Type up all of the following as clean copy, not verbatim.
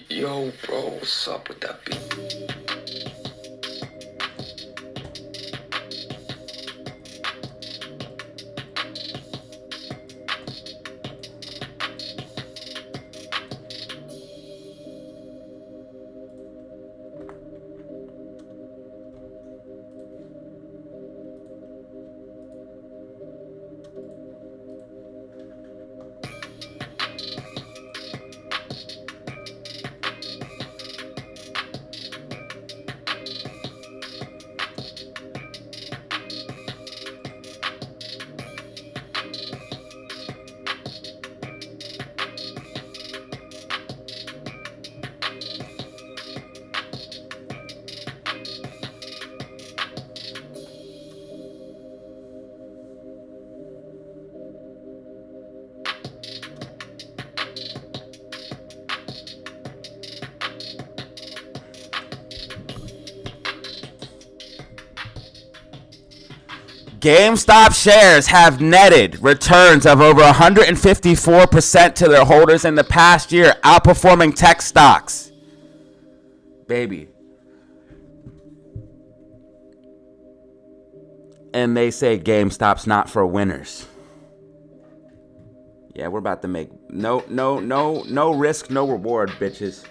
Yo, bro, what's up with that beat? GameStop shares have netted returns of over 154% to their holders in the past year, outperforming tech stocks. Baby. And they say GameStop's not for winners. Yeah, we're about to make no risk, no reward, bitches.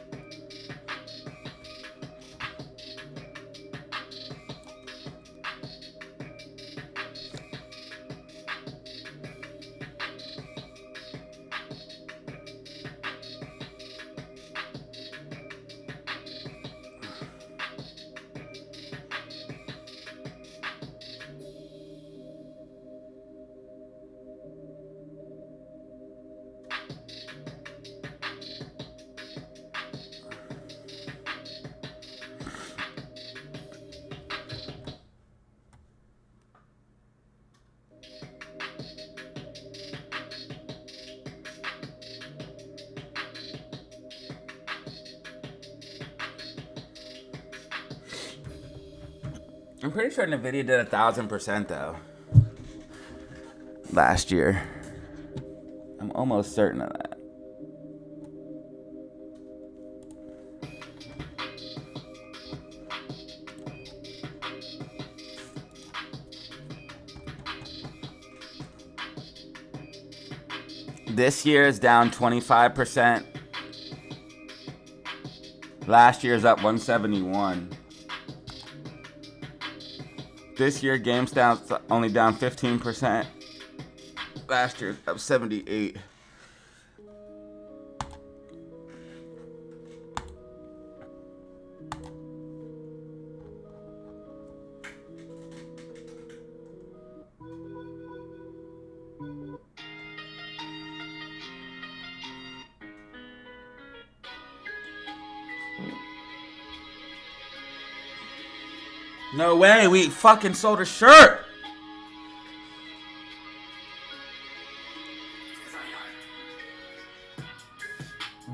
I'm pretty sure NVIDIA did 1,000% though. Last year. I'm almost certain of that. This year is down 25%. Last year's up 171. This year, GameStop's only down 15%. Last year, up 78. No way, we fucking sold a shirt.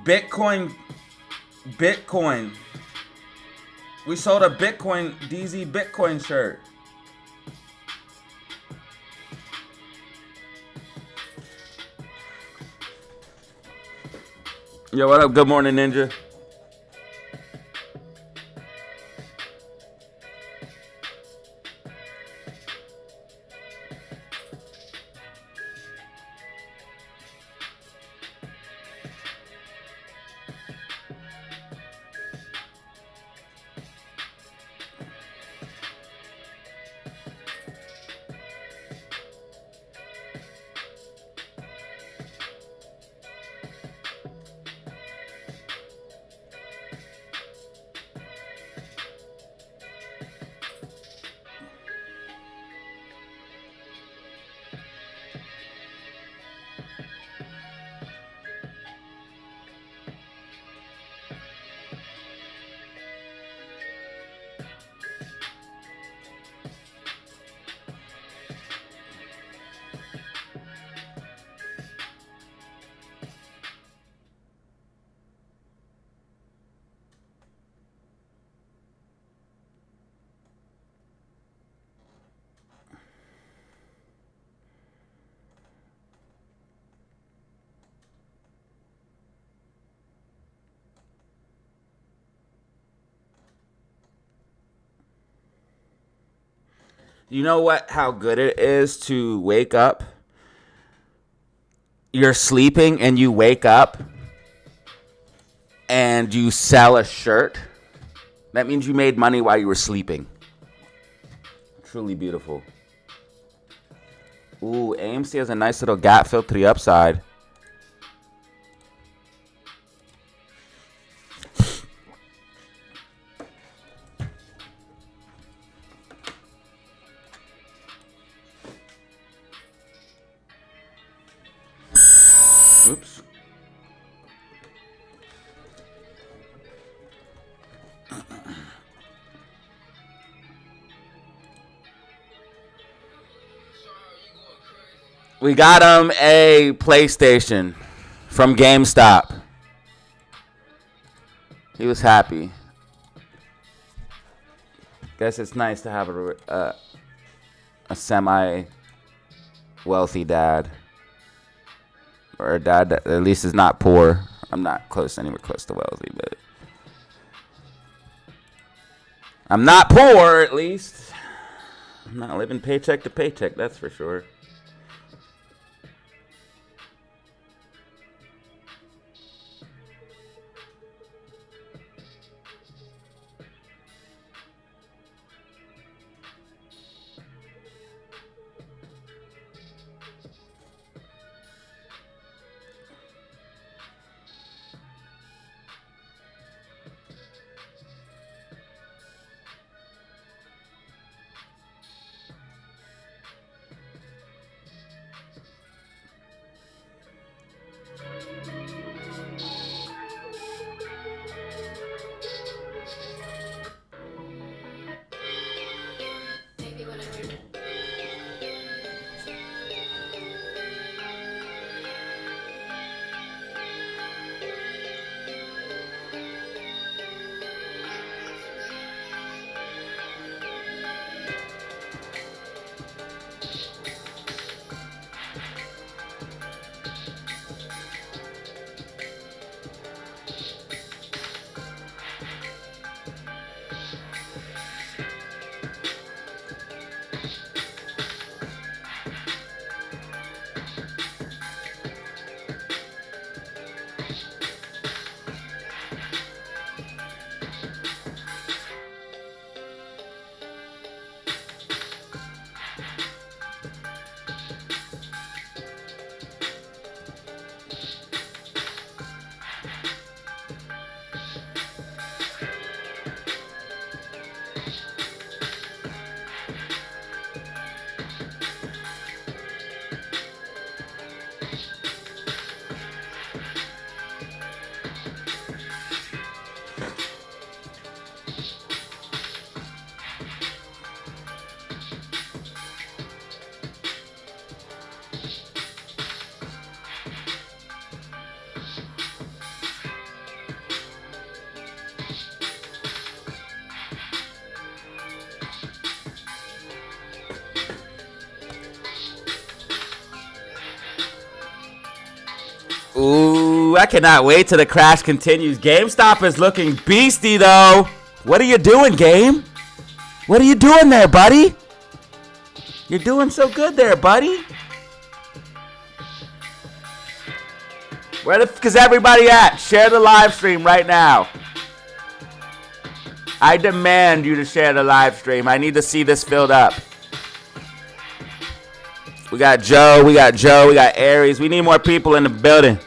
Bitcoin. We sold a Bitcoin, DZ Bitcoin shirt. Yo, what up? Good morning, Ninja. You know what? How good it is to wake up. You're sleeping and you wake up and you sell a shirt. That means you made money while you were sleeping. Truly beautiful. Ooh, AMC has a nice little gap fill to the upside. Oops. We got him a PlayStation from GameStop. He was happy. Guess it's nice to have a semi-wealthy dad. Or a dad that at least is not poor. I'm not anywhere close to wealthy, but I'm not poor, at least. I'm not living paycheck to paycheck, that's for sure. Ooh, I cannot wait till the crash continues. GameStop is looking beastie, though. What are you doing, Game? What are you doing there, buddy? You're doing so good there, buddy. Where the f is everybody at? Share the live stream right now. I demand you to share the live stream. I need to see this filled up. We got Joe, we got Aries. We need more people in the building.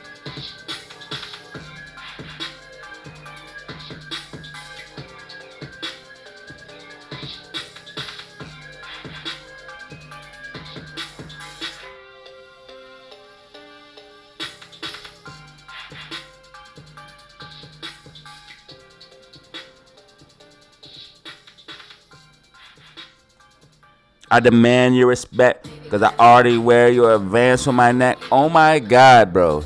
I demand your respect because I already wear your advance on my neck. Oh my God, bro.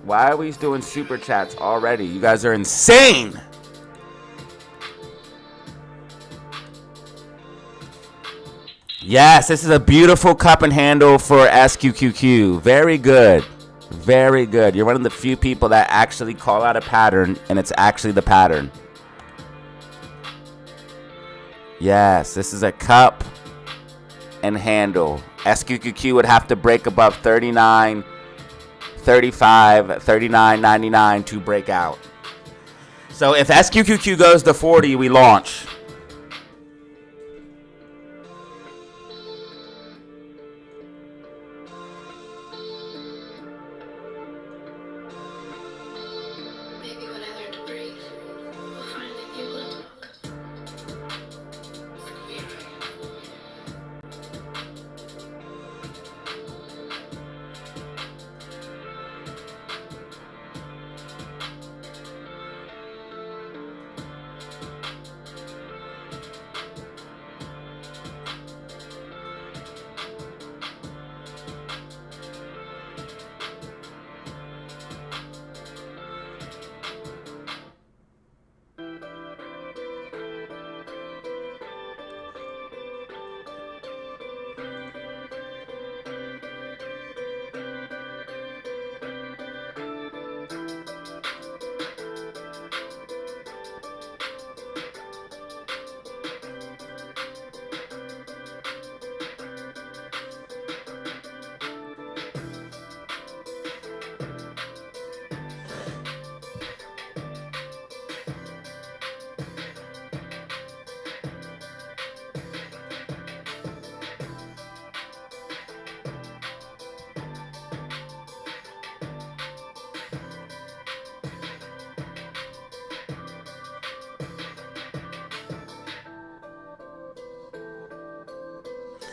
Why are we doing super chats already? You guys are insane. Yes, this is a beautiful cup and handle for SQQQ. Very good. Very good. You're one of the few people that actually call out a pattern, and it's actually the pattern. Yes, this is a cup and handle. SQQQ would have to break above 39, 35, 39.99 to break out. So if SQQQ goes to 40, we launch. Maybe when I learn to breathe, we'll finally be able to talk.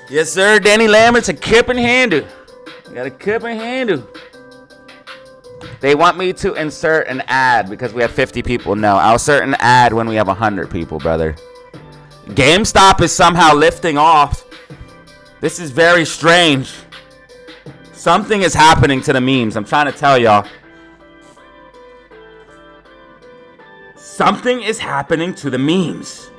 Yes, sir. Danny Lambert's a cup and handle. Got a cup and handle. They want me to insert an ad because we have 50 people. No, I'll insert an ad when we have 100 people, brother. GameStop is somehow lifting off. This is very strange. Something is happening to the memes. I'm trying to tell y'all. Something is happening to the memes.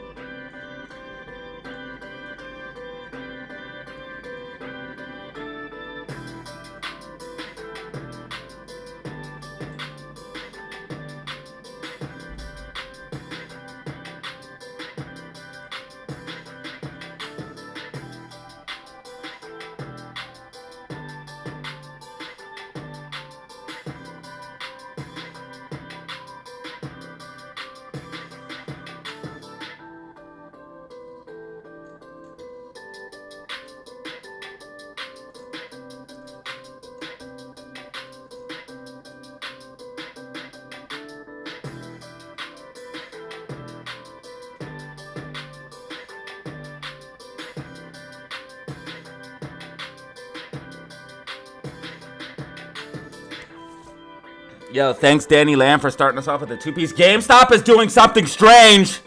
Yo, thanks Danny Lamb for starting us off with a two-piece. GameStop is doing something strange.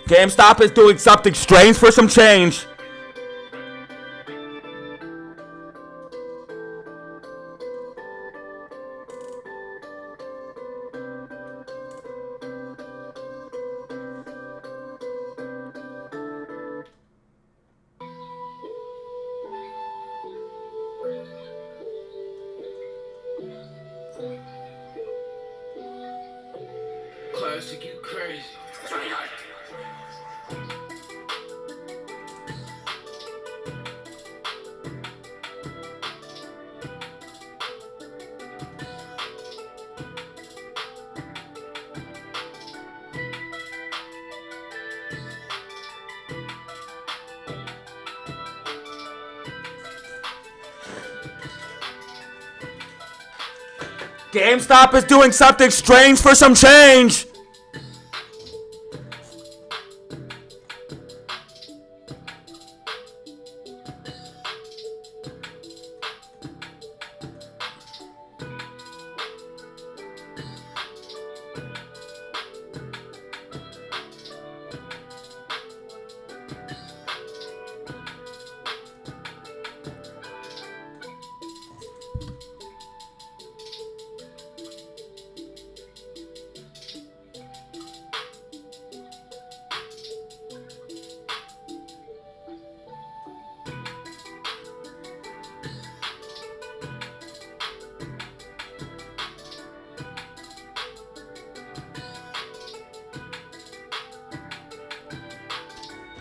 GameStop is doing something strange for some change. Classic, you crazy. GameStop is doing something strange for some change.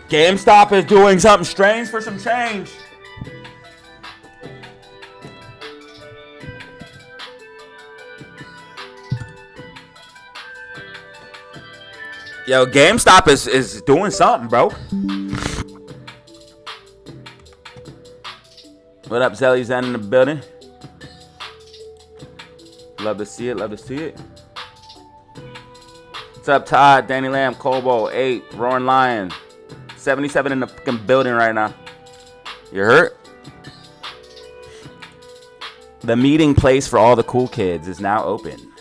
GameStop is doing something strange for some change. Yo, GameStop is doing something, bro. What up, Zelly Zen in the building? Love to see it, love to see it. What's up, Todd, Danny Lamb, Colbo, 8, Roaring Lion, 77 in the fucking building right now. You hurt? The meeting place for all the cool kids is now open.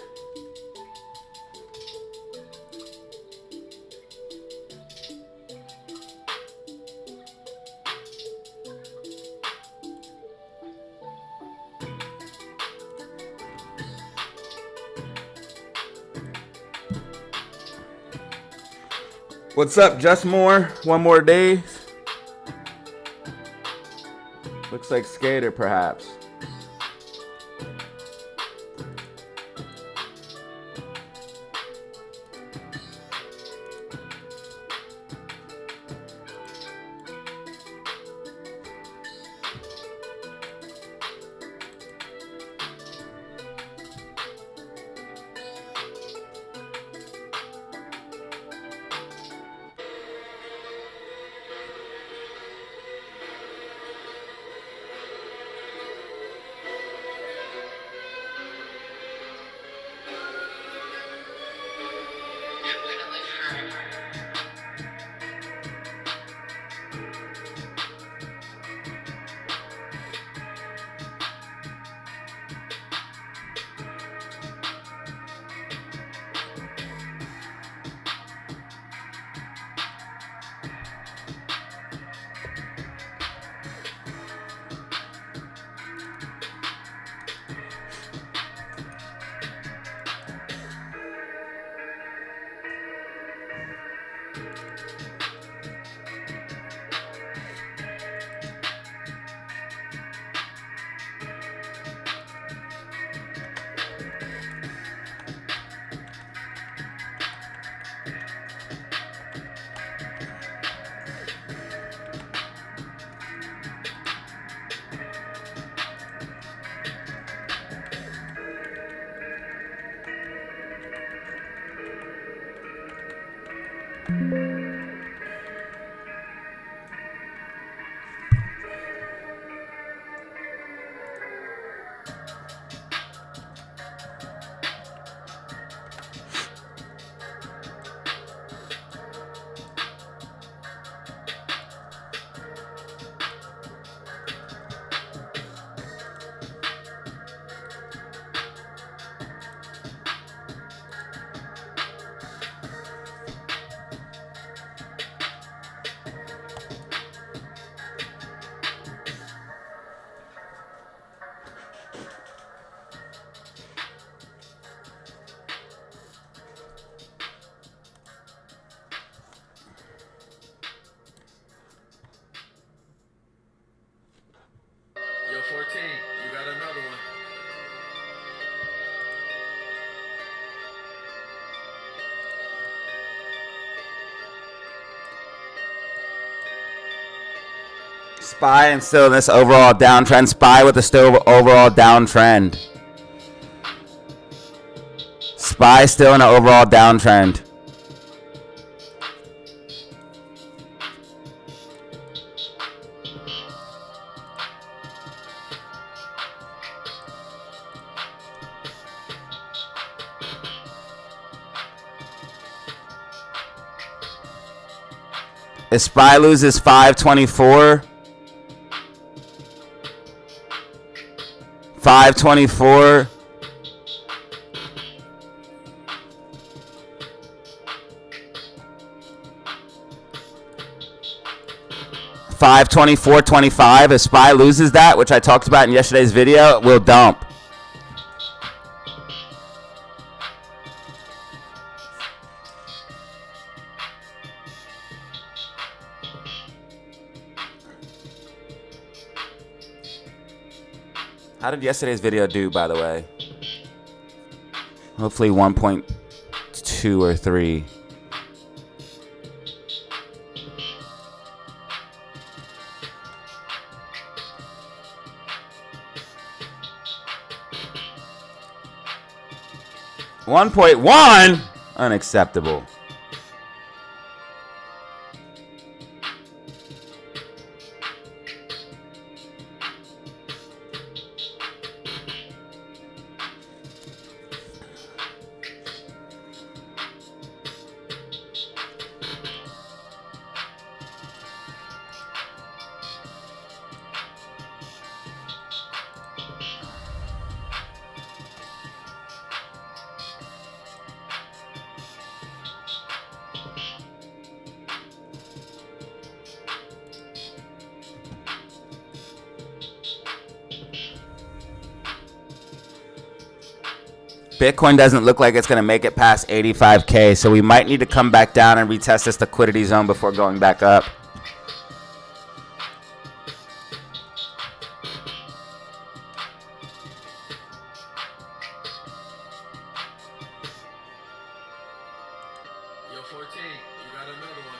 What's up, Just More? One more day. Looks like Skater, perhaps. Yo, 14, you got another one. SPY and still in this overall downtrend. SPY with a still overall downtrend. SPY still in an overall downtrend. If SPY loses 524, 524, $524.25. If SPY loses that, which I talked about in yesterday's video, it will dump. How did yesterday's video do, by the way? Hopefully 1.2 or 3. 1.1? Unacceptable. Bitcoin doesn't look like it's going to make it past 85K, so we might need to come back down and retest this liquidity zone before going back up. Yo, 14, you got another one.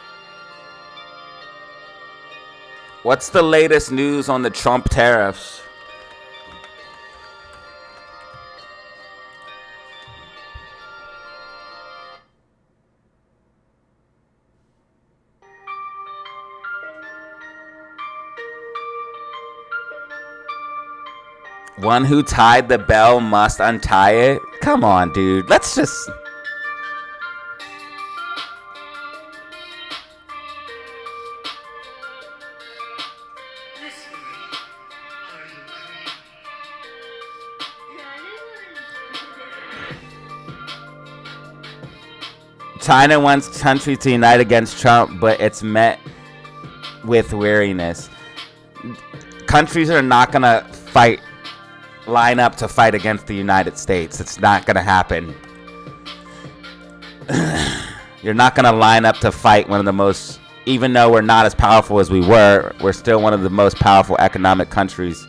What's the latest news on the Trump tariffs? One who tied the bell must untie it. Come on, dude. Let's just... China wants countries to unite against Trump, but it's met with weariness. Countries are not going to line up to fight against the United States. It's not going to happen. You're not going to line up to fight one of the most, even though we're not as powerful as we were, we're still one of the most powerful economic countries.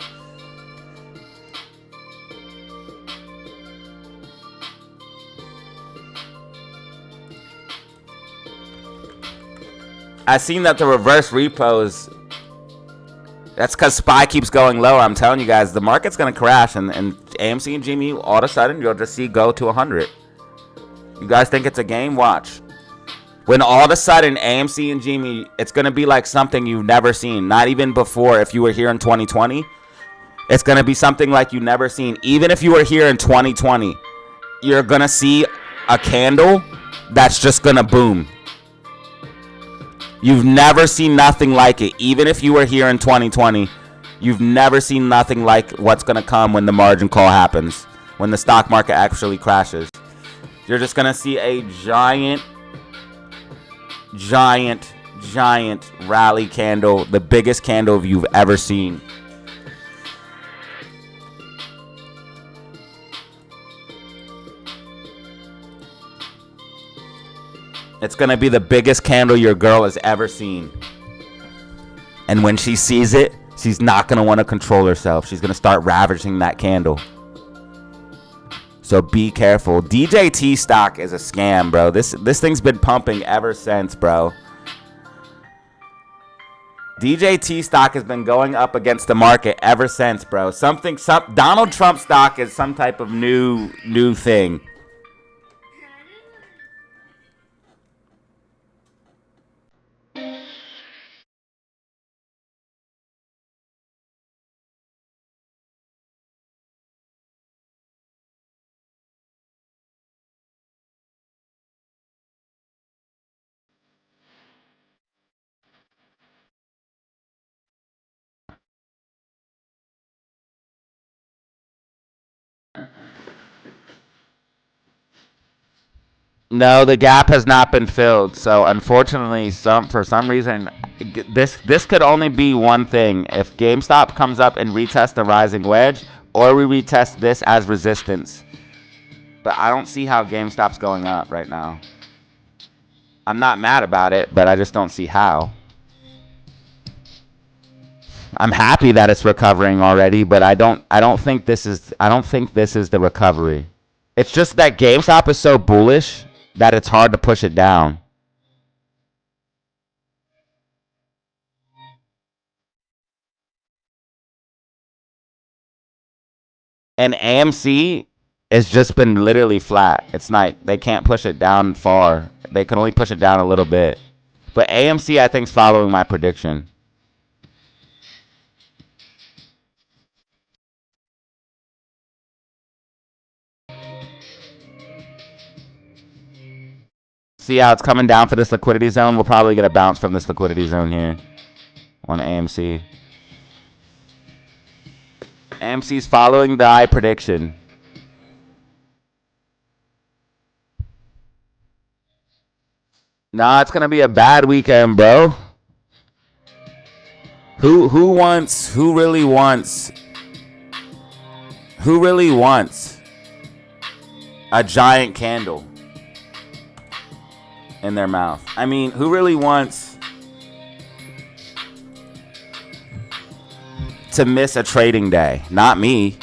I seen that the reverse repos, that's because SPY keeps going lower. I'm telling you guys, the market's going to crash, and AMC and GME, all of a sudden, you'll just see go to 100. You guys think it's a game? Watch. When all of a sudden, AMC and GME, it's going to be like something you've never seen. Not even before, if you were here in 2020. It's going to be something like you've never seen. Even if you were here in 2020, you're going to see a candle that's just going to boom. You've never seen nothing like it. Even if you were here in 2020, you've never seen nothing like what's going to come when the margin call happens, when the stock market actually crashes. You're just going to see a giant rally candle, the biggest candle you've ever seen. It's going to be the biggest candle your girl has ever seen. And when she sees it, she's not going to want to control herself. She's going to start ravaging that candle. So be careful. DJT stock is a scam, bro. This thing's been pumping ever since, bro. DJT stock has been going up against the market ever since, bro. Donald Trump stock is some type of new thing. No, the gap has not been filled. So unfortunately, for some reason, this could only be one thing. If GameStop comes up and retests the rising wedge, or we retest this as resistance. But I don't see how GameStop's going up right now. I'm not mad about it, but I just don't see how. I'm happy that it's recovering already, but I don't think this is the recovery. It's just that GameStop is so bullish that it's hard to push it down. And AMC, It's just been literally flat. It's not. They can't push it down far. They can only push it down a little bit. But AMC, I think, is following my prediction. See how it's coming down for this liquidity zone? We'll probably get a bounce from this liquidity zone here on AMC. AMC's following the eye prediction. Nah, it's gonna be a bad weekend, bro. Who really wants a giant candle in their mouth? I mean, who really wants to miss a trading day? Not me.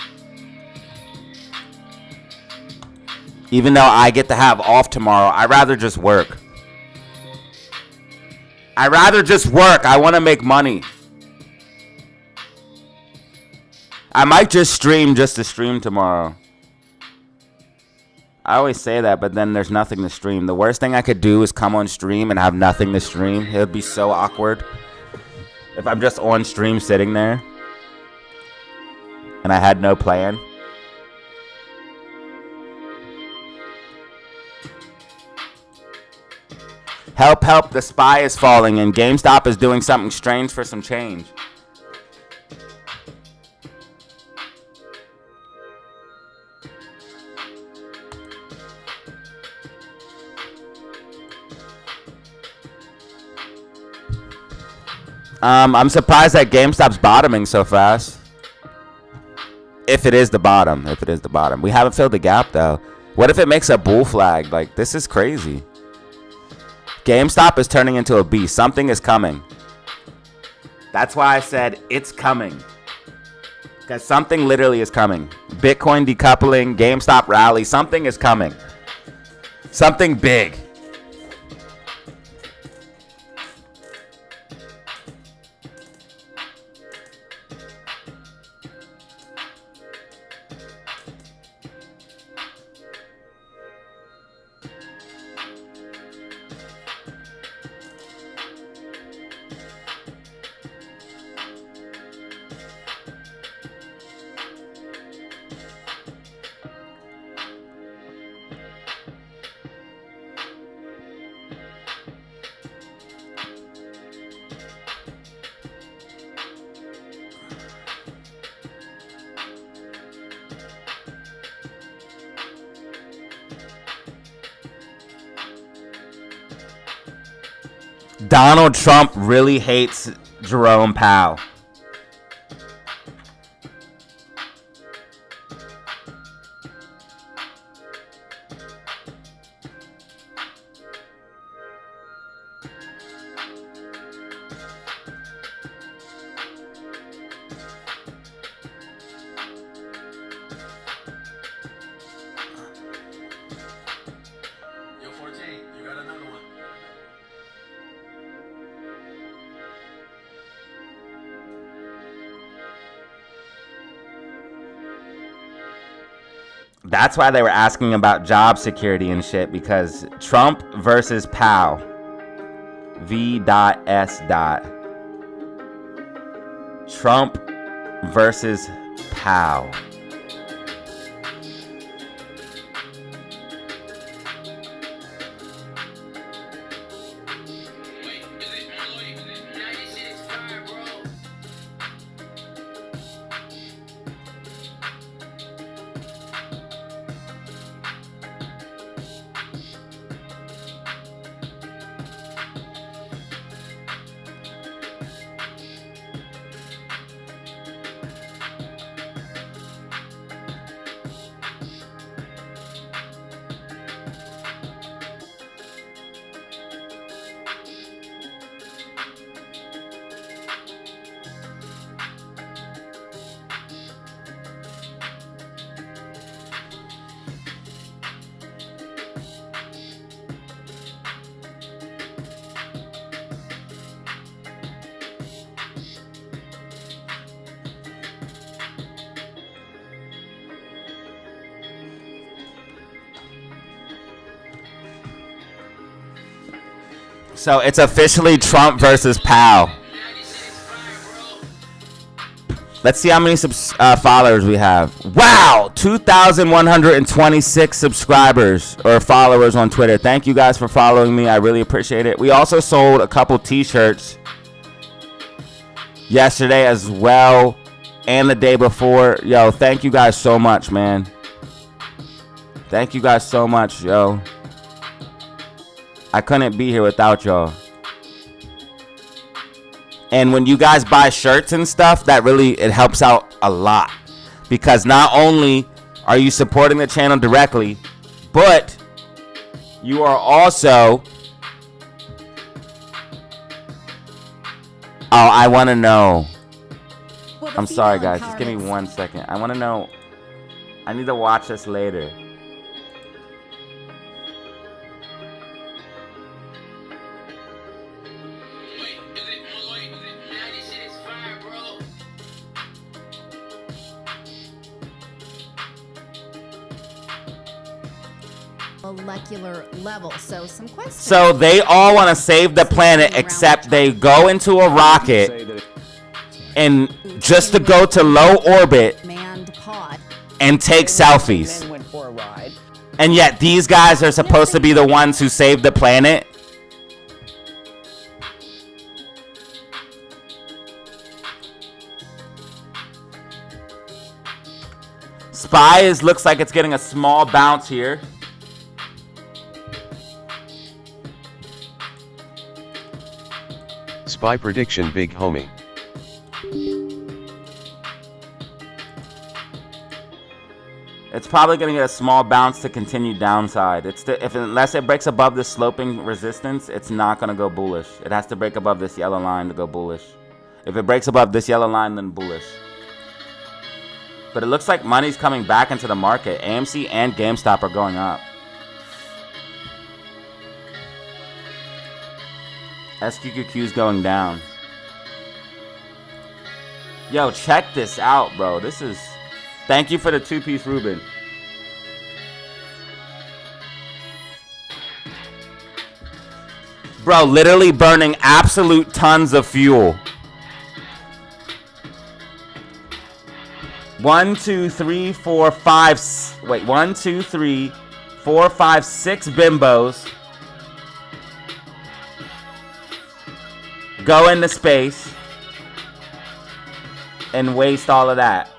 Even though I get to have off tomorrow, I'd rather just work. I want to make money. I might just stream just to stream tomorrow. I always say that, but then there's nothing to stream. The worst thing I could do is come on stream and have nothing to stream. It would be so awkward if I'm just on stream sitting there and I had no plan. Help, help, the SPY is falling and GameStop is doing something strange for some change. I'm surprised that GameStop's bottoming so fast. If it is the bottom. We haven't filled the gap, though. What if it makes a bull flag? Like, this is crazy. GameStop is turning into a beast. Something is coming. That's why I said it's coming. Because something literally is coming. Bitcoin decoupling, GameStop rally. Something is coming. Something big. Donald Trump really hates Jerome Powell. Yo, 14, you got another one. That's why they were asking about job security and shit, because Trump versus Powell. V.S. Trump versus Powell. So it's officially Trump versus Powell. Let's see how many followers we have. Wow, 2,126 subscribers or followers on Twitter. Thank you guys for following me. I really appreciate it. We also sold a couple t-shirts yesterday as well and the day before. Yo, thank you guys so much, man. Thank you guys so much, yo. I couldn't be here without y'all. And when you guys buy shirts and stuff, it helps out a lot. Because not only are you supporting the channel directly, but you are also... Oh, I want to know. I'm sorry, guys. Just give me 1 second. I want to know. I need to watch this later. Molecular level. So some questions. So they all want to save the planet, except they go into a rocket and just to go to low orbit and take selfies. And yet these guys are supposed to be the ones who save the planet. SPY looks like it's getting a small bounce here. SPY prediction big homie. It's probably going to get a small bounce to continue downside. Unless it breaks above this sloping resistance, it's not going to go bullish. It has to break above this yellow line to go bullish. If it breaks above this yellow line, then bullish. But it looks like money's coming back into the market. AMC and GameStop are going up. SQQQ is going down. Yo, check this out, bro. This is... Thank you for the 2-piece Reuben. Bro, literally burning absolute tons of fuel. 1, 2, 3, 4, 5... Wait, 1, 2, 3, 4, 5, 6 bimbos. Go into space and waste all of that.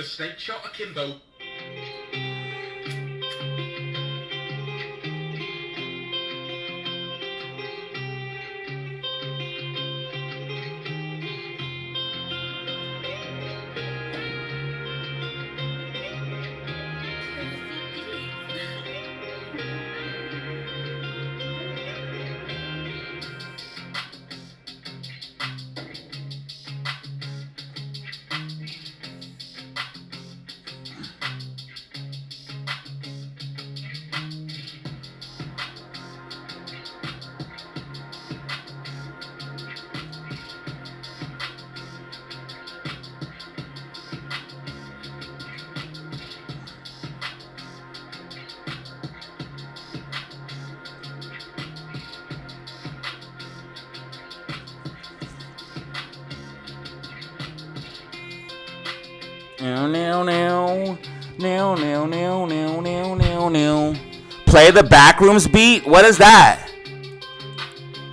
snake shot akimbo. Play the Backrooms beat? What is that?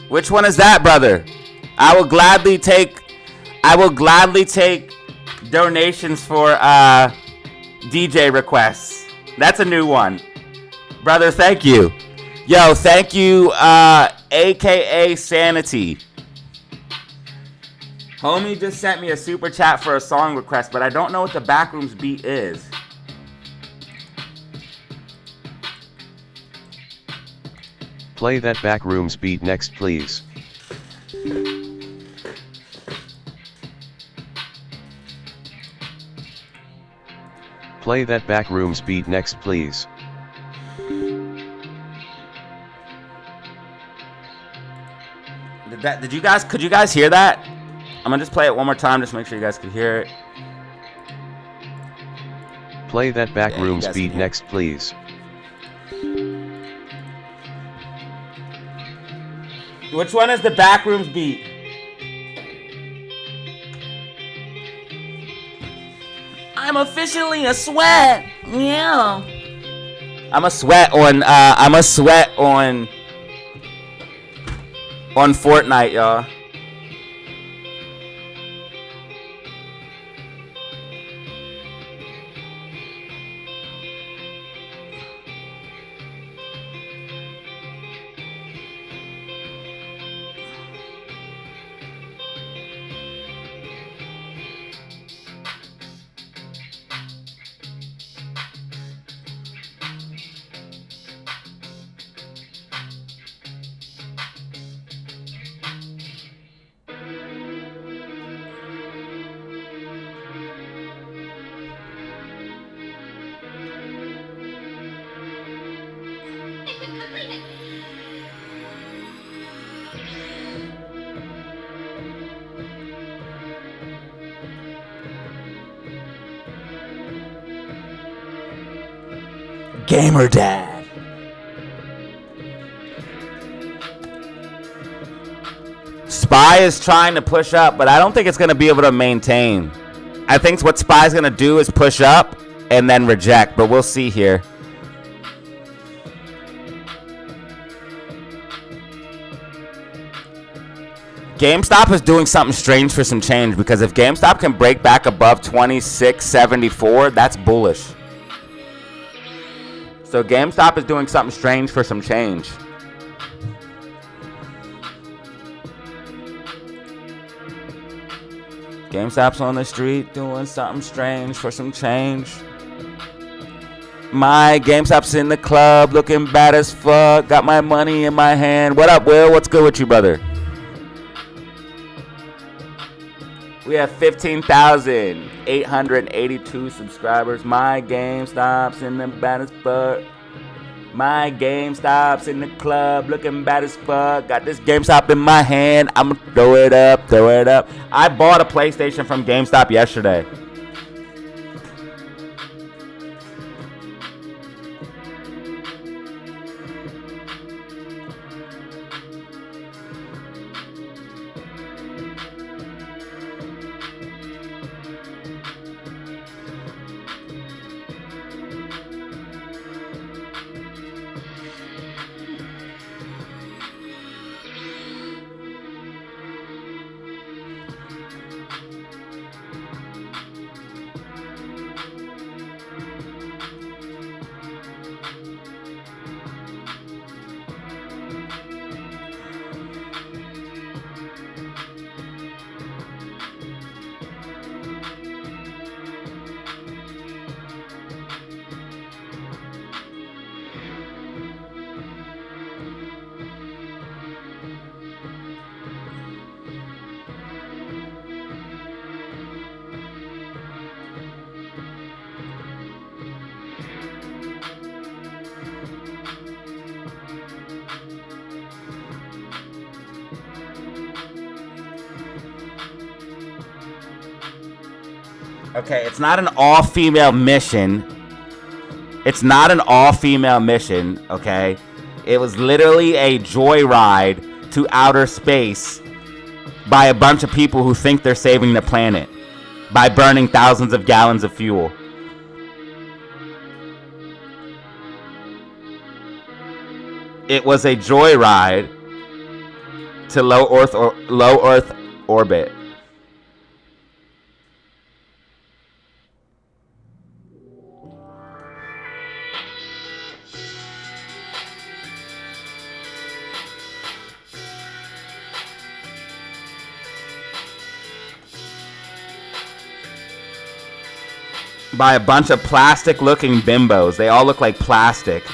Which one is that, brother? I will gladly take donations for DJ requests. That's a new one. Brother, thank you. Yo, thank you, AKA Sanity. Homie just sent me a super chat for a song request, but I don't know what the Backrooms beat is. Play that Backrooms beat next, please. Play that Backrooms beat next, please. Could you guys hear that? I'm gonna just play it one more time, just make sure you guys could hear it. Play that Backrooms beat next, please. Which one is the Backrooms beat? I'm officially a sweat. Yeah. I'm a sweat on Fortnite, y'all. Gamer Dad. Spy is trying to push up, but I don't think it's going to be able to maintain. I think what Spy's going to do is push up and then reject, but we'll see here. GameStop is doing something strange for some change, because if GameStop can break back above 26.74, that's bullish. So GameStop is doing something strange for some change. GameStop's on the street doing something strange for some change. My GameStop's in the club looking bad as fuck. Got my money in my hand. What up, Will? What's good with you, brother? We have 15,882 subscribers. My GameStop's in the bad as fuck. My GameStop's in the club looking bad as fuck. Got this GameStop in my hand. I'ma throw it up, throw it up. I bought a PlayStation from GameStop yesterday. Okay, it's not an all-female mission. It's not an all-female mission, okay? It was literally a joyride to outer space by a bunch of people who think they're saving the planet by burning thousands of gallons of fuel. It was a joyride to low Earth orbit. By a bunch of plastic-looking bimbos. They all look like plastic.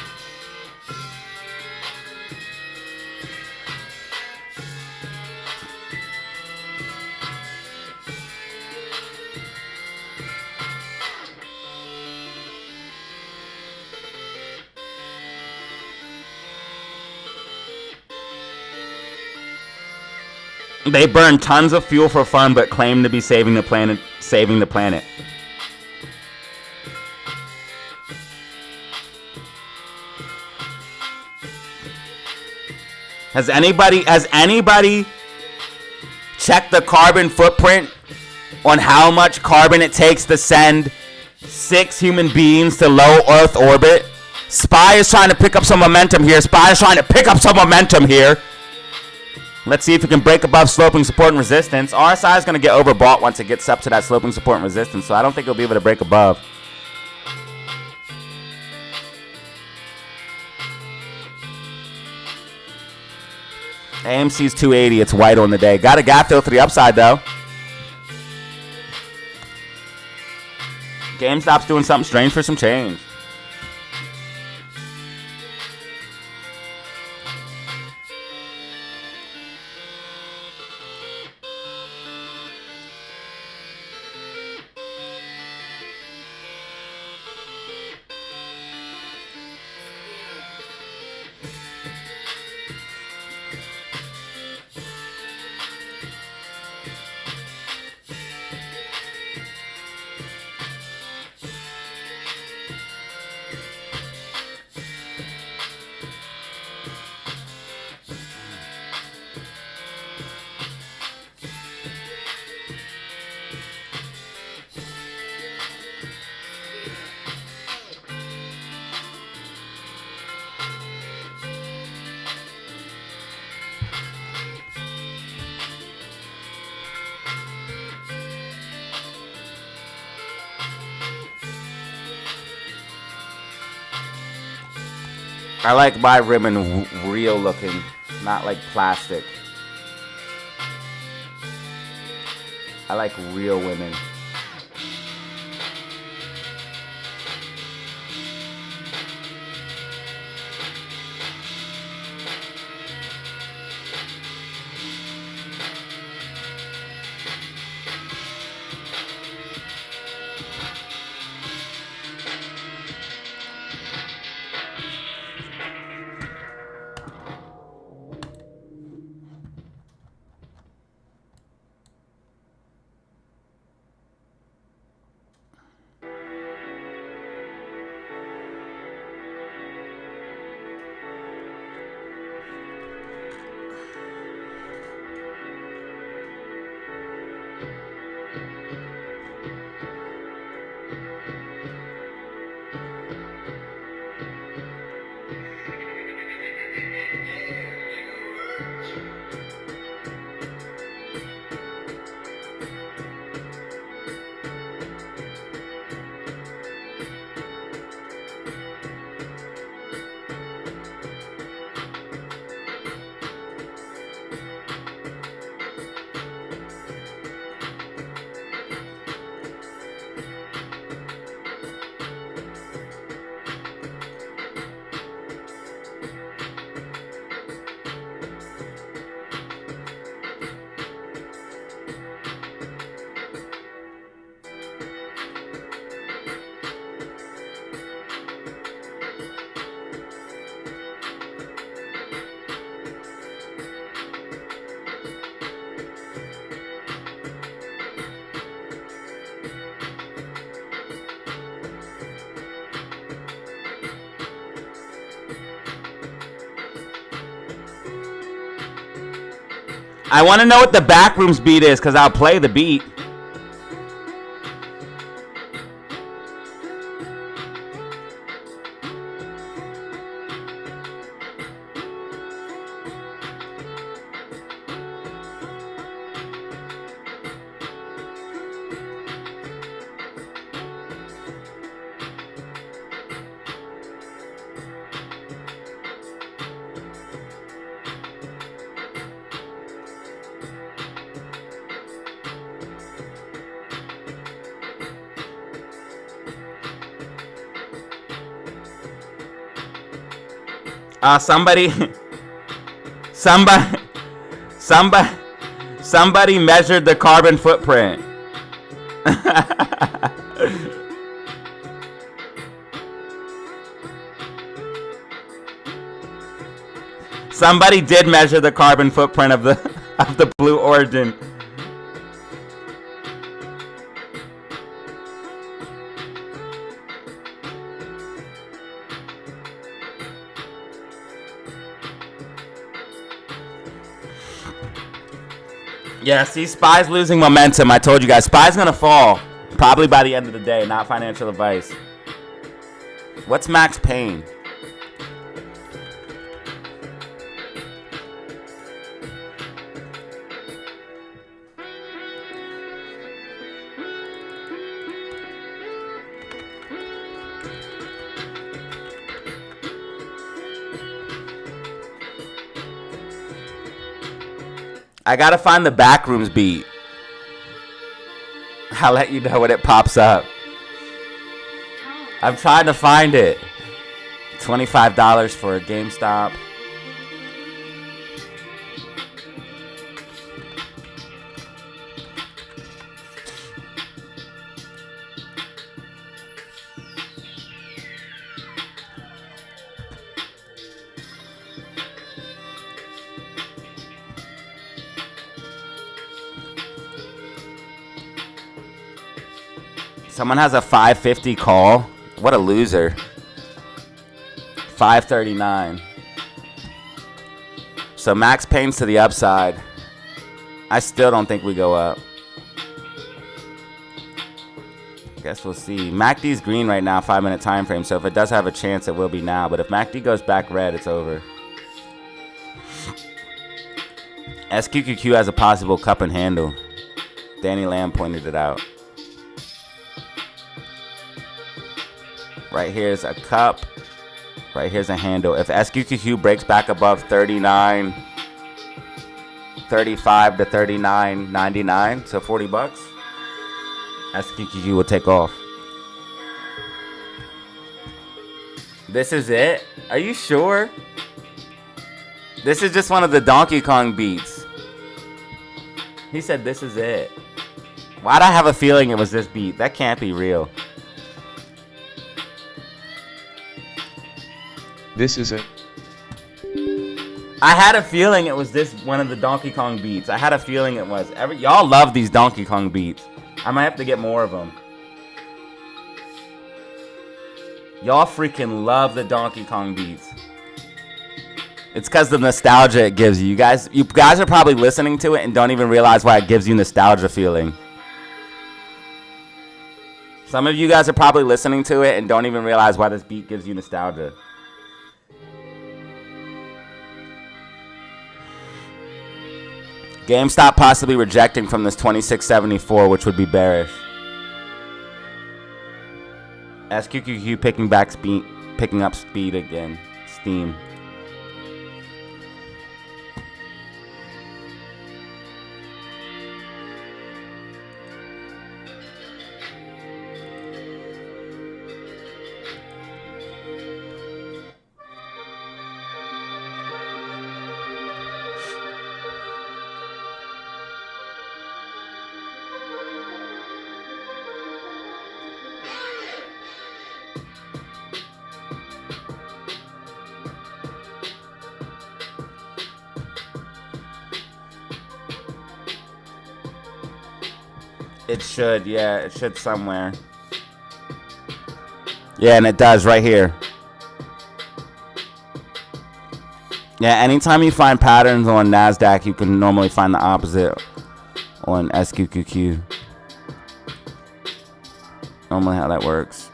They burn tons of fuel for fun, but claim to be saving the planet. Has anybody checked the carbon footprint on how much carbon it takes to send 6 human beings to low Earth orbit? Spy is trying to pick up some momentum here. Let's see if it can break above sloping support and resistance. RSI is going to get overbought once it gets up to that sloping support and resistance, so I don't think it'll be able to break above. AMC's 280. It's white on the day. Got a gap fill to the upside, though. GameStop's doing something strange for some change. I like my ribbon real looking, not like plastic. I like real women. I want to know what the backrooms beat is, because I'll play the beat. Somebody measured the carbon footprint. Somebody did measure the carbon footprint of the Blue Origin. Yeah, see, SPY's losing momentum. I told you guys, SPY's gonna fall. Probably by the end of the day, not financial advice. What's Max Payne? I gotta find the backrooms beat. I'll let you know when it pops up. I'm trying to find it. $25 for a GameStop. Someone has a 550 call. What a loser. 539. So Max Payne's to the upside. I still don't think we go up. Guess we'll see. MACD's green right now, 5-minute time frame. So if it does have a chance, it will be now. But if MACD goes back red, it's over. SQQQ has a possible cup and handle. Danny Lamb pointed it out. Right here's a cup. Right here's a handle. If SQQQ breaks back above 39, 35 to 39.99, so $40, SQQQ will take off. This is it? Are you sure? This is just one of the Donkey Kong beats. He said this is it. Why'd I have a feeling it was this beat? That can't be real. This is it. I had a feeling it was this one of the Donkey Kong beats. I had a feeling it was. Y'all love these Donkey Kong beats. I might have to get more of them. Y'all freaking love the Donkey Kong beats. It's because the nostalgia it gives you. You guys are probably listening to it and don't even realize why it gives you nostalgia feeling. Some of you guys are probably listening to it and don't even realize why this beat gives you nostalgia. GameStop possibly rejecting from this 2674, which would be bearish. SQQQ picking up speed again. Steam. It should, yeah, it should somewhere. Yeah, and it does right here. Yeah, anytime you find patterns on NASDAQ, you can normally find the opposite on SQQQ. Normally how that works.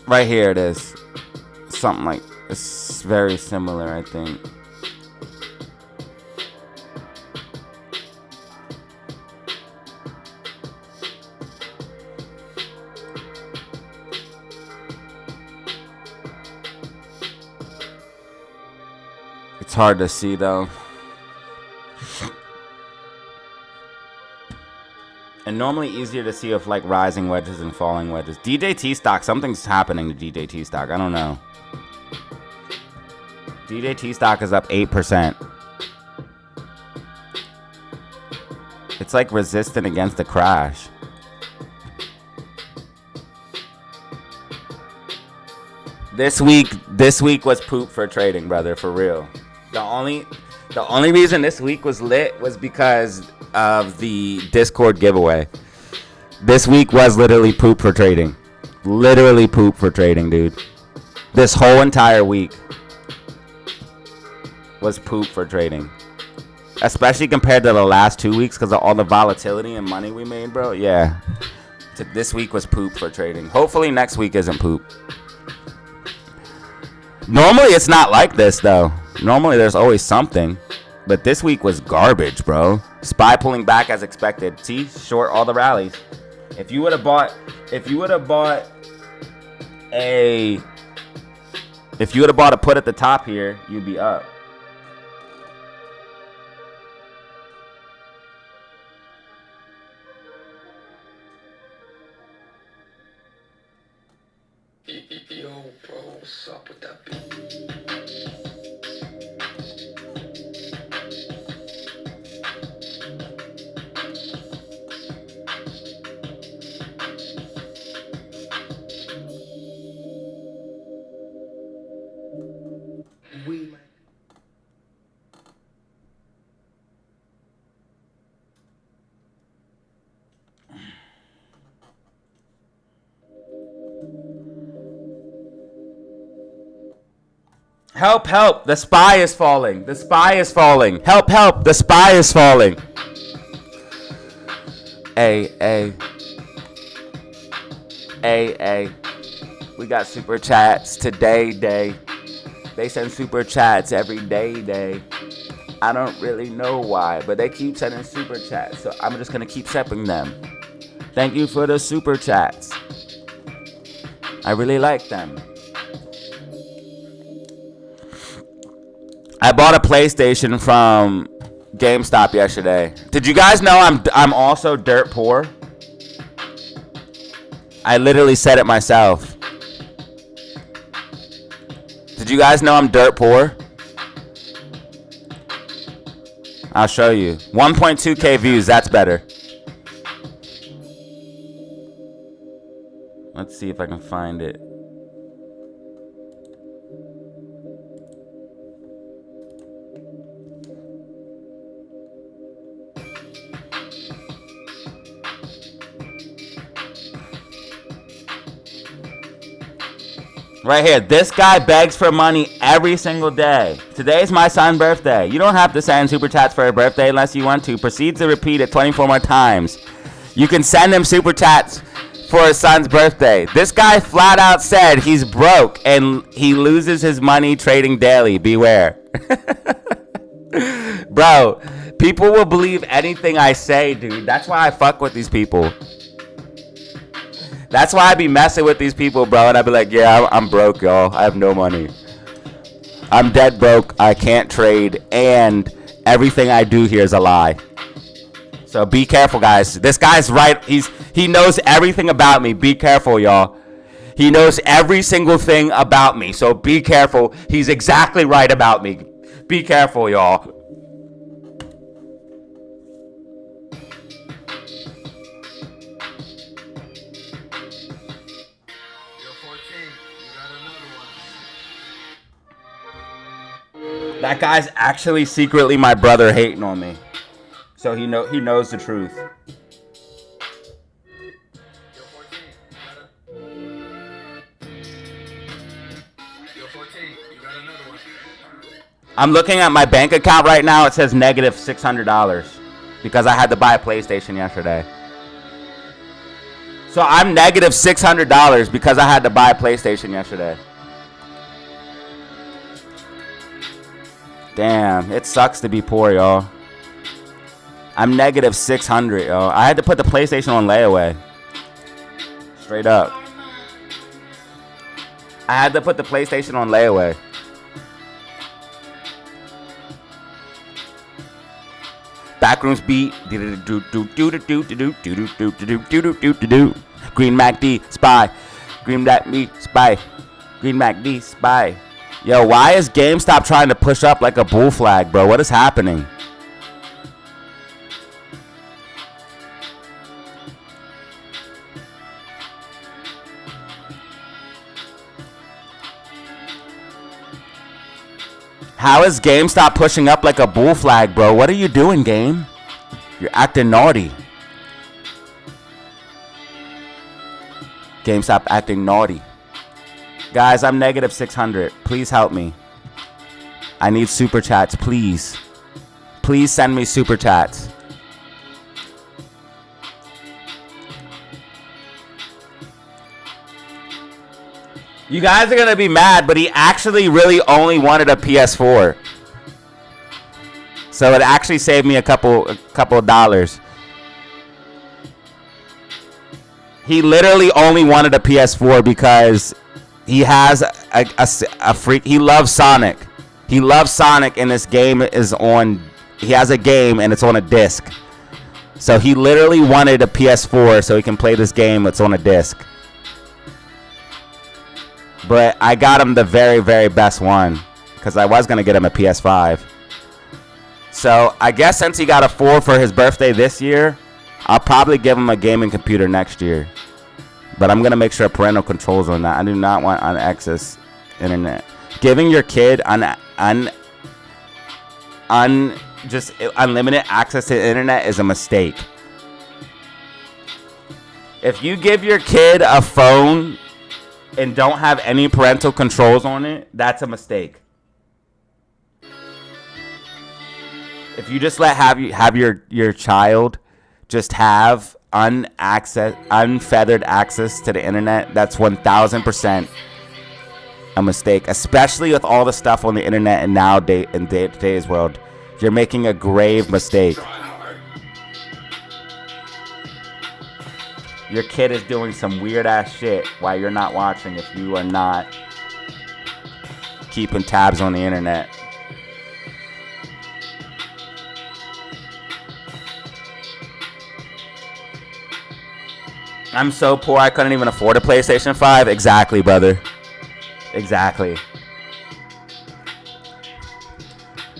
Right here it is. Something like, it's very similar, I think. It's hard to see though. And normally easier to see with like rising wedges and falling wedges. DJT stock, something's happening to DJT stock. I don't know. DJT stock is up 8%. It's like resistant against the crash. This week was poop for trading, brother, for real. The only reason this week was lit was because of the Discord giveaway. This week was literally poop for trading. Literally poop for trading, dude. This whole entire week was poop for trading. Especially compared to the last 2 weeks because of all the volatility and money we made, bro. Yeah. This week was poop for trading. Hopefully next week isn't poop. Normally it's not like this though. Normally there's always something. But this week was garbage, bro. SPY pulling back as expected. See, short all the rallies. If you would have bought a put at the top here, you'd be up. Yo, bro, what's up with that beat? Help, help, the SPY is falling. The SPY is falling. Help, help, the SPY is falling. Hey. We got super chats today, day. They send super chats every day. I don't really know why, but they keep sending super chats, so I'm just gonna keep sending them. Thank you for the super chats. I really like them. I bought a PlayStation from GameStop yesterday. Did you guys know I'm also dirt poor? I literally said it myself. Did you guys know I'm dirt poor? I'll show you. 1.2K views, that's better. Let's see if I can find it. Right here, this guy begs for money every single day. Today's my son's birthday. You don't have to send super chats for a birthday unless you want to. Proceed to repeat it 24 more times. You can send him super chats for his son's birthday. This guy flat out said he's broke and he loses his money trading daily. Beware. Bro, people will believe anything I say, dude. That's why I fuck with these people. That's why I be messing with these people, bro. And I be like, yeah, I'm broke, y'all. I have no money. I'm dead broke. I can't trade. And everything I do here is a lie. So be careful, guys. This guy's right. He knows everything about me. Be careful, y'all. He knows every single thing about me. So be careful. He's exactly right about me. Be careful, y'all. Yo, 14, you got another one. That guy's actually secretly my brother hating on me. So he knows the truth. Yo, 14, you got another one. I'm looking at my bank account right now. It says negative $600 because I had to buy a PlayStation yesterday. So I'm negative $600 because I had to buy a PlayStation yesterday. Damn, it sucks to be poor, y'all. I'm negative 600, yo. I had to put the PlayStation on layaway. Straight up. I had to put the PlayStation on layaway. Backrooms beat. Green Mac D spy. Green Mac D spy. Green Mac D spy. Yo, why is GameStop trying to push up like a bull flag, bro? What is happening? How is GameStop pushing up like a bull flag, bro? What are you doing, game? You're acting naughty. GameStop acting naughty. Guys, I'm negative 600. Please help me. I need super chats, please. Please send me super chats. You guys are gonna be mad, but he actually really only wanted a PS4. So it actually saved me a couple of dollars. He literally only wanted a PS4 because he has a freak. He loves Sonic. He loves Sonic, and this game is on. He has a game, and it's on a disc. So he literally wanted a PS4 so he can play this game that's on a disc. But I got him the very, very best one because I was going to get him a PS5. So I guess since he got a 4 for his birthday this year, I'll probably give him a gaming computer next year. But I'm going to make sure parental controls on that. I do not want unaccess internet. Giving your kid just unlimited access to the internet is a mistake. If you give your kid a phone and don't have any parental controls on it, that's a mistake. If you just have your child just have unfeathered access to the internet, that's 1000% a mistake. Especially with all the stuff on the internet and in today's world, you're making a grave mistake. Your kid is doing some weird ass shit while you're not watching if you are not keeping tabs on the internet. I'm so poor I couldn't even afford a PlayStation 5. Exactly, brother. Exactly.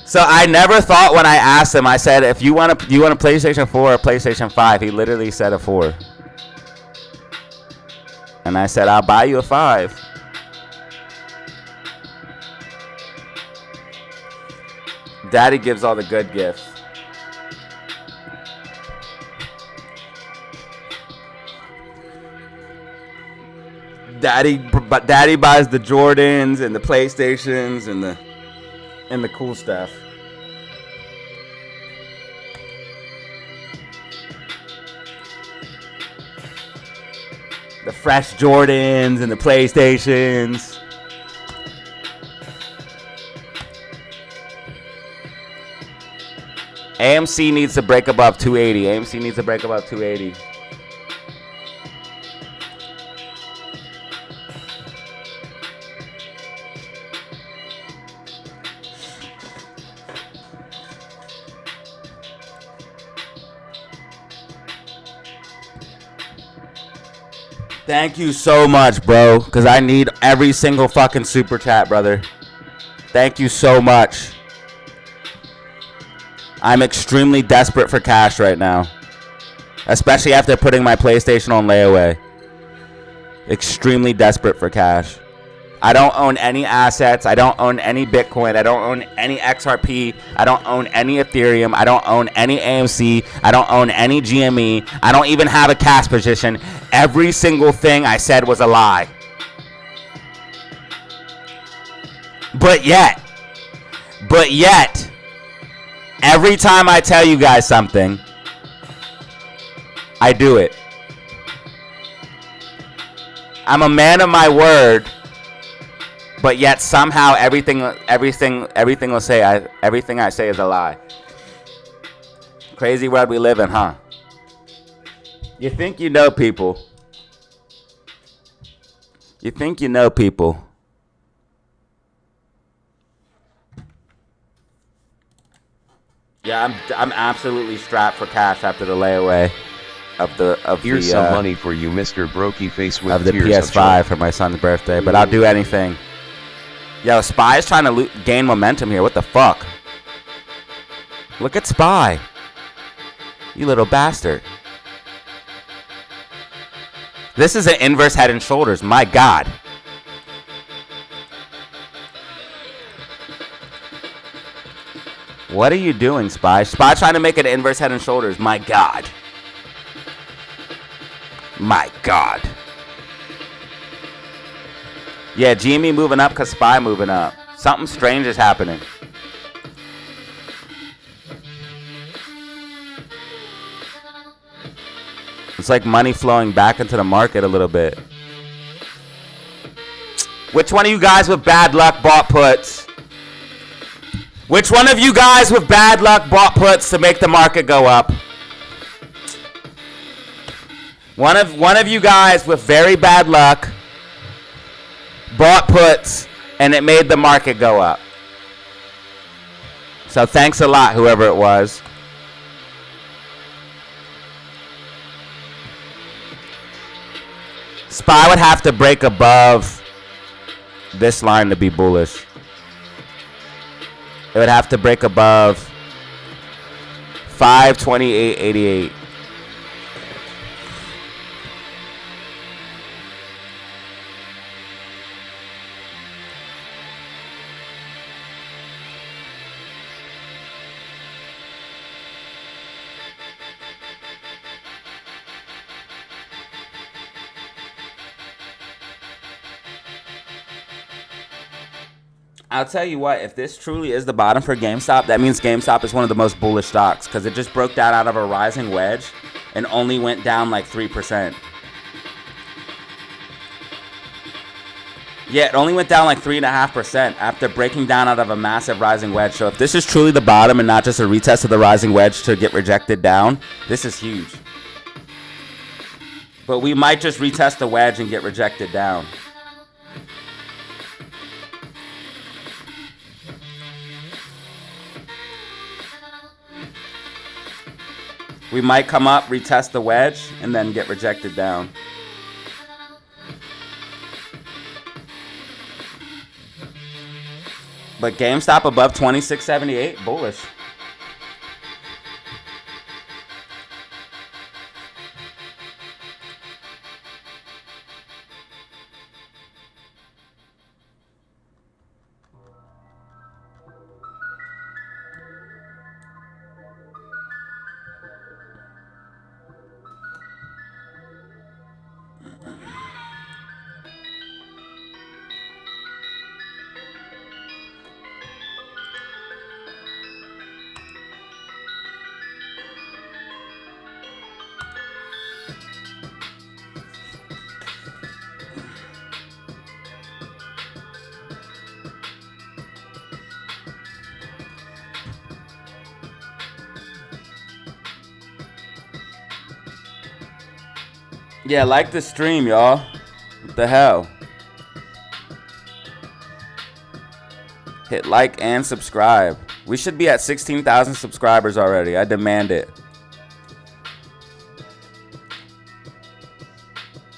So I never thought when I asked him, I said, if you want a PlayStation 4 or PlayStation 5, he literally said a 4. And I said, I'll buy you a 5. Daddy gives all the good gifts. Daddy buys the Jordans and the PlayStations and the cool stuff. The fresh Jordans and the PlayStations. AMC needs to break above 280. AMC needs to break above 280. Thank you so much, bro, because I need every single fucking super chat, brother. Thank you so much. I'm extremely desperate for cash right now, especially after putting my PlayStation on layaway. Extremely desperate for cash. I don't own any assets. I don't own any Bitcoin. I don't own any XRP. I don't own any Ethereum. I don't own any AMC. I don't own any GME. I don't even have a cash position. Every single thing I said was a lie. But yet, every time I tell you guys something, I do it. I'm a man of my word, but yet somehow everything I say is a lie. Crazy world we live in, huh? You think you know people. You think you know people. Yeah, I'm absolutely strapped for cash after the layaway Here's some money for you, Mr. Brokey Face with of the tears PS5 for my son's birthday, but I'll do anything. Yo, Spy is trying to gain momentum here. What the fuck? Look at Spy. You little bastard. This is an inverse head and shoulders. My God. What are you doing, Spy? Spy trying to make an inverse head and shoulders. My God. My God. Yeah, GME moving up because Spy moving up. Something strange is happening. It's like money flowing back into the market a little bit. Which one of you guys with bad luck bought puts? Which one of you guys with bad luck bought puts to make the market go up? One of you guys with very bad luck bought puts and it made the market go up. So thanks a lot, whoever it was. Spy would have to break above this line to be bullish. It would have to break above 528.88. I'll tell you what, if this truly is the bottom for GameStop, that means GameStop is one of the most bullish stocks because it just broke down out of a rising wedge and only went down like 3%. Yeah, it only went down like 3.5% after breaking down out of a massive rising wedge. So if this is truly the bottom and not just a retest of the rising wedge to get rejected down, this is huge. But we might just retest the wedge and get rejected down. We might come up, retest the wedge, and then get rejected down. But GameStop above 26.78, bullish. Yeah, like the stream, y'all. What the hell? Hit like and subscribe. We should be at 16,000 subscribers already. I demand it.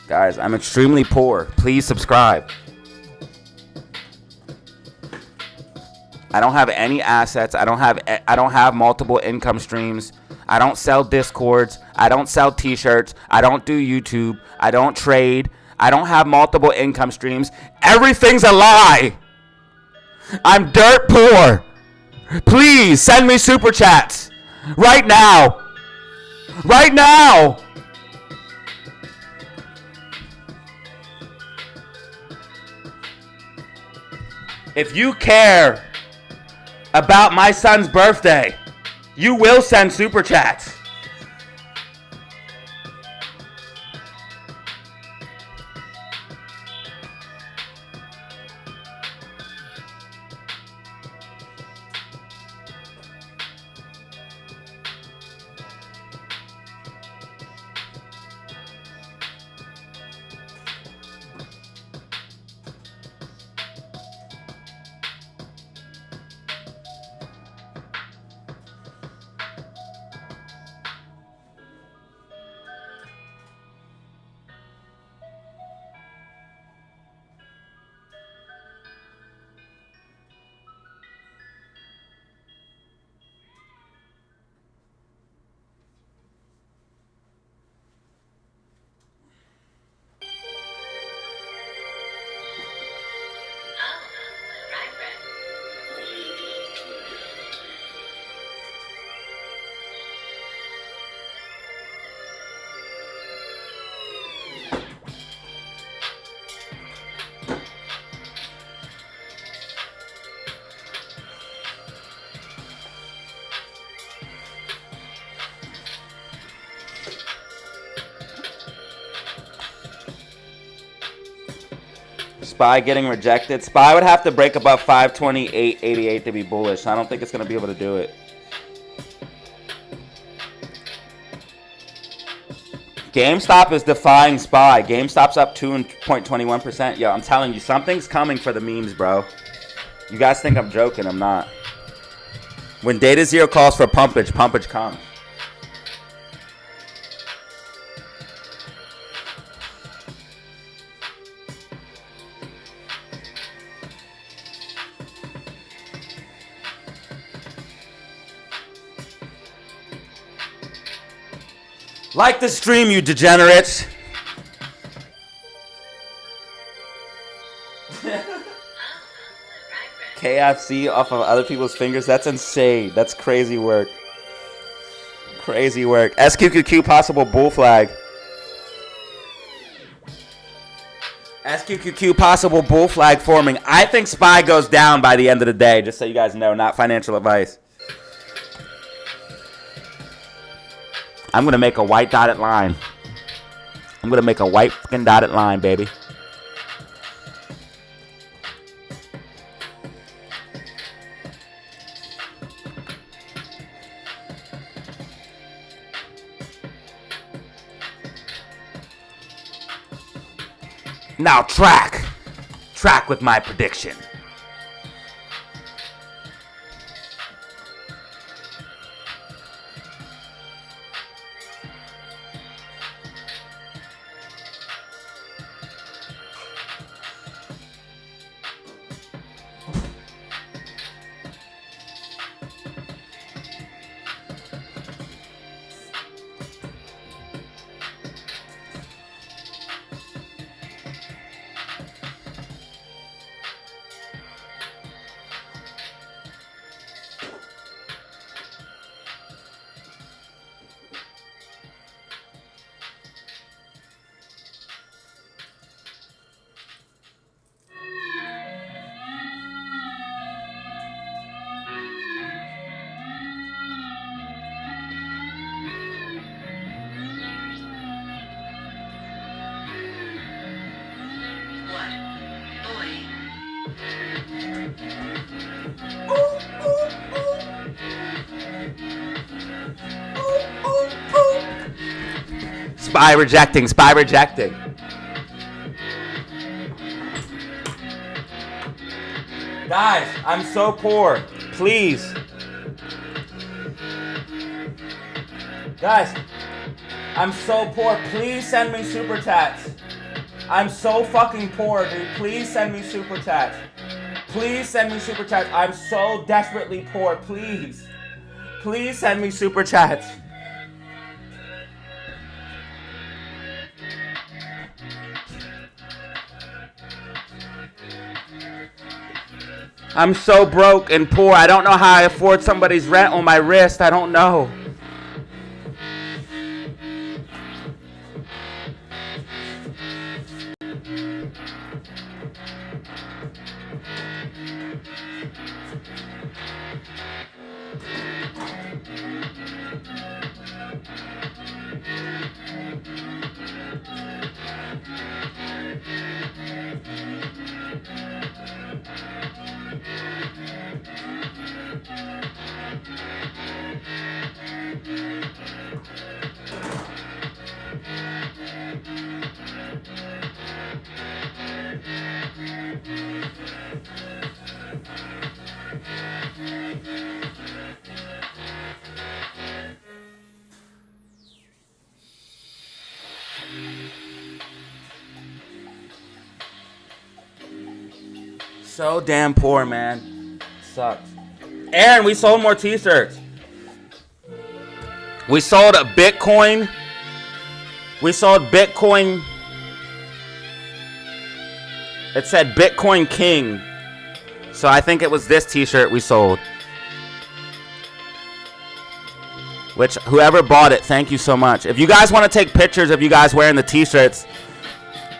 Guys, I'm extremely poor. Please subscribe. I don't have any assets. I don't have multiple income streams. I don't sell Discords. I don't sell t-shirts. I don't do YouTube. I don't trade. I don't have multiple income streams. Everything's a lie. I'm dirt poor. Please send me super chats. Right now. Right now. If you care about my son's birthday, you will send super chats. SPY getting rejected. SPY would have to break above 528.88 to be bullish. I don't think it's going to be able to do it. GameStop is defying SPY. GameStop's up 2.21%. Yo, I'm telling you, something's coming for the memes, bro. You guys think I'm joking. I'm not. When DataZero calls for pumpage, pumpage comes. Like the stream, you degenerates. KFC off of other people's fingers. That's insane. That's crazy work. Crazy work. SQQQ possible bull flag. SQQQ possible bull flag forming. I think SPY goes down by the end of the day. Just so you guys know, not financial advice. I'm going to make a white dotted line. I'm going to make a white fucking dotted line, baby. Now track. Track with my prediction. SPY rejecting, SPY rejecting. Guys, I'm so poor. Please. Guys, I'm so poor. Please send me super chats. I'm so fucking poor, dude. Please send me super chats. Please send me super chats. I'm so desperately poor. Please. Please send me super chats. I'm so broke and poor. I don't know how I afford somebody's rent on my wrist. I don't know. So damn poor, man. Sucks. Aaron, we sold more t-shirts. We sold a Bitcoin. We sold Bitcoin. It said Bitcoin King. So I think it was this t-shirt we sold. Which, whoever bought it, thank you so much. If you guys want to take pictures of you guys wearing the t-shirts,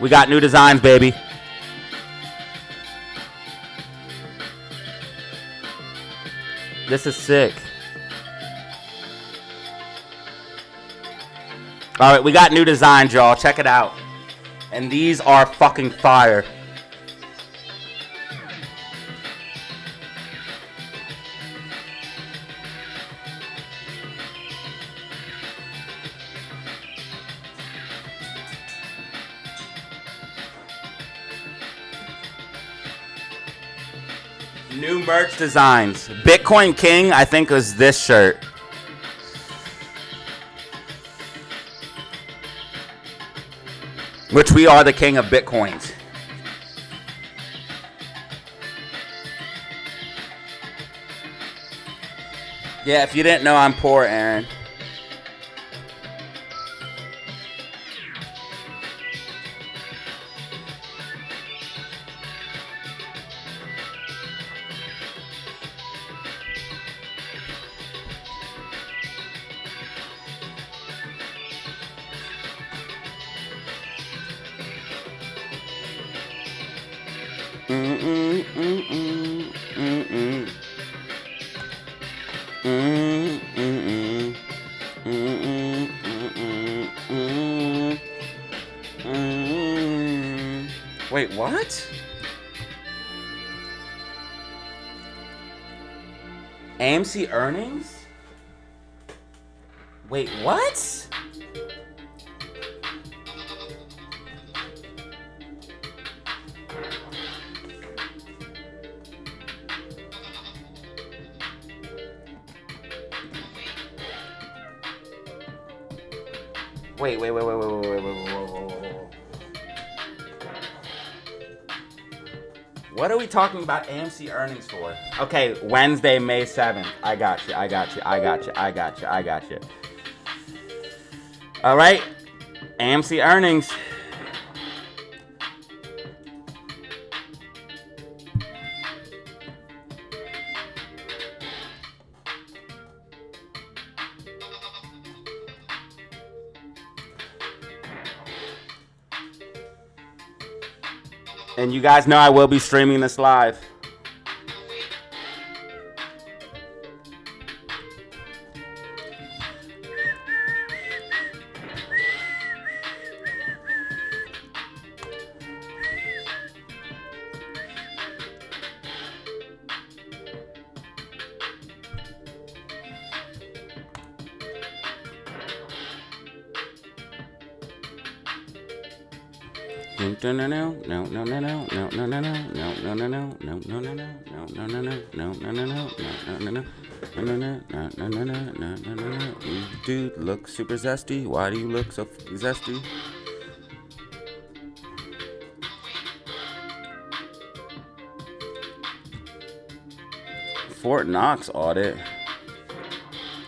we got new designs, baby. This is sick. Alright, we got new designs, y'all. Check it out. And these are fucking fire. New merch designs. Bitcoin King, I think, was this shirt. Which we are the king of Bitcoins. Yeah, if you didn't know, I'm poor, Aaron. Wait, what? AMC earnings? Wait, what? Wait. What are we talking about AMC earnings for? Okay, Wednesday, May 7th. I got you. All right, AMC earnings. And you guys know I will be streaming this live. Dude, look super zesty. Why do you look so zesty? Fort Knox audit.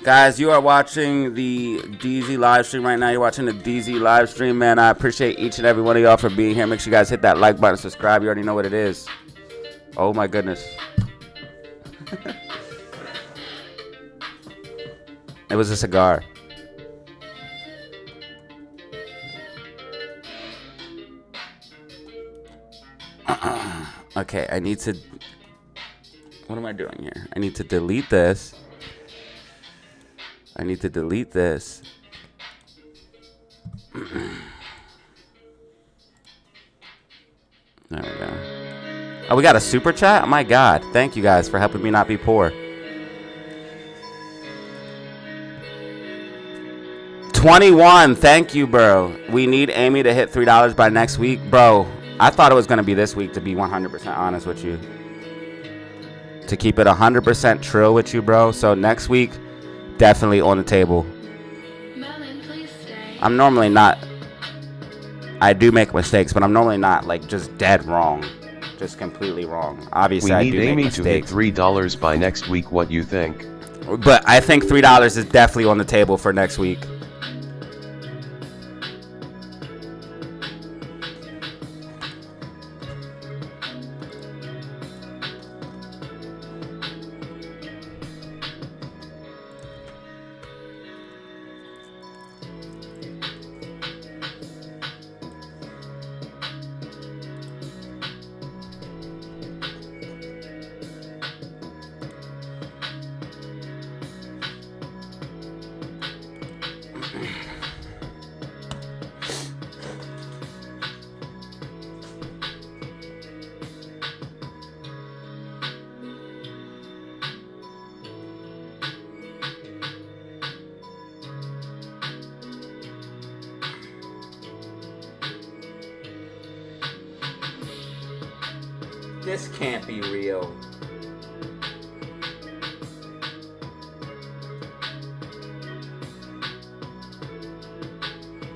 Guys, you are watching the DZ live stream right now. You're watching the DZ live stream, man. I appreciate each and every one of y'all for being here. Make sure you guys hit that like button, subscribe. You already know what it is. Oh my goodness. It was a cigar. Okay, I need to... What am I doing here? I need to delete this. I need to delete this. There we go. Oh, we got a super chat? Oh my God. Thank you guys for helping me not be poor. 21. Thank you, bro. We need Amy to hit $3 by next week. Bro, I thought it was going to be this week, to be 100% honest with you. To keep it 100% trill with you, bro. So next week, definitely on the table. Melon, please stay. I'm normally not... I do make mistakes, but I'm normally not, like, just dead wrong. Just completely wrong. Obviously, We I need do make Amy to hit mistakes. $3 by next week. What you think? But I think $3 is definitely on the table for next week. This can't be real.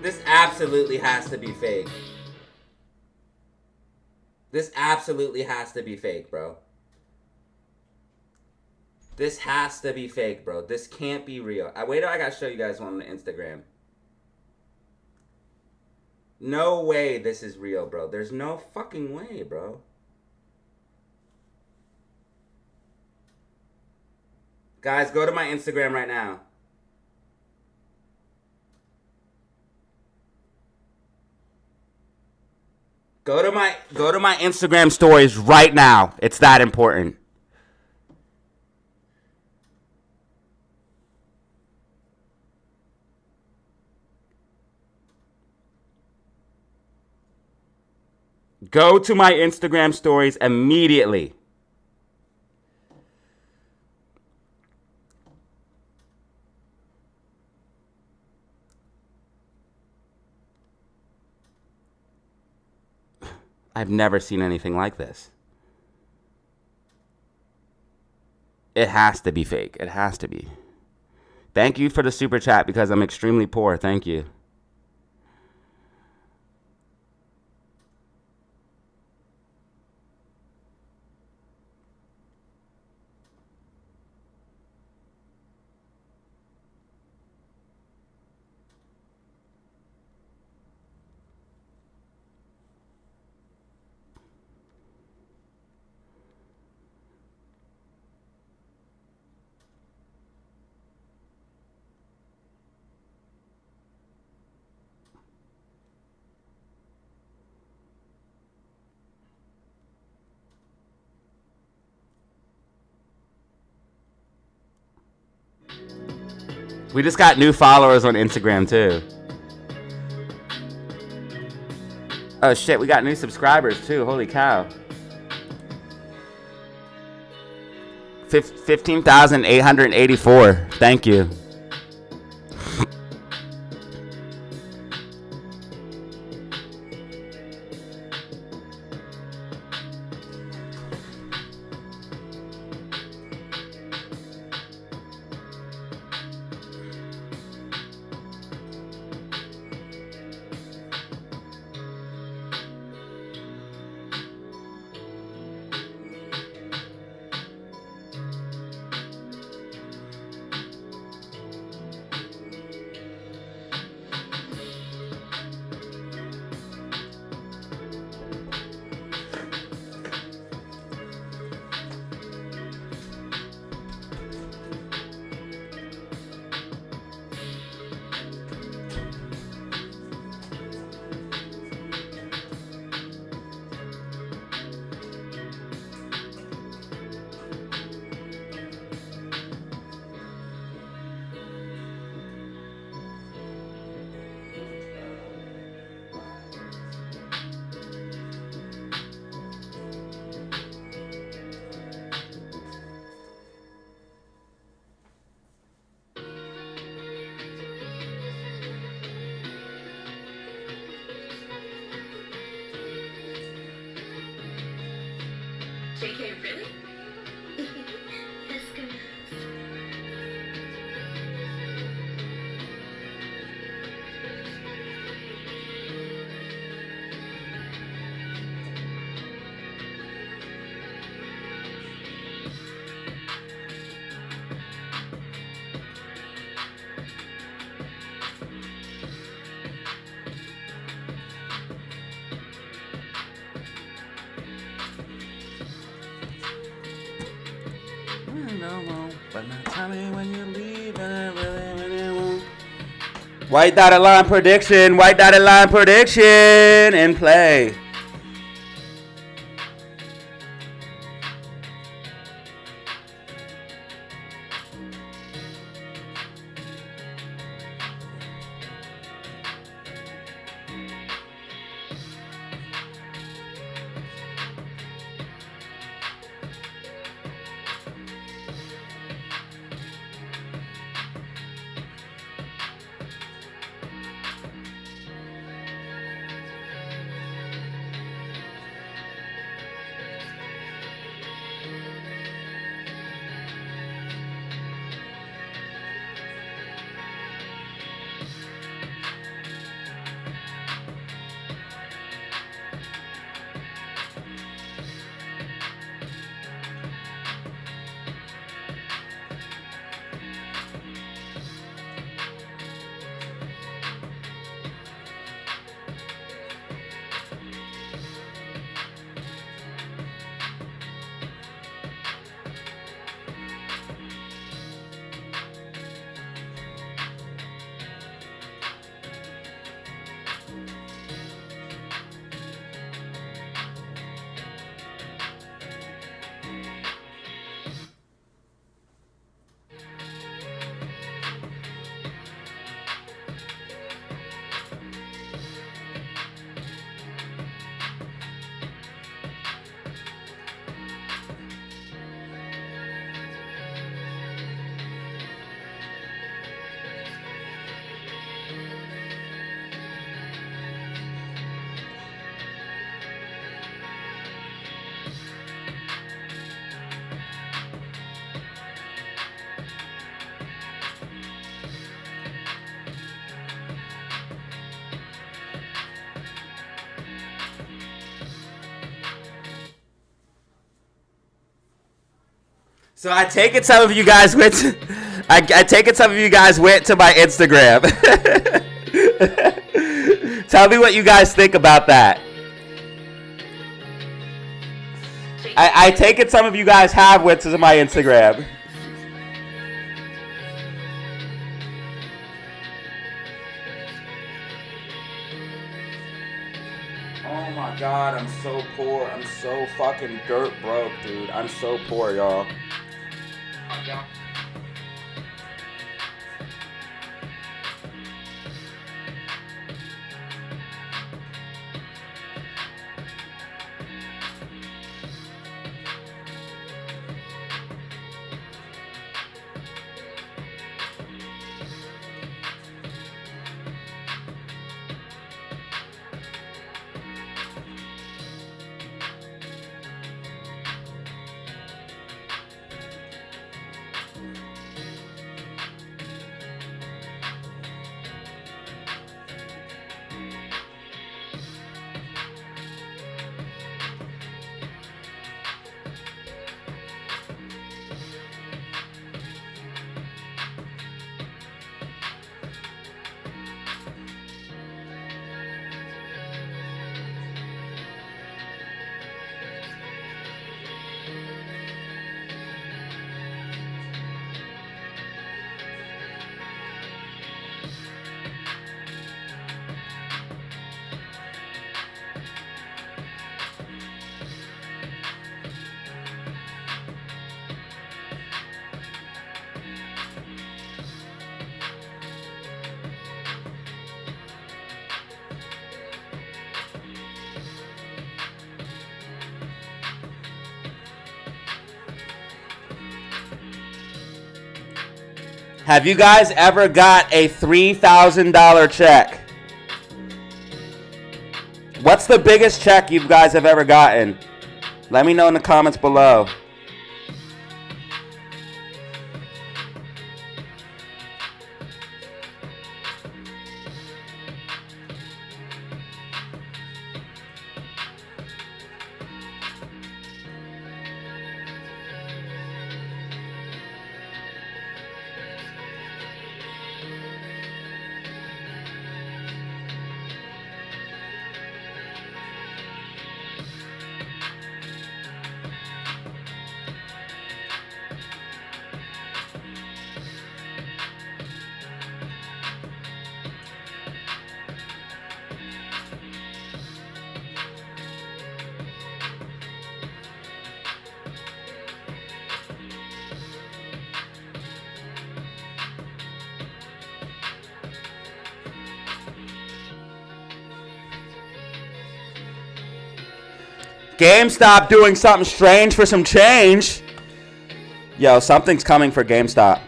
This absolutely has to be fake. This absolutely has to be fake, bro. This has to be fake, bro. This can't be real. Wait till I gotta show you guys one on the Instagram. No way this is real, bro. There's no fucking way, bro. Guys, go to my Instagram right now. Go to my Instagram stories right now. It's that important. Go to my Instagram stories immediately. I've never seen anything like this. It has to be fake. It has to be. Thank you for the super chat because I'm extremely poor. Thank you. We just got new followers on Instagram too. Oh shit, we got new subscribers too. Holy cow. 15,884. Thank you. still won't. But now tell me when you leave and I really won't. White dotted line prediction. White dotted line prediction. In play. So I take it some of you guys went to, I take it some of you guys went to my Instagram. Tell me what you guys think about that. I take it some of you guys have went to my Instagram. Oh my god, I'm so poor. I'm so fucking dirt broke, dude. I'm so poor, y'all. Have you guys ever got a $3,000 check? What's the biggest check you guys have ever gotten? Let me know in the comments below. GameStop doing something strange for some change. Yo, something's coming for GameStop.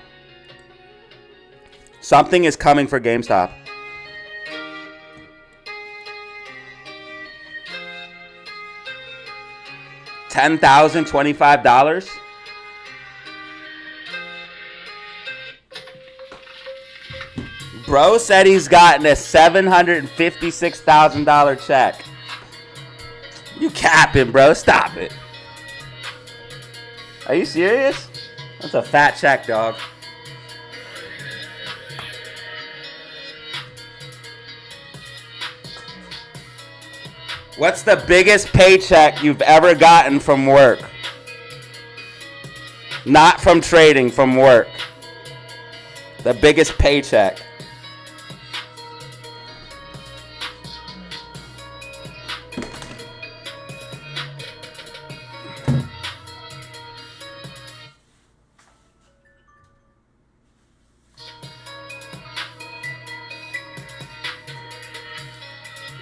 Something is coming for GameStop. $10,025. Bro said he's gotten a $756,000 check. You capping, bro. Stop it. Are you serious? That's a fat check, dog. What's the biggest paycheck you've ever gotten from work? Not from trading, from work. The biggest paycheck.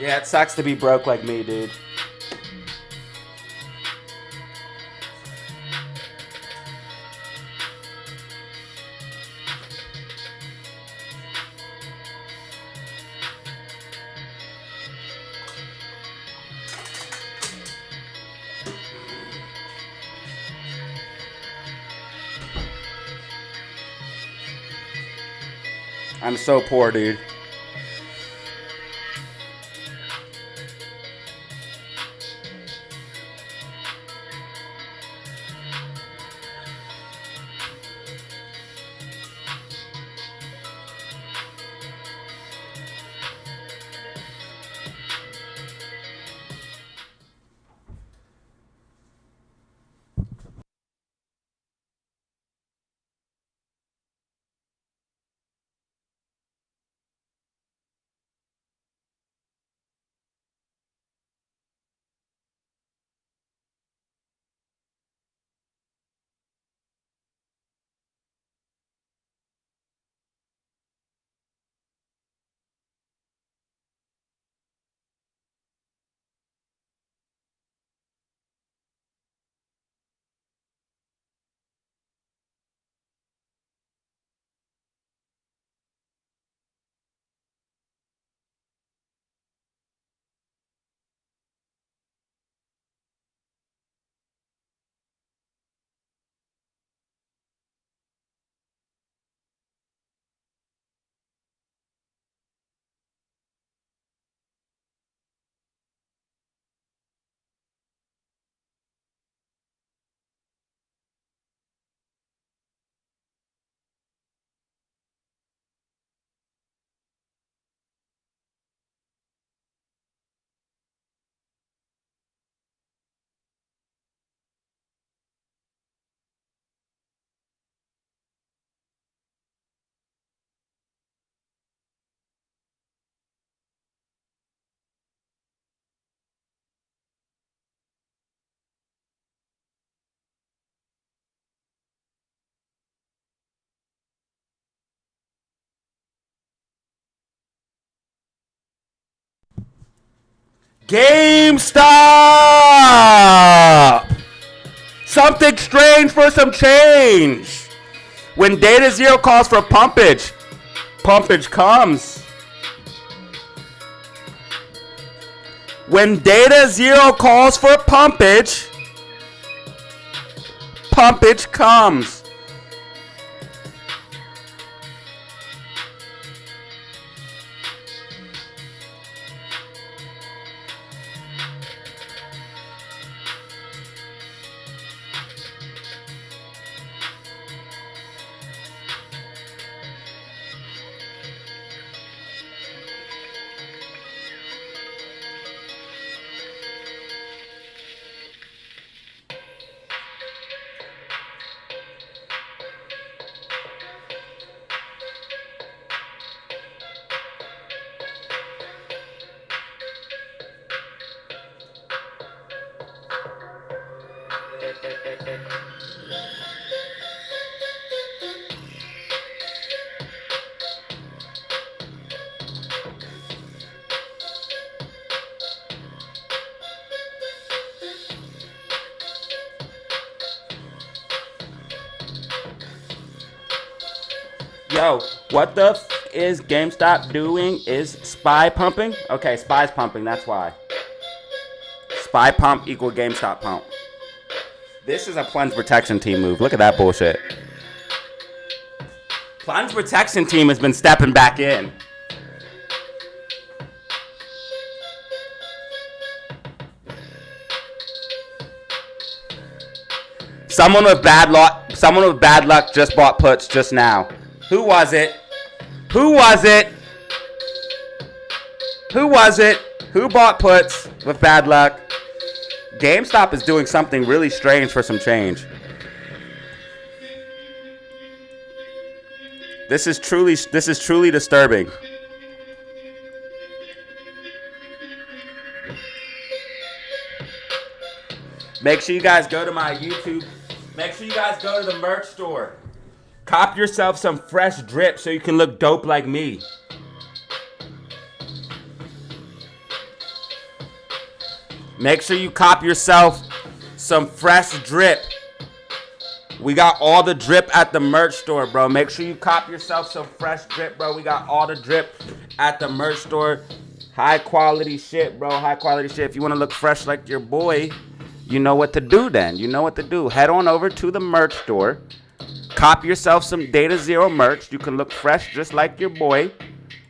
Yeah, it sucks to be broke like me, dude. I'm so poor, dude. GameStop! Something strange for some change. When DataZero calls for pumpage, pumpage comes. When DataZero calls for pumpage, pumpage comes. Yo, what the is GameStop doing? Is SPY pumping? Okay, SPY's pumping, that's why. SPY pump equal GameStop pump. This is a plunge protection team move. Look at that bullshit. Plunge protection team has been stepping back in. Someone with bad luck just bought puts just now. Who was it? Who was it? Who was it? Who bought puts with bad luck? GameStop is doing something really strange for some change. This is truly disturbing. Make sure you guys go to my YouTube. Make sure you guys go to the merch store. Cop yourself some fresh drip so you can look dope like me. Make sure you cop yourself some fresh drip. We got all the drip at the merch store, bro. Make sure you cop yourself some fresh drip, bro. We got all the drip at the merch store. High quality shit, bro. High quality shit. If you want to look fresh like your boy, you know what to do then. You know what to do. Head on over to the merch store. Cop yourself some DataZero merch. You can look fresh just like your boy.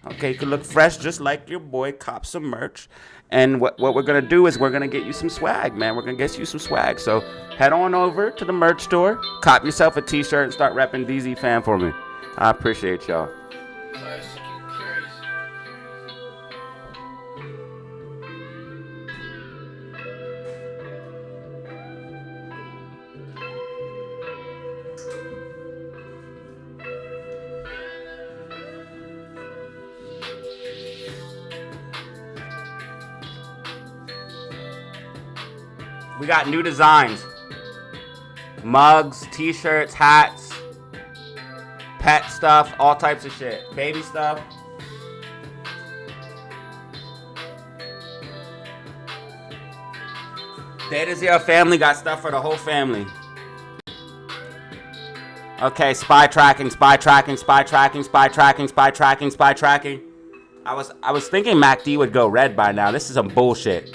Okay, you can look fresh just like your boy. Cop some merch. And what we're going to do is we're going to get you some swag, man. We're going to get you some swag. So head on over to the merch store. Cop yourself a t-shirt and start repping DZ Fan for me. I appreciate y'all. We got new designs. Mugs, t-shirts, hats, pet stuff, all types of shit. Baby stuff. DataZero family got stuff for the whole family. Okay, spy tracking, spy tracking, spy tracking, spy tracking, spy tracking, spy tracking. I was thinking MACD would go red by now. This is some bullshit.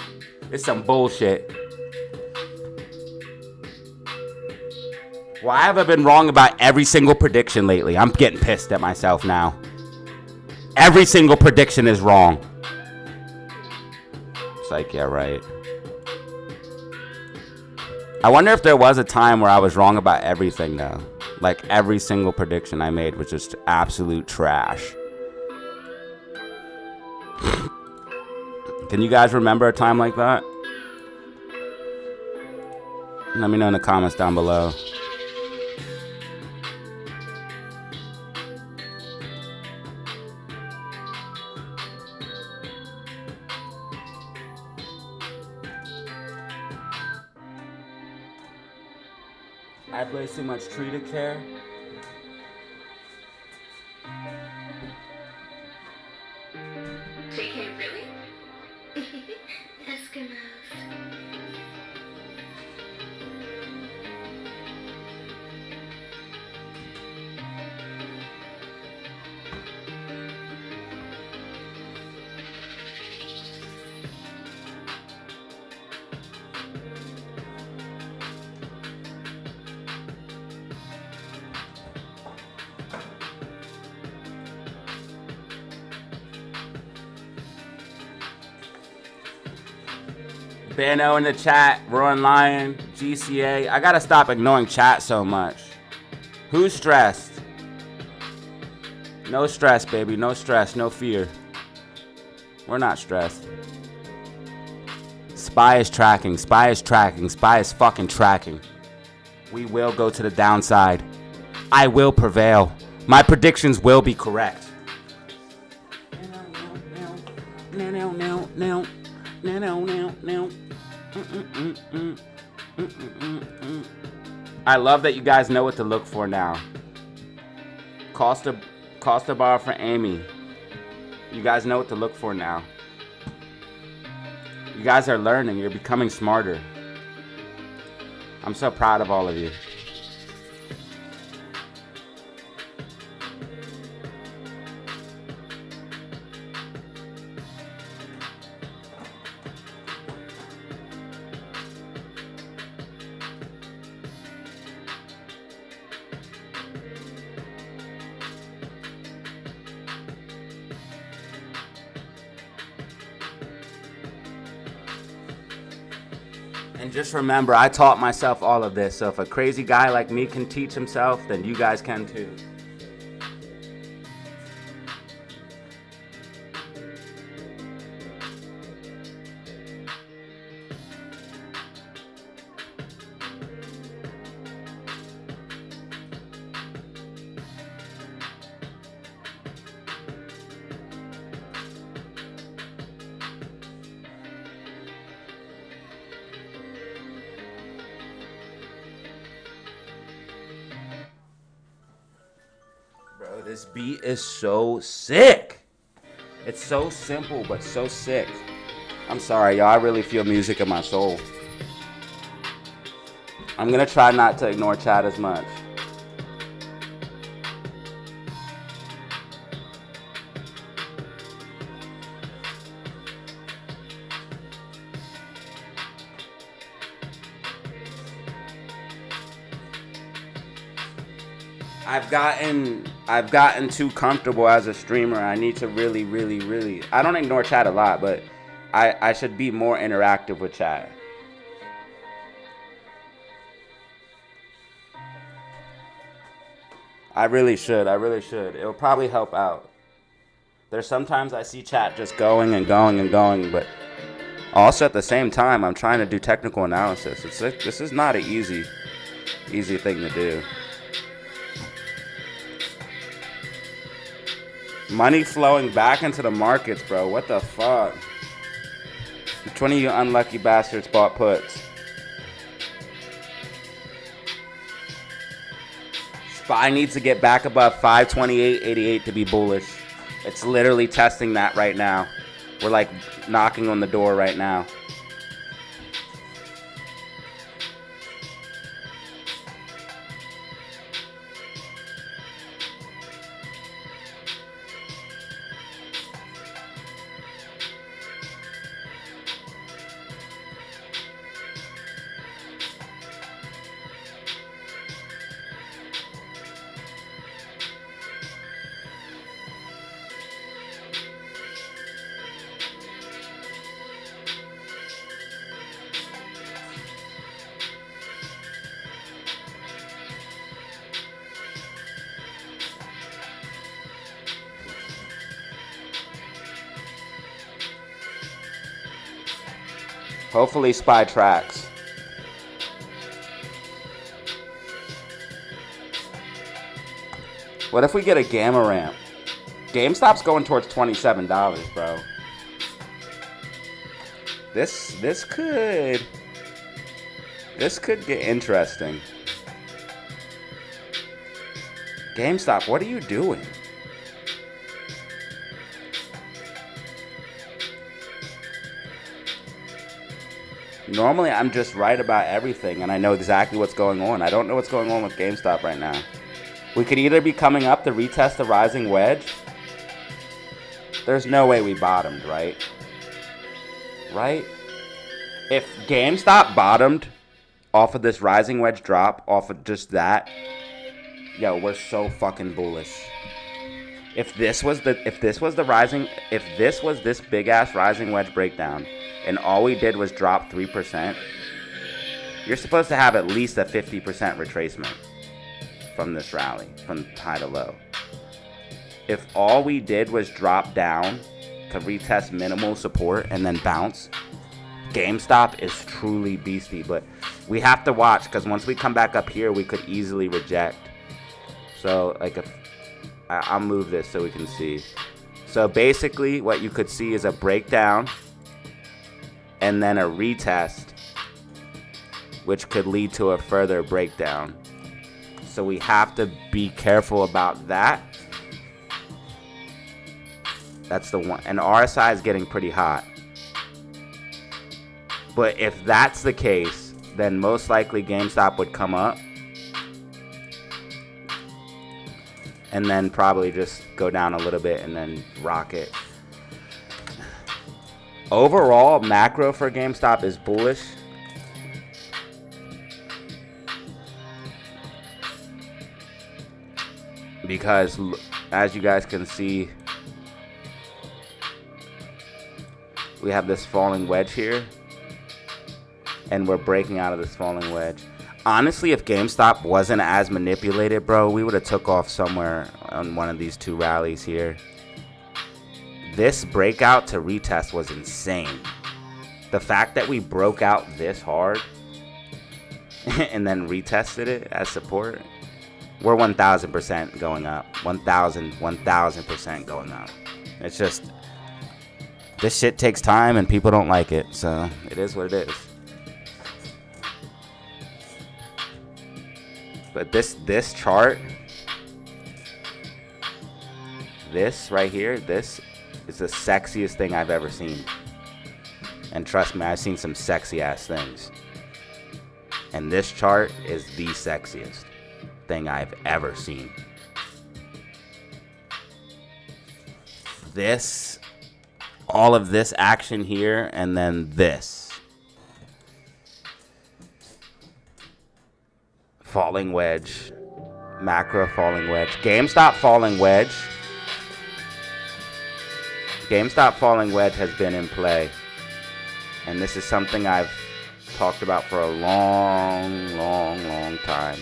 This is some bullshit. Why have I been wrong about every single prediction lately? I'm getting pissed at myself now. Every single prediction is wrong. It's like, yeah, right. I wonder if there was a time where I was wrong about everything, though. Like, every single prediction I made was just absolute trash. Can you guys remember a time like that? Let me know in the comments down below. I play too much tree to care. JK, really? Eskimos. Bano in the chat, Roaring Lion, GCA. I gotta stop ignoring chat so much. Who's stressed? No stress, baby. No stress. No fear. We're not stressed. Spy is tracking. Spy is tracking. Spy is fucking tracking. We will go to the downside. I will prevail. My predictions will be correct. I love that you guys know what to look for now. Cost of borrow for Amy. You guys know what to look for now. You guys are learning. You're becoming smarter. I'm so proud of all of you. And just remember, I taught myself all of this. So if a crazy guy like me can teach himself, then you guys can too. Bro, this beat is so sick. It's so simple, but so sick. I'm sorry, y'all. I really feel music in my soul. I'm gonna try not to ignore chat as much. I've gotten too comfortable as a streamer. I need to really, I don't ignore chat a lot, but I should be more interactive with chat. I really should. It'll probably help out. There's sometimes I see chat just going and going and going, but also at the same time, I'm trying to do technical analysis. This is not an easy thing to do. Money flowing back into the markets, bro. What the fuck? 20 of you unlucky bastards bought puts. SPY needs to get back above 528.88 to be bullish. It's literally testing that right now. We're like knocking on the door right now. Hopefully SPY tracks. What if we get a gamma ramp? GameStop's going towards $27, bro. This could get interesting. GameStop, what are you doing? Normally, I'm just right about everything, and I know exactly what's going on. I don't know what's going on with GameStop right now. We could either be coming up to retest the rising wedge. There's no way we bottomed, right? Right? If GameStop bottomed off of this rising wedge drop, off of just that, yo, we're so fucking bullish. If this was this big ass rising wedge breakdown, and all we did was drop 3%, you're supposed to have at least a 50% retracement from this rally, from high to low. If all we did was drop down to retest minimal support and then bounce, GameStop is truly beastie. But we have to watch, because once we come back up here, we could easily reject. So, like, if I'll move this so we can see. So basically, what you could see is a breakdown and then a retest, which could lead to a further breakdown. So we have to be careful about that. That's the one. And RSI is getting pretty hot. But if that's the case, then most likely GameStop would come up and then probably just go down a little bit and then rock it. Overall, macro for GameStop is bullish. Because, as you guys can see, we have this falling wedge here. and we're breaking out of this falling wedge. Honestly, if GameStop wasn't as manipulated, bro, we would have took off somewhere on one of these two rallies here. This breakout to retest was insane. The fact that we broke out this hard and then retested it as support, we're 1,000% going up. 1,000% going up. It's just, this shit takes time and people don't like it, so it is what it is. But this chart, this right here, this is the sexiest thing I've ever seen. And trust me, I've seen some sexy ass things. And this chart is the sexiest thing I've ever seen. This, all of this action here, and then this. Falling wedge, macro falling wedge, GameStop falling wedge. GameStop falling wedge has been in play, and this is something I've talked about for a long time.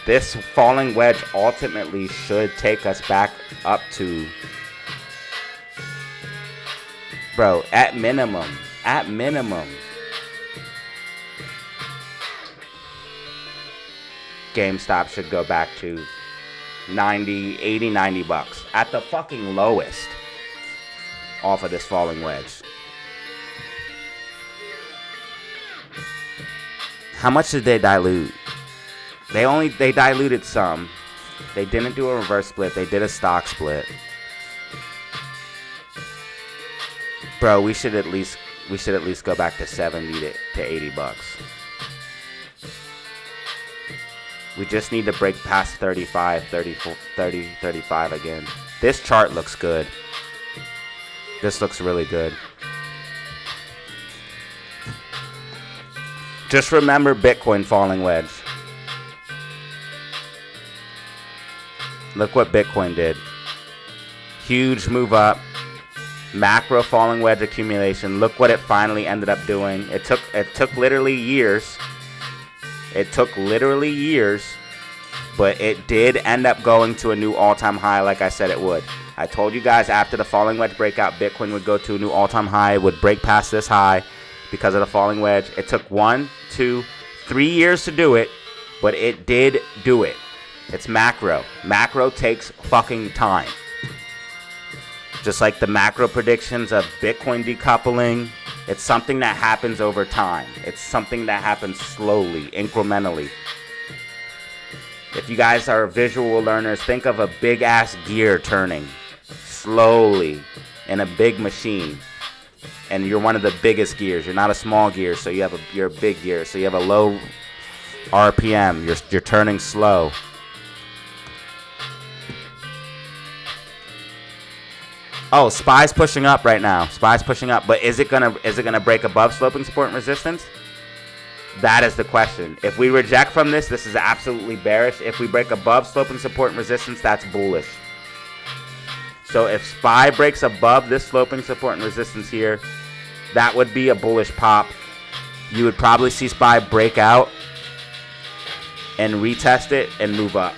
This falling wedge ultimately should take us back up to, bro, at minimum, GameStop should go back to 90, 80, 90 bucks at the fucking lowest off of this falling wedge. How much did they dilute? They diluted some. They didn't do a reverse split. They did a stock split. Bro, we should at least go back to 70 to 80 bucks. We just need to break past 35, 34, 30, 35 again. This chart looks good. This looks really good. Just remember Bitcoin falling wedge. Look what Bitcoin did. Huge move up. Macro falling wedge accumulation. Look what it finally ended up doing. It took literally years. It took literally years, but it did end up going to a new all-time high like I said it would. I told you guys after the falling wedge breakout, Bitcoin would go to a new all-time high, would break past this high because of the falling wedge. It took 1, 2, 3 years to do it, but it did do it. It's macro. Macro takes fucking time. Just like the macro predictions of Bitcoin decoupling, it's something that happens over time. It's something that happens slowly, incrementally. If you guys are visual learners, think of a big ass gear turning slowly in a big machine. And you're one of the biggest gears. You're not a small gear, so you're a big gear. So you have a low RPM. You're turning slow. Oh, SPY's pushing up right now. SPY's pushing up, but is it gonna break above sloping support and resistance? That is the question. If we reject from this is absolutely bearish. If we break above sloping support and resistance, that's bullish. So if SPY breaks above this sloping support and resistance here, that would be a bullish pop. You would probably see SPY break out and retest it and move up.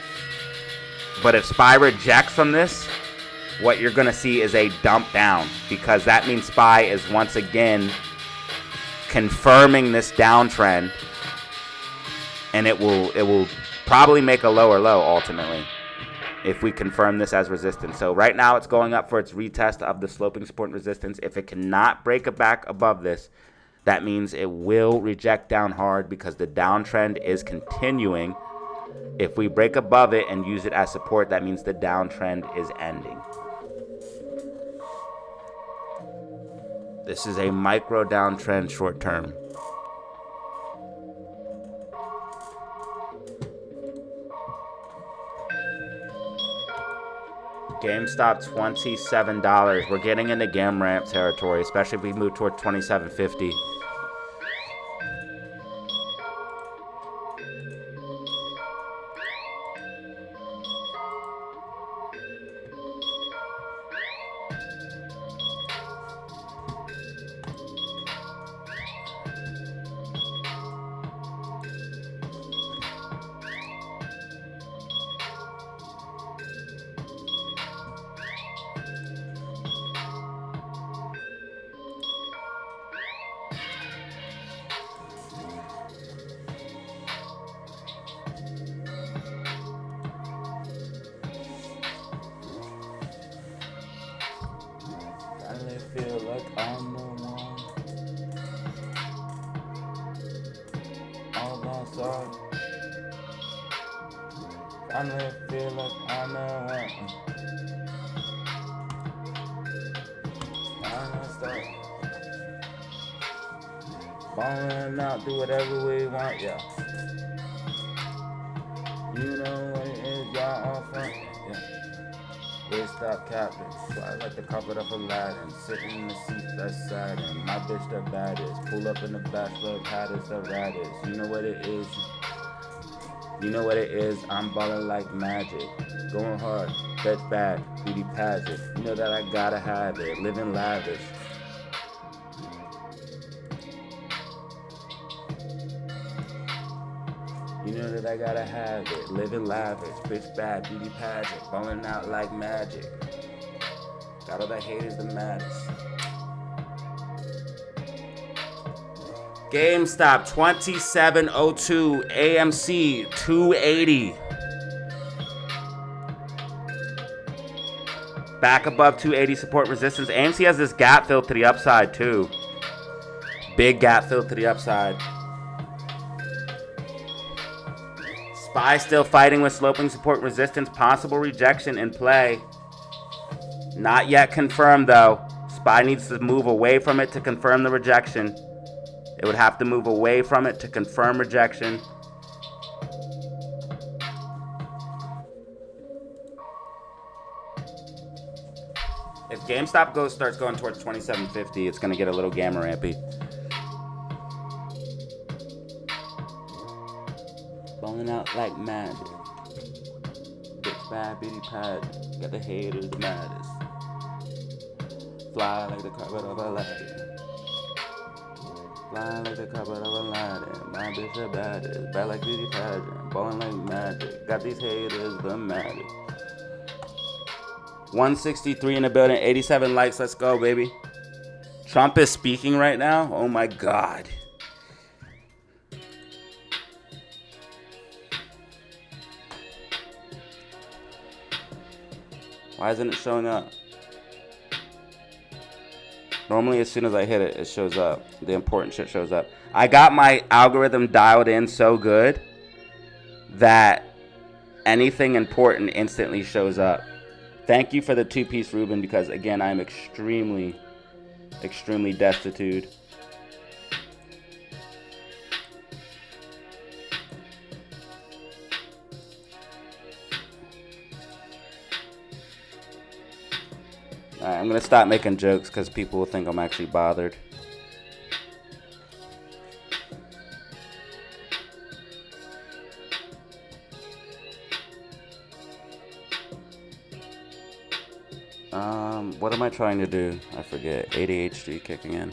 But if SPY rejects from this, what you're going to see is a dump down, because that means SPY is once again confirming this downtrend, and it will probably make a lower low ultimately if we confirm this as resistance. So right now it's going up for its retest of the sloping support and resistance. If it cannot break it back above this, that means it will reject down hard because the downtrend is continuing. If we break above it and use it as support, that means the downtrend is ending. This is a micro downtrend short term. GameStop $27. We're getting into gam ramp territory, especially if we move toward 27.50. I'm the one. All on side. I never feel like I'm the one. I'm gonna start balling out, do whatever we want, yeah. You know what it is, y'all all front, yeah. We stop capping, so I like the carpet of Aladdin, sitting in the seat that's satin. My bitch the baddest, pull up in the bachelor pad is the raddest. You know what it is. You know what it is, I'm ballin' like magic. Going hard, bitch bad, beauty pageant. You know that I gotta have it, living lavish. You know that I gotta have it, living lavish. Bitch bad, beauty pageant, ballin' out like magic. Got all the haters the maddest. GameStop 2702, AMC 280. Back above 280 support resistance. AMC has this gap fill to the upside too. Big gap fill to the upside. SPY still fighting with sloping support resistance. Possible rejection in play. Not yet confirmed though. SPY needs to move away from it to confirm the rejection. It would have to move away from it to confirm rejection. If GameStop starts going towards 2750, it's going to get a little gamma rampy. Balling out like magic. Bitch bad, beauty pad. Got the haters the maddest. Fly like the carpet of Aladdin. Fly like the carpet of Aladdin. My bitch the baddest. Bad like beauty pageant. Balling like magic. Got these haters the maddest. 163 in the building. 87 likes. Let's go, baby. Trump is speaking right now. Oh my God. Why isn't it showing up? Normally, as soon as I hit it, it shows up. The important shit shows up. I got my algorithm dialed in so good that anything important instantly shows up. Thank you for the two-piece Reuben because, again, I'm extremely, extremely destitute. Alright, I'm going to stop making jokes because people will think I'm actually bothered. What am I trying to do? I forget. ADHD kicking in.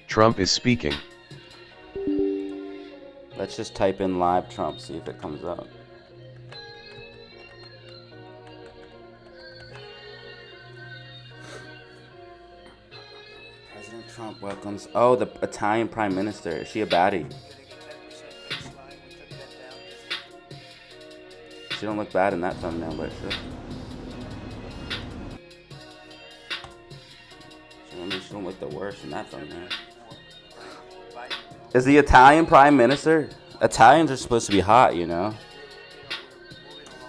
Trump is speaking. Let's just type in live Trump, see if it comes up. President Trump welcomes... Oh, the Italian Prime Minister. Is she a baddie? She don't look bad in that thumbnail, but she don't look the worst in that thumbnail. Is the Italian Prime Minister? Italians are supposed to be hot, you know?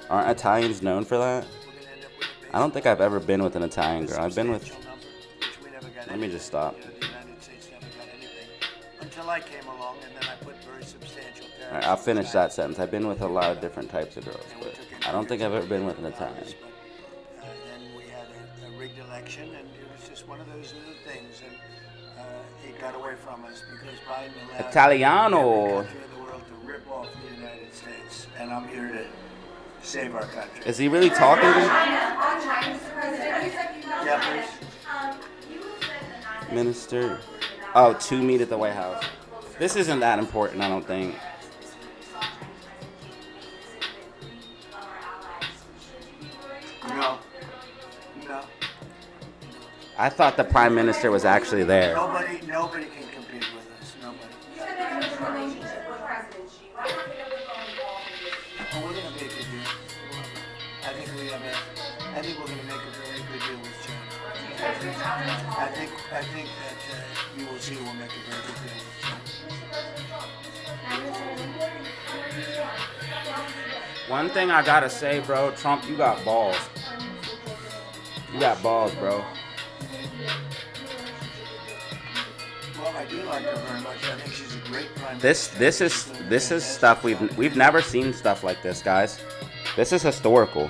Aren't Italians known for that? I don't think I've ever been with an Italian girl. I've been with... Let me just stop. Until I came along, and then I put very substantial tariffs. Alright, I'll finish that sentence. I've been with a lot of different types of girls, but I don't think I've ever been with an Italian. Then we had a rigged election, and it was just one of those little things, and it got away from us because Biden allowed Italiano. every country in the world to rip off the United States, and I'm here to save our country. Is he really talking to me? Yeah, please. Minister. Oh, to meet at the White House. This isn't that important, I don't think. No. I thought the Prime Minister was actually there. Nobody can compete with us. Nobody. Oh, we're gonna make it here. I think we're gonna make a very I think that you will see we'll make a very good deal. One thing I gotta say, bro, Trump, you got balls. You got balls, bro. Well, I do like her very much. I think she's a great prime minister. This is stuff we've never seen stuff like this, guys. This is historical.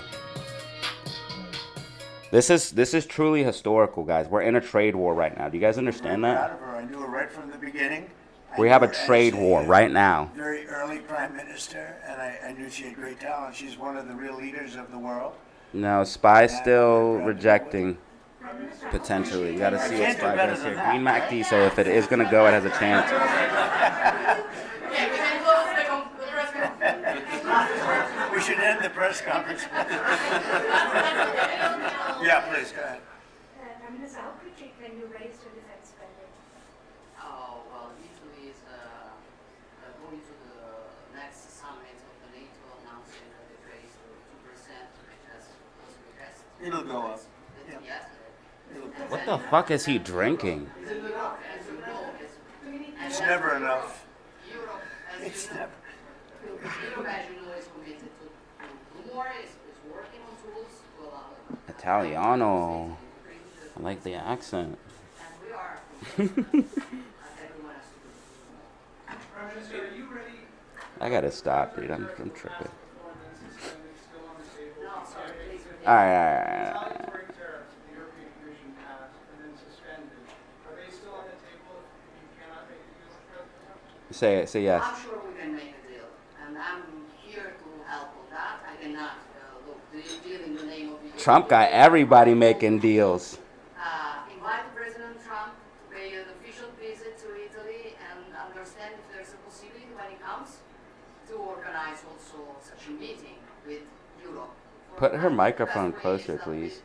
This is truly historical, guys. We're in a trade war right now. Do you guys understand I'm that? proud of her. I knew her right from the beginning. We have a trade war right now. Very early prime minister, and I knew she had great talent. She's one of the real leaders of the world. No, Spy's still rejecting. Potentially. You gotta see what Spy does here. Green MACD, so if it is gonna go, it has a chance. We should end the press conference. Yeah, please, go ahead. Prime Minister, how quickly can you raise your defense spending? Oh, well, Italy is going to the next summit of the NATO announcing that they raised 2%, which has was requested. It'll go up. Yes. What the fuck is he drinking? It's never enough. Europe, as It's you know, never. Europe, as you know, is committed to do more, is working on tools to allow Italiano. I like the accent. and we are everyone has to do. Prime Minister, are you ready? I gotta stop, dude. I'm tripping. Ordinance is still on the table. No, sorry, please. Alright. Retaliatory tariffs the European Commission passed and then suspended. Are they still on the table if you cannot make a deal with President Trump? Say yes. I'm sure we can make a deal, and I'm here to help on that. I cannot deal in the name of the Trump got everybody making deals. invite President Trump to pay an official visit to Italy and understand if there's a possibility when he comes to organize also such a meeting with Europe. Put her The microphone best way closer, is that we please.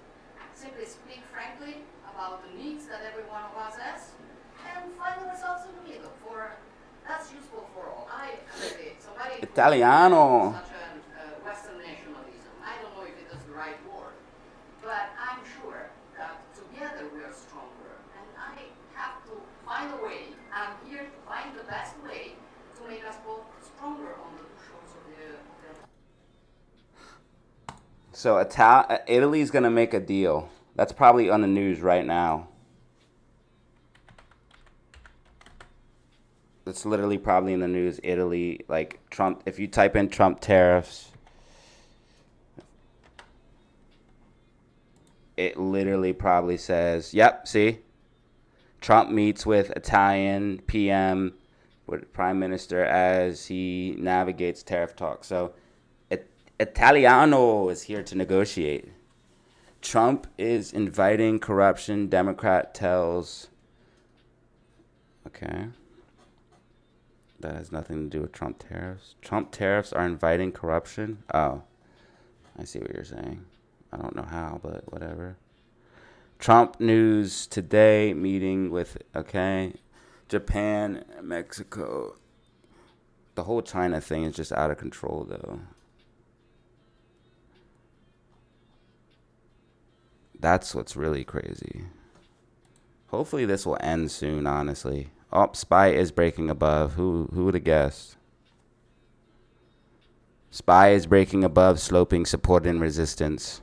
Simply speak frankly about the needs that every one of us has and find the results in the middle. That's useful for all. Somebody Italiano. such a Western nationalism. I don't know if it is the right word, but I'm sure that together we are stronger. And I have to find a way. I'm here to find the best way to make us both stronger on the two shores of the So Italy's gonna make a deal. That's probably on the news right now. It's literally probably in the news. Italy, like Trump. If you type in Trump tariffs, it literally probably says, "Yep, see, Trump meets with Italian PM, with Prime Minister as he navigates tariff talks." So, Italiano is here to negotiate. Trump is inviting corruption. Democrat tells. Okay. That has nothing to do with Trump tariffs. Trump tariffs are inviting corruption? Oh, I see what you're saying. I don't know how, but whatever. Trump news today, meeting with, okay, Japan, Mexico. The whole China thing is just out of control, though. That's what's really crazy. Hopefully this will end soon, honestly. Oh, Spy is breaking above. Who would have guessed? Spy is breaking above, sloping support and resistance.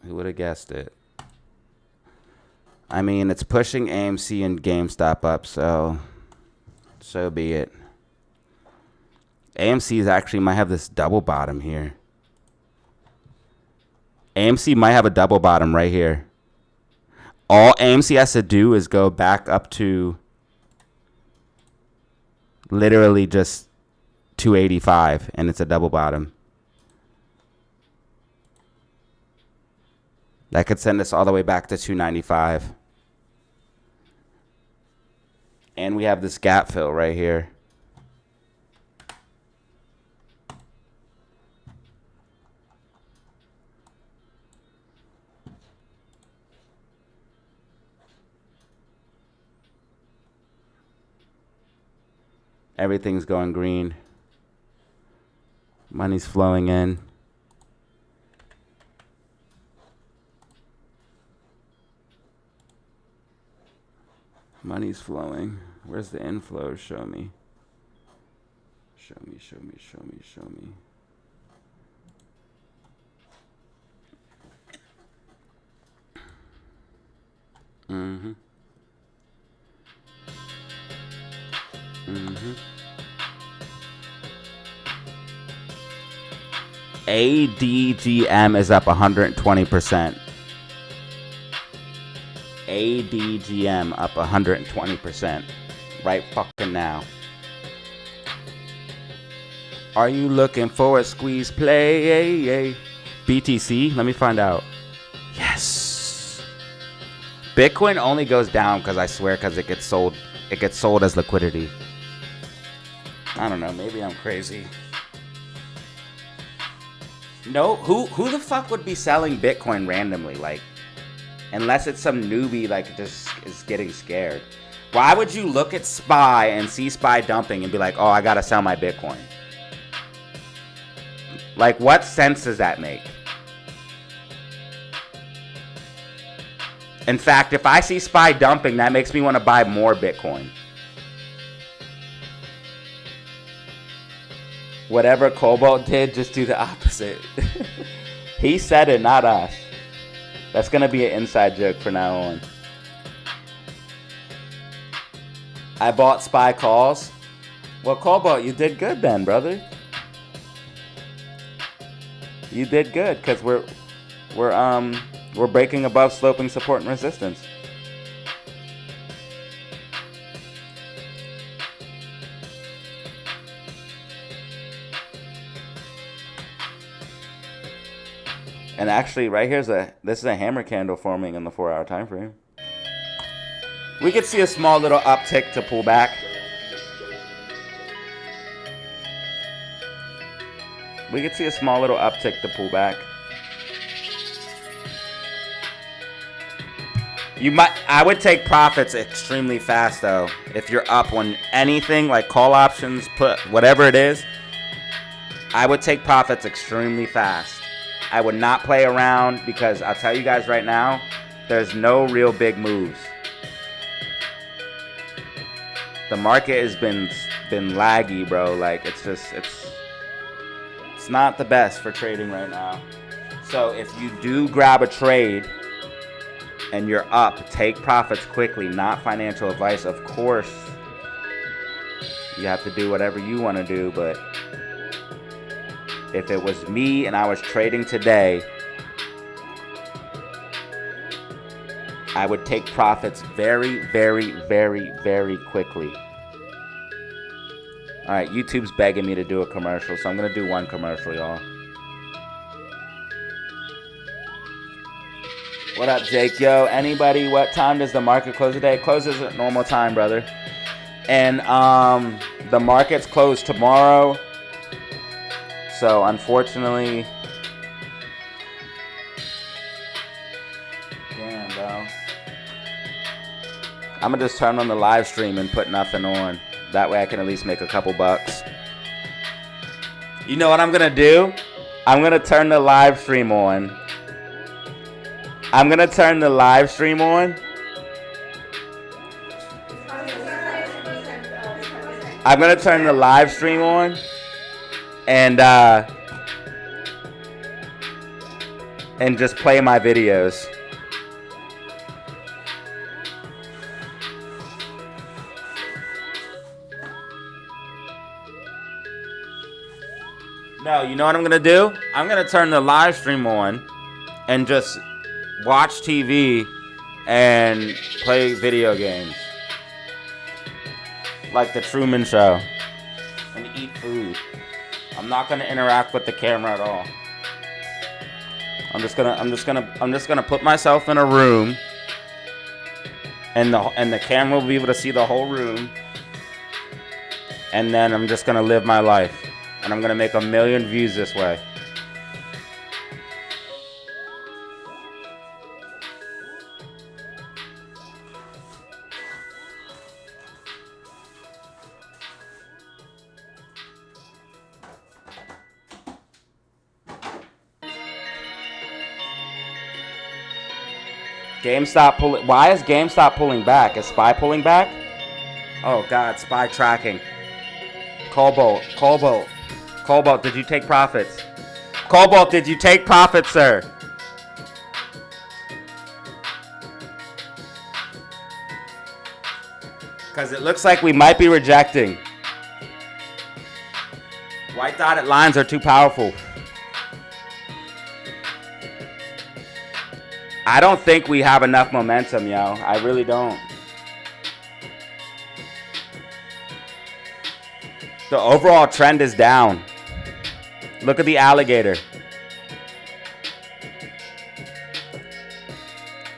Who would have guessed it? I mean, it's pushing AMC and GameStop up, so be it. AMC actually might have this double bottom here. AMC might have a double bottom right here. All AMC has to do is go back up to literally just 285, and it's a double bottom. That could send us all the way back to 295. And we have this gap fill right here. Everything's going green. Money's flowing in. Money's flowing. Where's the inflow? Show me. Show me. ADGM is up 120%. ADGM up 120% right fucking now. Are you looking for a squeeze play? BTC? Let me find out. Yes. Bitcoin only goes down because I swear because it gets sold. It gets sold as liquidity. I don't know. Maybe I'm crazy. No, who the fuck would be selling Bitcoin randomly? Like, unless it's some newbie like just is getting scared. Why would you look at SPY and see SPY dumping and be like, oh, I gotta sell my Bitcoin? Like, what sense does that make? In fact, if I see SPY dumping, that makes me want to buy more Bitcoin. Whatever Cobalt did, just do the opposite. He said it, not us. That's going to be an inside joke from now on. I bought SPY calls. Well, Cobalt, you did good then, brother. You did good because we're breaking above sloping support and resistance. And actually, right here's this is a hammer candle forming in the 4-hour time frame. We could see a small little uptick to pull back. We could see a small little uptick to pull back. I would take profits extremely fast though. If you're up on anything like call options, put whatever it is, I would take profits extremely fast. I would not play around because I'll tell you guys right now, there's no real big moves. The market has been laggy, bro. Like it's not the best for trading right now. So if you do grab a trade and you're up, take profits quickly. Not financial advice, of course. You have to do whatever you want to do, but if it was me and I was trading today, I would take profits very, very, very, very quickly. All right, YouTube's begging me to do a commercial, so I'm going to do one commercial, y'all. What up, Jake? Yo, anybody, what time does the market close today? It closes at normal time, brother. And the market's closed tomorrow. So, unfortunately, damn, bro. I'm going to just turn on the live stream and put nothing on. That way I can at least make a couple bucks. You know what I'm going to do? I'm going to turn the live stream on. I'm going to turn the live stream on. I'm going to turn the live stream on. And just play my videos. No, you know what I'm gonna do? I'm gonna turn the live stream on and just watch TV and play video games. Like the Truman Show. And eat food. I'm not gonna interact with the camera at all. I'm just gonna put myself in a room, and the camera will be able to see the whole room, and then I'm just gonna live my life, and I'm gonna make 1 million views this way. GameStop pulling. Why is GameStop pulling back? Is SPY pulling back? Oh God, SPY tracking. Cobalt, did you take profits? Cobalt, did you take profits, sir? Because it looks like we might be rejecting. White dotted lines are too powerful. I don't think we have enough momentum, yo. I really don't. The overall trend is down. Look at the alligator.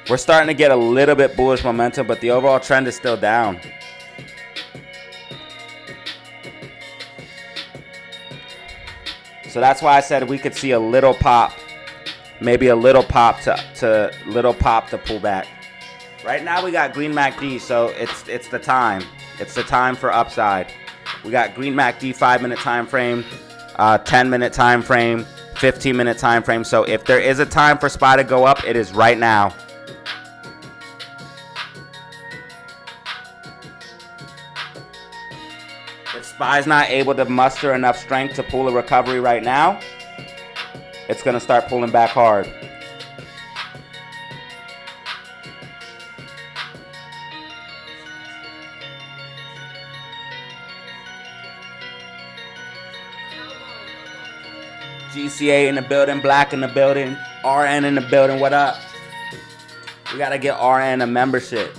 We're starting to get a little bit bullish momentum, but the overall trend is still down. So that's why I said we could see a little pop. Maybe a little pop to pull back. Right now we got green MACD, so it's the time. It's the time for upside. We got green MACD 5-minute time frame, 10-minute time frame, 15-minute time frame. So if there is a time for SPY to go up, it is right now. If SPY is not able to muster enough strength to pull a recovery right now, it's going to start pulling back hard. GCA in the building, Black in the building, RN in the building, what up? We got to get RN a membership.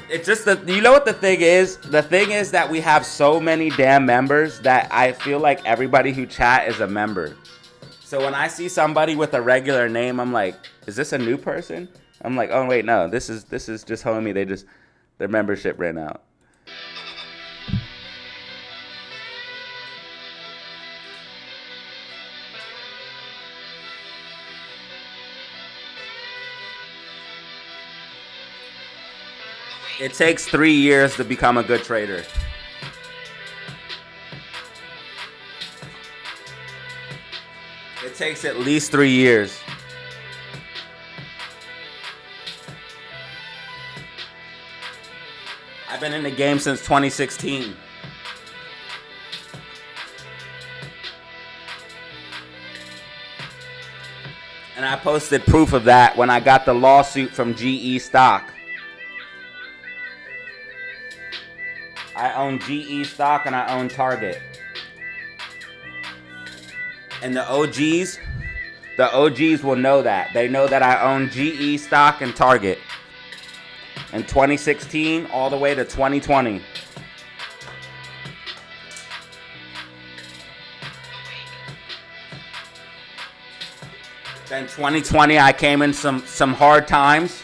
It's just that, you know what the thing is? The thing is that we have so many damn members that I feel like everybody who chat is a member. So when I see somebody with a regular name, I'm like, is this a new person? I'm like, oh wait, no, this is just homie. Their membership ran out. It takes 3 years to become a good trader. It takes at least 3 years. I've been in the game since 2016. And I posted proof of that when I got the lawsuit from GE stock. I own GE stock and I own Target. And the OGs will know that. They know that I own GE stock and Target. In 2016 all the way to 2020. Then 2020 I came in some hard times.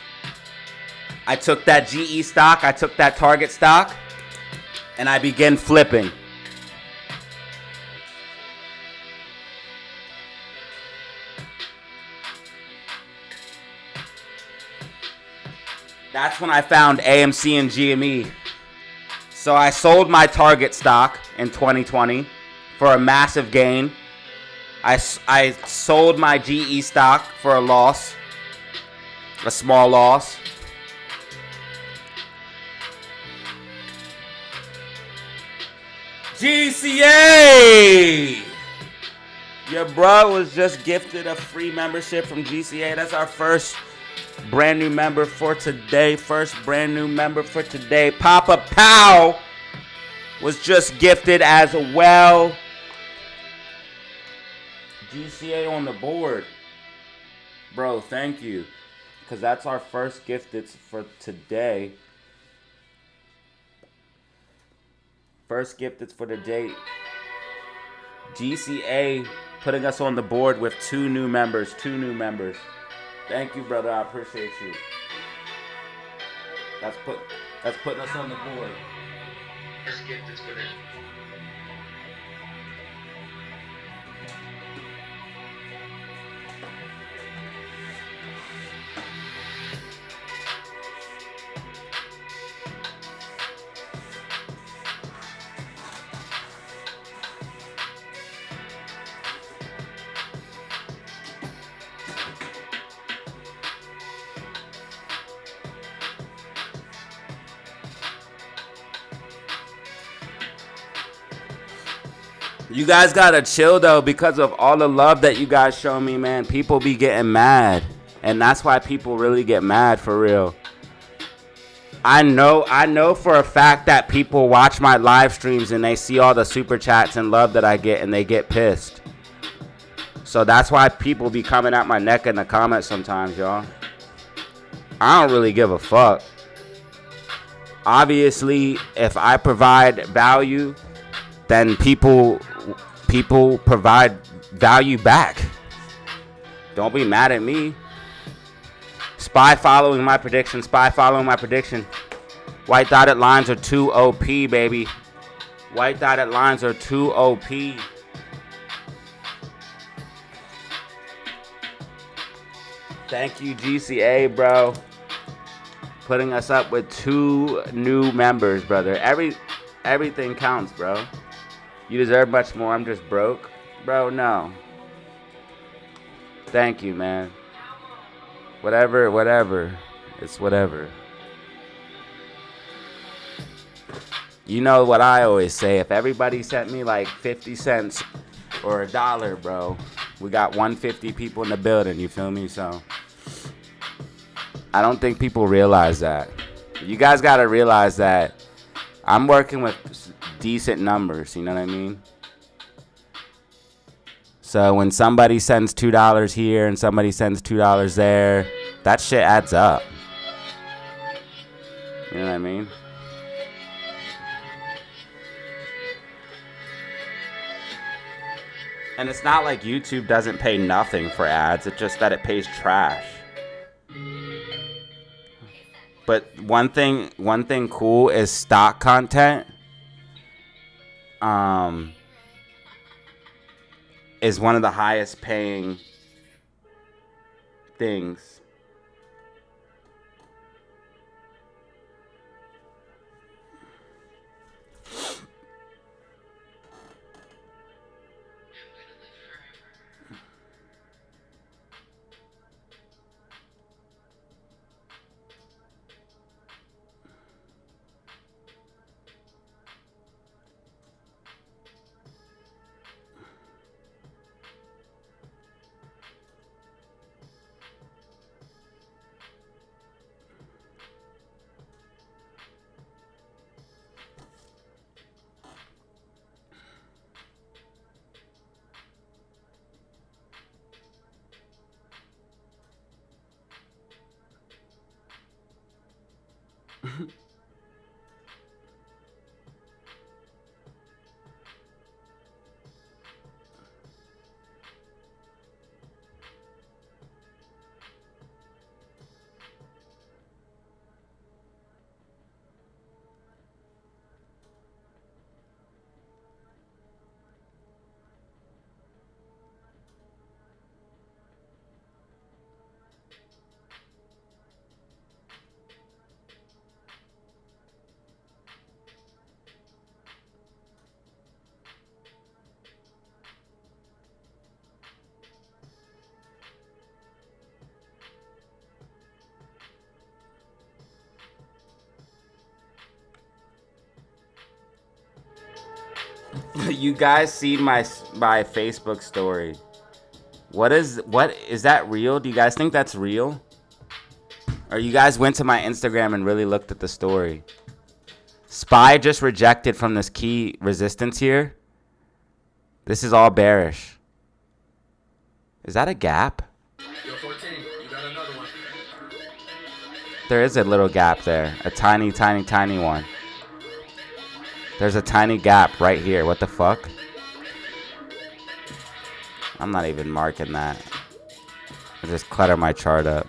I took that GE stock, I took that Target stock, and I began flipping. That's when I found AMC and GME. So I sold my Target stock in 2020 for a massive gain. I sold my GE stock for a loss, a small loss. GCA! Your bro was just gifted a free membership from GCA. That's our first brand new member for today. Papa Powell was just gifted as well. GCA on the board. Bro, thank you. Because that's our first gifted for today. First gifted for the day. GCA putting us on the board with two new members. Thank you, brother. I appreciate you. That's putting us on the board. First gifted for the You guys gotta chill though, because of all the love that you guys show me, man. People be getting mad, and that's why people really get mad for real. I know for a fact that people watch my live streams and they see all the super chats and love that I get, and they get pissed. So that's why people be coming at my neck in the comments sometimes, y'all. I don't really give a fuck. Obviously, if I provide value, then people provide value back. Don't be mad at me. Spy following my prediction. Spy following my prediction. White dotted lines are too OP, baby. White dotted lines are too OP. Thank you, GCA, bro. Putting us up with 2 new members, brother. Everything counts, bro. You deserve much more. I'm just broke. Bro, no. Thank you, man. Whatever. It's whatever. You know what I always say. If everybody sent me like 50 cents or $1, bro, we got 150 people in the building. You feel me? So I don't think people realize that. You guys got to realize that I'm working with decent numbers. You know what I mean? So when somebody sends $2 here and somebody sends $2 there, that shit adds up. You know what I mean? And it's not like YouTube doesn't pay nothing for ads. It's just that it pays trash. But one thing cool is stock content. Is one of the highest paying things. You guys see my Facebook story. What is that real? Do you guys think that's real? Or you guys went to my Instagram and really looked at the story? SPY just rejected from this key resistance here. This is all bearish. Is that a gap? Yo, 14, you got another one. There is a little gap there. A tiny one. There's a tiny gap right here. What the fuck? I'm not even marking that. I just clutter my chart up.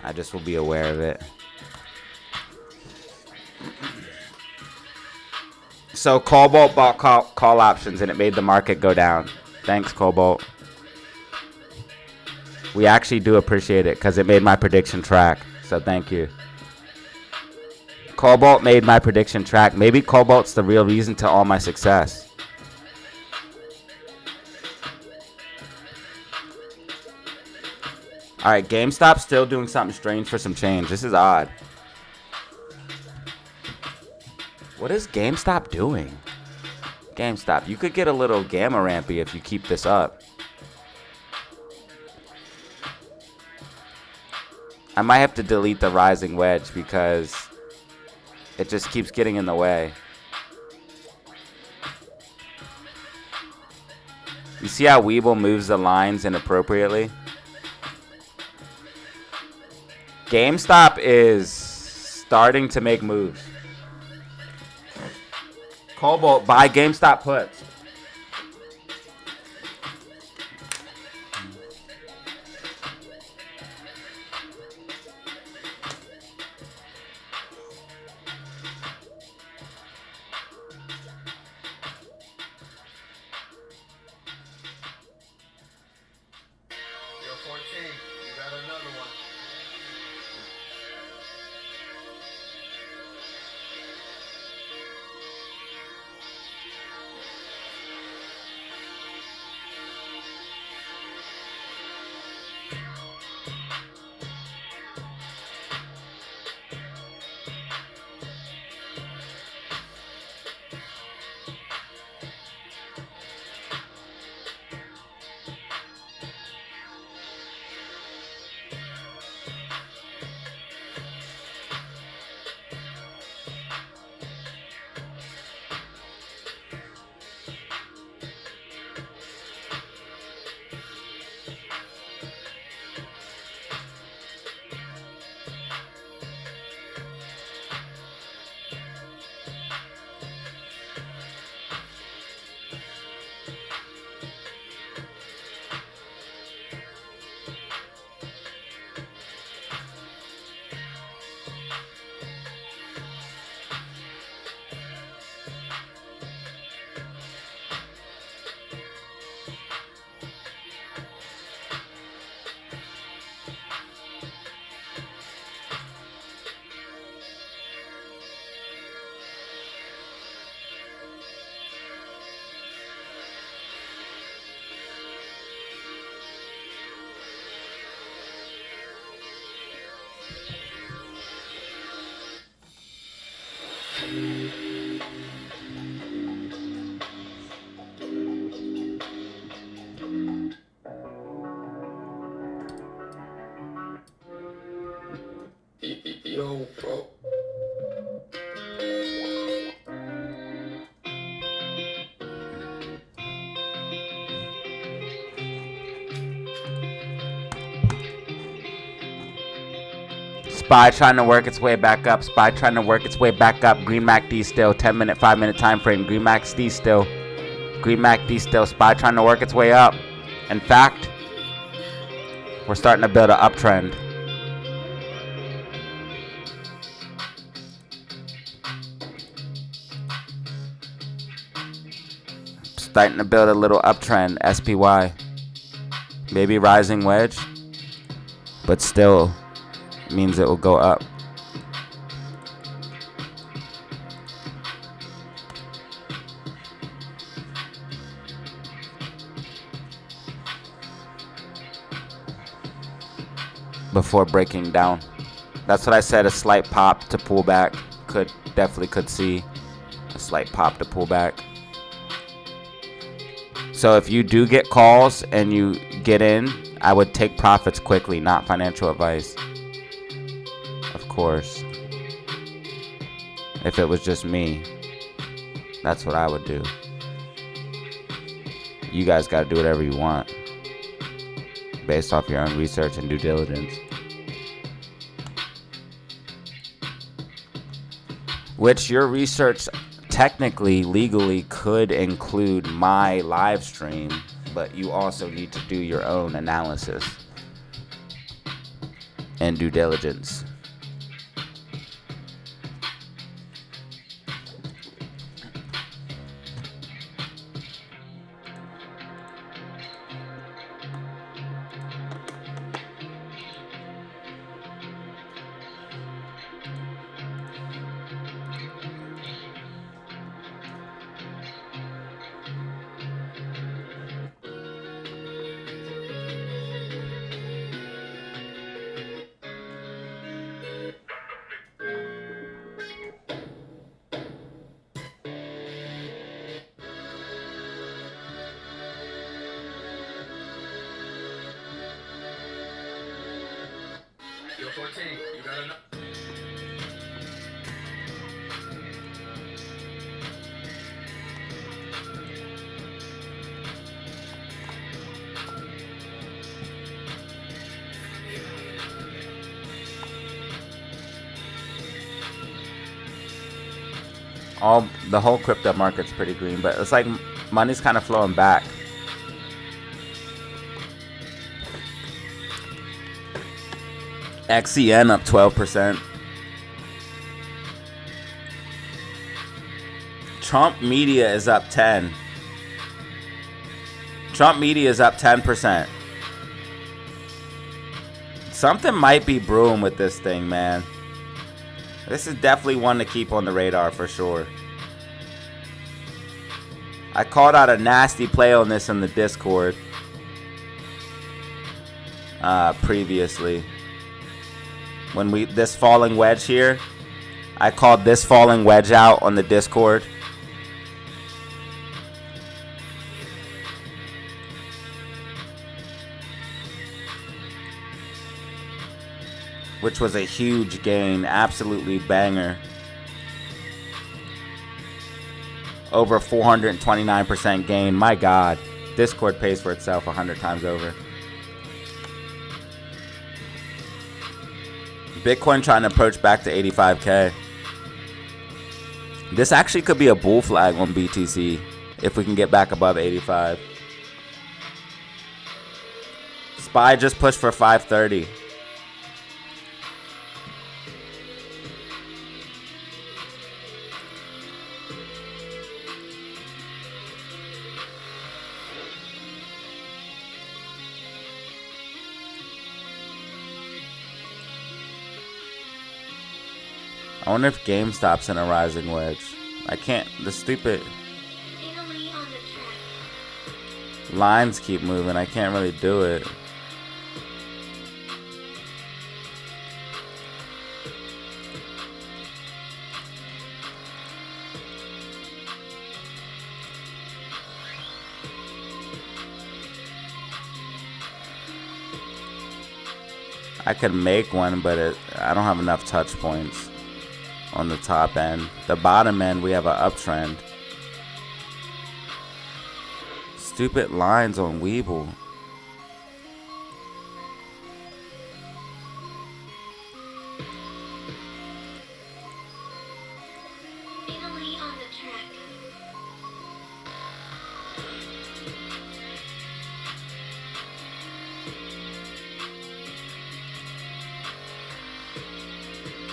I just will be aware of it. So Cobalt bought call options and it made the market go down. Thanks, Cobalt. We actually do appreciate it because it made my prediction track. So thank you. Cobalt made my prediction track. Maybe Cobalt's the real reason to all my success. Alright, GameStop's still doing something strange for some change. This is odd. What is GameStop doing? GameStop, you could get a little gamma rampy if you keep this up. I might have to delete the rising wedge because it just keeps getting in the way. You see how Weeble moves the lines inappropriately? GameStop is starting to make moves. Cobalt, buy GameStop puts. You're 14. You got another one. Yo, bro. SPY trying to work its way back up. SPY trying to work its way back up. Green MACD still. 10 minute, 5 minute time frame. Green MACD still. Green MACD still. SPY trying to work its way up. In fact, we're starting to build an uptrend. Starting to build a little uptrend. SPY. Maybe rising wedge. But still means it will go up. Before breaking down. That's what I said, a slight pop to pull back. Definitely could see a slight pop to pull back. So if you do get calls and you get in, I would take profits quickly, not financial advice. Of course. If it was just me, that's what I would do. You guys got to do whatever you want based off your own research and due diligence. Which your research technically, legally could include my live stream, but you also need to do your own analysis and due diligence. 14. You got enough. The whole crypto market's pretty green, but it's like money's kind of flowing back. XEN up 12%. Trump Media is up 10. Trump Media is up 10%. Something might be brewing with this thing, man. This is definitely one to keep on the radar for sure. I called out a nasty play on this in the Discord previously. When this falling wedge here, I called this falling wedge out on the Discord. Which was a huge gain, absolutely banger. Over 429% gain. My God, Discord pays for itself 100 times over. Bitcoin trying to approach back to 85K. This actually could be a bull flag on BTC if we can get back above 85. SPY just pushed for 530. I wonder if GameStop's in a rising wedge. I can't. The stupid lines keep moving. I can't really do it. I could make one, but I don't have enough touch points. On the top end. The bottom end, we have an uptrend. Stupid lines on Weeble.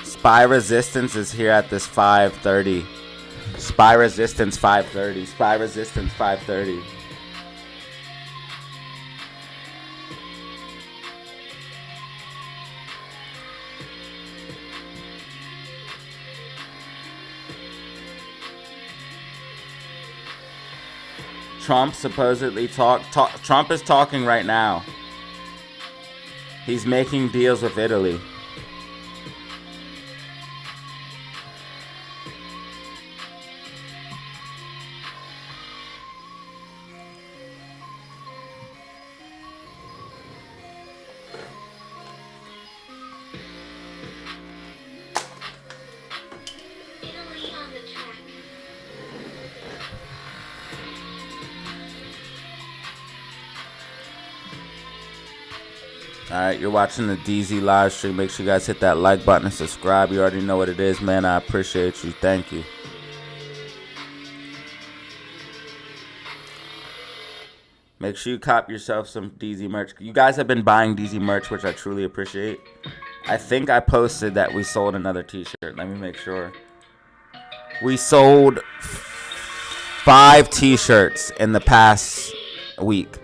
SPY resistance is here at this 530. SPY resistance 530. SPY resistance 530. Trump supposedly Trump is talking right now. He's making deals with Italy. Alright, you're watching the DZ live stream. Make sure you guys hit that like button and subscribe. You already know what it is, man. I appreciate you. Thank you. Make sure you cop yourself some DZ merch. You guys have been buying DZ merch, which I truly appreciate. I think I posted that we sold another t-shirt. Let me make sure. We sold 5 t-shirts in the past week.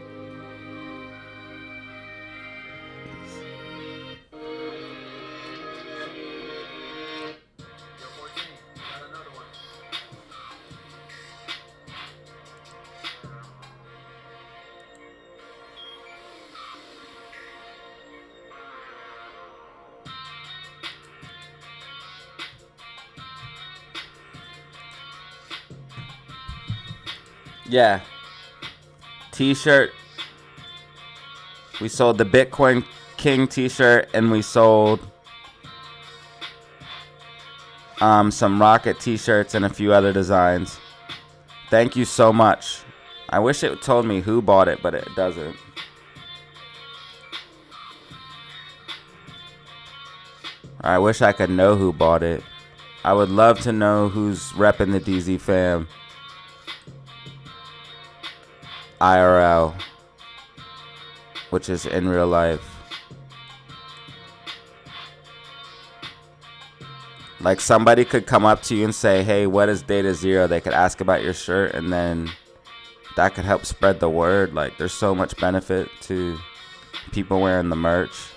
Yeah. T-shirt. We sold the Bitcoin King t-shirt and we sold some rocket t-shirts and a few other designs. Thank you so much. I wish it told me who bought it, but it doesn't. I wish I could know who bought it. I would love to know who's repping the DZ fam. IRL, which is in real life. Like somebody could come up to you and say, hey, what is DataZero? They could ask about your shirt, and then that could help spread the word. Like there's so much benefit to people wearing the merch.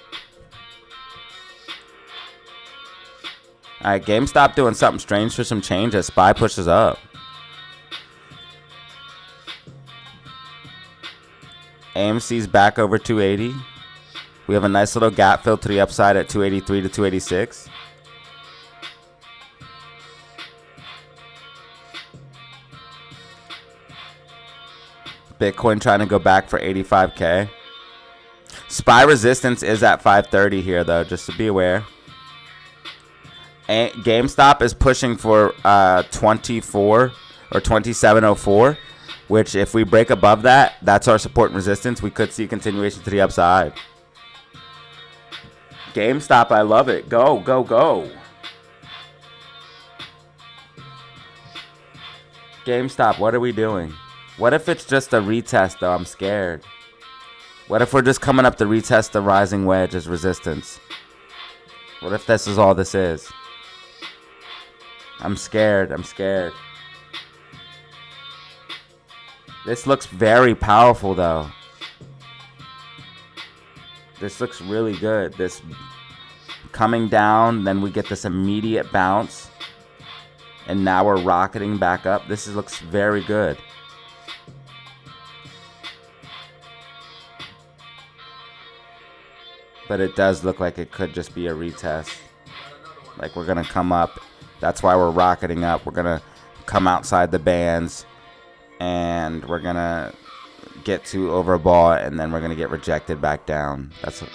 Alright, GameStop doing something strange for some change as SPY pushes up. AMC's back over 280. We have a nice little gap fill to the upside at 283 to 286. Bitcoin trying to go back for 85K. SPY resistance is at 530 here, though, just to be aware. And GameStop is pushing for 24 or 2704, which if we break above that, that's our support and resistance. We could see continuation to the upside. GameStop, I love it. Go, go, go. GameStop, what are we doing? What if it's just a retest, though? I'm scared. What if we're just coming up to retest the rising wedge as resistance? What if this is all this is? I'm scared. I'm scared. This looks very powerful, though. This looks really good. This coming down, then we get this immediate bounce. And now we're rocketing back up. This looks very good. But it does look like it could just be a retest. Like we're going to come up. That's why we're rocketing up. We're going to come outside the bands. And we're going to get to overbought. And then we're going to get rejected back down.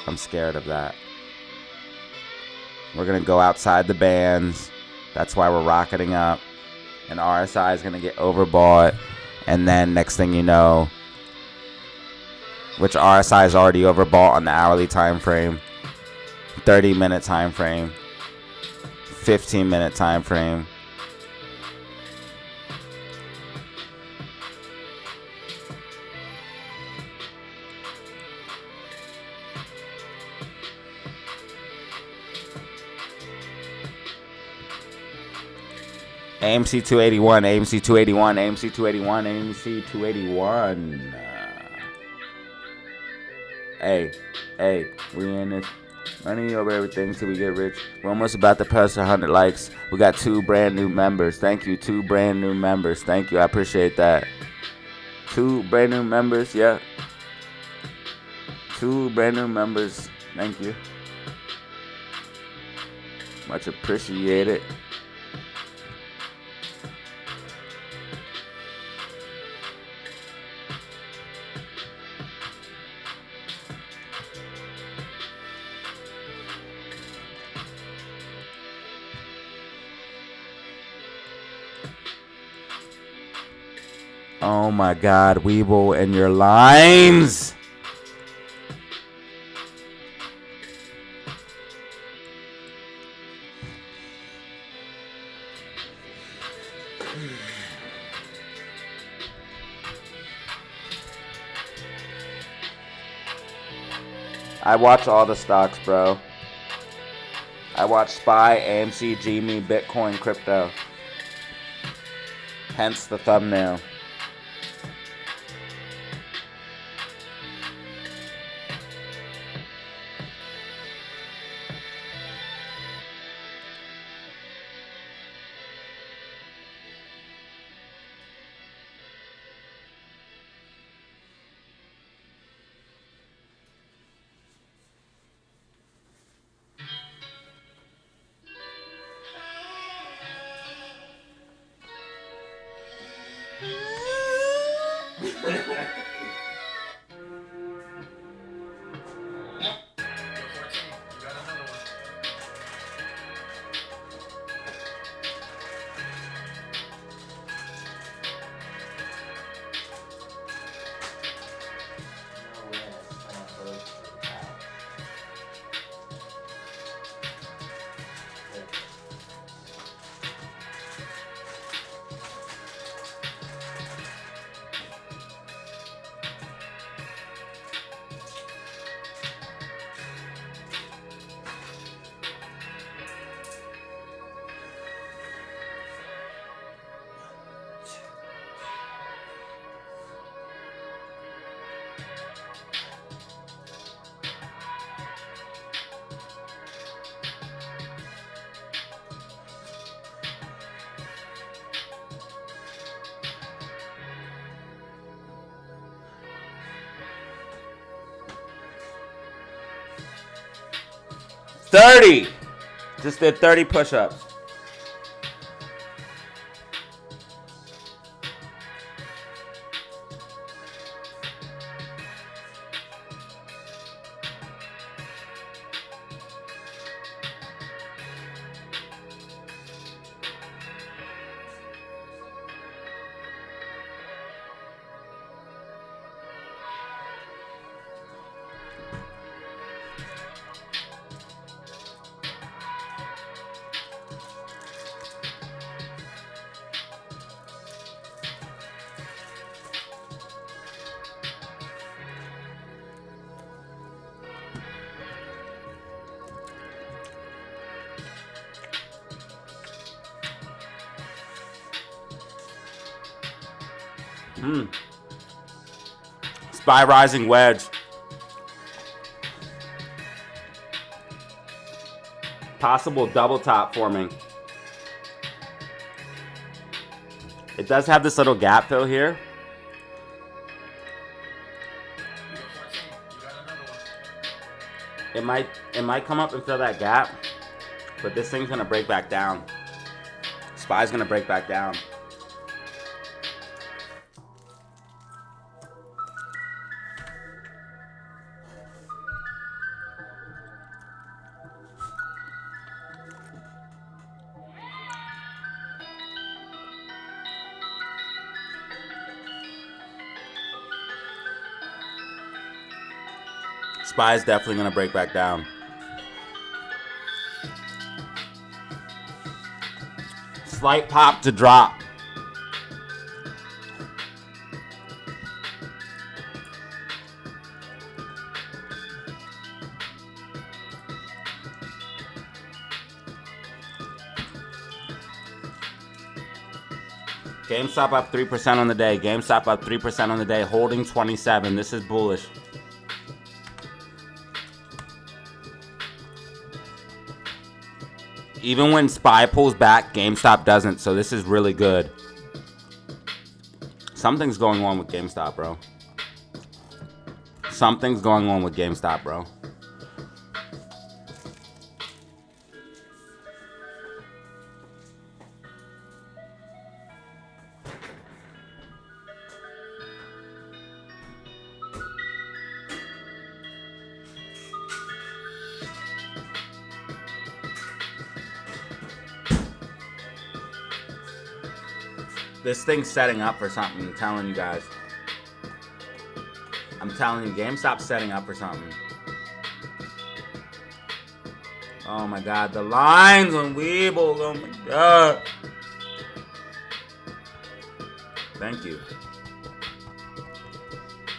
I'm scared of that. We're going to go outside the bands. That's why we're rocketing up. And RSI is going to get overbought. And then next thing you know, which RSI is already overbought on the hourly time frame, 30-minute time frame, 15-minute time frame. AMC 281, AMC 281, AMC 281, AMC 281. Hey, we in this money over everything till we get rich. We're almost about to pass 100 likes. We got 2 brand new members. Thank you, 2 brand new members. Thank you, I appreciate that. 2 brand new members, yeah. 2 brand new members. Thank you. Much appreciated. Oh my God, Weeble and your lines. I watch all the stocks, bro. I watch SPY, AMC, GME, Bitcoin, crypto. Hence the thumbnail. 30. Just did 30 push-ups. SPY rising wedge. Possible double top forming. It does have this little gap fill here. It might come up and fill that gap, but this thing's gonna break back down. SPY's gonna break back down. SPY is definitely going to break back down. Slight pop to drop. GameStop up 3% on the day. GameStop up 3% on the day, holding 27. This is bullish. Even when SPY pulls back, GameStop doesn't, so this is really good. Something's going on with GameStop, bro. Something's going on with GameStop, bro. This thing's setting up for something, I'm telling you guys. I'm telling you, GameStop's setting up for something. Oh my god, the lines on Weeble, oh my god. Thank you.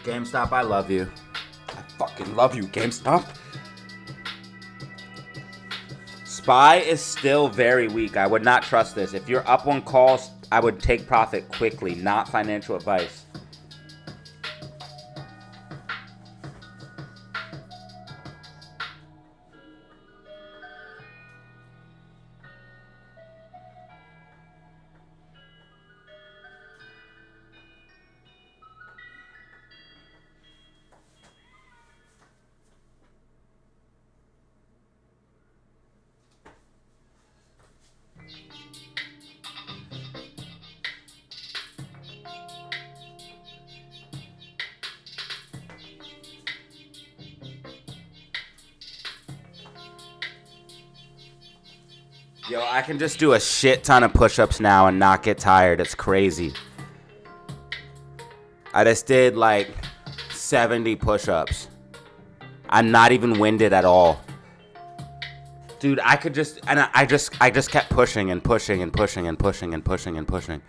GameStop, I love you. I fucking love you, GameStop. SPY is still very weak. I would not trust this. If you're up on calls, I would take profit quickly, not financial advice. Yo, I can just do a shit ton of push-ups now and not get tired. It's crazy. I just did like 70 push-ups. I'm not even winded at all. Dude, I could just, and I just kept pushing and pushing and pushing and pushing and pushing and pushing.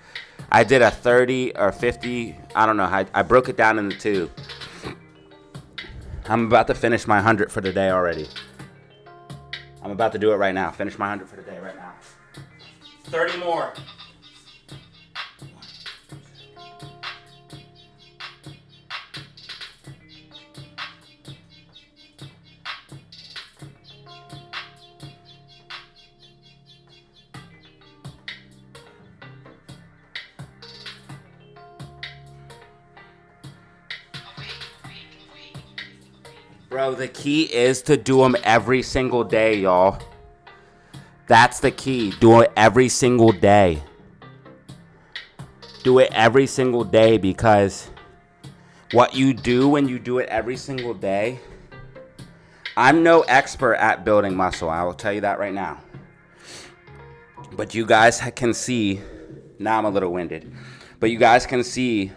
I did a 30 or 50, I don't know, I broke it down into two. I'm about to finish my 100 for the day already. I'm about to do it right now. Finish my 100 for the day right now. 30 more. Bro, the key is to do them every single day, y'all. That's the key. Do it every single day. Do it every single day, because what you do when you do it every single day, I'm no expert at building muscle. I will tell you that right now. But you guys can see, now I'm a little winded, but you guys can see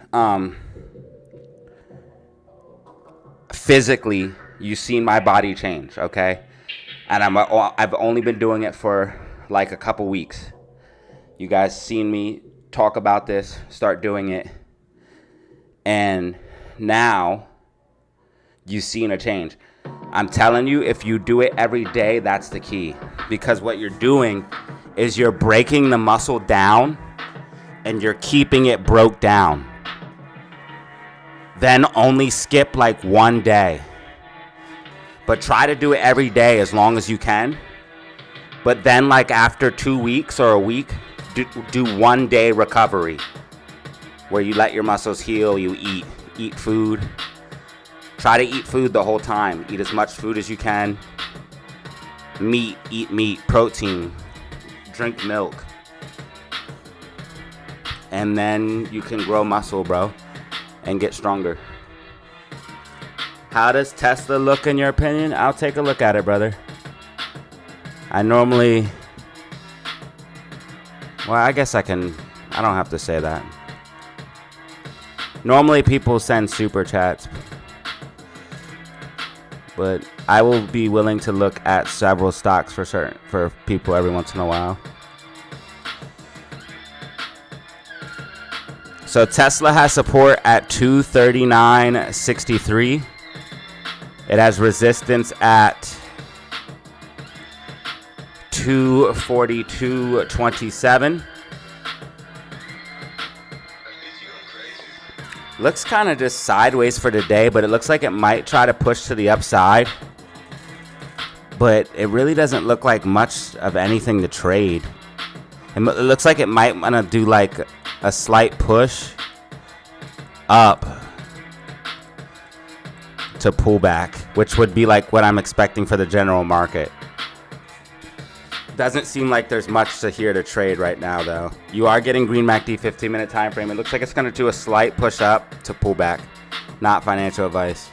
physically, you've seen my body change, okay? And I've only been doing it for like a couple weeks. You guys seen me talk about this, start doing it, and now you've seen a change. I'm telling you, if you do it every day, that's the key. Because what you're doing is you're breaking the muscle down and you're keeping it broke down. Then only skip like one day. But try to do it every day as long as you can. But then like after 2 weeks or a week, do 1 day recovery. Where you let your muscles heal, you eat food. Try to eat food the whole time. Eat as much food as you can. Eat meat, protein. Drink milk. And then you can grow muscle, bro. And get stronger. How does Tesla look in your opinion? I'll take a look at it, brother. I guess I don't have to say that. Normally people send super chats. But I will be willing to look at several stocks for people every once in a while. So Tesla has support at 239.63. It has resistance at 242.27. Looks kind of just sideways for today, but it looks like it might try to push to the upside. But it really doesn't look like much of anything to trade. It looks like it might want to do like a slight push up to pull back, which would be like what I'm expecting for the general market. Doesn't seem like there's much here to trade right now, though. You are getting green MACD 15-minute time frame. It looks like it's going to do a slight push up to pull back. Not financial advice.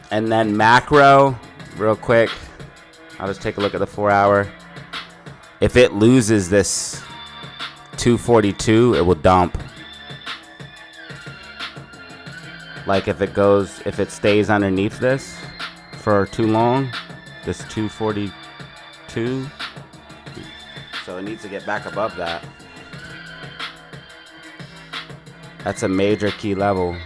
And then macro, real quick. I'll just take a look at the 4-hour. If it loses this 242, it will dump. Like if it stays underneath this for too long, this 242. So it needs to get back above that. That's a major key level.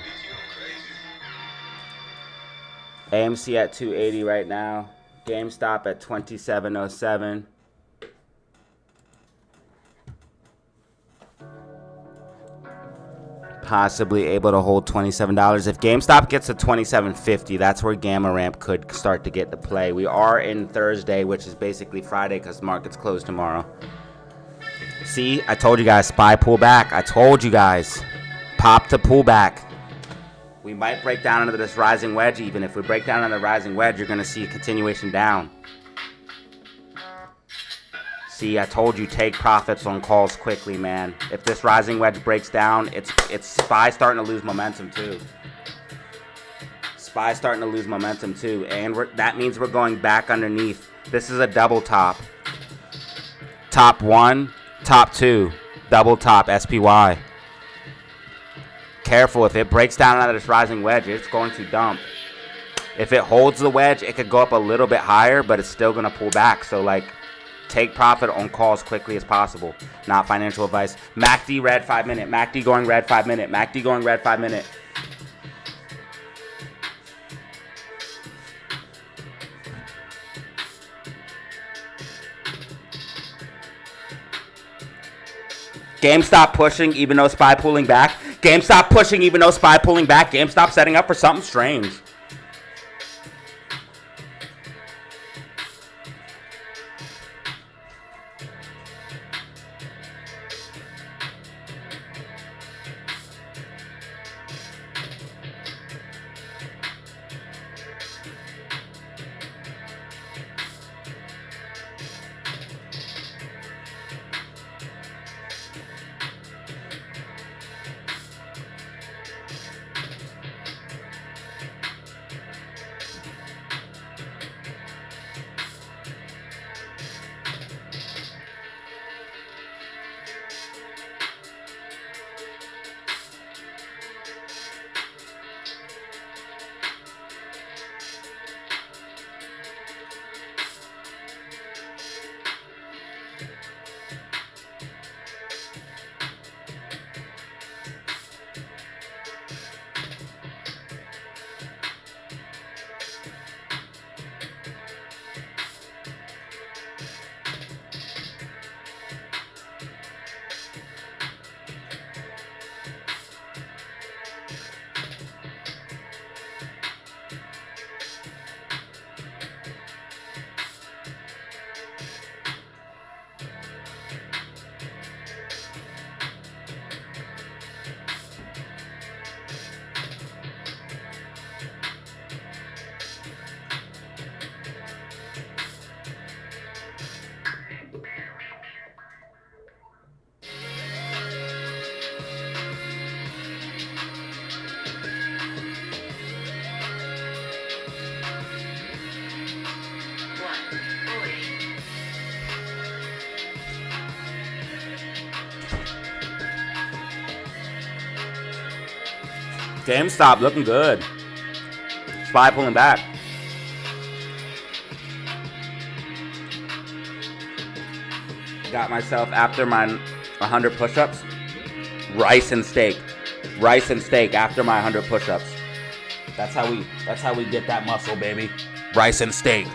AMC at 280 right now. GameStop at 2707. Possibly able to hold $27. If GameStop gets to $27.50, that's where Gamma Ramp could start to get to play. We are in Thursday, which is basically Friday because markets close tomorrow. See, I told you guys, SPY pullback. I told you guys, pop to pullback. We might break down into this rising wedge. Even if we break down into the rising wedge, you're going to see a continuation down. See, I told you, take profits on calls quickly, man. If this rising wedge breaks down, it's SPY starting to lose momentum too. SPY starting to lose momentum too, and that means we're going back underneath. This is a double top. Top 1, top 2, double top SPY. Careful, if it breaks down out of this rising wedge, it's going to dump. If it holds the wedge, it could go up a little bit higher, but it's still going to pull back. So like, take profit on calls quickly as possible. Not financial advice. MACD red 5 minute. MACD going red 5 minute. MACD going red 5 minute. GameStop pushing even though SPY pulling back. GameStop pushing even though SPY pulling back. GameStop setting up for something strange. GameStop looking good. SPY pulling back. Got myself after my 100 push-ups. Rice and steak. Rice and steak after my 100 push-ups. That's how we get that muscle, baby. Rice and steak.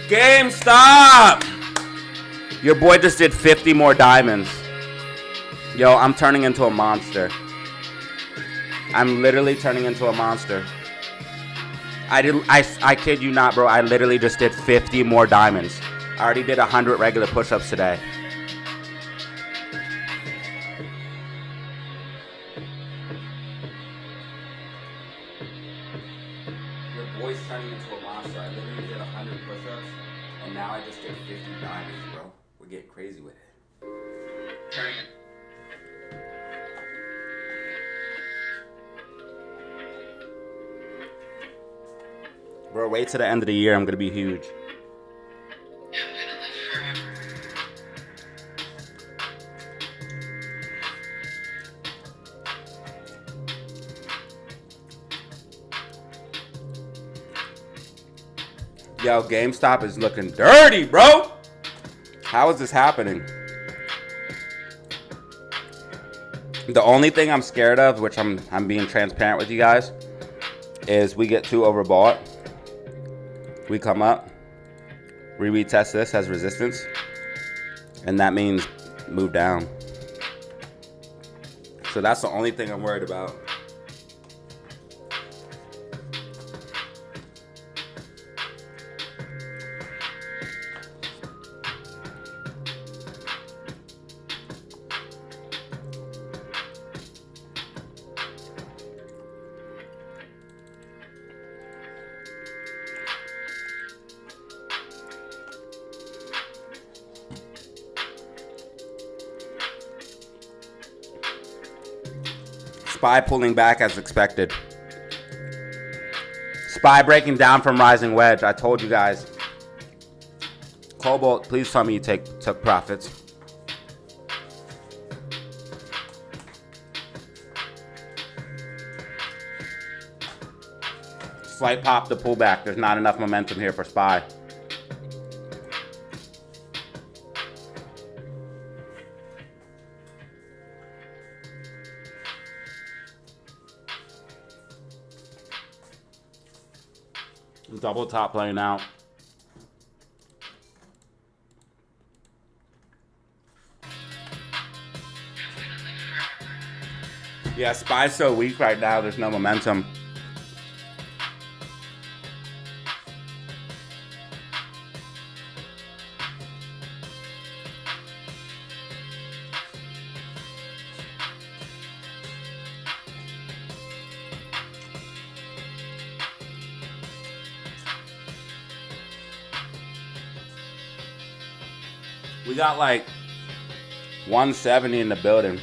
GameStop! Your boy just did 50 more diamonds. Yo, I'm turning into a monster. I'm literally turning into a monster. I kid you not, bro. I literally just did 50 more diamonds. I already did 100 regular push-ups today. Your boy's turning into a monster. I literally did 100 push-ups, and now I just did 50 diamonds, bro. We're getting crazy with it. Turning it. Bro, wait till the end of the year. I'm gonna be huge. Yo, GameStop is looking dirty, bro. How is this happening? The only thing I'm scared of, which I'm being transparent with you guys, is we get too overbought. We come up, we retest this as resistance, and that means move down. So that's the only thing I'm worried about. SPY pulling back as expected. SPY breaking down from rising wedge. I told you guys. Cobalt, please tell me you took profits. Slight pop to pullback. There's not enough momentum here for SPY. Double top playing out. Yeah, SPY's so weak right now, there's no momentum. We got like 170 in the building.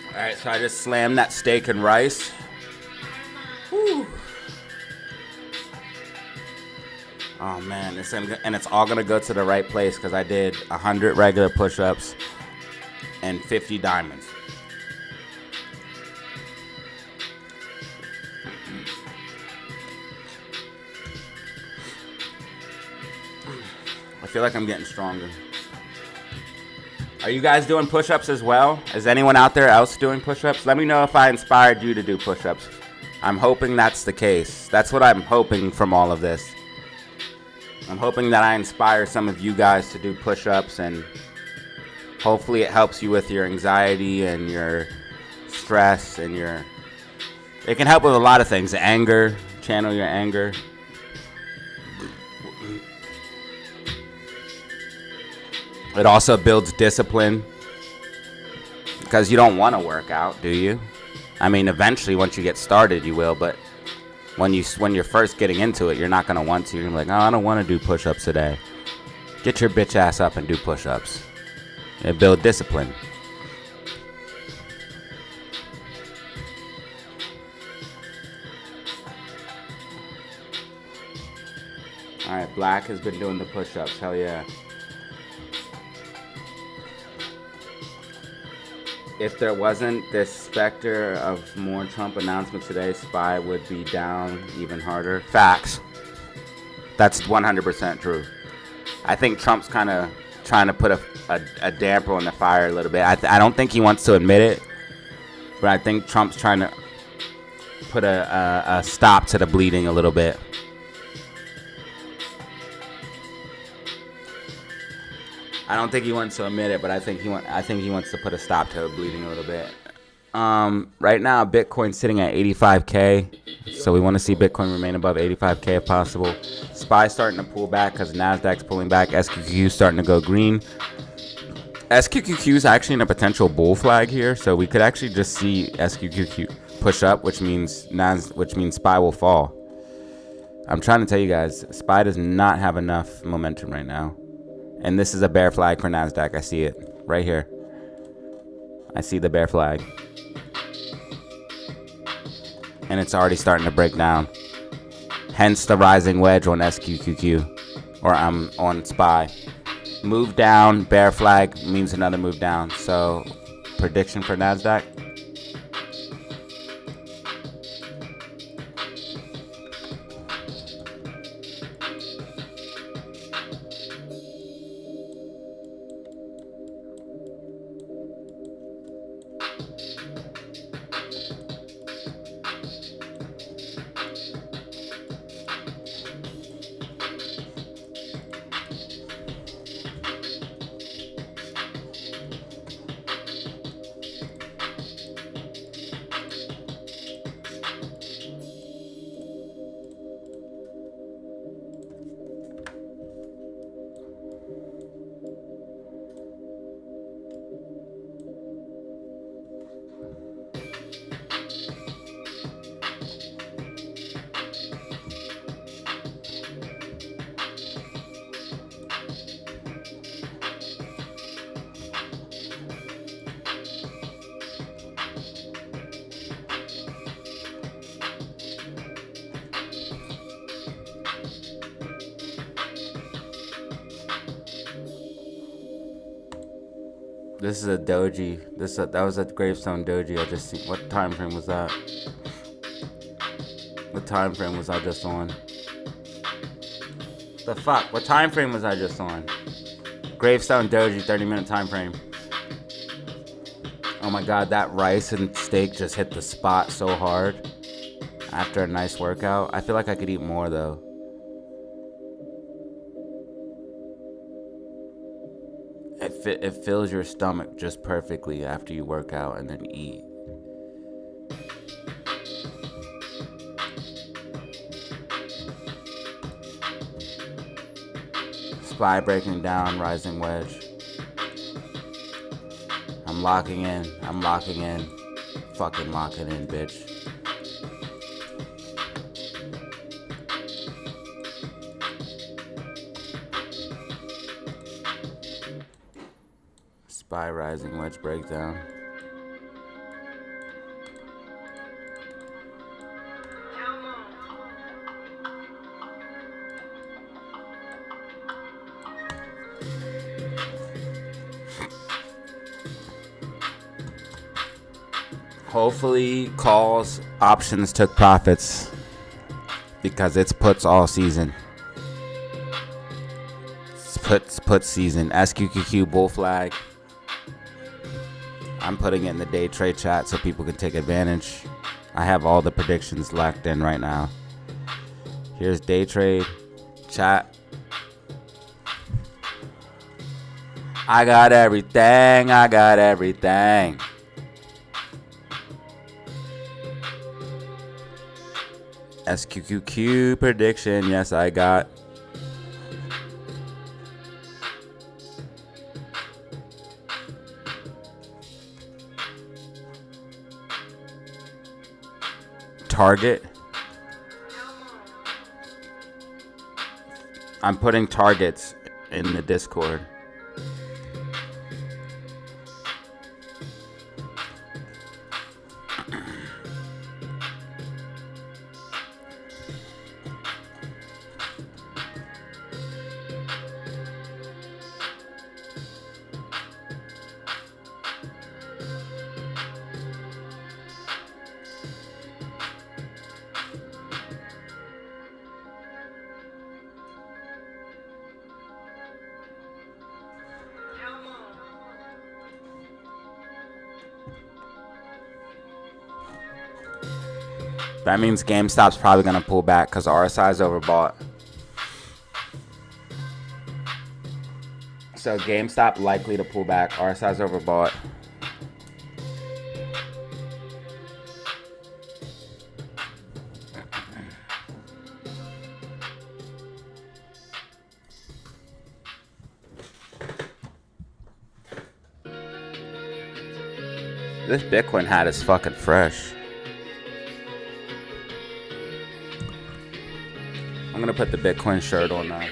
All right, so I just slammed that steak and rice. Whew. Oh man, and it's all gonna go to the right place because I did 100 regular push-ups and 50 diamonds. I feel like I'm getting stronger. Are you guys doing push-ups as well? Is anyone out there else doing push-ups? Let me know if I inspired you to do push-ups. I'm hoping that's the case. That's what I'm hoping from all of this. I'm hoping that I inspire some of you guys to do push-ups, and hopefully it helps you with your anxiety and your stress and your... It can help with a lot of things. Anger, channel your anger. It also builds discipline because you don't want to work out, do you? I mean, eventually, once you get started, you will. But when you're first getting into it, you're not gonna want to. You're gonna be like, oh, I don't want to do push-ups today. Get your bitch ass up and do push-ups. It builds discipline. All right, Black has been doing the push-ups. Hell yeah. If there wasn't this specter of more Trump announcements today, SPY would be down even harder. Facts. That's 100% true. I think Trump's kind of trying to put a damper on the fire a little bit. I don't think he wants to admit it, but I think Trump's trying to put a stop to the bleeding a little bit. I don't think he wants to admit it, but I think he wants to put a stop to bleeding a little bit. Right now, Bitcoin's sitting at 85K, so we want to see Bitcoin remain above 85K if possible. SPY starting to pull back because Nasdaq's pulling back. SQQQ starting to go green. SQQQ is actually in a potential bull flag here, so we could actually just see SQQQ push up, which means SPY will fall. I'm trying to tell you guys, SPY does not have enough momentum right now. And this is a bear flag for Nasdaq. I see it right here. I see the bear flag. And it's already starting to break down. Hence the rising wedge on SQQQ. Or on SPY. Move down, bear flag means another move down. So, prediction for Nasdaq. This is a doji. That was a gravestone doji I just seen. What time frame was that? What time frame was I just on? The fuck? What time frame was I just on? Gravestone doji, 30-minute time frame. Oh my god, that rice and steak just hit the spot so hard after a nice workout. I feel like I could eat more though. It fills your stomach just perfectly after you work out and then eat. SPY breaking down, rising wedge. I'm locking in. Fucking locking in, bitch. SPY rising wedge breakdown. Hopefully, calls, options took profits because it's puts all season. It's put season. SQQQ bull flag. I'm putting it in the day trade chat so people can take advantage. I have all the predictions locked in right now. Here's day trade chat. I got everything. I got everything. SQQQ prediction. Yes, I got. Target. I'm putting targets in the Discord. That means GameStop's probably going to pull back because RSI's overbought. So GameStop likely to pull back. RSI's overbought. This Bitcoin hat is fucking fresh. I'm gonna put the Bitcoin shirt on now.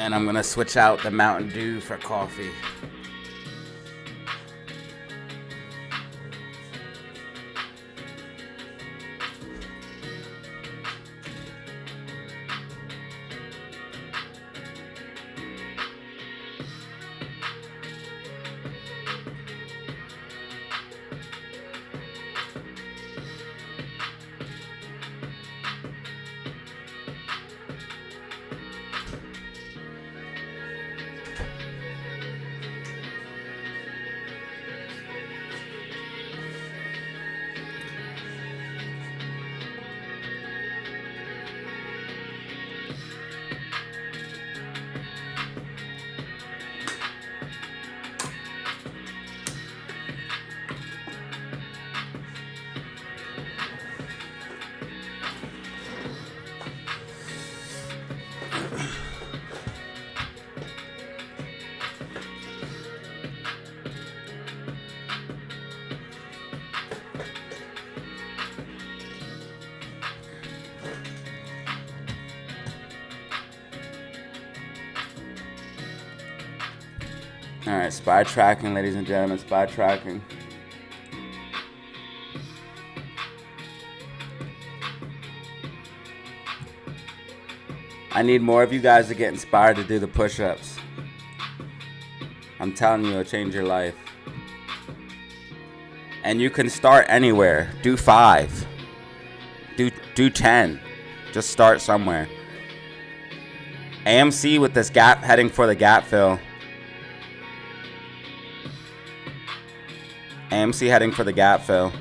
And I'm gonna switch out the Mountain Dew for coffee. All right, SPY tracking, ladies and gentlemen, SPY tracking. I need more of you guys to get inspired to do the push-ups. I'm telling you, it'll change your life. And you can start anywhere. Do 5. Do 10. Just start somewhere. AMC with this gap heading for the gap fill. AMC heading for the gap fill.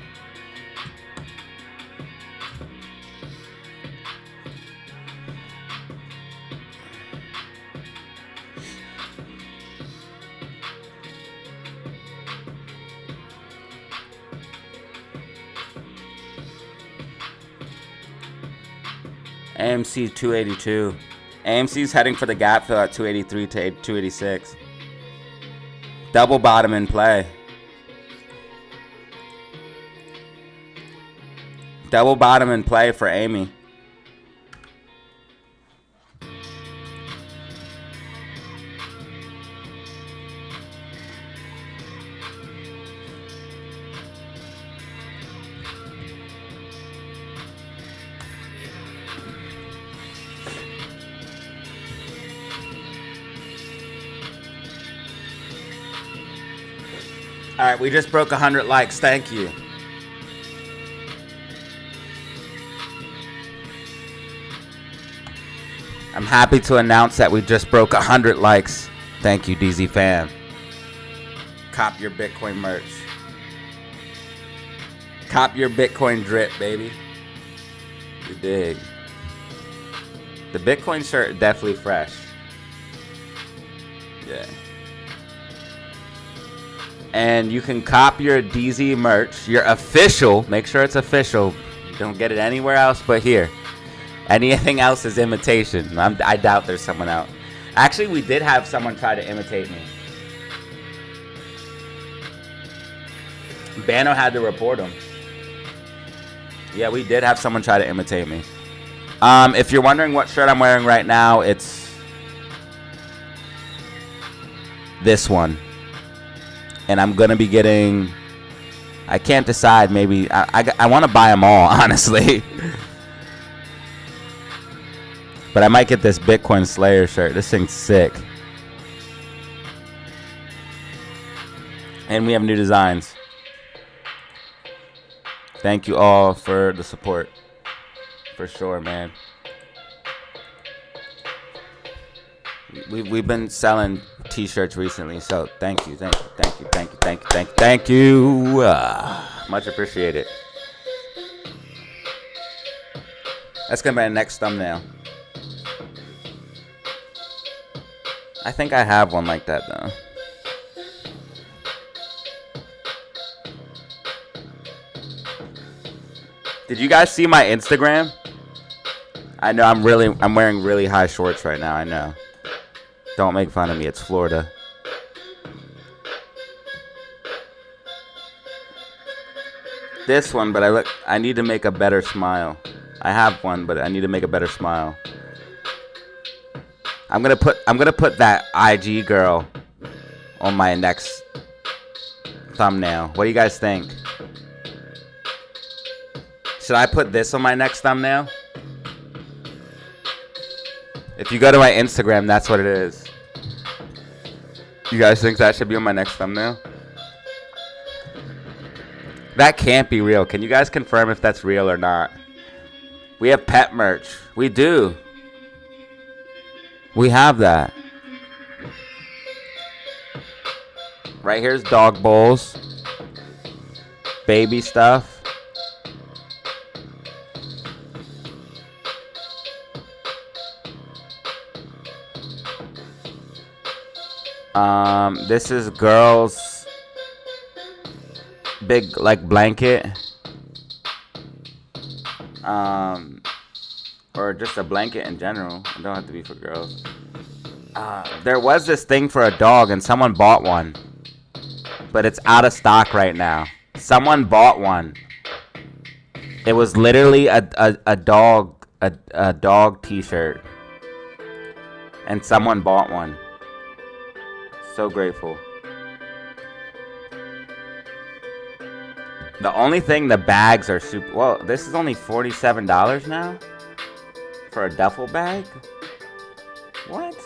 AMC 282. AMC's heading for the gap fill at 283 to 286. Double bottom in play. Double bottom in play for Amy. All right, we just broke 100 likes. Thank you. I'm happy to announce that we just broke 100 likes. Thank you, DZ fam. Cop your Bitcoin merch. Cop your Bitcoin drip, baby. You dig. The Bitcoin shirt definitely fresh. Yeah. And you can cop your DZ merch, your official. Make sure it's official. Don't get it anywhere else but here. Anything else is imitation. I doubt there's someone out. Actually, we did have someone try to imitate me. Bano had to report him. Yeah, we did have someone try to imitate me. If you're wondering what shirt I'm wearing right now, it's this one. And I'm going to be getting... I can't decide. Maybe... I want to buy them all, honestly. But I might get this Bitcoin Slayer shirt. This thing's sick. And we have new designs. Thank you all for the support. For sure, man. We've been selling t-shirts recently, so thank you. Thank you. Much appreciated. That's gonna be my next thumbnail. I think I have one like that though. Did you guys see my Instagram? I know I'm wearing really high shorts right now. I know. Don't make fun of me. It's Florida. This one, but I need to make a better smile. I have one, but I need to make a better smile. I'm gonna put that IG girl on my next thumbnail. What do you guys think? Should I put this on my next thumbnail? If you go to my Instagram, that's what it is. You guys think that should be on my next thumbnail? That can't be real. Can you guys confirm if that's real or not? We have pet merch. We do. We have that. Right here's dog bowls. Baby stuff. This is girls' big like blanket. Or just a blanket in general. It don't have to be for girls. There was this thing for a dog and someone bought one. But it's out of stock right now. Someone bought one. It was literally a dog t-shirt. And someone bought one. So grateful. The only thing, the bags are super... Well, this is only $47 now? For a duffel bag? What?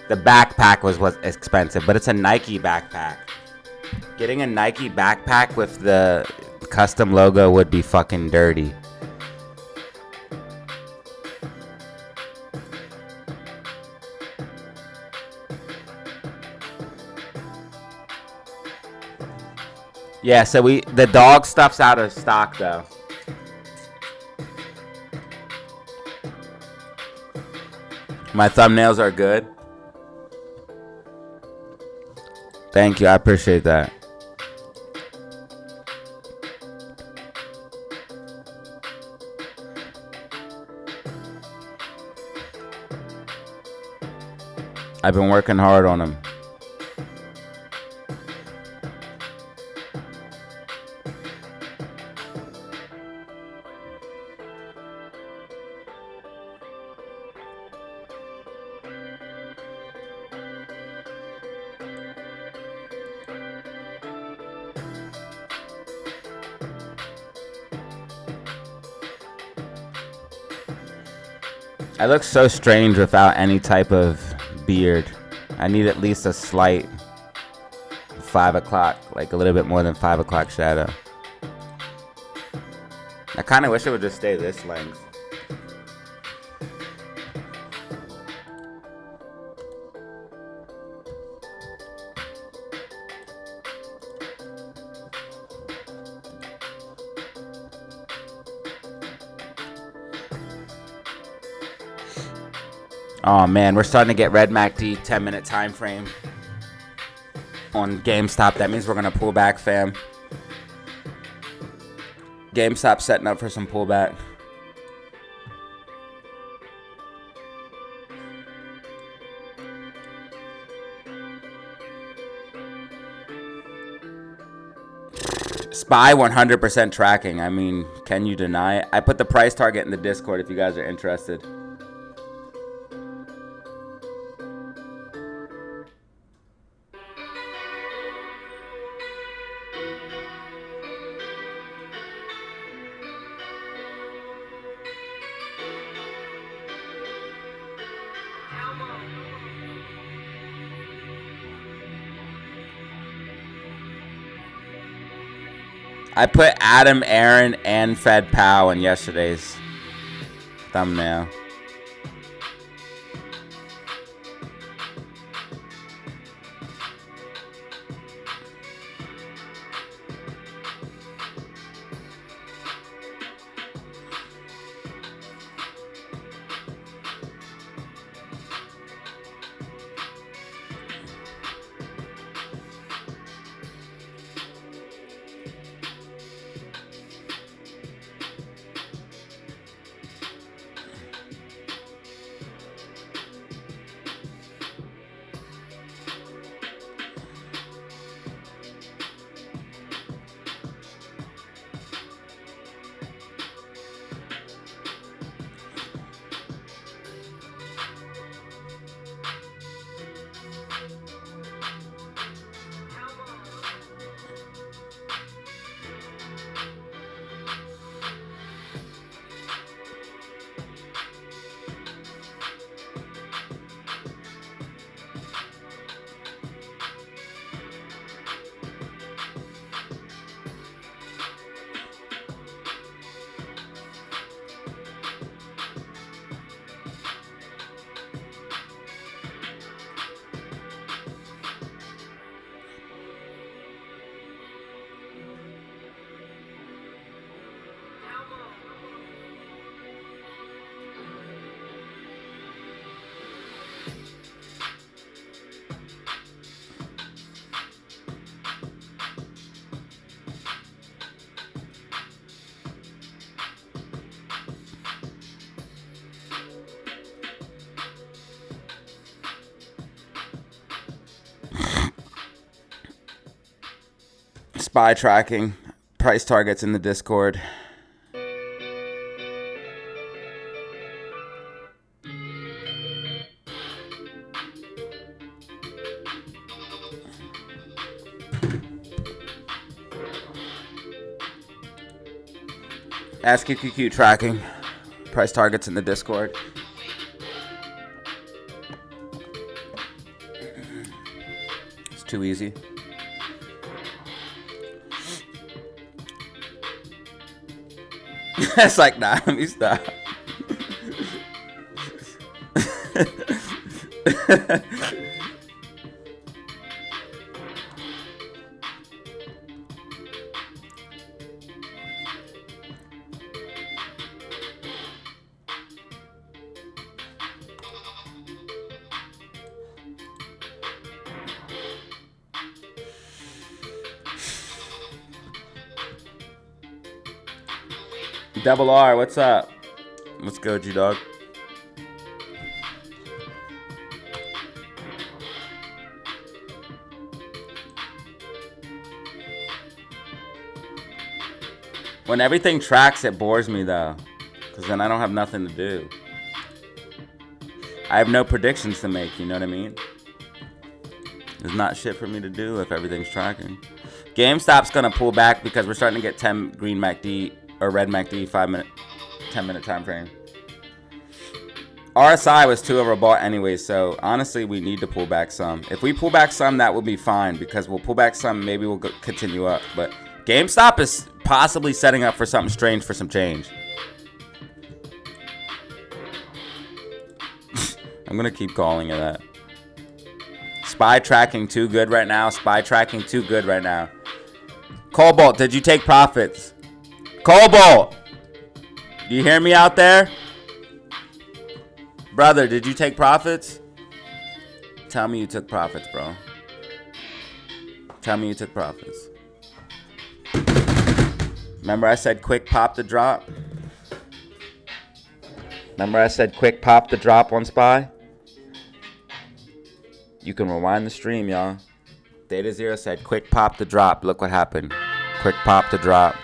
The backpack was expensive, but it's a Nike backpack. Getting a Nike backpack with the custom logo would be fucking dirty. Yeah, so the dog stuff's out of stock though. My thumbnails are good. Thank you, I appreciate that. I've been working hard on them. I look so strange without any type of beard. I need at least a slight 5 o'clock, like a little bit more than 5 o'clock shadow. I kind of wish it would just stay this length. Oh man, we're starting to get red MACD 10-minute time frame on GameStop. That means we're gonna pull back, fam. GameStop setting up for some pullback. SPY 100% tracking. I mean, can you deny it? I put the price target in the Discord if you guys are interested. I put Adam, Aaron, and Fed Powell in yesterday's thumbnail. SPY tracking, price targets in the Discord. SQQQ tracking, price targets in the Discord. It's too easy. It's like, nah, let me stop. Double R, what's up? Let's go, G-Dog. When everything tracks, it bores me though, because then I don't have nothing to do. I have no predictions to make, you know what I mean? There's not shit for me to do if everything's tracking. GameStop's gonna pull back because we're starting to get 10 green MACD or red MACD 10-minute time frame. RSI was too overbought anyway, so honestly, we need to pull back some. If we pull back some, that will be fine because we'll pull back some, maybe we'll continue up. But GameStop is possibly setting up for something strange for some change. I'm gonna keep calling it that. Spy tracking too good right now. Spy tracking too good right now. Cobalt, did you take profits? Cobalt! Do you hear me out there? Brother, did you take profits? Tell me you took profits, bro. Tell me you took profits. Remember I said quick pop the drop? Remember I said quick pop the drop on Spy? You can rewind the stream, y'all. DataZero said quick pop the drop. Look what happened. Quick pop the drop.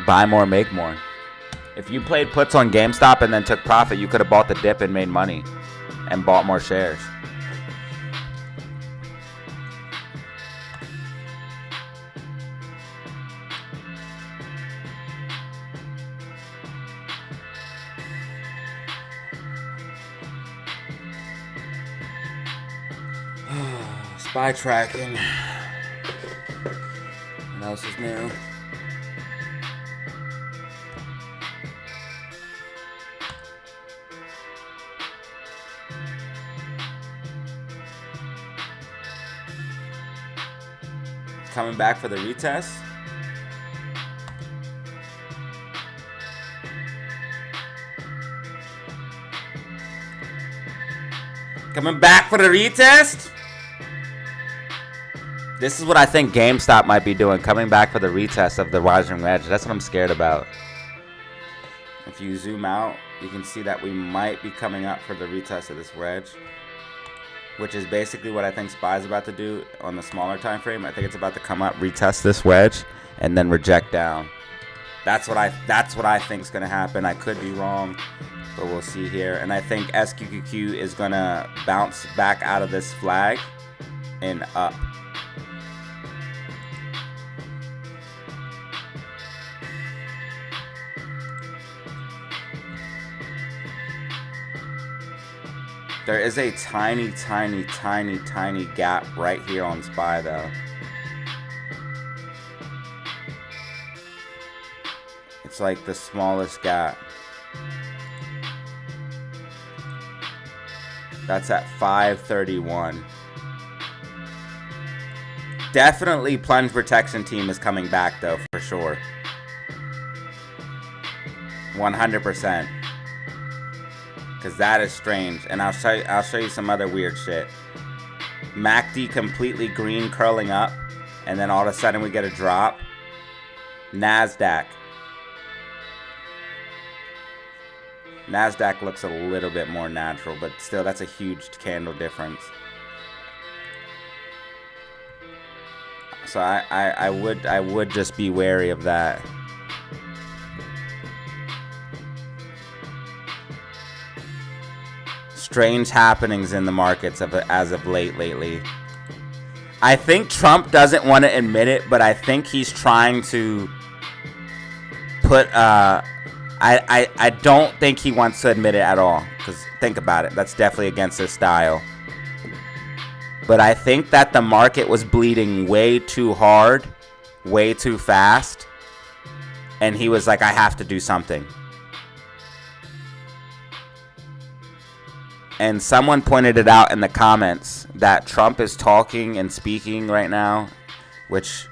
Buy more, make more. If you played puts on GameStop and then took profit, you could have bought the dip and made money and bought more shares. Spy tracking. What else is new? Coming back for the retest. Coming back for the retest. This is what I think GameStop might be doing, coming back for the retest of the rising wedge. That's what I'm scared about. If you zoom out, you can see that we might be coming up for the retest of this wedge, which is basically what I think SPY is about to do on the smaller time frame. I think it's about to come up, retest this wedge, and then reject down. That's what I think is going to happen. I could be wrong, but we'll see here. And I think SQQQ is going to bounce back out of this flag and up. There is a tiny, tiny, tiny, tiny gap right here on SPY though. It's like the smallest gap. That's at 531. Definitely plunge protection team is coming back though, for sure. 100%. Because that is strange. And I'll show you some other weird shit. MACD completely green curling up. And then all of a sudden we get a drop. NASDAQ. NASDAQ looks a little bit more natural. But still, that's a huge candle difference. So I would just be wary of that. Strange happenings in the markets as of lately. I think Trump doesn't want to admit it, but I think he's trying to put I don't think he wants to admit it at all, because think about it, that's definitely against his style. But I think that the market was bleeding way too hard, way too fast, and he was like, I have to do something. And someone pointed it out in the comments that Trump is talking and speaking right now, which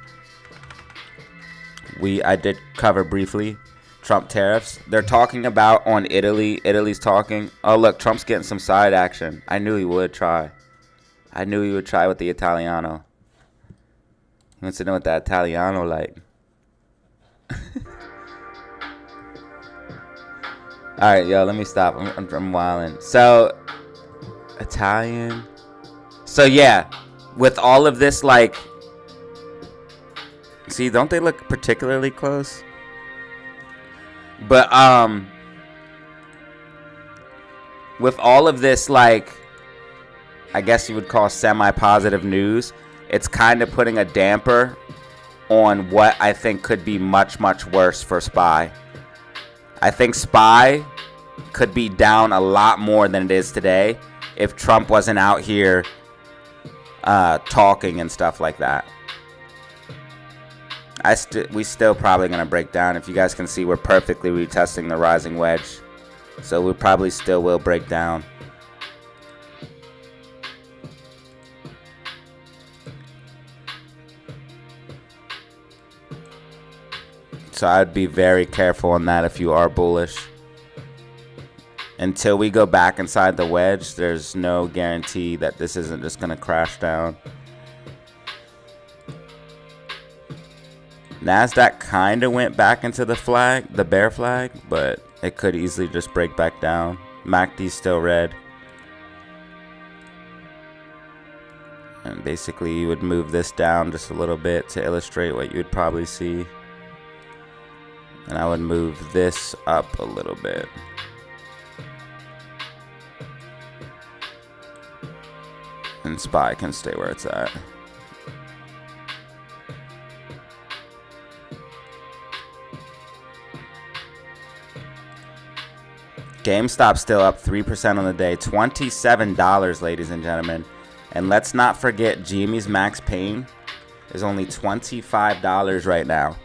I did cover briefly. Trump tariffs. They're talking about on Italy. Italy's talking. Oh, look, Trump's getting some side action. I knew he would try. I knew he would try with the Italiano. He wants to know what that Italiano like. All right, yo, let me stop. I'm wilding. So, Italian. So yeah, with all of this, like, see, don't they look particularly close? But with all of this, like, I guess you would call semi-positive news, it's kind of putting a damper on what I think could be much, much worse for SPY. I think SPY could be down a lot more than it is today if Trump wasn't out here talking and stuff like that. We still probably going to break down. If you guys can see, we're perfectly retesting the rising wedge. So we probably still will break down. So I'd be very careful on that if you are bullish. Until we go back inside the wedge, there's no guarantee that this isn't just going to crash down. NASDAQ kind of went back into the bear flag, but it could easily just break back down. MACD's still red. And basically you would move this down just a little bit to illustrate what you would probably see. And I would move this up a little bit. And SPY can stay where it's at. GameStop still up 3% on the day. $27, ladies and gentlemen. And let's not forget, GME's max pain is only $25 right now.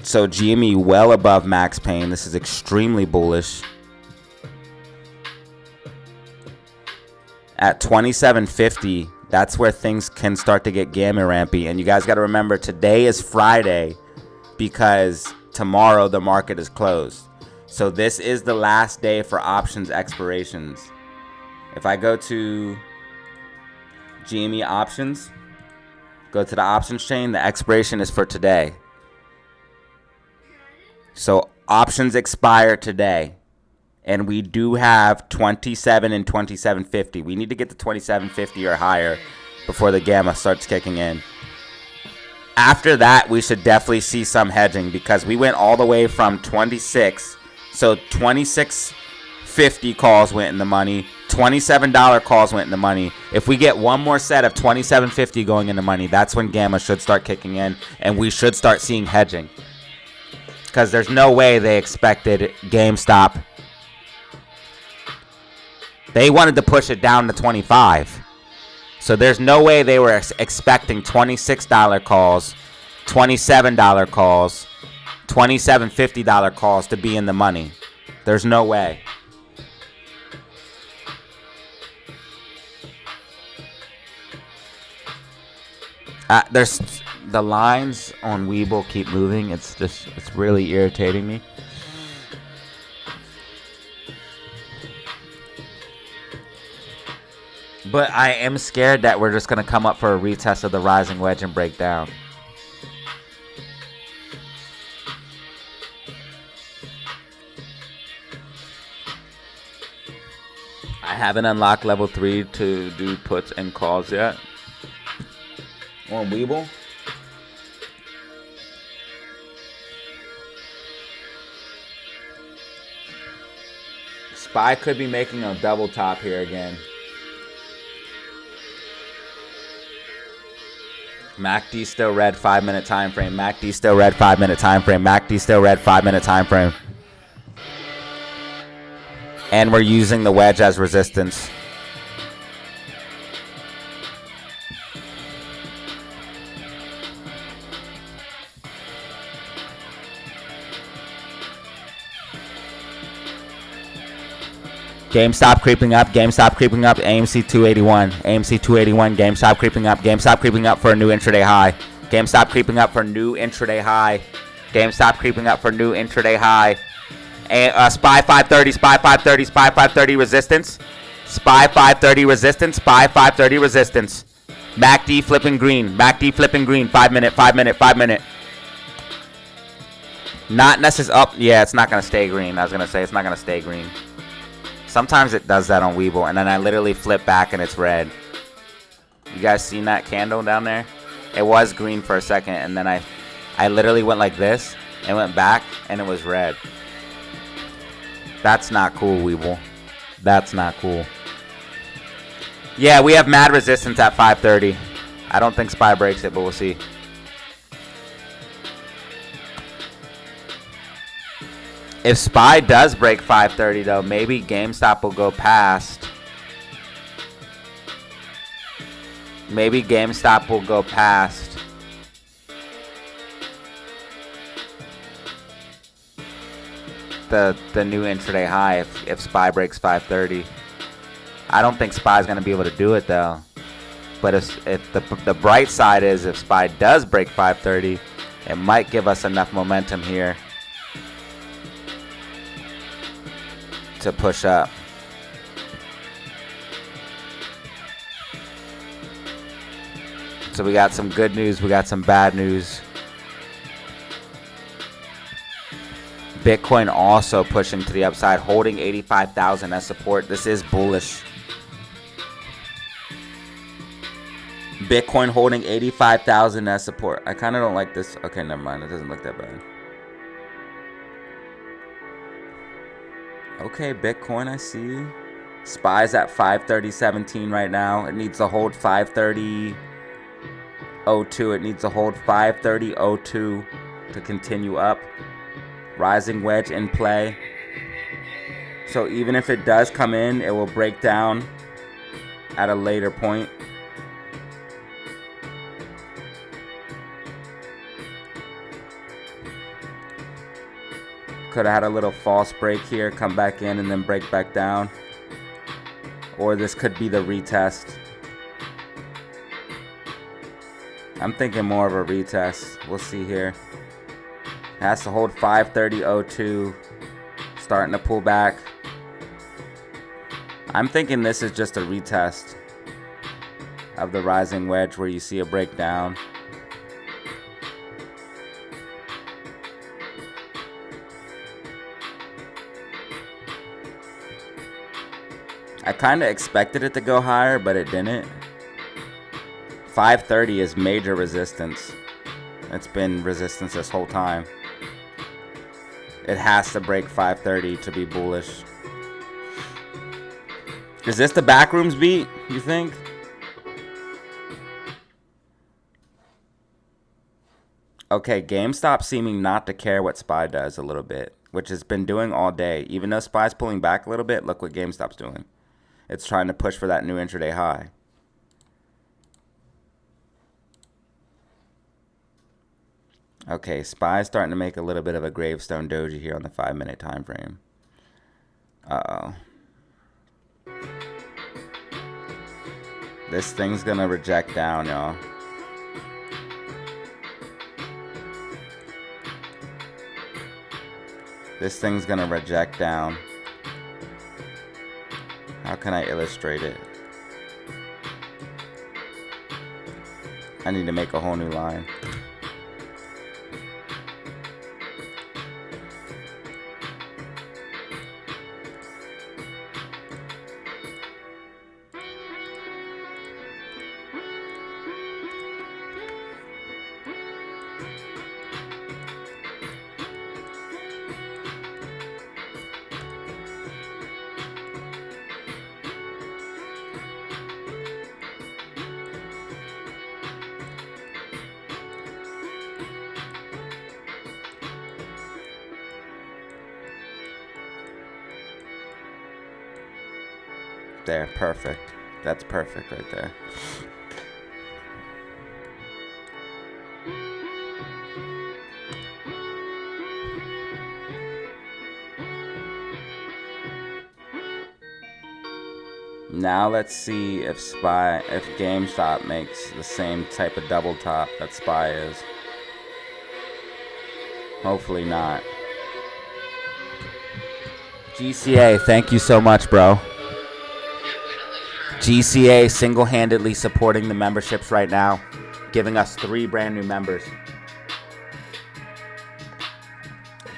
So GME well above max pain. This is extremely bullish. At $27.50, that's where things can start to get gamma rampy. And you guys got to remember, today is Friday because tomorrow the market is closed. So this is the last day for options expirations. If I go to GME options, go to the options chain, the expiration is for today. So options expire today. And we do have 27 and 27.50. We need to get to 27.50 or higher before the gamma starts kicking in. After that, we should definitely see some hedging because we went all the way from 26. So 26.50 calls went in the money. $27 calls went in the money. If we get one more set of 27.50 going in the money, that's when gamma should start kicking in. And we should start seeing hedging. Because there's no way they expected GameStop. They wanted to push it down to 25. So there's no way they were expecting $26 calls, $27 calls, $27.50 calls to be in the money. There's no way. There's the lines on Webull keep moving. It's really irritating me. But I am scared that we're just going to come up for a retest of the rising wedge and break down. I haven't unlocked level 3 to do puts and calls yet. On Webull. SPY could be making a double top here again. MACD still red 5-minute time frame. MACD still red 5-minute time frame. MACD still red 5-minute time frame. And we're using the wedge as resistance. GameStop creeping up, GameStop creeping up, AMC 281, AMC 281, GameStop creeping up for a new intraday high. GameStop creeping up for new intraday high. GameStop creeping up for new intraday high. SPY 530, SPY 530, SPY 530 resistance. SPY 530 resistance, SPY 530 resistance. MACD flipping green, MACD flipping green, 5-minute, 5-minute, 5-minute. Not necessarily up, yeah, it's not going to stay green. I was going to say it's not going to stay green. Sometimes it does that on Webull, and then I literally flip back and it's red. You guys seen that candle down there? It was green for a second, and then I literally went like this and went back, and it was red. That's not cool, Webull. That's not cool. Yeah, we have mad resistance at 530. I don't think SPY breaks it, but we'll see. If SPY does break 530, though, maybe GameStop will go past. Maybe GameStop will go past the new intraday high if SPY breaks 530. I don't think SPY is going to be able to do it, though. But if the bright side is if SPY does break 530, it might give us enough momentum here to push up. So we got some good news, we got some bad news. Bitcoin also pushing to the upside, holding 85,000 as support. This is bullish. Bitcoin holding 85,000 as support. I kind of don't like this. Okay, never mind. It doesn't look that bad. Okay, Bitcoin, I see. SPY's at 530.17 right now. It needs to hold 530.02. It needs to hold 530.02 to continue up. Rising wedge in play. So even if it does come in, it will break down at a later point. Could have had a little false break here, come back in and then break back down. Or this could be the retest. I'm thinking more of a retest. We'll see here. It has to hold 530.02. Starting to pull back. I'm thinking this is just a retest of the rising wedge where you see a breakdown. I kind of expected it to go higher, but it didn't. 530 is major resistance. It's been resistance this whole time. It has to break 530 to be bullish. Is this the backrooms beat, you think? Okay, GameStop seeming not to care what SPY does a little bit, which has been doing all day. Even though SPY's pulling back a little bit, look what GameStop's doing. It's trying to push for that new intraday high. Okay, SPY's starting to make a little bit of a gravestone doji here on the 5-minute time frame. Uh-oh. This thing's gonna reject down, y'all. This thing's gonna reject down. How can I illustrate it? I need to make a whole new line. There, perfect. That's perfect right there. Now let's see if GameStop makes the same type of double top that SPY is. Hopefully not. GCA, thank you so much, bro. GCA single-handedly supporting the memberships right now, giving us 3 brand new members.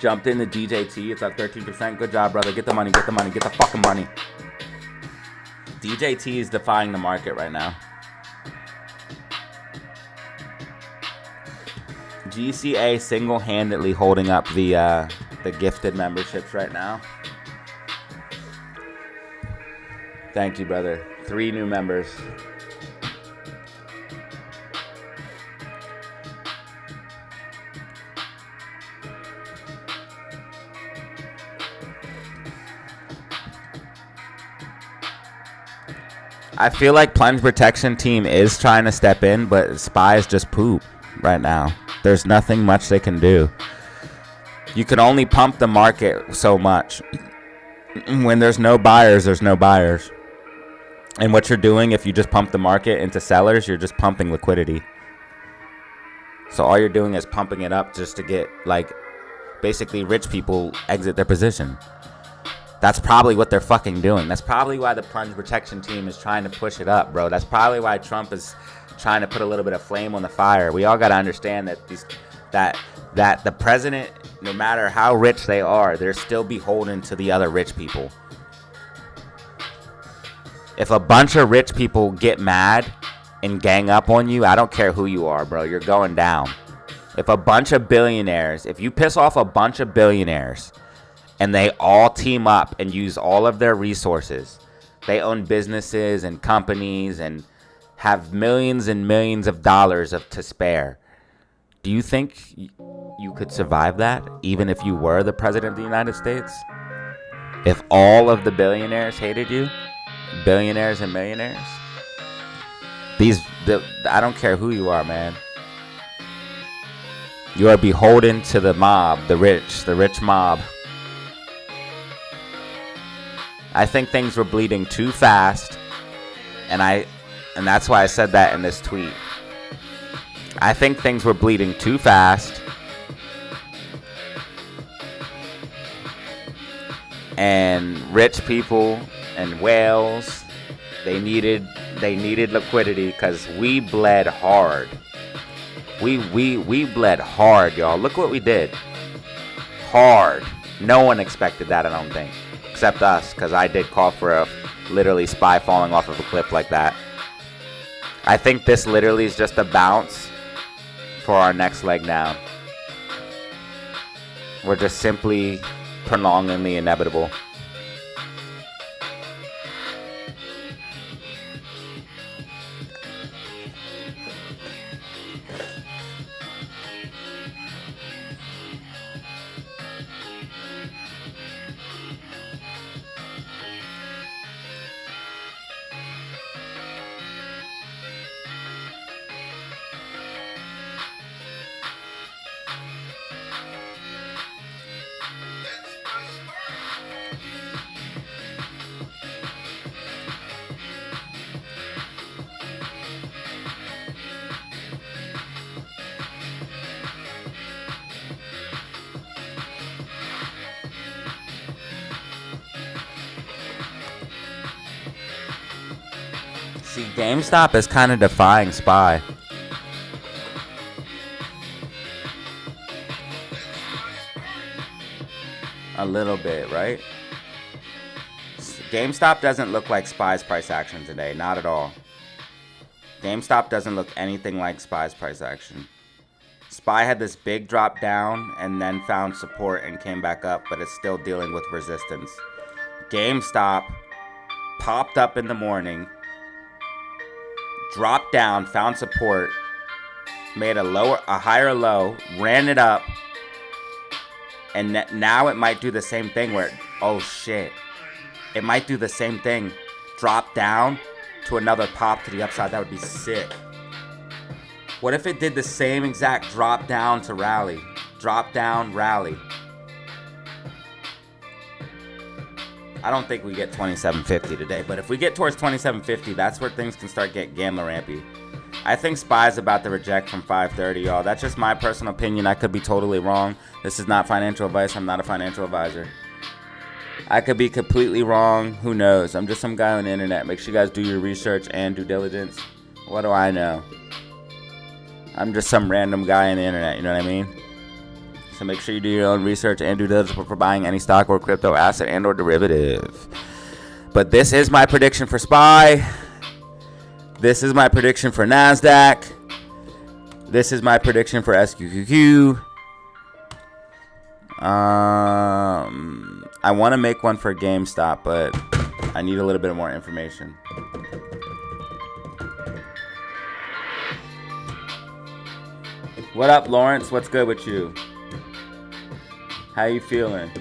Jumped in the DJT, it's up 13%. Good job, brother. Get the money, get the money, get the fucking money. DJT is defying the market right now. GCA single-handedly holding up the gifted memberships right now. Thank you, brother. 3 new members. I feel like Plunge Protection Team is trying to step in, but SPYs just poop right now. There's nothing much they can do. You can only pump the market so much. When there's no buyers, there's no buyers. And what you're doing, if you just pump the market into sellers, you're just pumping liquidity. So all you're doing is pumping it up just to get, like, basically rich people exit their position. That's probably what they're fucking doing. That's probably why the Plunge Protection Team is trying to push it up, bro. That's probably why Trump is trying to put a little bit of flame on the fire. We all got to understand that that the president, no matter how rich they are, they're still beholden to the other rich people. If a bunch of rich people get mad and gang up on you, I don't care who you are, bro. You're going down. If a bunch of billionaires, if you piss off a bunch of billionaires and they all team up and use all of their resources, they own businesses and companies and have millions and millions of dollars to spare. Do you think you could survive that, even if you were the president of the United States? If all of the billionaires hated you, billionaires and millionaires, I don't care who you are, man. You are beholden to the mob, the rich mob. I think things were bleeding too fast, and that's why I said that in this tweet. I think things were bleeding too fast, and rich people and whales, they needed liquidity because we bled hard. We bled hard, y'all. Look what we did. Hard. No one expected that, I don't think, except us, because I did call for a literally SPY falling off of a cliff like that. I think this literally is just a bounce for our next leg down. We're just simply prolonging the inevitable. See, GameStop is kind of defying SPY. A little bit, right? GameStop doesn't look like SPY's price action today. Not at all. GameStop doesn't look anything like SPY's price action. SPY had this big drop down and then found support and came back up, but it's still dealing with resistance. GameStop popped up in the morning, dropped down, found support, made a higher low, ran it up, and now it might do the same thing where, oh shit, it might do the same thing, drop down to another pop to the upside. That would be sick. What if it did the same exact drop down to rally, drop down, rally? I don't think we get 2750 today, but if we get towards 2750, that's where things can start getting gambler rampy. I think SPY is about to reject from 530, y'all. That's just my personal opinion. I could be totally wrong. This is not financial advice. I'm not a financial advisor. I could be completely wrong. Who knows? I'm just some guy on the internet. Make sure you guys do your research and due diligence. What do I know? I'm just some random guy on the internet, you know what I mean? So make sure you do your own research and due diligence before buying any stock or crypto asset and or derivative. But this is my prediction for SPY. This is my prediction for NASDAQ. This is my prediction for SQQQ. I want to make one for GameStop, but I need a little bit more information. What up, Lawrence? What's good with you? How you feeling?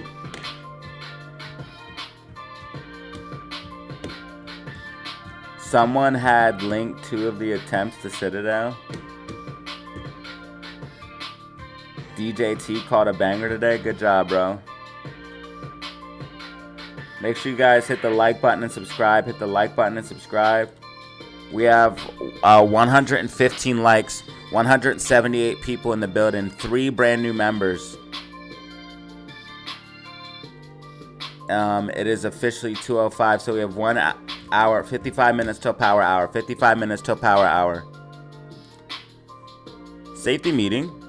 Someone had linked 2 of the attempts to Citadel. DJT caught a banger today. Good job, bro. Make sure you guys hit the like button and subscribe. Hit the like button and subscribe. We have 115 likes, 178 people in the building, 3 brand new members. It is officially 2:05, so we have 1 hour, 55 minutes till power hour. 55 minutes till power hour. Safety meeting.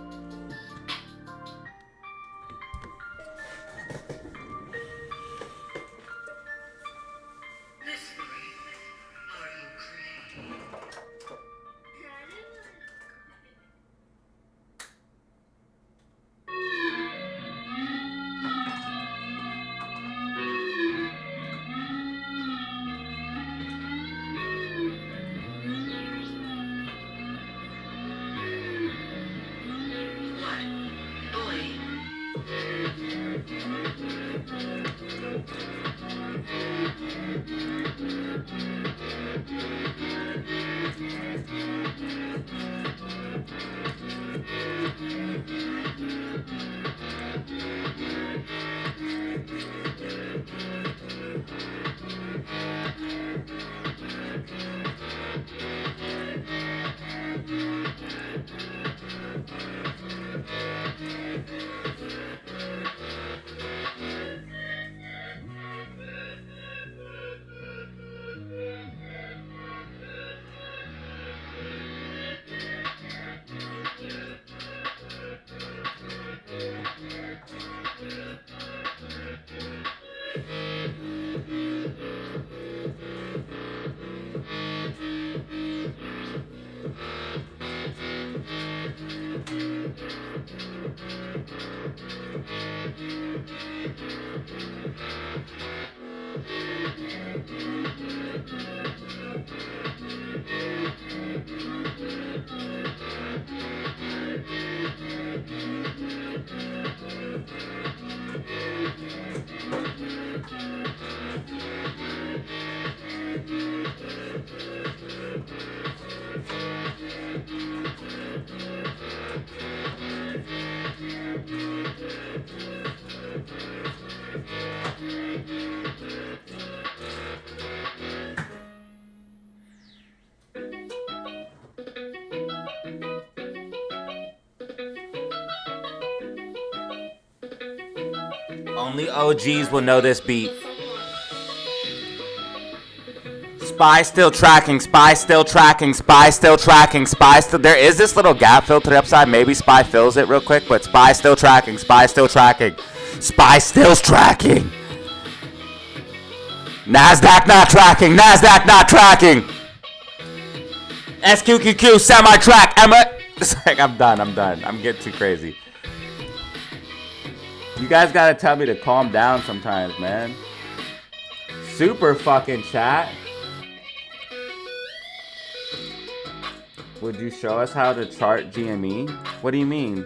Only OGs will know this beat. SPY still tracking, SPY still tracking, SPY still tracking, SPY still. There is this little gap filtered upside. Maybe SPY fills it real quick, but SPY still tracking, SPY still tracking, SPY still tracking. NASDAQ not tracking, NASDAQ not tracking. SQQQ semi-track. It's like, I'm done. I'm getting too crazy. You guys gotta tell me to calm down sometimes, man. Super fucking chat. Would you show us how to chart GME? What do you mean?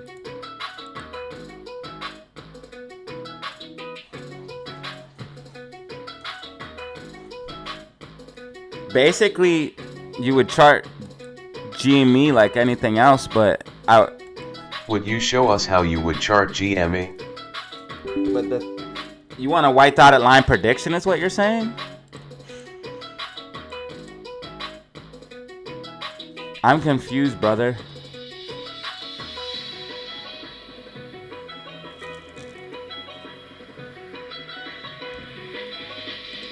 Basically, you would chart GME like anything else, but Would you show us how you would chart GME? But you want a white dotted line prediction is what you're saying? I'm confused, brother.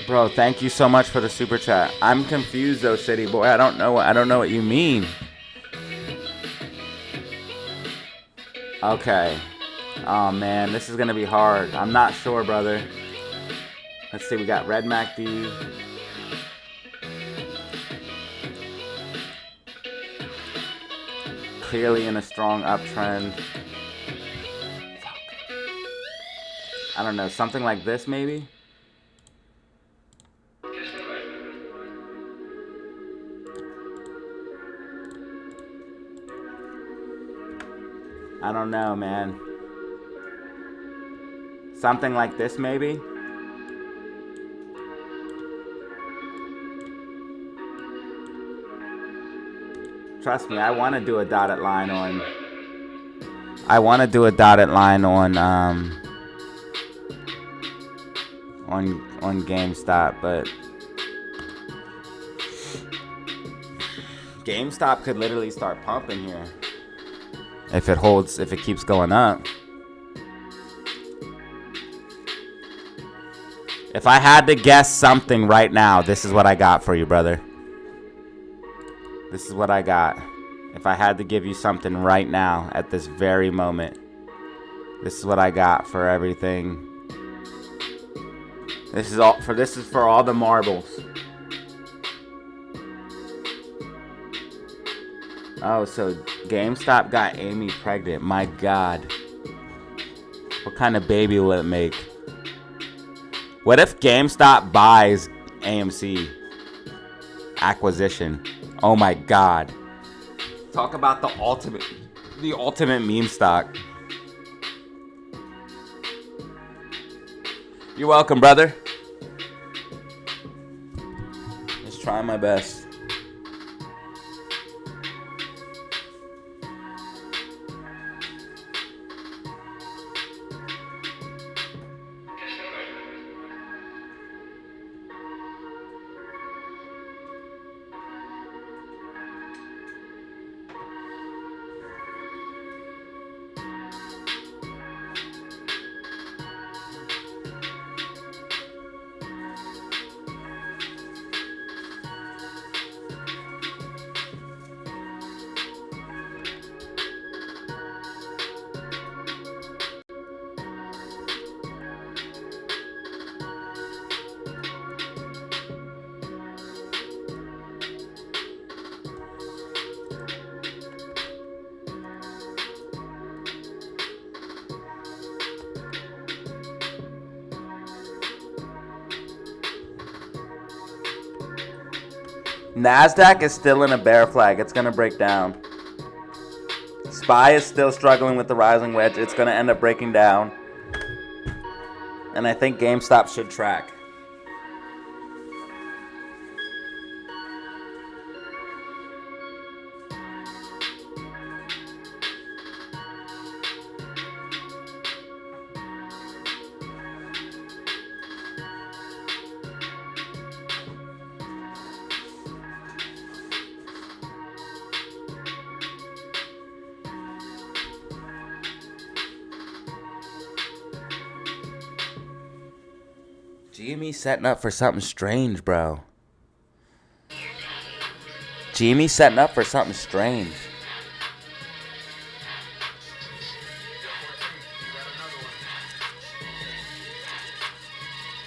Bro, thank you so much for the super chat. I'm confused though, city boy. I don't know what you mean. Okay. Oh man, this is gonna be hard. I'm not sure, brother. Let's see, we got red MACD. Clearly in a strong uptrend. I don't know, something like this maybe? I don't know, man. Something like this maybe? Trust me, I want to do a dotted line on... on GameStop, but GameStop could literally start pumping here if it keeps going up. If I had to guess something right now, this is what I got for you, brother. This is what I got. If I had to give you something right now at this very moment, this is what I got for everything. This is for all the marbles. Oh, so GameStop got Amy pregnant. My God. What kind of baby will it make? What if GameStop buys AMC? Acquisition. Oh my God. Talk about the ultimate meme stock. You're welcome, brother. Just trying my best. NASDAQ is still in a bear flag. It's going to break down. SPY is still struggling with the rising wedge. It's going to end up breaking down. And I think GameStop should track. GME setting up for something strange, bro. GME setting up for something strange.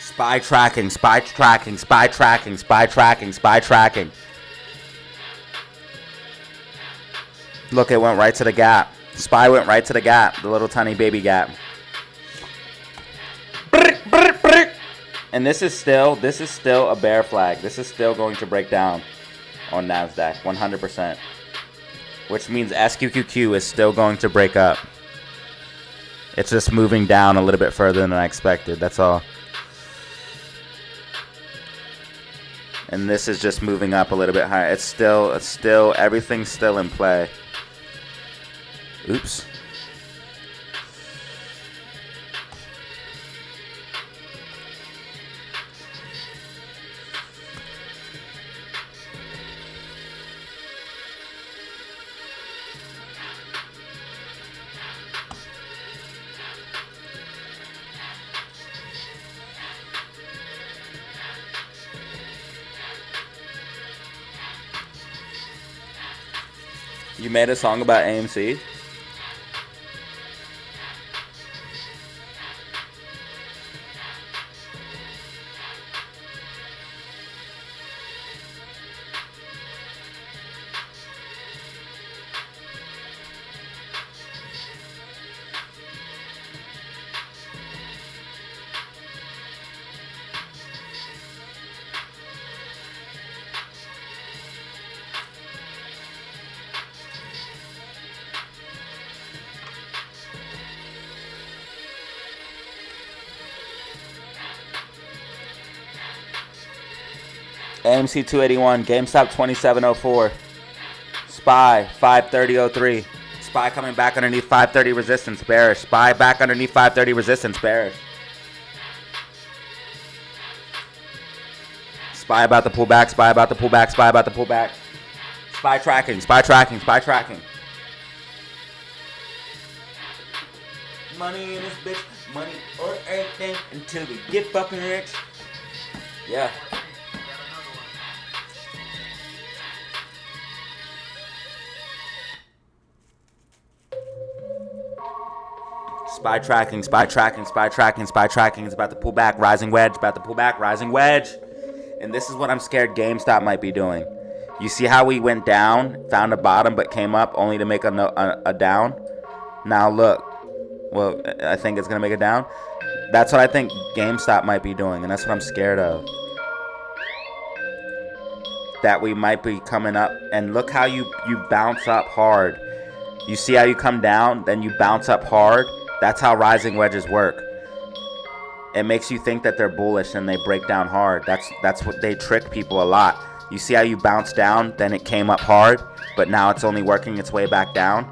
SPY tracking, SPY tracking, SPY tracking, SPY tracking, SPY tracking. Look, it went right to the gap. SPY went right to the gap, the little tiny baby gap. And this is still a bear flag. This is still going to break down on NASDAQ, 100%. Which means SQQQ is still going to break up. It's just moving down a little bit further than I expected, that's all. And this is just moving up a little bit higher. It's still, everything's still in play. Oops. You made a song about AMC? AMC 281. GameStop 2704. SPY 530.03. SPY coming back underneath 530 resistance, bearish. SPY back underneath 530 resistance, bearish. SPY about to pull back, SPY about to pull back, SPY about to pull back. SPY tracking, SPY tracking, SPY tracking. Money in this bitch, money or everything until we get fucking rich. Yeah. SPY tracking, SPY tracking, SPY tracking, SPY tracking. It's about to pull back, rising wedge, about to pull back, rising wedge. And this is what I'm scared GameStop might be doing. You see how we went down, found a bottom, but came up only to make a down? Now look. Well, I think it's going to make it down. That's what I think GameStop might be doing, and that's what I'm scared of. That we might be coming up, and look how you bounce up hard. You see how you come down, then you bounce up hard? That's how rising wedges work. It makes you think that they're bullish and they break down hard. That's what they trick people a lot. You see how you bounce down, then it came up hard, but now it's only working its way back down?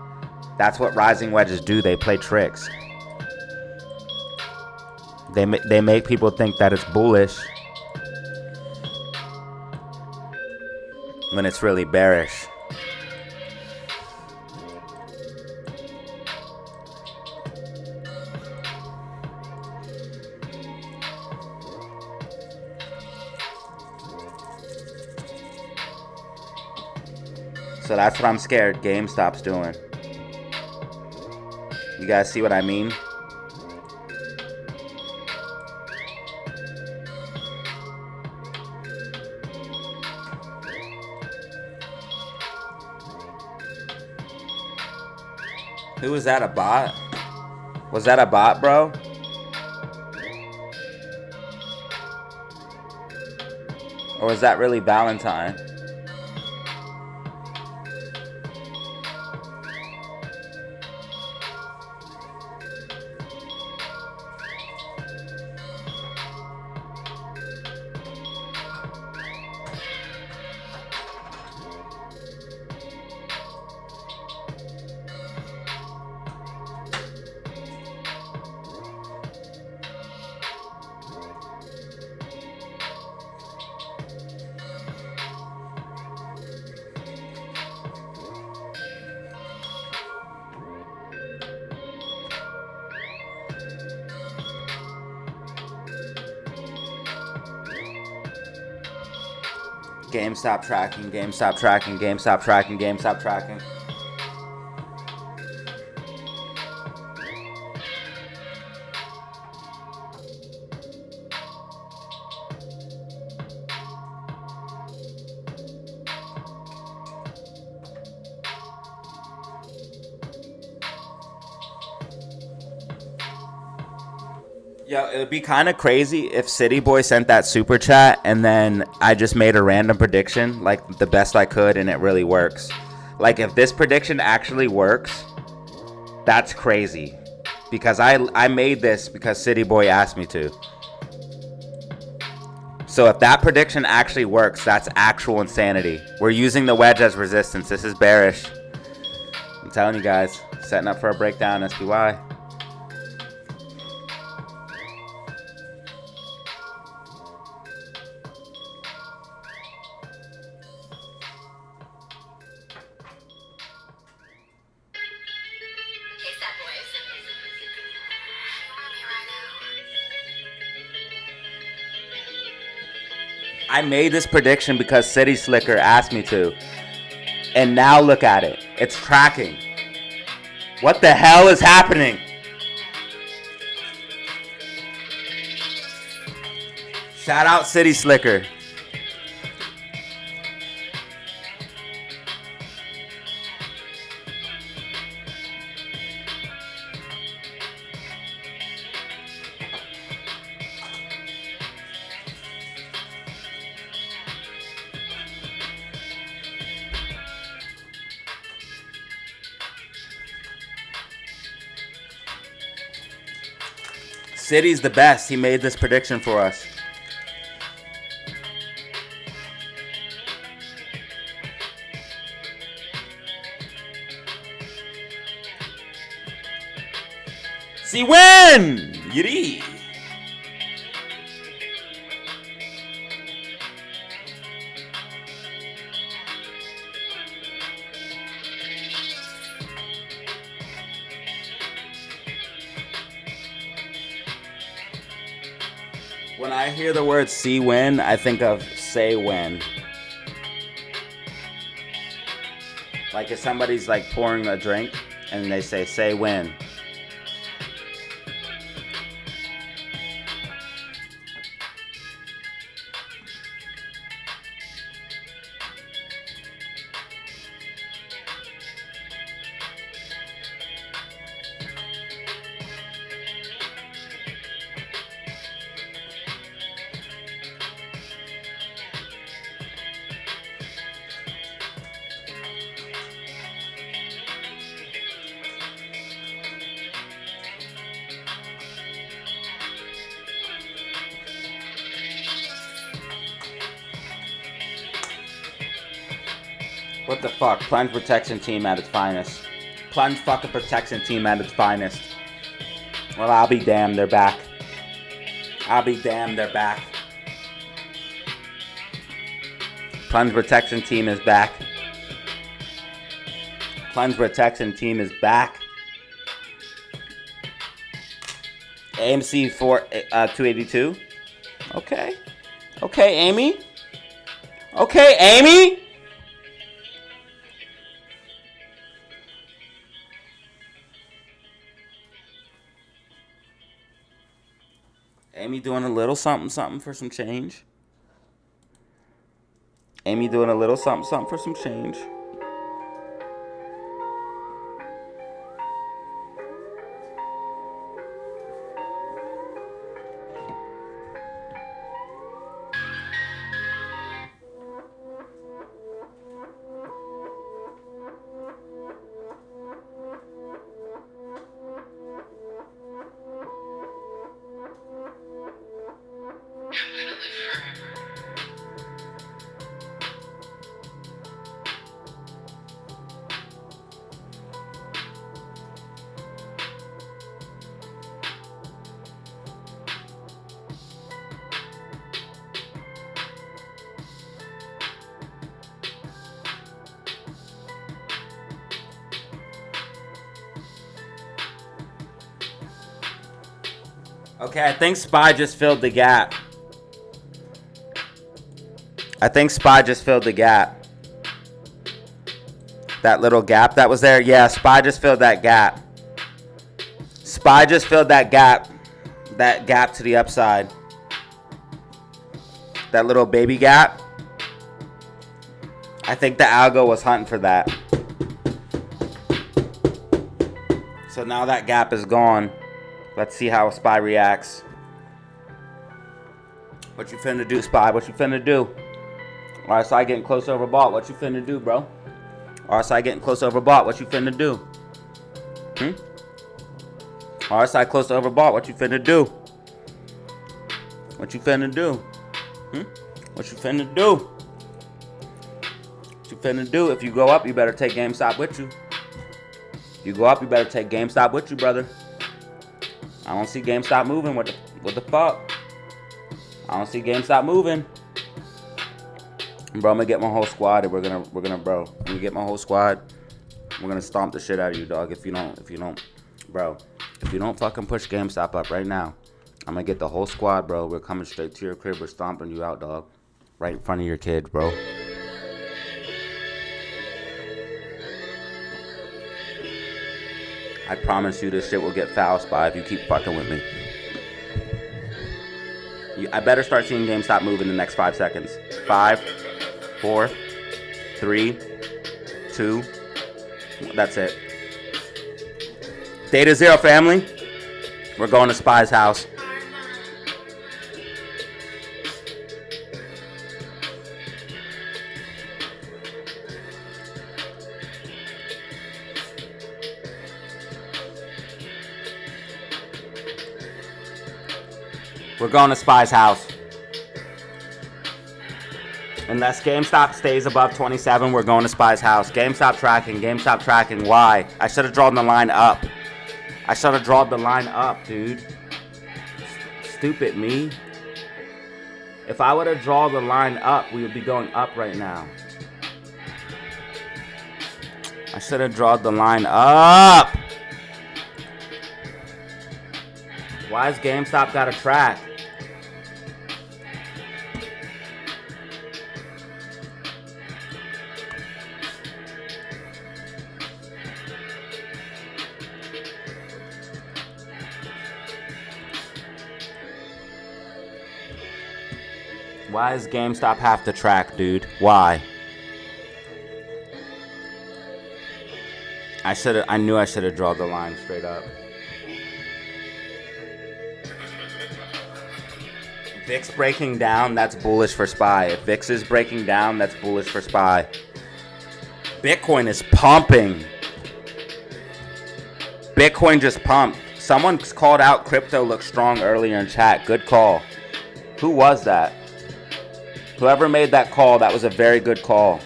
That's what rising wedges do. They play tricks. They make people think that it's bullish when it's really bearish. So that's what I'm scared GameStop's doing. You guys see what I mean? Who was that, a bot? Was that a bot, bro? Or was that really Valentine? GameStop tracking, GameStop tracking, GameStop tracking, GameStop tracking. Yo, it would be kind of crazy if City Boy sent that super chat and then I just made a random prediction, like the best I could, and it really works. Like, if this prediction actually works, that's crazy. Because I made this because City Boy asked me to. So if that prediction actually works, that's actual insanity. We're using the wedge as resistance. This is bearish. I'm telling you guys, setting up for a breakdown, SPY. I made this prediction because City Slicker asked me to. And now look at it. It's tracking. What the hell is happening? Shout out City Slicker. City's the best. He made this prediction for us. See when! Yiddy! When I hear the word see when, I think of say when. Like if somebody's like pouring a drink and they say when. What the fuck? Plunge protection team at its finest. Plunge fucking protection team at its finest. Well, I'll be damned, they're back. I'll be damned, they're back. Plunge protection team is back. Plunge protection team is back. AMC 282. Okay. Okay, Amy. Okay, Amy. Amy doing a little something for some change. Amy doing a little something for some change. Okay, I think SPY just filled the gap. I think SPY just filled the gap. That little gap that was there. Yeah, SPY just filled that gap. SPY just filled that gap. That gap to the upside. That little baby gap. I think the algo was hunting for that. So now that gap is gone. Let's see how SPY reacts. What you finna do, SPY? What you finna do? RSI getting close overbought. What you finna do, bro? RSI getting close overbought. What you finna do? RSI close to overbought. What you finna do? What you finna do? What you finna do? What you finna do? If you go up, you better take GameStop with you. If you go up, you better take GameStop with you, brother. I don't see GameStop moving. What the fuck? I don't see GameStop moving. Bro, I'm gonna get my whole squad and we're gonna bro. I'm gonna get my whole squad. We're gonna stomp the shit out of you, dog. If you don't, bro. If you don't fucking push GameStop up right now, I'm gonna get the whole squad, bro. We're coming straight to your crib. We're stomping you out, dog. Right in front of your kids, bro. I promise you this shit will get foul, SPY, if you keep fucking with me. I better start seeing GameStop move in the next 5 seconds. 5, 4, 3, 2. That's it. DataZero family. We're going to SPY's house. We're going to SPY's house. Unless GameStop stays above 27, we're going to SPY's house. GameStop tracking. Why? I should have drawn the line up. I should have drawn the line up, dude. Stupid me. If I would have drawn the line up, we would be going up right now. I should have drawn the line up. Why has GameStop got a track? Why does GameStop have to track, dude? Why? I knew I should have drawn the line straight up. VIX breaking down, that's bullish for SPY. If VIX is breaking down, that's bullish for SPY. Bitcoin is pumping. Bitcoin just pumped. Someone called out crypto looks strong earlier in chat. Good call. Who was that? Whoever made that call, that was a very good call.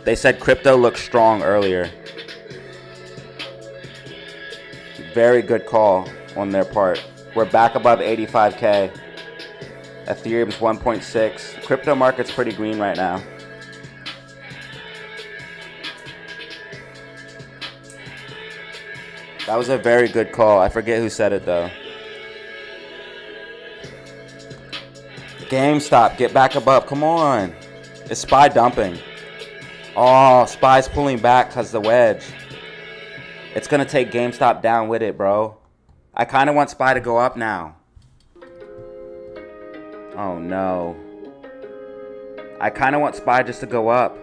They said crypto looks strong earlier. Very good call on their part. We're back above 85K. Ethereum's 1.6. Crypto market's pretty green right now. That was a very good call. I forget who said it though. GameStop, get back above. Come on. It's SPY dumping. Oh, SPY's pulling back because the wedge. It's going to take GameStop down with it, bro. I kind of want SPY to go up now. Oh, no. I kind of want SPY just to go up.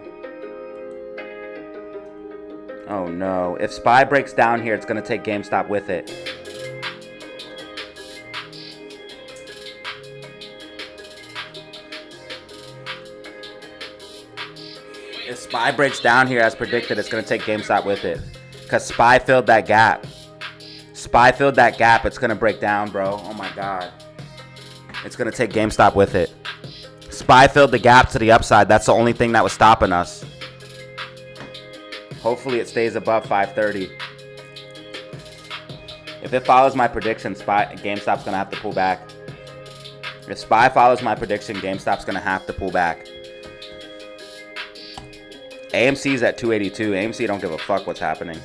Oh, no. If SPY breaks down here, it's going to take GameStop with it. If SPY breaks down here as predicted, it's going to take GameStop with it. Because SPY filled that gap. SPY filled that gap. It's going to break down, bro. Oh, my God. It's going to take GameStop with it. SPY filled the gap to the upside. That's the only thing that was stopping us. Hopefully it stays above 530. If it follows my prediction, GameStop's going to have to pull back. If SPY follows my prediction, GameStop's going to have to pull back. AMC's at 282. AMC don't give a fuck what's happening.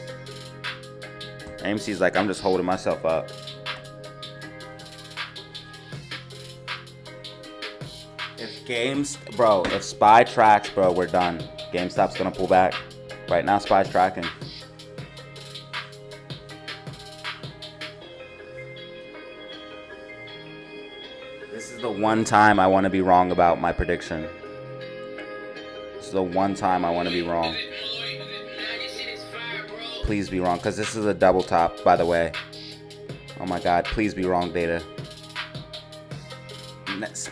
AMC's like, I'm just holding myself up. If SPY tracks, bro, we're done. GameStop's gonna pull back. Right now, SPY's tracking. This is the one time I want to be wrong about my prediction. This is the one time I want to be wrong. Please be wrong, because this is a double top, by the way. Oh my God, please be wrong, Data.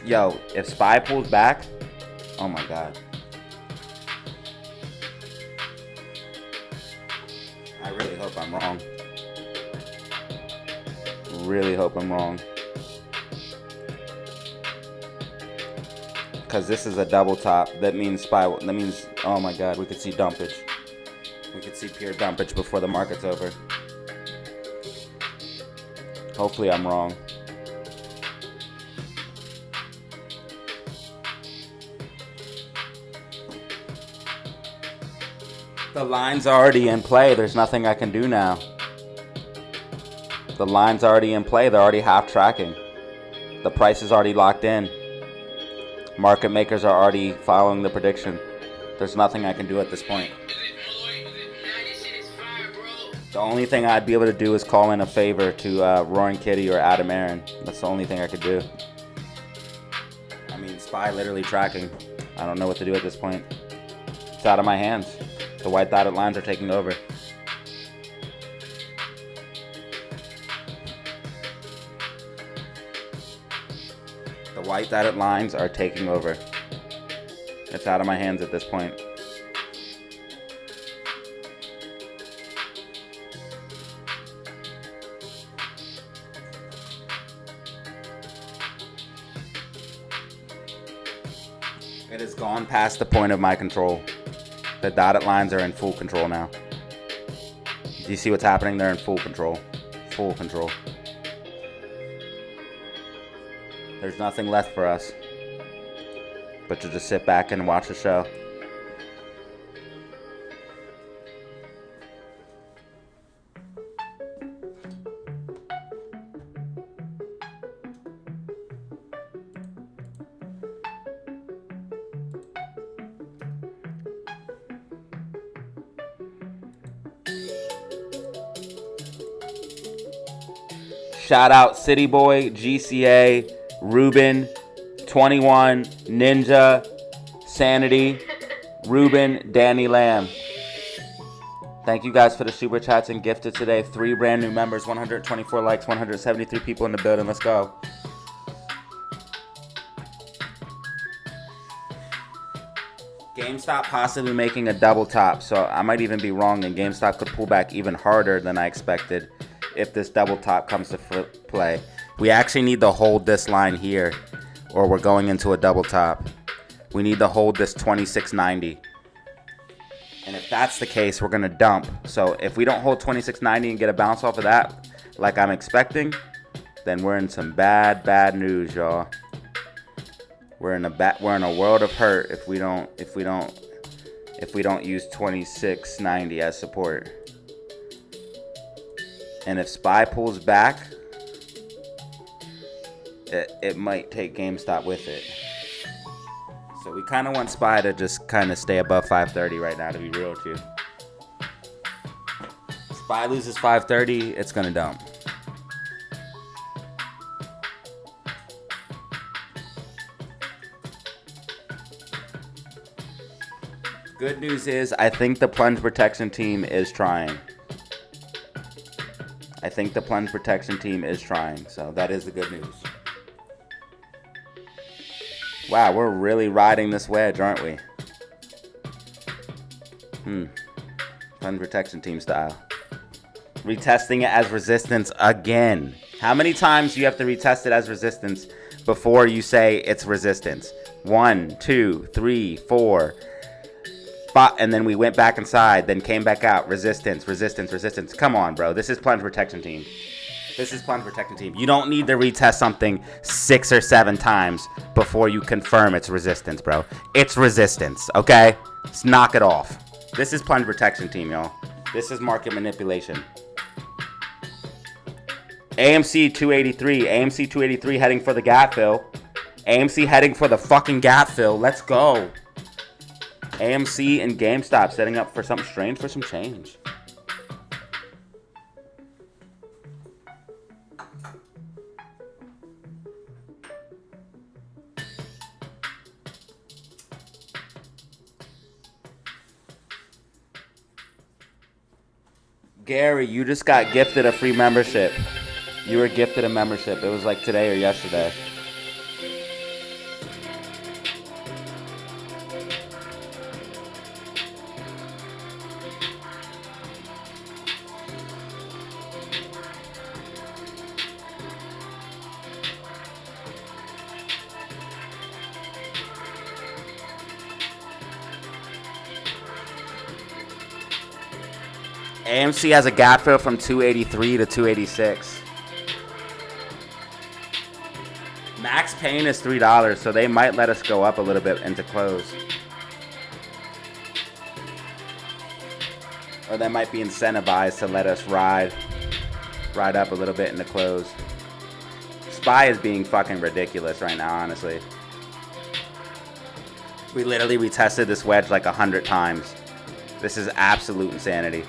Yo, if SPY pulls back, oh my God. I really hope I'm wrong. Really hope I'm wrong. Because this is a double top. That means SPY. That means, oh my God, we could see dumpage. We could see pure dumpage before the market's over. Hopefully I'm wrong. The line's already in play. There's nothing I can do now. The line's already in play. They're already half tracking. The price is already locked in. Market makers are already following the prediction. There's nothing I can do at this point. The only thing I'd be able to do is call in a favor to Roaring Kitty or Adam Aaron. That's the only thing I could do. I mean, SPY literally tracking. I don't know what to do at this point. It's out of my hands. The white dotted lines are taking over. The white dotted lines are taking over. It's out of my hands at this point. It has gone past the point of my control. The dotted lines are in full control now. Do you see what's happening? They're in full control. full control. There's nothing left for us but to just sit back and watch the show. Shout out City Boy, GCA, Ruben, 21, Ninja, Sanity, Ruben, Danny Lamb. Thank you guys for the super chats and gifted today. 3 brand new members, 124 likes, 173 people in the building. Let's go. GameStop possibly making a double top, so I might even be wrong, and GameStop could pull back even harder than I expected if this double top comes to play. We actually need to hold this line here, or we're going into a double top. We need to hold this 26.90. And if that's the case, we're going to dump. So if we don't hold 26.90 and get a bounce off of that, like I'm expecting, then we're in some bad news, y'all. We're in a world of hurt if we don't use 26.90 as support. And if SPY pulls back, it might take GameStop with it. So we kind of want SPY to just kind of stay above 530 right now, to be real with you. SPY loses 530, it's going to dump. Good news is, I think the plunge protection team is trying. So that is the good news. Wow, we're really riding this wedge, aren't we? Plunge protection team style. Retesting it as resistance again. How many times do you have to retest it as resistance before you say it's resistance? 1, 2, 3, 4. And then we went back inside, then came back out. Resistance. Come on, bro. This is plunge protection team. You don't need to retest something 6 or 7 times before you confirm it's resistance, bro. It's resistance, okay? Let's knock it off. This is plunge protection team, y'all. This is market manipulation. AMC 283. AMC 283 heading for the gap fill. AMC heading for the fucking gap fill. Let's go. AMC and GameStop setting up for something strange for some change. Gary, you just got gifted a free membership. You were gifted a membership. It was like today or yesterday. AMC has a gap fill from 283 to 286. Max Pain is $3, so they might let us go up a little bit into close. Or they might be incentivized to let us ride up a little bit into close. SPY is being fucking ridiculous right now, honestly. We literally retested this wedge like 100 times. This is absolute insanity.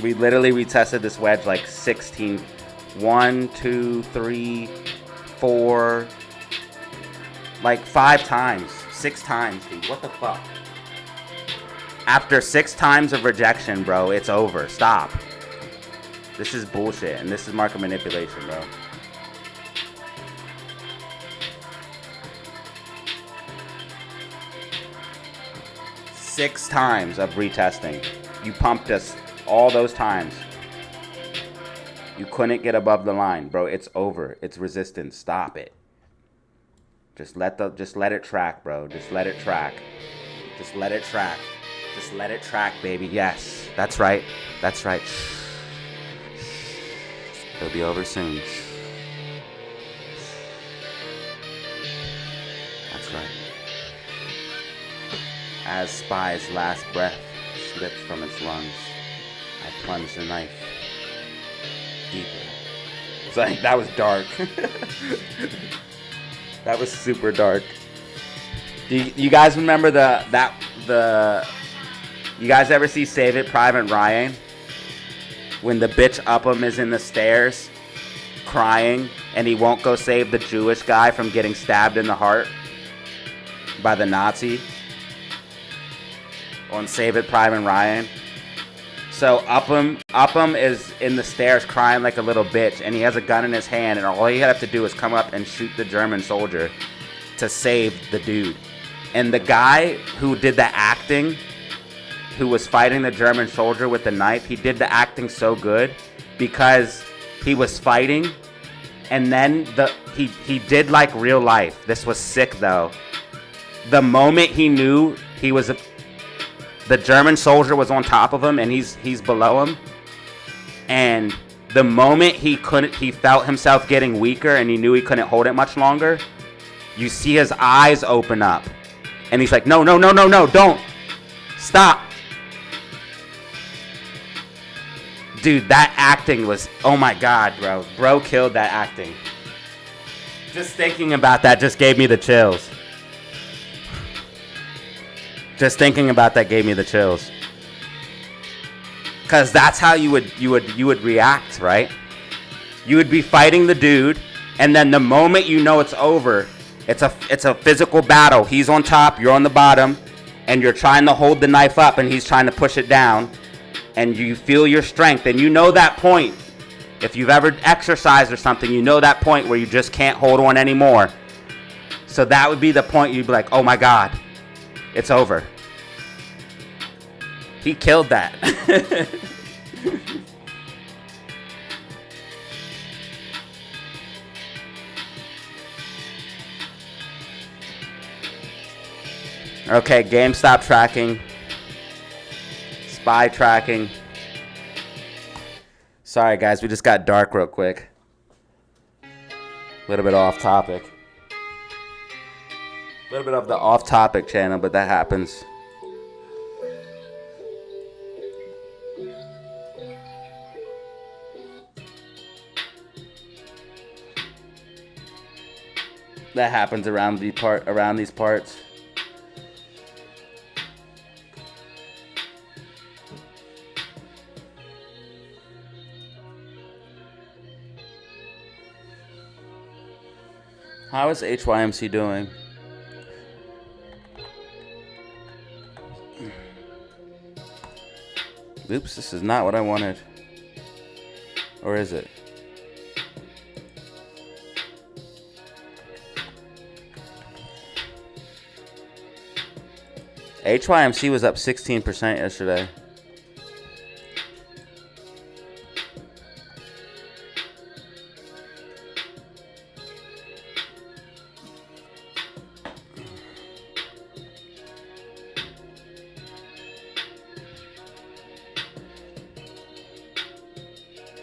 We literally retested this wedge like 16. 1, 2, 3, 4. Like 5 times. 6 times, dude. What the fuck? After 6 times of rejection, bro, it's over. Stop. This is bullshit, and this is market manipulation, bro. Six times of retesting. You pumped us all those times. You couldn't get above the line, bro. It's over. It's resistance. Stop it. Just let it track, bro. Just let it track. Just let it track. Just let it track, baby. Yes, that's right. That's right. It'll be over soon. That's right. As Spy's last breath slips from its lungs, I plunge the knife deeper. It's like, that was dark. That was super dark. Do you guys remember you guys ever see Save It Private Ryan? When the bitch Upham is in the stairs crying and he won't go save the Jewish guy from getting stabbed in the heart by the Nazi on Save It Private Ryan. So Upham is in the stairs crying like a little bitch, and he has a gun in his hand, and all he had to do is come up and shoot the German soldier to save the dude. And the guy who did the acting, who was fighting the German soldier with the knife, he did the acting so good because he was fighting, and then he did like real life. This was sick though. The moment he knew the German soldier was on top of him and he's below him, and the moment he felt himself getting weaker and he knew he couldn't hold it much longer, you see his eyes open up and he's like, no, don't stop. Dude, that acting was, oh my God, bro. Bro killed that acting. Just thinking about that just gave me the chills. Just thinking about that gave me the chills. Cause that's how you would react, right? You would be fighting the dude, and then the moment you know it's over, it's a physical battle. He's on top, you're on the bottom, and you're trying to hold the knife up, and he's trying to push it down, and you feel your strength, and you know that point. If you've ever exercised or something, you know that point where you just can't hold on anymore. So that would be the point you'd be like, oh my God, it's over. He killed that. Okay, GameStop tracking. Spy tracking. Sorry guys, we just got dark real quick. A little bit off topic. A little bit of the off topic channel, but that happens. That happens around these parts. How is HYMC doing? Oops, this is not what I wanted. Or is it? HYMC was up 16% yesterday.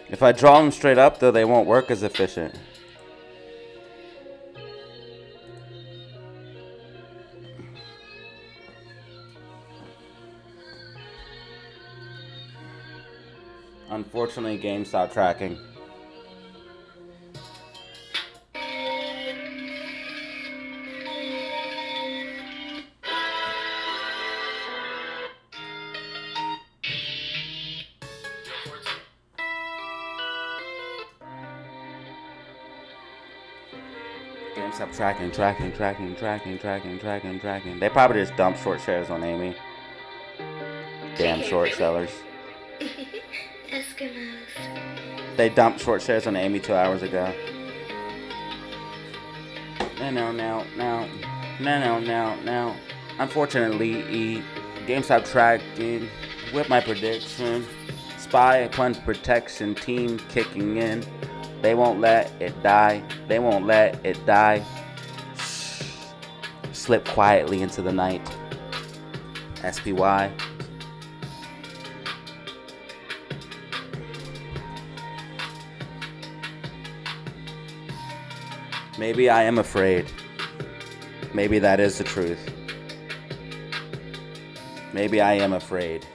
If I draw them straight up, though, they won't work as efficient. Unfortunately, GameStop tracking. GameStop tracking. They probably just dumped short shares on Amy. Damn short sellers. Eskimos. They dumped short shares on Amy 2 hours ago. No. Unfortunately, GameStop tracking with my prediction. Spy plunge protection team kicking in. They won't let it die. They won't let it die. Shh. slip quietly into the night. SPY. Maybe I am afraid. Maybe that is the truth. Maybe I am afraid.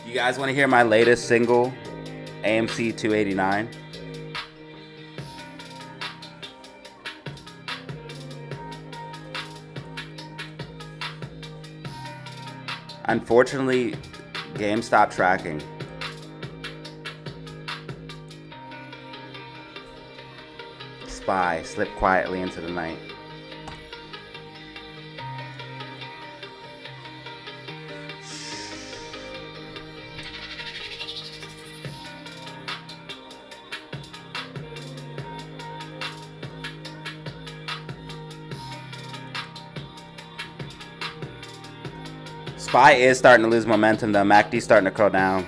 You guys want to hear my latest single, AMC 289? Unfortunately, GameStop tracking. SPY, slip quietly into the night. SPY is starting to lose momentum though. MACD's starting to curl down.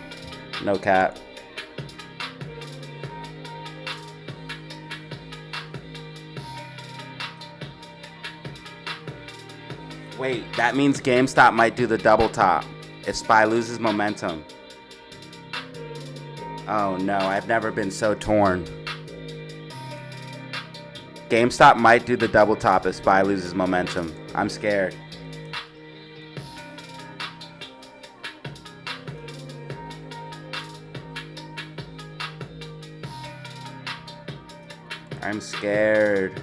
No cap. Wait, that means GameStop might do the double top if SPY loses momentum. Oh no, I've never been so torn. GameStop might do the double top if SPY loses momentum. I'm scared. I'm scared.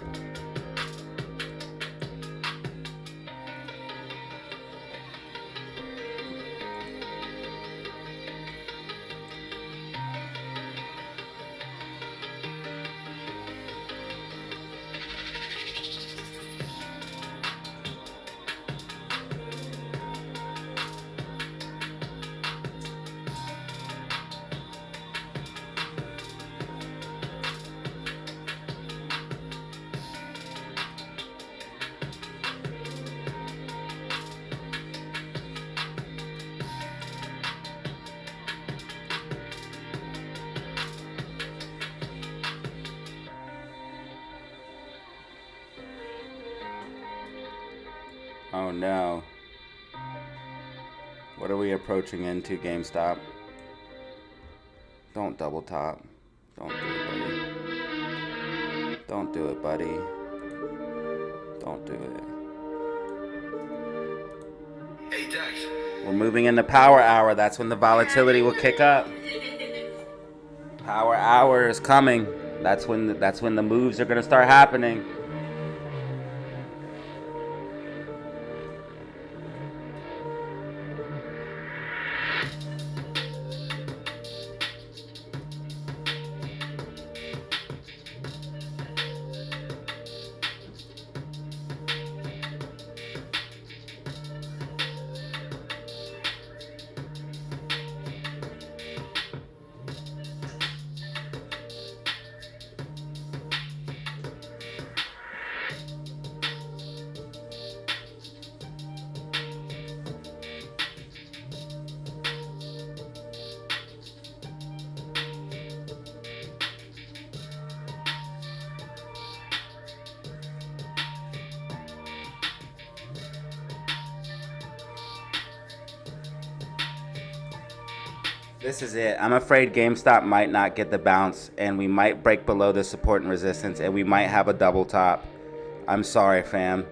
Oh no. What are we approaching into, GameStop? Don't double top. Don't do it, buddy. Don't do it, buddy. Don't do it. Hey, Dex. We're moving into power hour. That's when the volatility will kick up. Power hour is coming. That's when the moves are gonna start happening. This is it. I'm afraid GameStop might not get the bounce, and we might break below the support and resistance, and we might have a double top. I'm sorry, fam.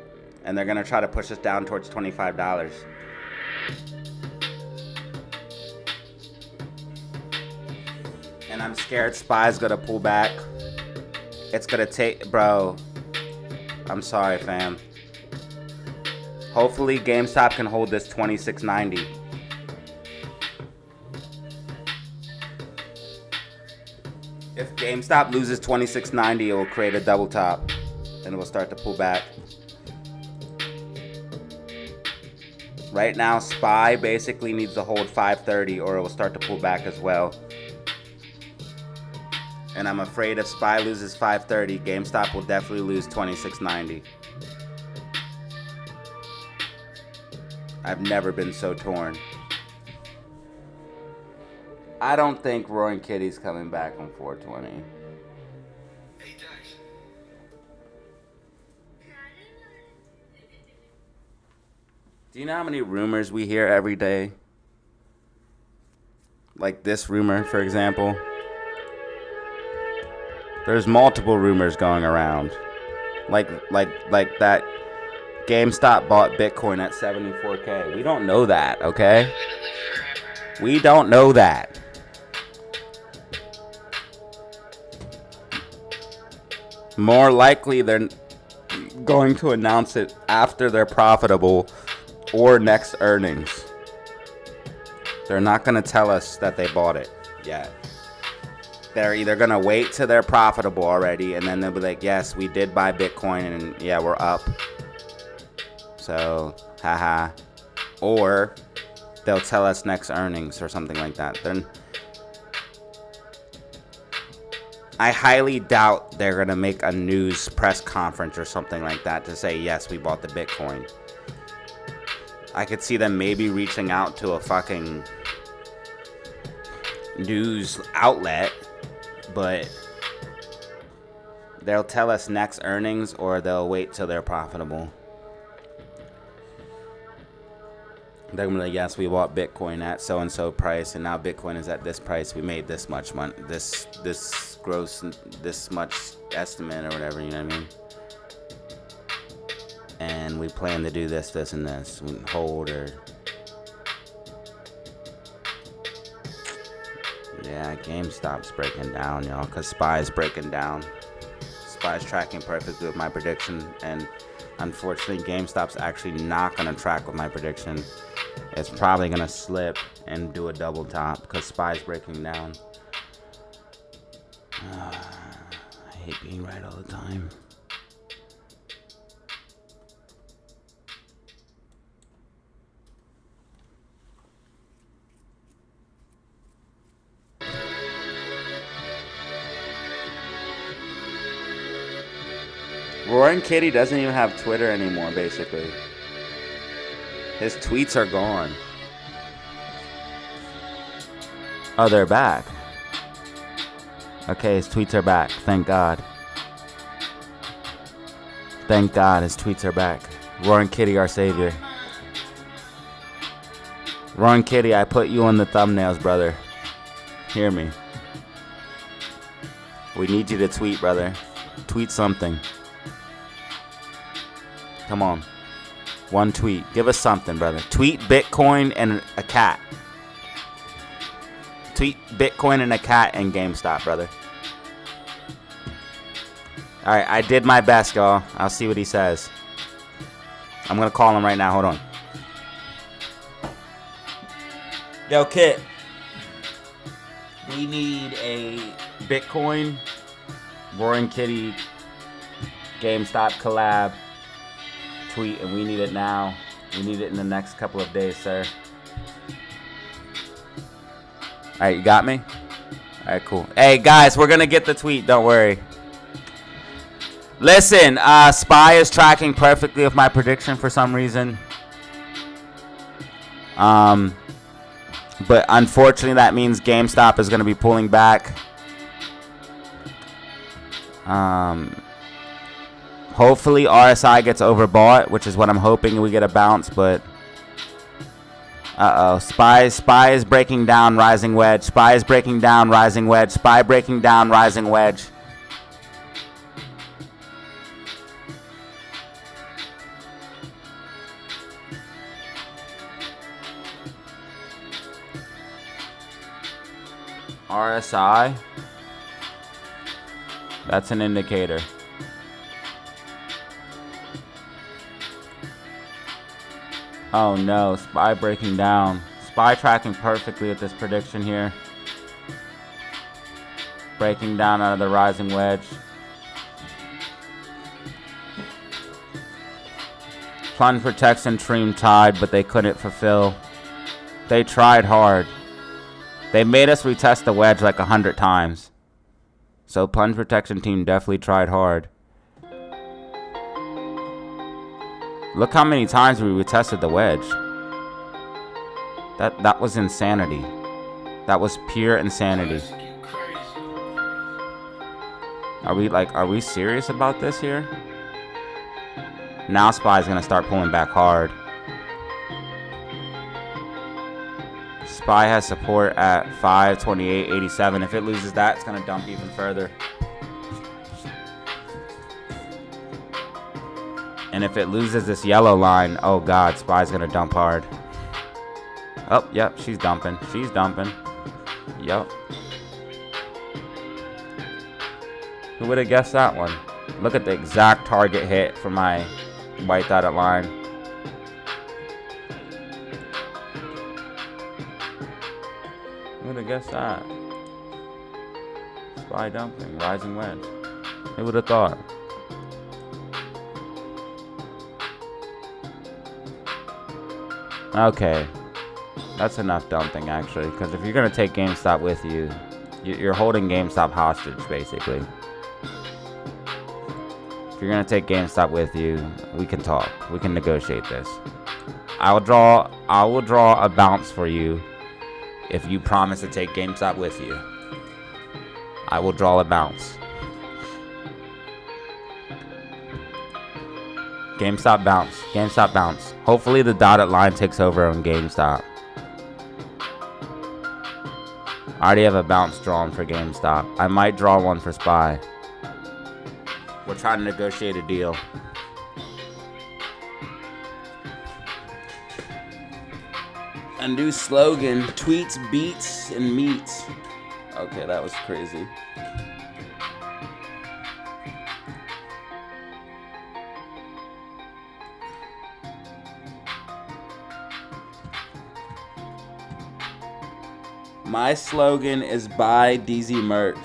And they're going to try to push us down towards $25. And I'm scared SPY's going to pull back. It's going to take... Bro. I'm sorry, fam. Hopefully, GameStop can hold this 26.90. If GameStop loses 26.90, it will create a double top, and it will start to pull back. Right now, SPY basically needs to hold 530, or it will start to pull back as well. And I'm afraid if SPY loses 530, GameStop will definitely lose 26.90. I've never been so torn. I don't think Roaring Kitty's coming back on 420. Do you know how many rumors we hear every day? Like this rumor, for example. There's multiple rumors going around. Like that GameStop bought Bitcoin at 74K. We don't know that, okay? We don't know that. More likely they're going to announce it after they're profitable or next earnings. They're not going to tell us that they bought it yet. They're either going to wait till they're profitable already, and then they'll be like, yes, we did buy Bitcoin, and yeah, we're up. So, haha. Or they'll tell us next earnings or something like that. I highly doubt they're going to make a news press conference or something like that to say, yes, we bought the Bitcoin. I could see them maybe reaching out to a fucking news outlet, but they'll tell us next earnings or they'll wait till they're profitable. They're gonna be like, yes, we bought Bitcoin at so and so price, and now Bitcoin is at this price. We made this much money, this gross, this much estimate or whatever. You know what I mean? And we plan to do this, this, and this. We hold or yeah, GameStop's breaking down, y'all, because SPY's breaking down. SPY's tracking perfectly with my prediction, and unfortunately, GameStop's actually not gonna track with my prediction. It's probably gonna slip and do a double top because SPY's breaking down. I hate being right all the time. Roaring Kitty doesn't even have Twitter anymore, basically. His tweets are gone. Oh, they're back. Okay, his tweets are back. Thank God. Thank God his tweets are back. Roaring Kitty, our savior. Roaring Kitty, I put you on the thumbnails, brother. Hear me. We need you to tweet, brother. Tweet something. Come on. One tweet. Give us something, brother. Tweet Bitcoin and a cat. Tweet Bitcoin and a cat and GameStop, brother. Alright, I did my best, y'all. I'll see what he says. I'm gonna call him right now. Hold on. Yo, Kit. We need a Bitcoin, Roaring Kitty, GameStop collab tweet, and we need it now. We need it in the next couple of days, sir. Alright, you got me? Alright, cool. Hey, guys, we're gonna get the tweet. Don't worry. Listen, SPY is tracking perfectly with my prediction for some reason. But unfortunately, that means GameStop is gonna be pulling back. Hopefully RSI gets overbought, which is what I'm hoping we get a bounce, but SPY is breaking down, rising wedge. SPY is breaking down, rising wedge. SPY breaking down, rising wedge. RSI. That's an indicator. Oh no, SPY breaking down. SPY tracking perfectly with this prediction here. Breaking down out of the rising wedge. Plunge protection Dream tried, but they couldn't fulfill. They tried hard. They made us retest the wedge like 100 times. So plunge protection team definitely tried hard. Look how many times we retested the wedge. That was insanity. That was pure insanity. Are we serious about this here? Now SPY is gonna start pulling back hard. SPY has support at 528.87. If it loses that, it's going to dump even further. And if it loses this yellow line, oh God, SPY's going to dump hard. Oh, yep, she's dumping. She's dumping. Yep. Who would have guessed that one? Look at the exact target hit for my white dotted line. Who would have guessed that? SPY dumping, rising wedge. Who would have thought? Okay. That's enough dumping, actually, because if you're going to take GameStop with you, you're holding GameStop hostage, basically. If you're going to take GameStop with you, we can talk. We can negotiate this. I will draw a bounce for you if you promise to take GameStop with you. I will draw a bounce. GameStop bounce. GameStop bounce. Hopefully the dotted line takes over on GameStop. I already have a bounce drawn for GameStop. I might draw one for SPY. We're trying to negotiate a deal. A new slogan: tweets, beats, and meats. Okay, that was crazy. My slogan is buy DZ merch.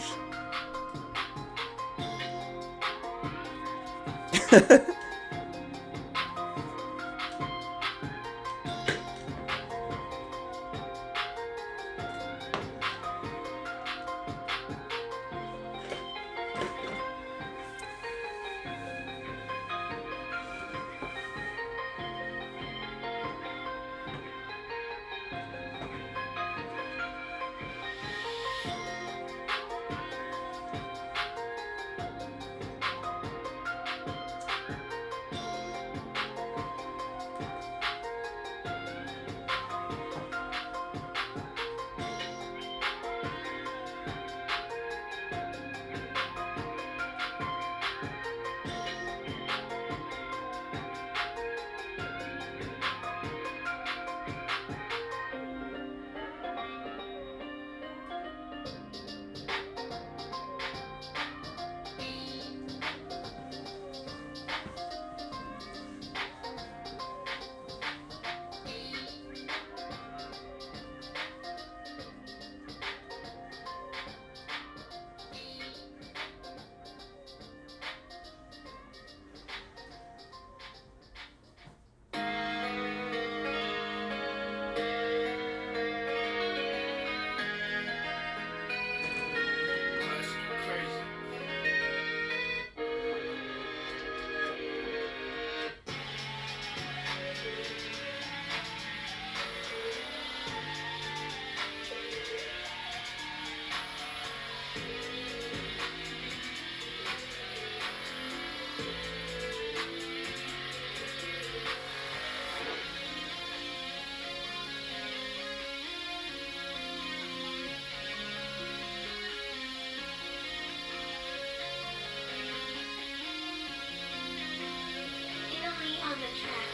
Italy on the track.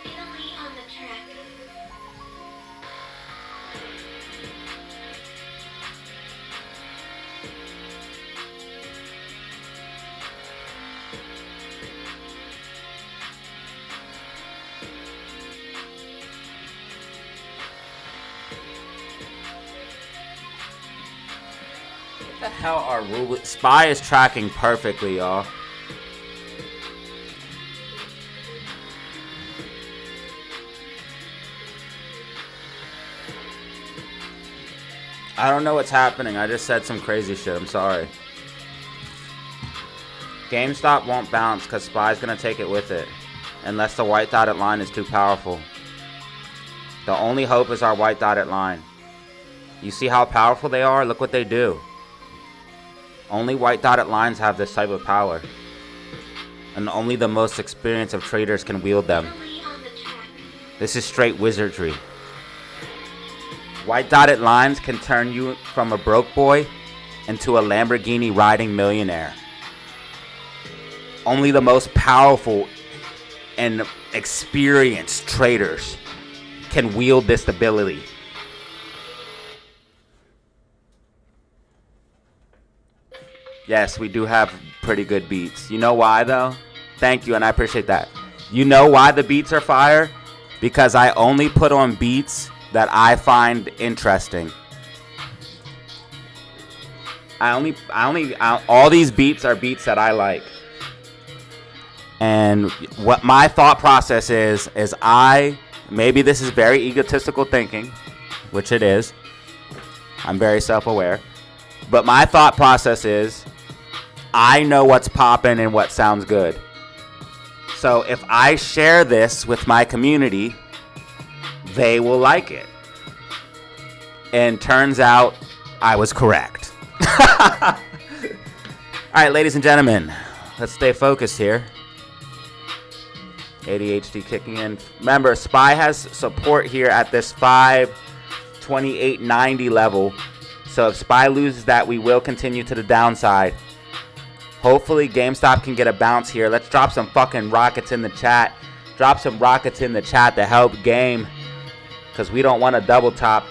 Italy on the track. What the the hell are rules? SPY is tracking perfectly, y'all. I don't know what's happening. I just said some crazy shit. I'm sorry. GameStop won't bounce because SPY's going to take it with it. Unless the white dotted line is too powerful. The only hope is our white dotted line. You see how powerful they are? Look what they do. Only white dotted lines have this type of power. And only the most experienced of traders can wield them. This is straight wizardry. White dotted lines can turn you from a broke boy into a Lamborghini riding millionaire. Only the most powerful and experienced traders can wield this ability. Yes, we do have pretty good beats. You know why though? Thank you, and I appreciate that. You know why the beats are fire? Because I only put on beats that I find interesting. All these beats are beats that I like. And what my thought process is maybe this is very egotistical thinking, which it is. I'm very self-aware. But my thought process is, I know what's popping and what sounds good. So if I share this with my community, they will like it. And turns out I was correct. All right, ladies and gentlemen, let's stay focused here. ADHD kicking in. Remember, SPY has support here at this 528.90 level. So if SPY loses that, we will continue to the downside. Hopefully GameStop can get a bounce here. Let's drop some fucking rockets in the chat. Drop some rockets in the chat to help game, because we don't want to double top.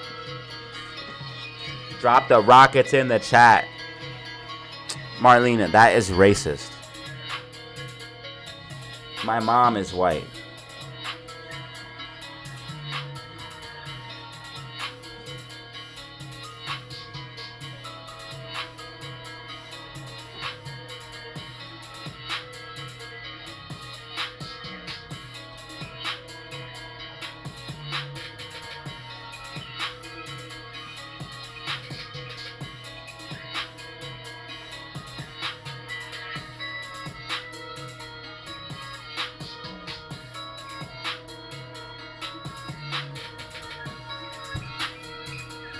Drop the rockets in the chat. Marlena, that is racist. My mom is white.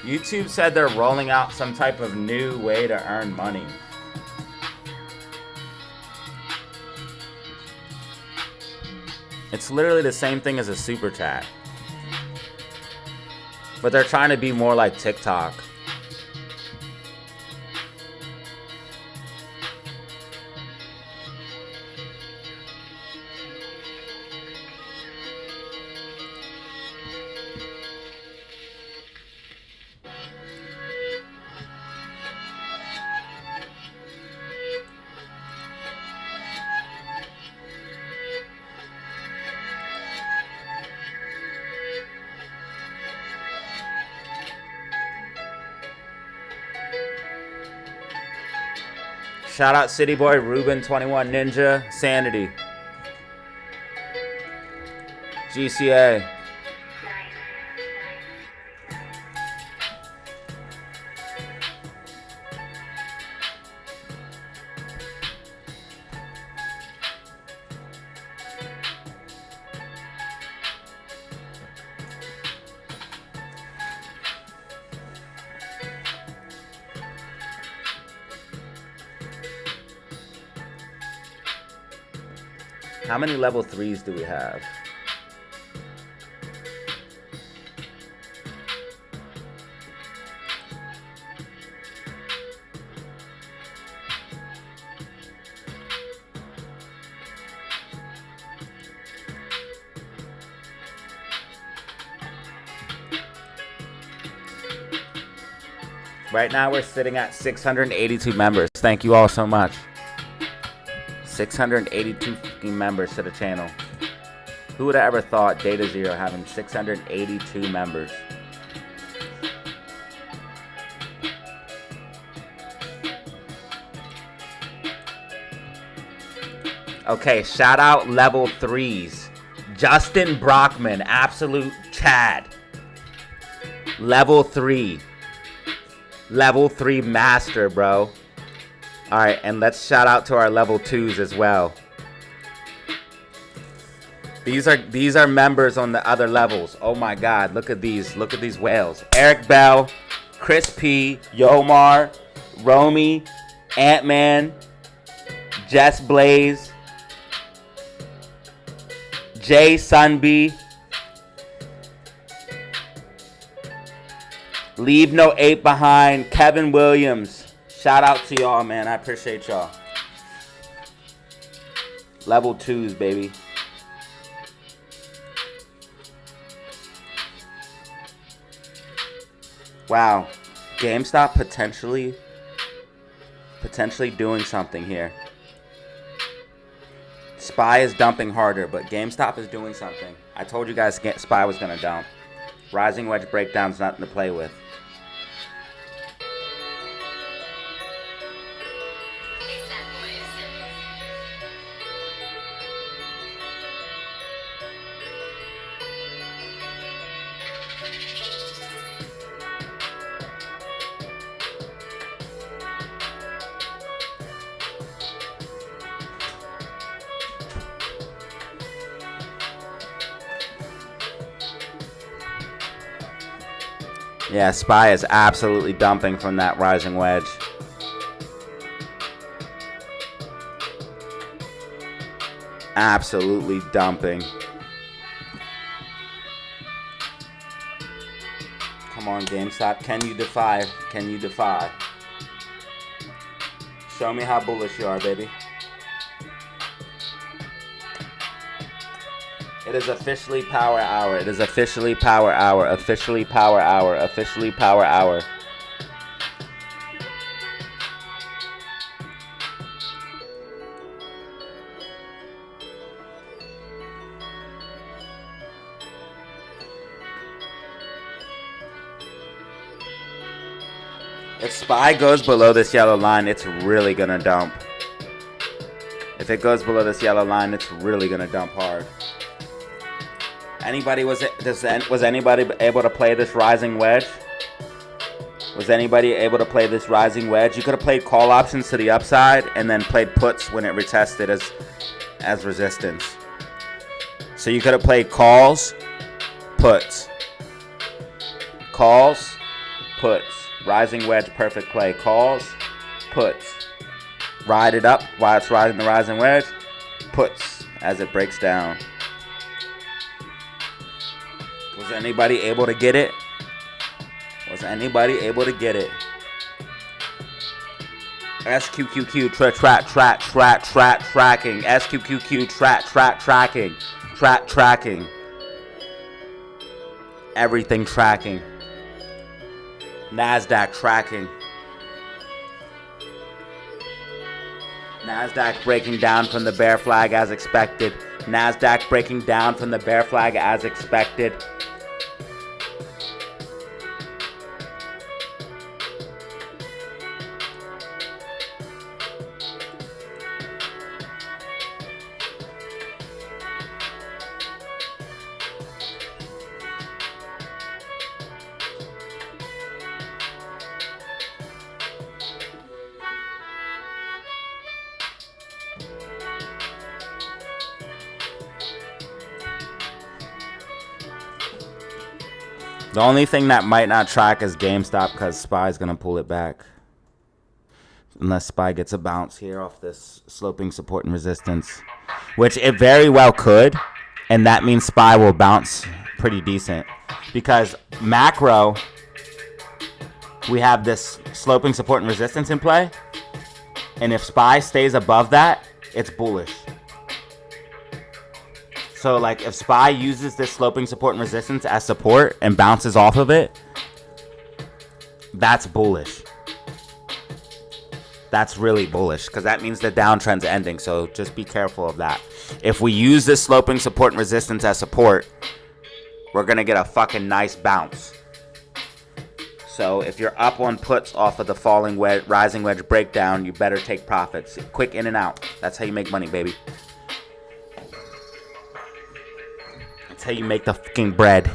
YouTube said they're rolling out some type of new way to earn money. It's literally the same thing as a super chat. But they're trying to be more like TikTok. Shout out City Boy, Ruben, 21 Ninja, Sanity, GCA. How many level 3s do we have? Right now we're sitting at 682 members. Thank you all so much. 682 fucking members to the channel. Who would have ever thought DataZero having 682 members? Okay, shout out level 3s. Justin Brockman, absolute Chad. Level 3. Level 3 master, bro. Alright, and let's shout out to our level 2s as well. These are members on the other levels. Oh my god, look at these. Look at these whales. Eric Bell, Chris P, Yomar, Romy, Ant-Man, Jess Blaze, Jay Sunby, Leave No 8 Behind, Kevin Williams. Shout out to y'all, man. I appreciate y'all. Level 2s, baby. Wow, GameStop potentially doing something here. SPY is dumping harder, but GameStop is doing something. I told you guys SPY was gonna dump. Rising wedge breakdown's nothing to play with. Yeah, SPY is absolutely dumping from that rising wedge. Absolutely dumping. Come on, GameStop. Can you defy? Can you defy? Show me how bullish you are, baby. It is officially power hour. It is officially power hour. Officially power hour. Officially power hour. If SPY goes below this yellow line, it's really gonna dump. If it goes below this yellow line, it's really gonna dump hard. Was anybody able to play this rising wedge? Was anybody able to play this rising wedge? You could have played call options to the upside and then played puts when it retested as resistance. So you could have played calls, puts. Calls, puts. Rising wedge, perfect play. Calls, puts. Ride it up while it's riding the rising wedge. Puts as it breaks down. Was anybody able to get it? Was anybody able to get it? SQQQ tracking. SQQQ tracking. Everything tracking. NASDAQ tracking. NASDAQ breaking down from the bear flag as expected. NASDAQ breaking down from the bear flag as expected. The only thing that might not track is GameStop because SPY is going to pull it back. Unless SPY gets a bounce here off this sloping support and resistance. Which it very well could. And that means SPY will bounce pretty decent. Because macro, we have this sloping support and resistance in play. And if SPY stays above that, it's bullish. So, like, if SPY uses this sloping support and resistance as support and bounces off of it, that's bullish. That's really bullish because that means the downtrend's ending. So just be careful of that. If we use this sloping support and resistance as support, we're going to get a fucking nice bounce. So if you're up on puts off of the falling wedge, rising wedge breakdown, you better take profits. Quick in and out. That's how you make money, baby. how you make the fucking bread.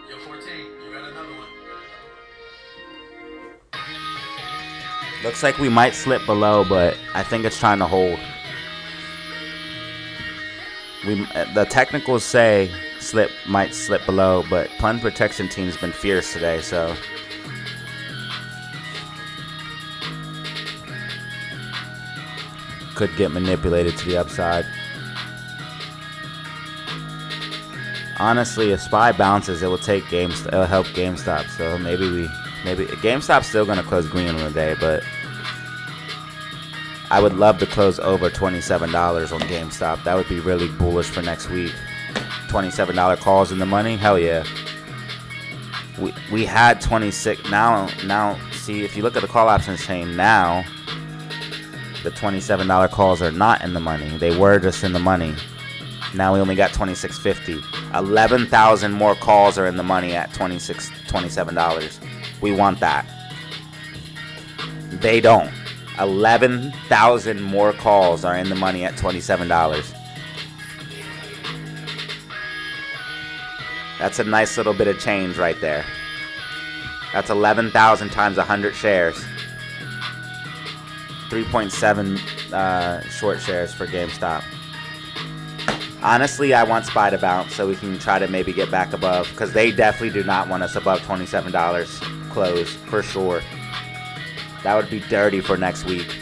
Yo, 14, you got another one. Looks like we might slip below, but I think it's trying to hold. The technicals say might slip below, but pun protection team's been fierce today, so could get manipulated to the upside. Honestly, if SPY bounces, it will take it'll help GameStop. So maybe GameStop's still gonna close green on the day, but I would love to close over $27 on GameStop. That would be really bullish for next week. $27 calls in the money, hell yeah. We had 26. Now see, if you look at the call options chain now, the $27 calls are not in the money. They were just in the money. Now we only got $26.50. 11,000 more calls are in the money at $27. We want that. They don't. 11,000 more calls are in the money at $27. That's a nice little bit of change right there. That's 11,000 times 100 shares. 3.7 short shares for GameStop. Honestly, I want SPY to bounce so we can try to maybe get back above, because they definitely do not want us above $27 close for sure. That would be dirty for next week.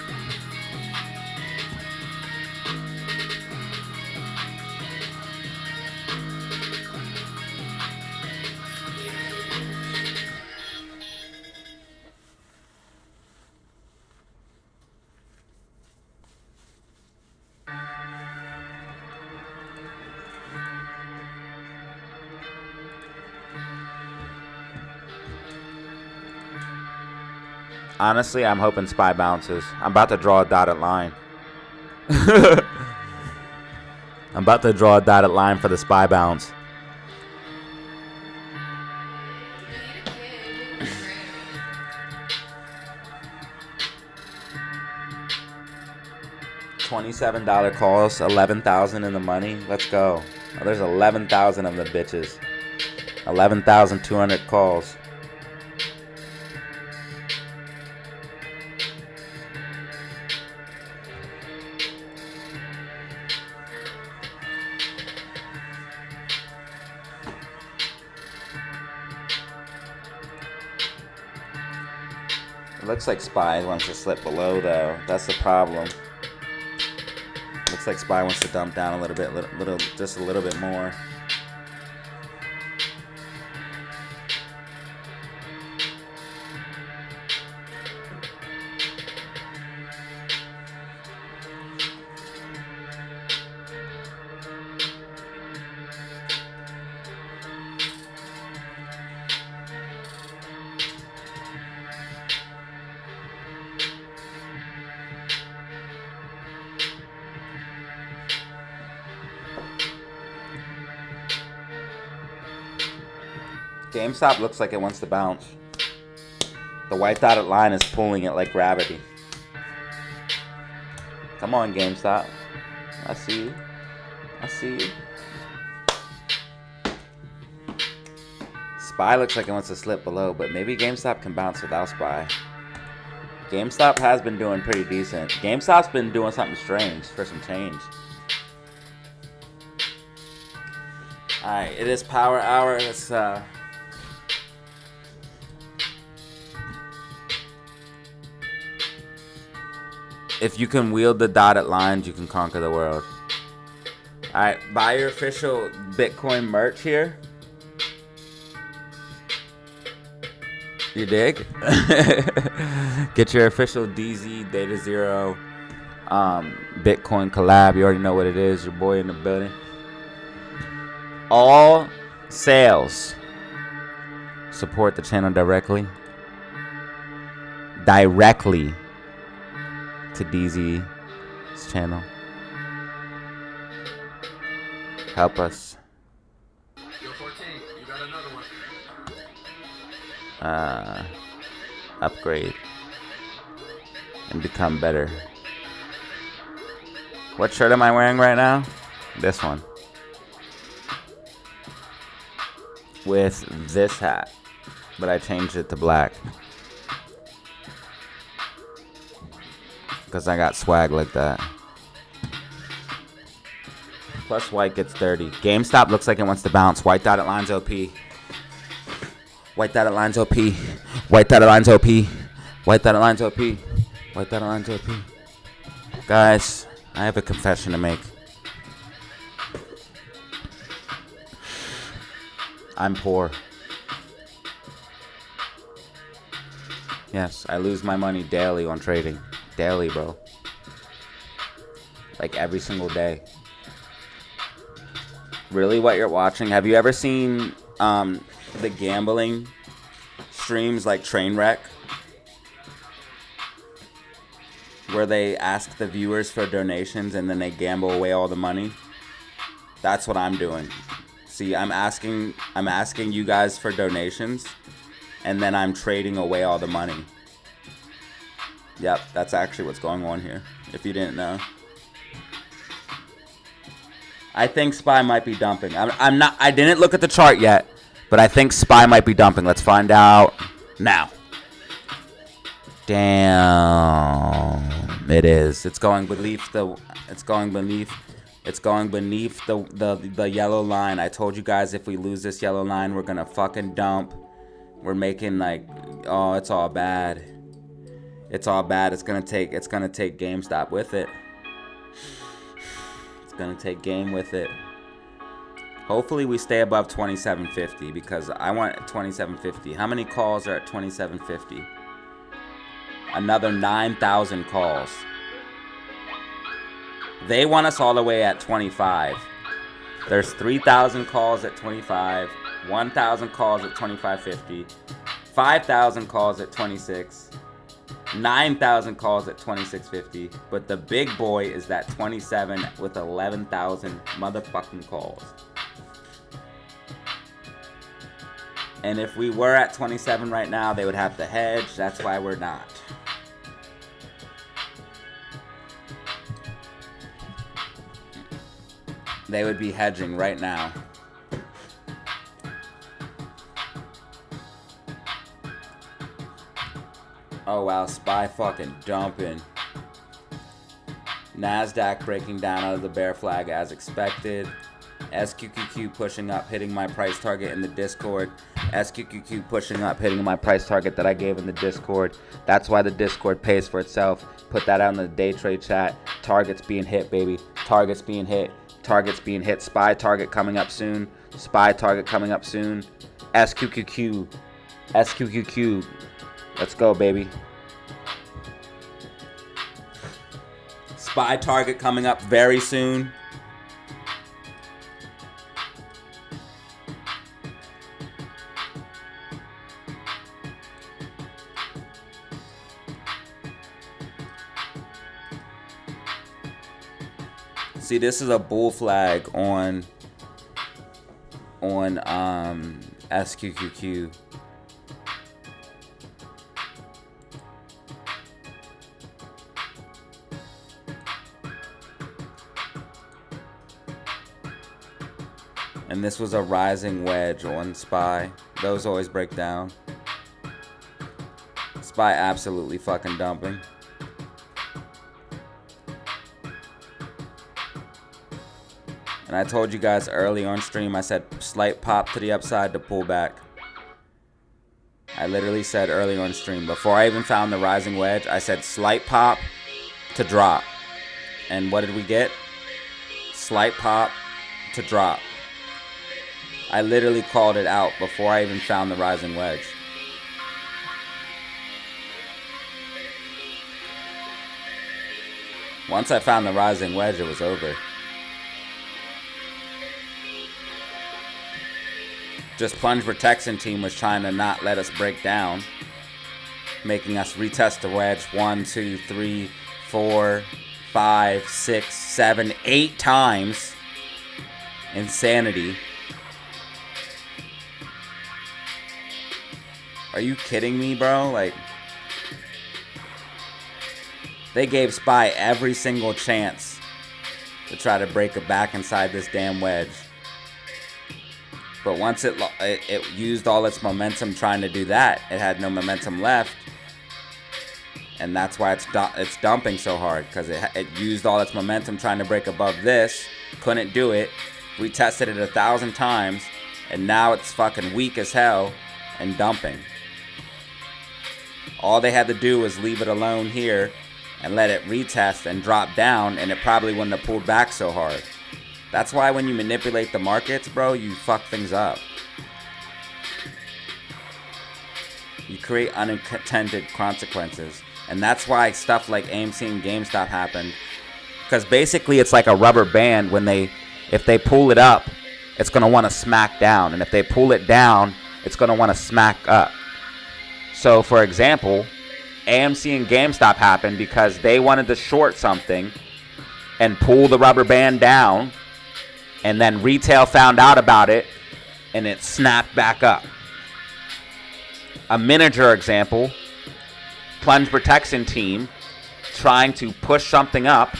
Honestly, I'm hoping SPY bounces. I'm about to draw a dotted line. I'm about to draw a dotted line for the SPY bounce. $27 calls, 11,000 in the money. Let's go. Oh, there's 11,000 of the bitches. 11,200 calls. Looks like SPY wants to slip below, though. That's the problem. Looks like SPY wants to dump down a little bit, just a little bit more. GameStop looks like it wants to bounce. The white dotted line is pulling it like gravity. Come on, GameStop. I see you. I see you. SPY looks like it wants to slip below, but maybe GameStop can bounce without SPY. GameStop has been doing pretty decent. GameStop's been doing something strange for some change. Alright, it is power hour. Let's if you can wield the dotted lines, you can conquer the world. Alright, buy your official Bitcoin merch here. You dig? Get your official StealthDataZero Bitcoin collab. You already know what it is. Your boy in the building. All sales support the channel directly to DZ's channel. Help us. Yo, 14, you got another one. Upgrade. and become better. What shirt am I wearing right now? This one. With this hat, but I changed it to black. Because I got swag like that. Plus white gets dirty. GameStop looks like it wants to bounce. White dotted lines OP. White dotted lines OP. White dotted lines OP. White dotted lines OP. White dotted lines OP. Guys, I have a confession to make. I'm poor. Yes, I lose my money daily on trading. Daily, bro. Like every single day. Really what you're watching? Have you ever seen the gambling streams like Trainwreck? Where they ask the viewers for donations and then they gamble away all the money? That's what I'm doing. See, I'm asking you guys for donations and then I'm trading away all the money. Yep, that's actually what's going on here, if you didn't know. I think SPY might be dumping. I didn't look at the chart yet, but I think SPY might be dumping. Let's find out now. Damn. It is. It's going beneath the yellow line. I told you guys if we lose this yellow line, we're gonna fucking dump. We're making like, oh, it's all bad. It's all bad. It's gonna take GameStop with it. It's gonna take game with it. Hopefully we stay above 2750 because I want 2750. How many calls are at 2750? Another 9,000 calls. They want us all the way at 25. There's 3,000 calls at 25, 1,000 calls at 2550, 5,000 calls at 26. 9,000 calls at 2650, but the big boy is that 27 with 11,000 motherfucking calls. And if we were at 27 right now, they would have to hedge. That's why we're not. They would be hedging right now. Oh wow, SPY fucking dumping. NASDAQ breaking down out of the bear flag as expected. SQQQ pushing up, hitting my price target in the Discord. SQQQ pushing up, hitting my price target that I gave in the Discord. That's why the Discord pays for itself. Put that out in the day trade chat. Targets being hit, baby. Targets being hit. Targets being hit. SPY target coming up soon. SPY target coming up soon. SQQQ. SQQQ. Let's go, baby. SPY target coming up very soon. See, this is a bull flag on SQQQ. And this was a rising wedge on SPY. Those always break down. SPY absolutely fucking dumping. And I told you guys early on stream, I said slight pop to the upside to pull back. I literally said early on stream, before I even found the rising wedge, I said slight pop to drop. And what did we get? Slight pop to drop. I literally called it out before I even found the rising wedge. Once I found the rising wedge, it was over. Just Plunge Protection team was trying to not let us break down, making us retest the wedge 1, 2, 3, 4, 5, 6, 7, 8 times. Insanity. Are you kidding me, bro? Like, They gave SPY every single chance to try to break it back inside this damn wedge. But once it used all its momentum trying to do that, it had no momentum left. And that's why it's dumping so hard, because it used all its momentum trying to break above this, couldn't do it, retested it 1,000 times, and now it's fucking weak as hell and dumping. All they had to do was leave it alone here and let it retest and drop down, and it probably wouldn't have pulled back so hard. That's why when you manipulate the markets, bro, you fuck things up. You create unintended consequences. And that's why stuff like AMC and GameStop happened. Because basically it's like a rubber band. If they pull it up, it's going to want to smack down. And if they pull it down, it's going to want to smack up. So, for example, AMC and GameStop happened because they wanted to short something and pull the rubber band down. And then retail found out about it and it snapped back up. A miniature example. Plunge protection team trying to push something up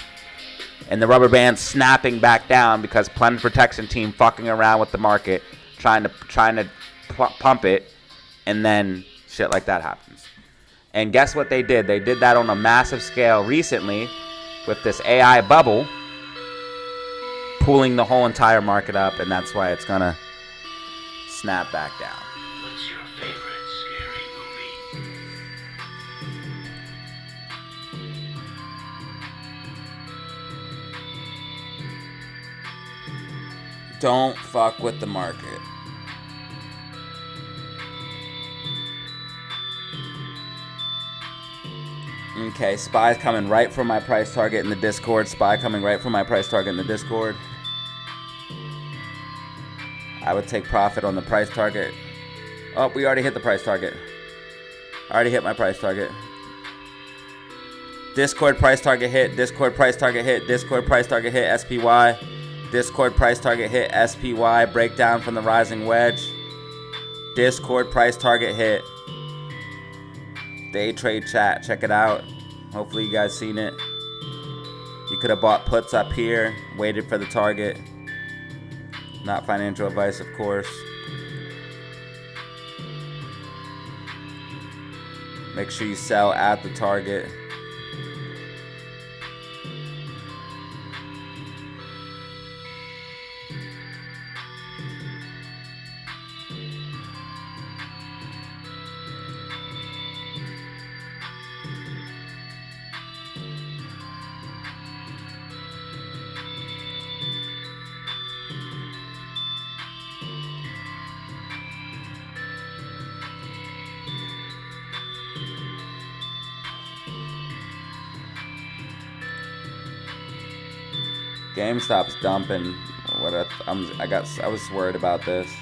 and the rubber band snapping back down because plunge protection team fucking around with the market trying to pump it, and then shit like that happens. And guess what they did? They did that on a massive scale recently with this AI bubble pulling the whole entire market up, and that's why it's gonna snap back down. What's your favorite scary movie? Don't fuck with the market. Okay, SPY's coming right for my price target in the Discord. SPY coming right for my price target in the Discord. I would take profit on the price target. Oh, we already hit the price target. I already hit my price target. Discord price target hit. Discord price target hit. Discord price target hit. SPY. Discord price target hit. SPY. Breakdown from the rising wedge. Discord price target hit. Day trade chat. Check it out. Hopefully you guys seen it. You could have bought puts up here. Waited for the target. Not financial advice, of course. Make sure you sell at the target. GameStop's dumping. I was worried about this.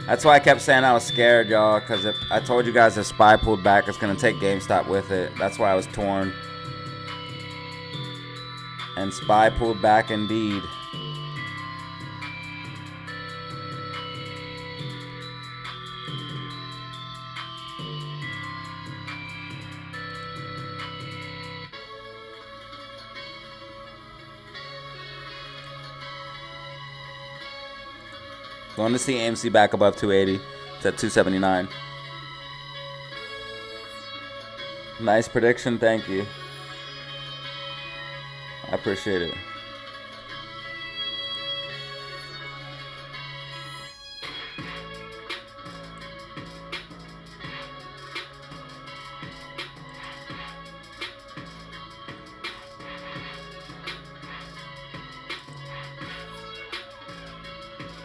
That's why I kept saying I was scared, y'all, because I told you guys if SPY pulled back, it's gonna take GameStop with it. That's why I was torn. And SPY pulled back indeed. Going to see AMC back above 280. It's at 279. Nice prediction, thank you. I appreciate it.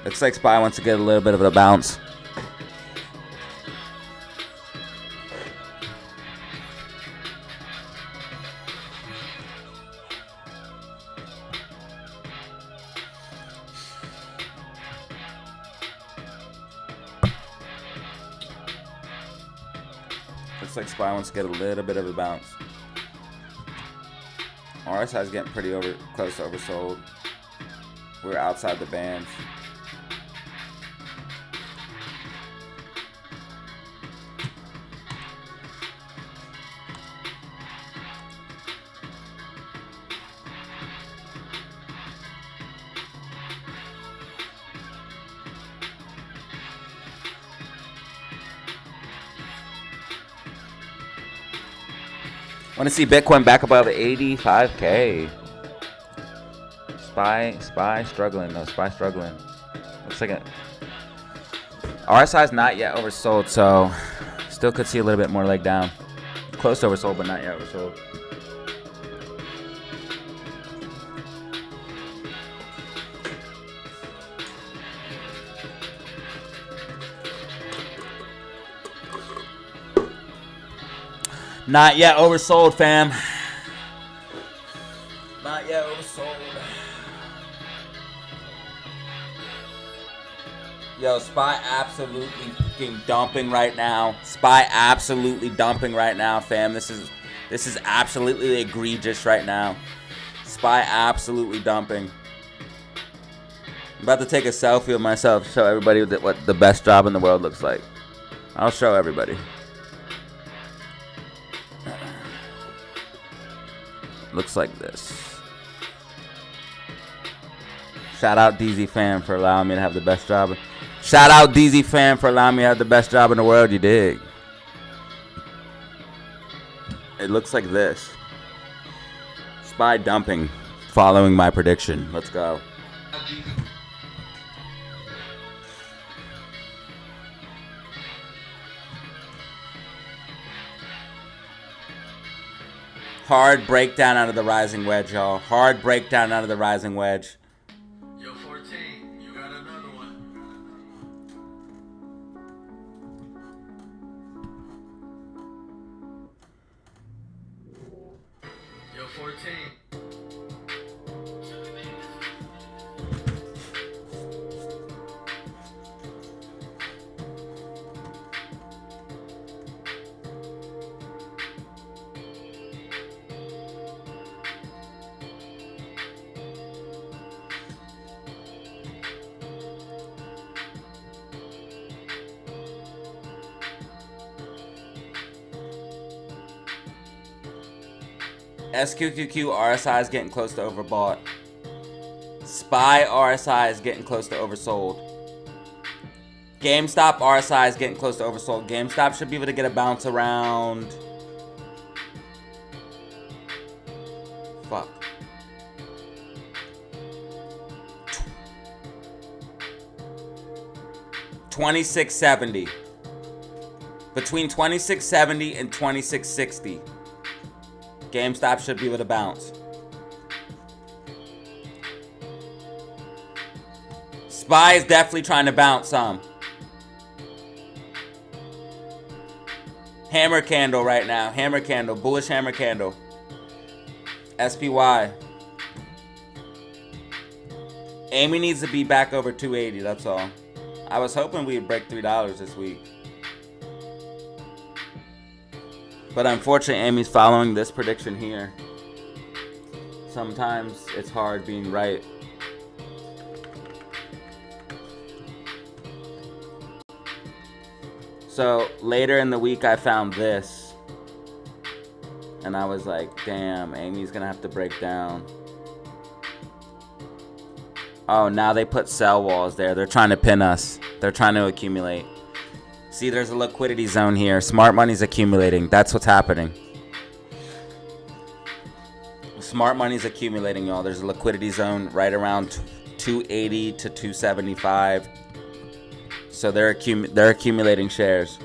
Looks like SPY wants to get a little bit of a bounce. Looks like SPY wants to get a little bit of a bounce. RSI is getting pretty close to oversold. We're outside the bands. Want to see Bitcoin back above 85K. SPY struggling though. SPY struggling. Looks like it. RSI is not yet oversold, so still could see a little bit more leg down. Close to oversold, but not yet oversold. Not yet oversold, fam. Not yet oversold. Yo, SPY absolutely fucking dumping right now. SPY absolutely dumping right now, fam. This is absolutely egregious right now. SPY absolutely dumping. I'm about to take a selfie of myself, show everybody what the best job in the world looks like. I'll show everybody. Looks like this. Shout out DZ fam for allowing me to have the best job. Shout out DZ fam for allowing me to have the best job in the world, you dig? It looks like this. SPY dumping, following my prediction. Let's go. Hard breakdown out of the rising wedge, y'all. Hard breakdown out of the rising wedge. Yo, 14, you got another one. Yo, 14. SQQQ RSI is getting close to overbought. SPY RSI is getting close to oversold. GameStop RSI is getting close to oversold. GameStop should be able to get a bounce around. Fuck. $26.70. Between $26.70 and $26.60. GameStop should be able to bounce. SPY is definitely trying to bounce some. Hammer candle right now. Hammer candle. Bullish hammer candle. SPY. Amy needs to be back over 280. That's all. I was hoping we'd break $3 this week. But unfortunately, Amy's following this prediction here. Sometimes it's hard being right. So later in the week, I found this. And I was like, damn, Amy's going to have to break down. Oh, now they put sell walls there. They're trying to pin us. They're trying to accumulate. See, there's a liquidity zone here. Smart money's accumulating. That's what's happening. Smart money's accumulating, y'all. There's a liquidity zone right around 280 to 275. So they're accumulating shares.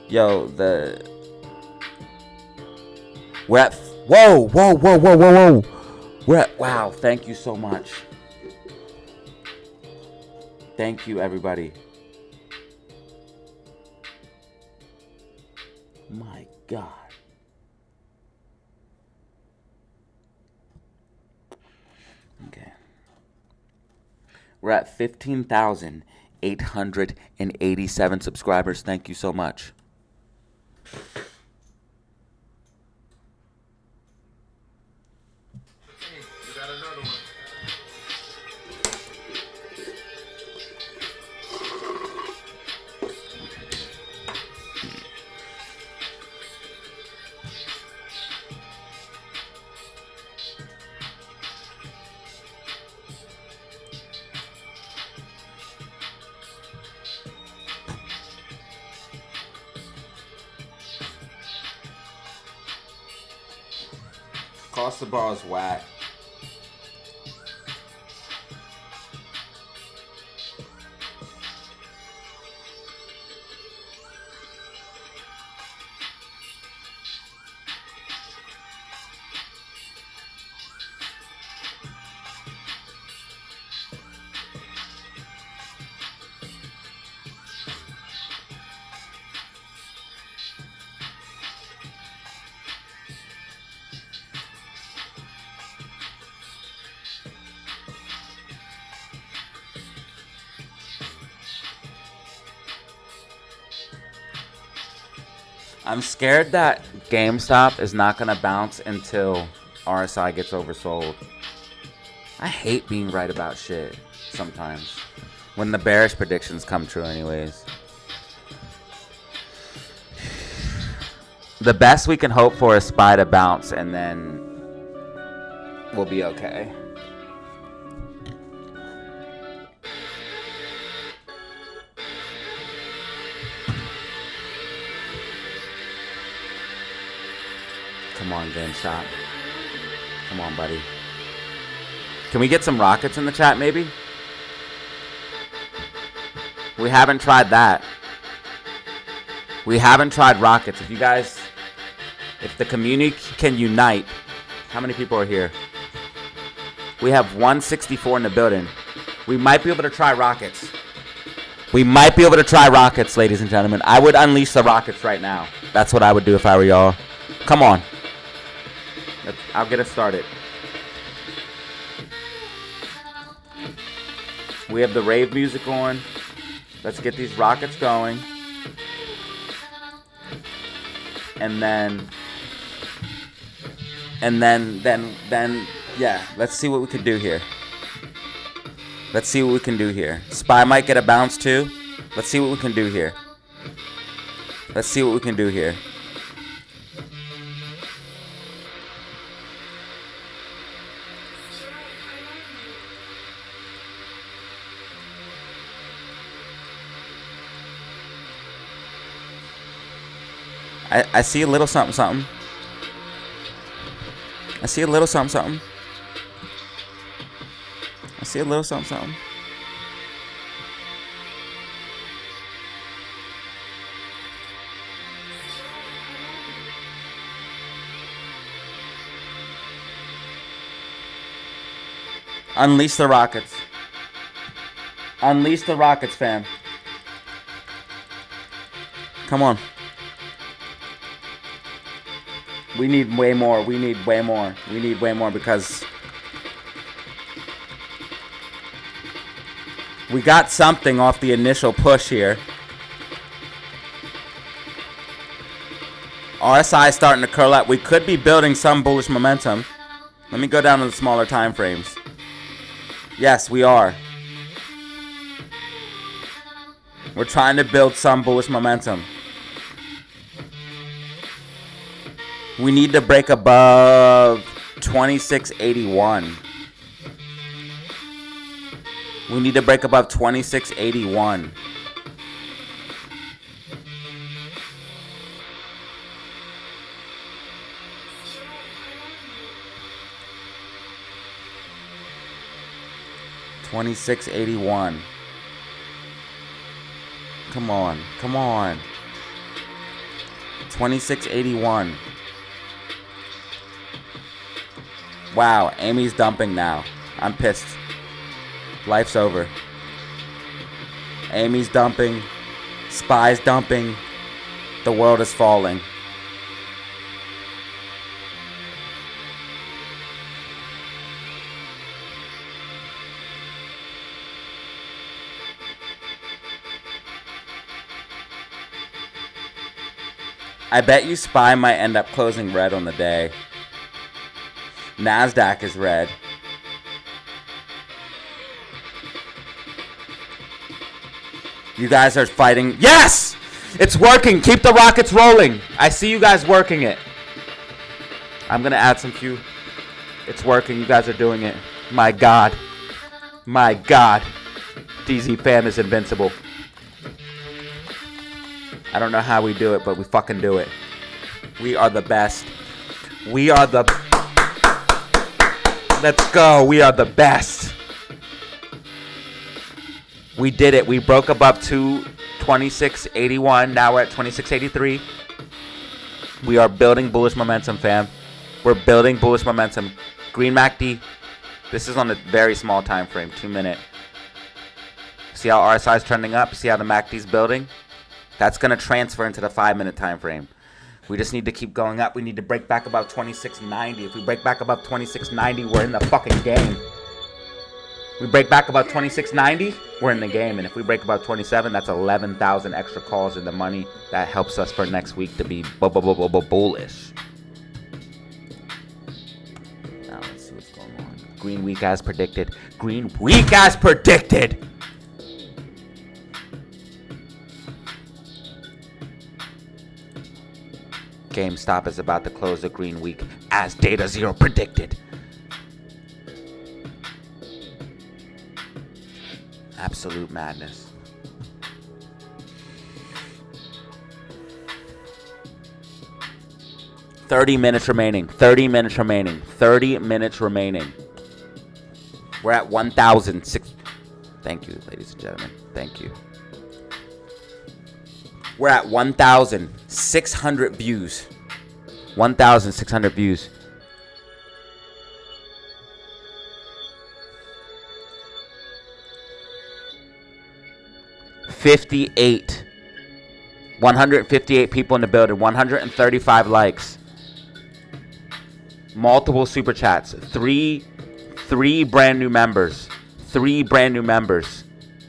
Yo, we're at whoa. We're at wow. Thank you so much. Thank you, everybody. My God. Okay. We're at 15,887 subscribers. Thank you so much. You got another one. Across the bar is whack. I'm scared that GameStop is not going to bounce until RSI gets oversold. I hate being right about shit sometimes. When the bearish predictions come true anyways. The best we can hope for is SPY to bounce and then we'll be okay. Come on, GameStop. Come on, buddy. Can we get some rockets in the chat, maybe? We haven't tried that. We haven't tried rockets. If you guys, if the community can unite, how many people are here? We have 164 in the building. We might be able to try rockets. We might be able to try rockets, ladies and gentlemen. I would unleash the rockets right now. That's what I would do if I were y'all. Come on. I'll get us started. We have the rave music on. Let's get these rockets going. And then, yeah, let's see what we can do here. Let's see what we can do here. SPY might get a bounce too. Let's see what we can do here. Let's see what we can do here. I see a little something, something. I see a little something, something. I see a little something, something. Unleash the rockets. Unleash the rockets, fam. Come on. We need way more. We need way more. We need way more because we got something off the initial push here. RSI is starting to curl up. We could be building some bullish momentum. Let me go down to the smaller time frames. Yes, we are. We're trying to build some bullish momentum. We need to break above 2681. We need to break above 2681. $26.81. Come on, come on. 26.81. Wow, Amy's dumping now. I'm pissed. Life's over. Amy's dumping. SPY's dumping. The world is falling. I bet you SPY might end up closing red on the day. NASDAQ is red. You guys are fighting. Yes! It's working. Keep the rockets rolling. I see you guys working it. I'm going to add some few. It's working. You guys are doing it. My God. My God. DZ fam is invincible. I don't know how we do it, but we fucking do it. We are the best. We are the... Let's go. We are the best. We did it. We broke above 2681. Now we're at 2683. We are building bullish momentum, fam. We're building bullish momentum. Green MACD. This is on a very small time frame, 2 minute. See how RSI is trending up? See how the MACD is building? That's going to transfer into the 5 minute time frame. We just need to keep going up. We need to break back above 2690. If we break back above 2690, we're in the fucking game. We break back above 2690, we're in the game. And if we break above 27, that's 11,000 extra calls in the money. That helps us for next week to be bullish. Now let's see what's going on. Green week as predicted. Green week as predicted. GameStop is about to close the green week as DataZero predicted. Absolute madness. $30 minutes remaining. 30 minutes remaining. 30 minutes remaining. We're at 1,006. Thank you, ladies and gentlemen. Thank you. We're at 1,600 views. 1,600 views. $58. 158 people in the building. 135 likes. Multiple super chats. Three brand new members. 3 brand new members.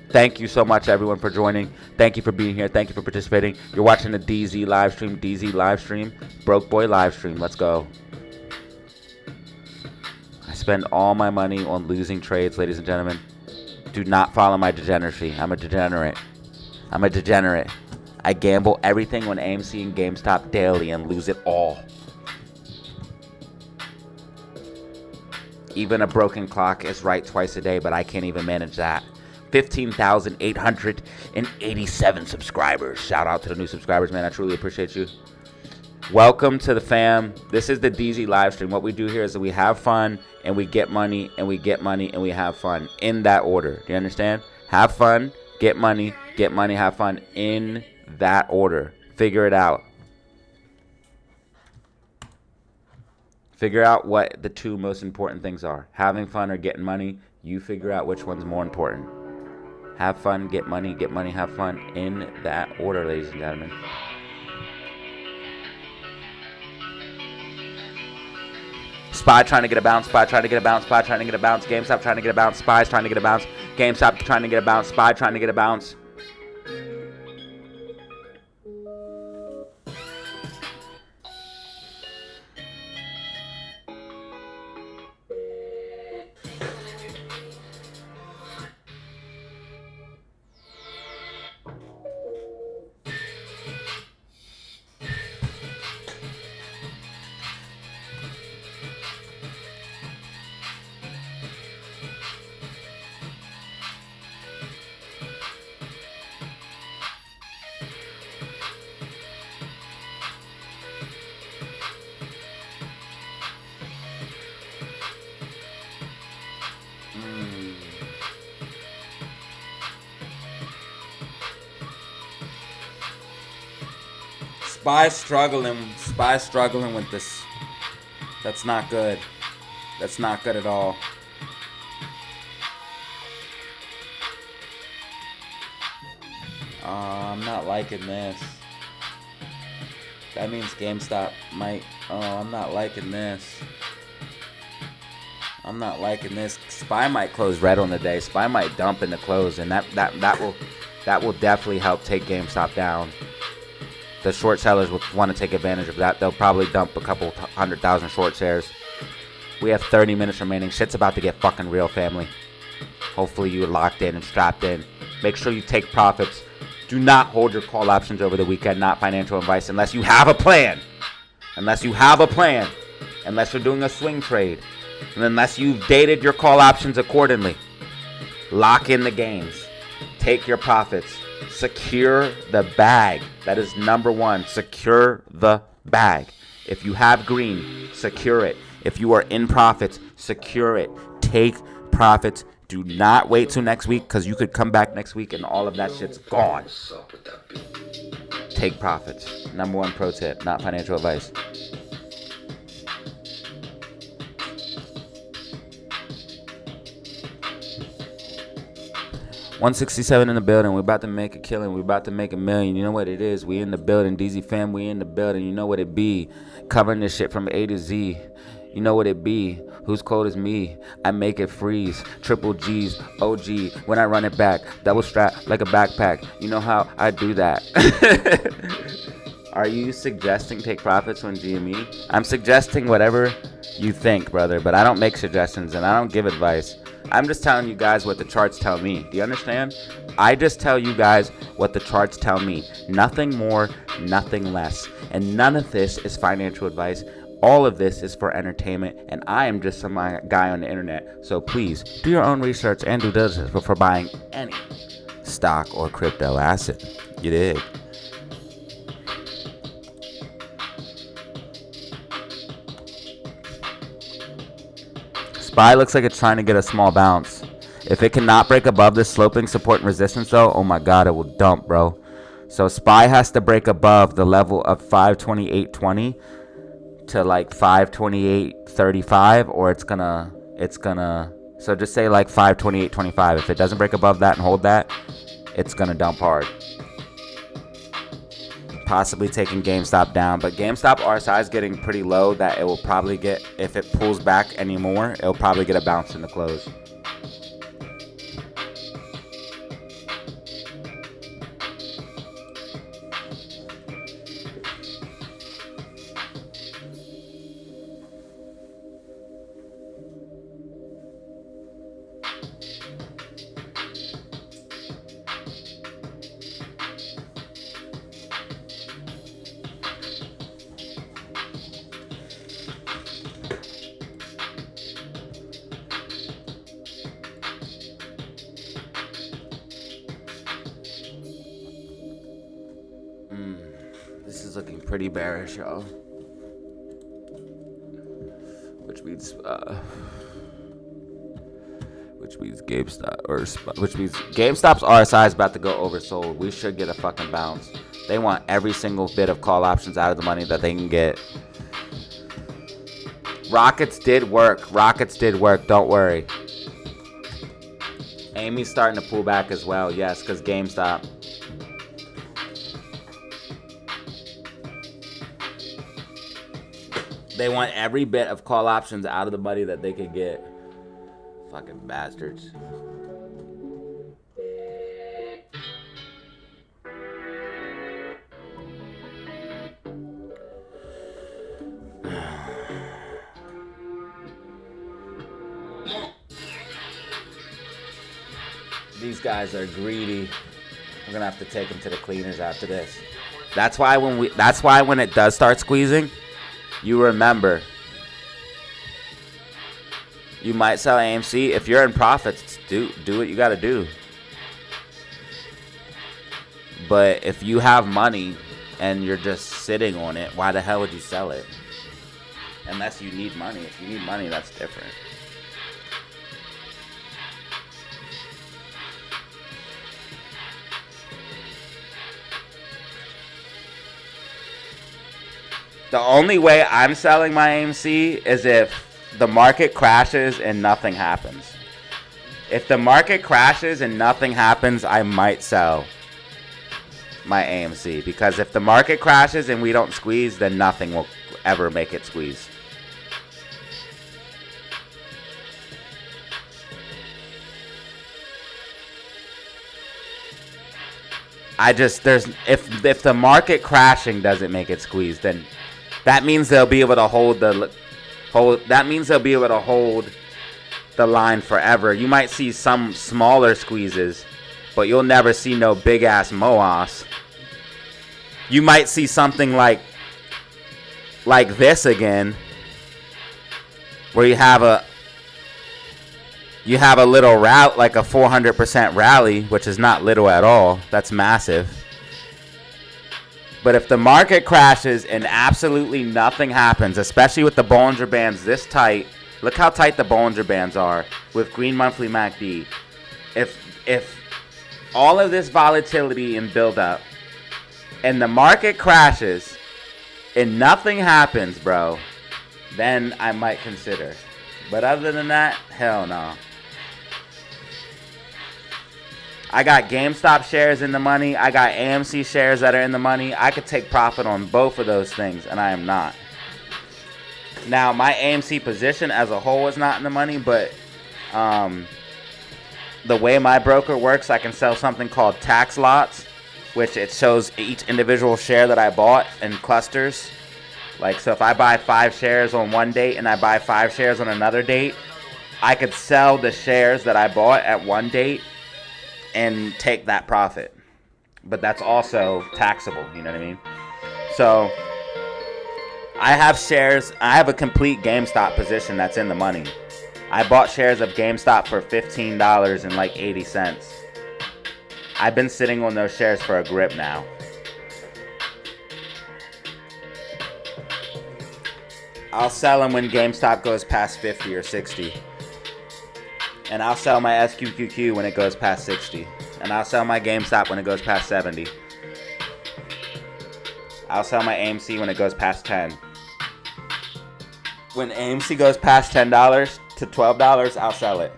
Thank you so much, everyone, for joining. Thank you for being here. Thank you for participating. You're watching the DZ live stream. DZ live stream. Broke Boy live stream. Let's go. I spend all my money on losing trades, ladies and gentlemen. Do not follow my degeneracy. I'm a degenerate. I'm a degenerate. I gamble everything on AMC and GameStop daily and lose it all. Even a broken clock is right twice a day, but I can't even manage that. 15,887 subscribers. Shout out to the new subscribers, man. I truly appreciate you. Welcome to the fam. This is the DZ live stream. What we do here is that we have fun and we get money and we get money and we have fun in that order. Do you understand? Have fun, get money, have fun in that order. Figure it out. Figure out what the 2 most important things are. Having fun or getting money. You figure out which one's more important. Have fun, get money, have fun in that order, ladies and gentlemen. SPY trying to get a bounce, SPY trying to get a bounce, SPY trying to get a bounce, GameStop trying to get a bounce, SPY's trying to get a bounce, GameStop trying to get a bounce, SPY trying to get a bounce. SPY struggling with this. That's not good. That's not good at all. I'm not liking this. That means GameStop might. Oh, I'm not liking this. I'm not liking this. SPY might close red on the day. SPY might dump in the close, and that will definitely help take GameStop down. The short sellers will want to take advantage of that. They'll probably dump a couple 100,000 short shares. We have 30 minutes remaining. Shit's about to get fucking real, family. Hopefully you're locked in and strapped in. Make sure you take profits. Do not hold your call options over the weekend. Not financial advice unless you have a plan. Unless you have a plan. Unless you're doing a swing trade. And unless you've dated your call options accordingly. Lock in the games. Take your profits. Secure the bag. That is number 1. Secure the bag. If you have green, secure it. If you are in profits, secure it. Take profits. Do not wait till next week, because you could come back next week and all of that shit's gone. Take profits. Number one pro tip, not financial advice. $167 in the building. We're about to make a killing. We're about to make $1 million. You know what it is. We in the building. DZ fam, we in the building. You know what it be. Covering this shit from A to Z. You know what it be. Who's cold as me? I make it freeze. Triple G's, OG. When I run it back, double strap like a backpack. You know how I do that. Are you suggesting take profits on GME? I'm suggesting whatever you think, brother. But I don't make suggestions and I don't give advice. I'm just telling you guys what the charts tell me. Do you understand? I just tell you guys what the charts tell me. Nothing more, nothing less. And none of this is financial advice. All of this is for entertainment. And I am just some guy on the internet. So please, do your own research and due diligence before buying any stock or crypto asset. You dig? SPY looks like it's trying to get a small bounce. If it cannot break above this sloping support and resistance though, oh my god, it will dump, bro. So SPY has to break above the level of 528.20 to like 528.35, or it's gonna so just say like 528.25. If it doesn't break above that and hold that, it's gonna dump hard. Possibly taking GameStop down, but GameStop RSI is getting pretty low that it will probably get, if it pulls back anymore, it'll probably get a bounce in the close. This is looking pretty bearish, y'all. Which means GameStop, which means GameStop's RSI is about to go oversold. We should get a fucking bounce. They want every single bit of call options out of the money that they can get. Rockets did work. Don't worry. Amy's starting to pull back as well. Yes, because GameStop. They want every bit of call options out of the money that they can get. Fucking bastards. These guys are greedy. We're gonna have to take them to the cleaners after this. That's why when it does start squeezing, you remember, you might sell AMC. If you're in profits, do what you gotta do. But if you have money and you're just sitting on it, why the hell would you sell it? Unless you need money. If you need money, that's different. The only way I'm selling my AMC is if the market crashes and nothing happens. If the market crashes and nothing happens, I might sell my AMC. Because if the market crashes and we don't squeeze, then nothing will ever make it squeeze. If the market crashing doesn't make it squeeze, then that means they'll be able to hold the line forever. You might see some smaller squeezes, but you'll never see no big ass MOAS. You might see something like this again, where you have a little route, like a 400% rally, which is not little at all. That's massive. But if the market crashes and absolutely nothing happens, especially with the Bollinger Bands this tight, look how tight the Bollinger Bands are with green monthly MACD. If all of this volatility and buildup and the market crashes and nothing happens, bro, then I might consider. But other than that, hell no. I got GameStop shares in the money. I got AMC shares that are in the money. I could take profit on both of those things, and I am not. Now, my AMC position as a whole is not in the money, but the way my broker works, I can sell something called tax lots, which it shows each individual share that I bought in clusters. Like, so if I buy 5 shares on one date and I buy 5 shares on another date, I could sell the shares that I bought at one date and take that profit. But that's also taxable, you know what I mean? So I have shares, I have a complete GameStop position that's in the money. I bought shares of GameStop for $15 and like 80 cents. I've been sitting on those shares for a grip now. I'll sell them when GameStop goes past 50 or 60. And I'll sell my SQQQ when it goes past 60. And I'll sell my GameStop when it goes past 70. I'll sell my AMC when it goes past 10. When AMC goes past $10 to $12, I'll sell it.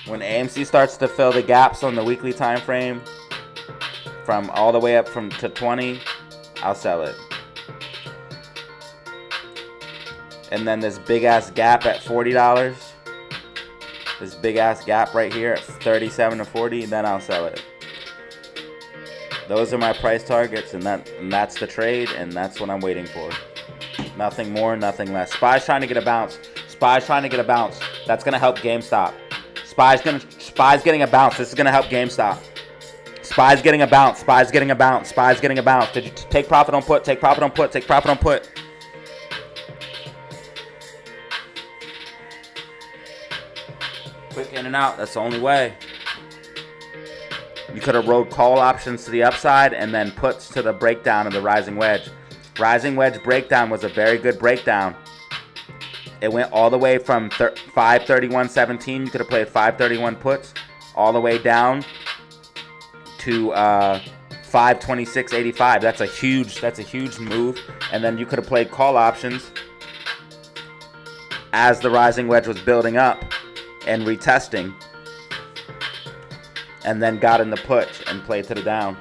When AMC starts to fill the gaps on the weekly time frame, from all the way up to 20, I'll sell it. And then this big ass gap at $40, this big ass gap right here at 37 to 40, then I'll sell it. Those are my price targets, and that's the trade, and that's what I'm waiting for. Nothing more, nothing less. SPY's trying to get a bounce. SPY's trying to get a bounce. That's gonna help GameStop. SPY's getting a bounce. This is gonna help GameStop. SPY's getting a bounce. SPY's getting a bounce. SPY's getting a bounce. Did you take profit on put? Take profit on put. Take profit on put. Quick in and out. That's the only way. You could have rode call options to the upside and then puts to the breakdown of the rising wedge. Rising wedge breakdown was a very good breakdown. It went all the way from 531.17. You could have played 531 puts all the way down to 526.85. That's a huge move. And then you could have played call options as the rising wedge was building up and retesting, and then got in the put and played to the down.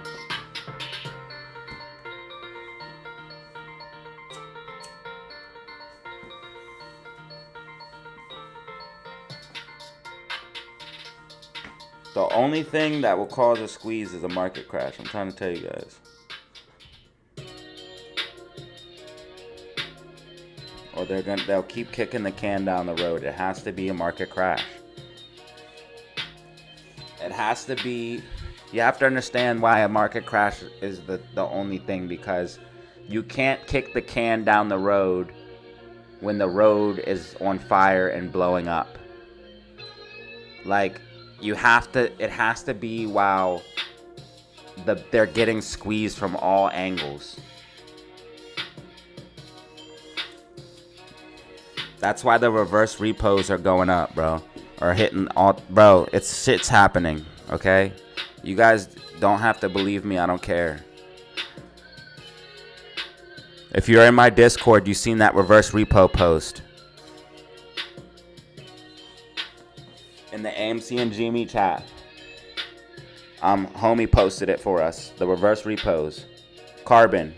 The only thing that will cause a squeeze is a market crash. I'm trying to tell you guys. Or they'll keep kicking the can down the road. It has to be a market crash. It has to be. You have to understand why a market crash is the only thing, because you can't kick the can down the road when the road is on fire and blowing up. Like, it has to be while they're getting squeezed from all angles. That's why the reverse repos are going up, bro. Or hitting all, bro. Shit's happening, okay? You guys don't have to believe me. I don't care. If you're in my Discord, you've seen that reverse repo post. In the AMC and GME chat. Homie posted it for us. The reverse repos. Carbon.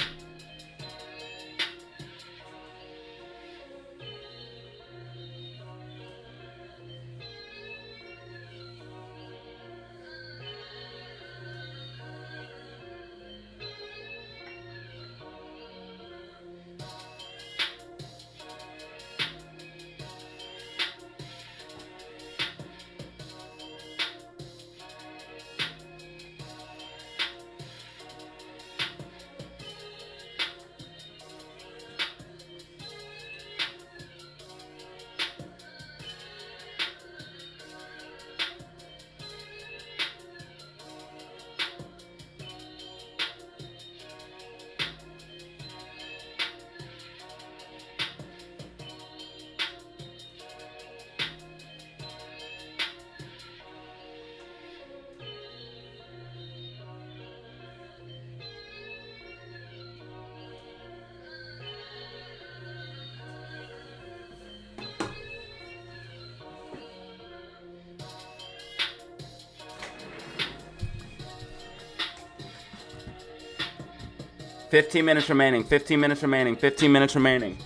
15 minutes remaining. 15 minutes remaining. 15 minutes remaining.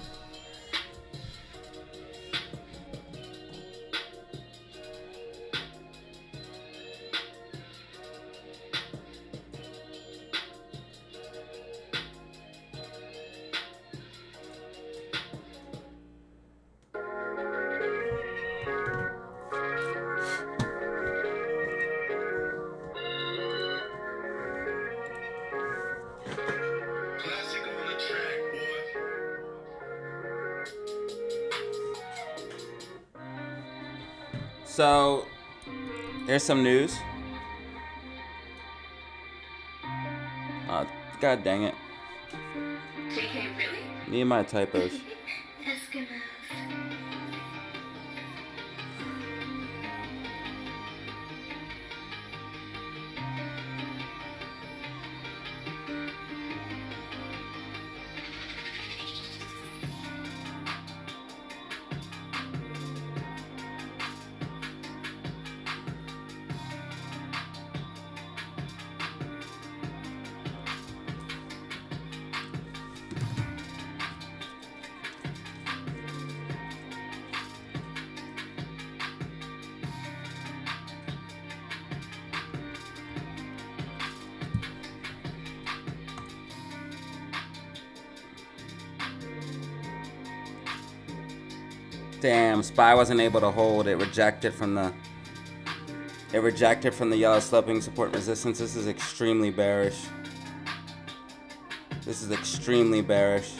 Classic on the track, boy. So, here's some news. God dang it. JK, really? Me and my typos. Eskimos. Damn, SPY wasn't able to hold. It rejected from the yellow sloping support resistance. This is extremely bearish. This is extremely bearish.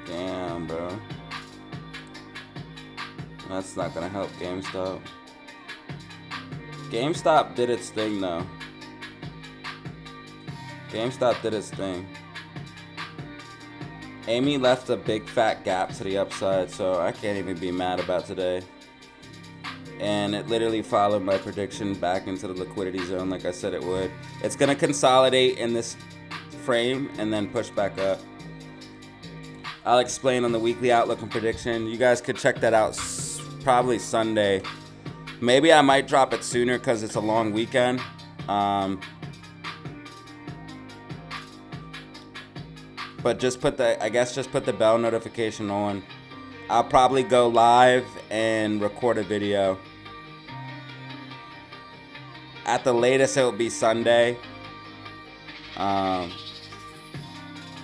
Damn, bro. That's not gonna help GameStop. GameStop did its thing, though. GameStop did its thing. Amy left a big fat gap to the upside, so I can't even be mad about today. And it literally followed my prediction back into the liquidity zone like I said it would. It's gonna consolidate in this frame and then push back up. I'll explain on the weekly outlook and prediction. You guys could check that out probably Sunday. Maybe I might drop it sooner because it's a long weekend. But just put the bell notification on. I'll probably go live and record a video. At the latest, it will be Sunday.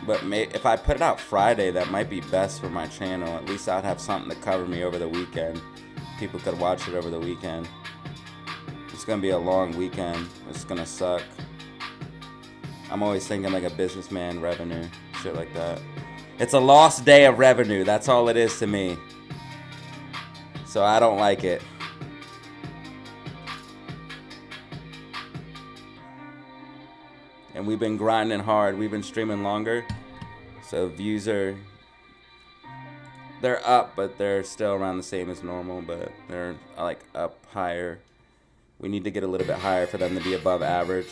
But if I put it out Friday, that might be best for my channel. At least I'd have something to cover me over the weekend. People could watch it over the weekend. It's gonna be a long weekend. It's gonna suck. I'm always thinking like a businessman revenue, shit like that. It's a lost day of revenue. That's all it is to me. So I don't like it. And we've been grinding hard. We've been streaming longer. So views they're up, but they're still around the same as normal, but they're like up higher. We need to get a little bit higher for them to be above average.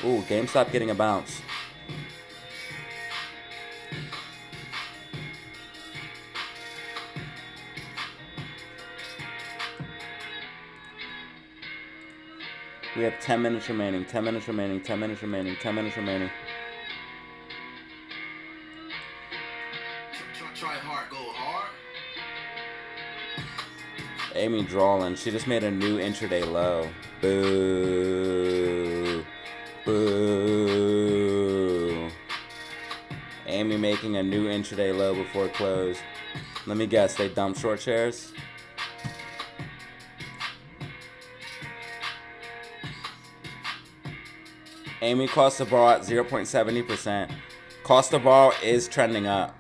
Ooh, GameStop getting a bounce. We have 10 minutes remaining, 10 minutes remaining, 10 minutes remaining, 10 minutes remaining. Try hard, go hard. Amy drawing. She just made a new intraday low. Boo. Boo. Amy making a new intraday low before close. Let me guess, they dumped short shares? Amy cost to borrow at 0.70%. Cost to borrow is trending up.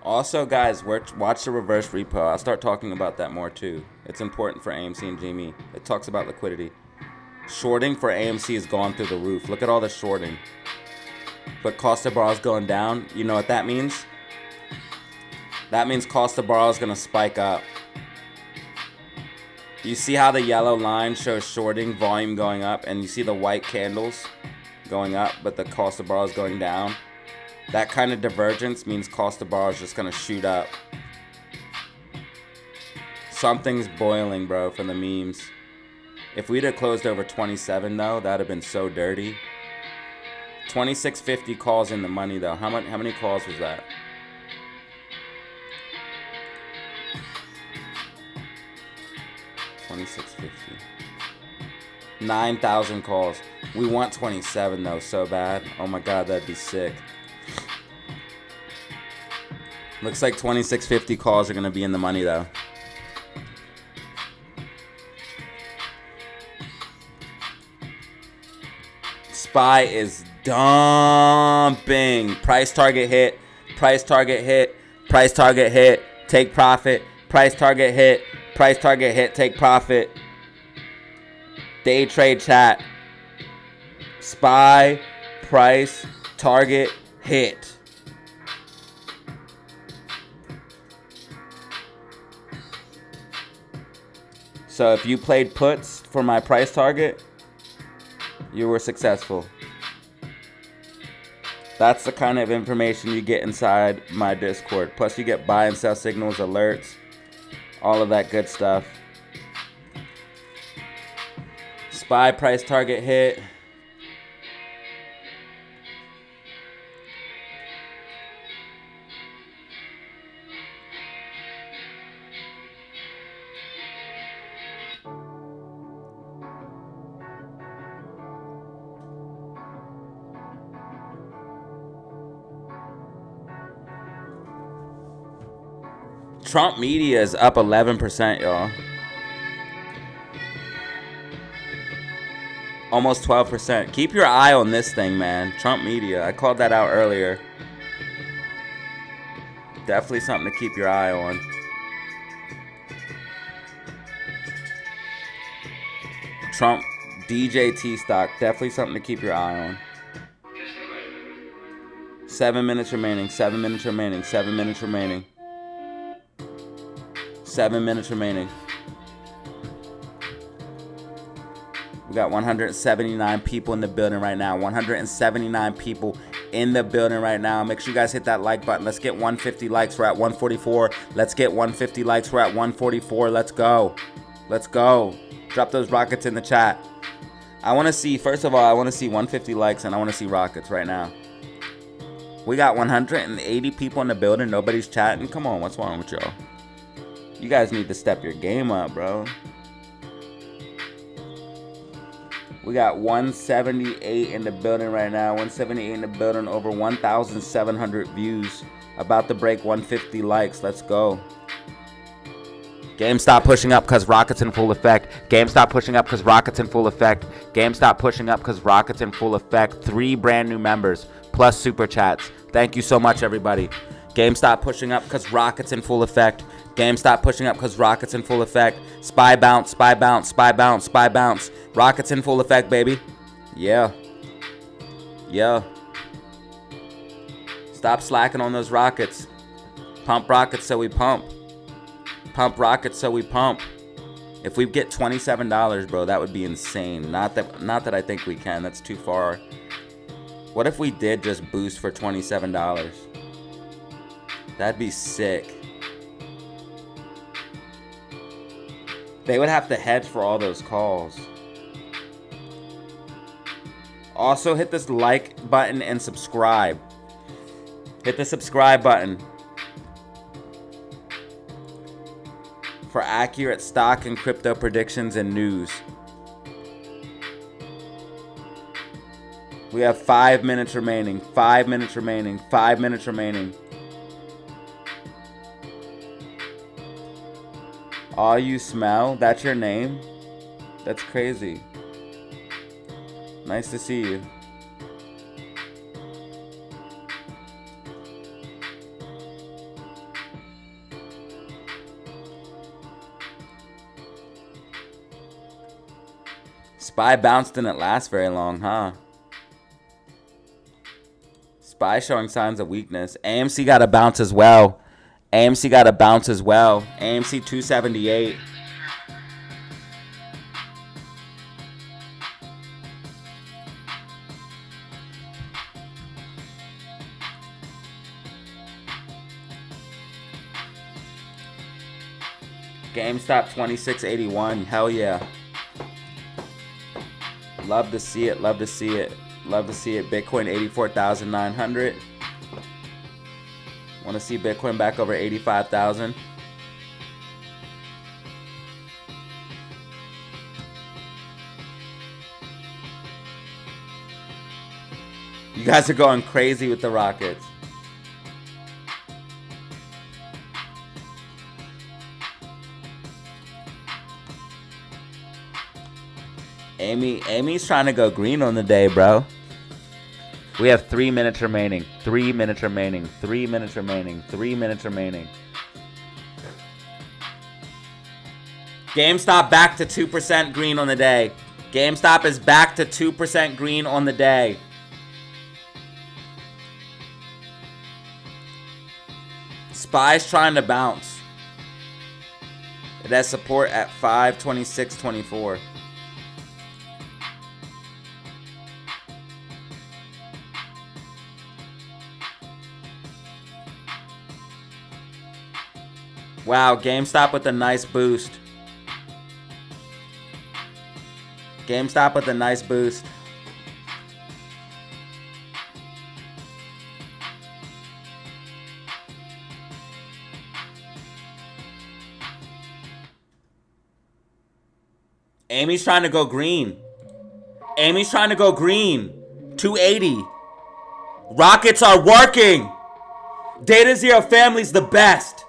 Also, guys, watch the reverse repo. I'll start talking about that more too. It's important for AMC and GME. It talks about liquidity. Shorting for AMC has gone through the roof. Look at all the shorting. But cost of borrow is going down. You know what that means? That means cost of borrow is going to spike up. You see how the yellow line shows shorting volume going up, and you see the white candles going up, but the cost of borrow is going down. That kind of divergence means cost of borrow is just going to shoot up. Something's boiling, bro, for the memes. If we'd have closed over 27, though, that'd have been so dirty. 2650 calls in the money, though. How many calls was that? $26.50. 9,000 calls. We want 27 though, so bad. Oh my god, that'd be sick. Looks like 2650 calls are gonna be in the money though. SPY is dumping. Price target hit. Price target hit. Price target hit. Take profit. Price target hit. Price target hit, take profit. Day trade chat. SPY, price, target, hit. So if you played puts for my price target, you were successful. That's the kind of information you get inside my Discord. Plus you get buy and sell signals, alerts, all of that good stuff. SPY price target hit. Trump media is up 11%, y'all. Almost 12%. Keep your eye on this thing, man. Trump media. I called that out earlier. Definitely something to keep your eye on. Trump DJT stock. Definitely something to keep your eye on. 7 minutes remaining. 7 minutes remaining. 7 minutes remaining. 7 minutes remaining. We got 179 people in the building right now. 179 people in the building right now. Make sure you guys hit that like button. Let's get 150 likes. We're at 144. Let's get 150 likes. We're at 144. Let's go. Let's go. Drop those rockets in the chat. I want to see, first of all, I want to see 150 likes and I want to see rockets right now. We got 180 people in the building. Nobody's chatting. Come on, what's wrong with y'all? You guys need to step your game up, bro. We got 178 in the building right now. 178 in the building. Over 1,700 views. About to break 150 likes. Let's go. GameStop pushing up because rockets in full effect. GameStop pushing up because rockets in full effect. GameStop pushing up because rockets in full effect. 3 brand new members plus super chats. Thank you so much, everybody. GameStop pushing up because rockets in full effect. GameStop pushing up because rockets in full effect. SPY bounce, SPY bounce, SPY bounce, SPY bounce. Rockets in full effect, baby. Yeah. Yeah. Stop slacking on those rockets. Pump rockets so we pump. Pump rockets so we pump. If we get $27, bro, that would be insane. Not that I think we can. That's too far. What if we did just boost for $27? That'd be sick. They would have to hedge for all those calls. Also, hit this like button and subscribe. Hit the subscribe button for accurate stock and crypto predictions and news. We have 5 minutes remaining. 5 minutes remaining. 5 minutes remaining. All you smell? That's your name? That's crazy. Nice to see you. SPY bounced didn't last very long, huh? SPY showing signs of weakness. AMC got a bounce as well. AMC got a bounce as well. AMC 278. GameStop 2681. Hell yeah. Love to see it. Love to see it. Love to see it. Bitcoin 84,900. Want to see Bitcoin back over 85,000. You guys are going crazy with the rockets. Amy's trying to go green on the day, bro. We have 3 minutes remaining. 3 minutes remaining. 3 minutes remaining. 3 minutes remaining. GameStop back to 2% green on the day. GameStop is back to 2% green on the day. SPY's trying to bounce. It has support at 526.24. Wow, GameStop with a nice boost. GameStop with a nice boost. Amy's trying to go green. Amy's trying to go green. 280. Rockets are working. DataZero family's the best.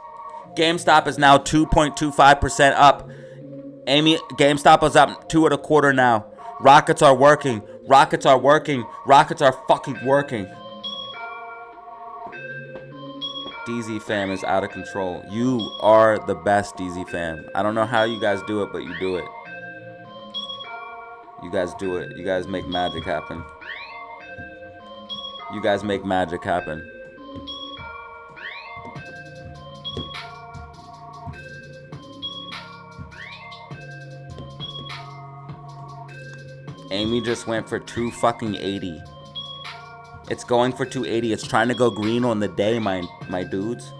GameStop is now 2.25% up. GameStop is up 2.25 now. Rockets are working. Rockets are working. Rockets are fucking working. DZ fam is out of control. You are the best, DZ fam. I don't know how you guys do it, but you do it. You guys do it. You guys make magic happen. You guys make magic happen. Amy just went for 280. It's going for 280. It's trying to go green on the day, my dudes.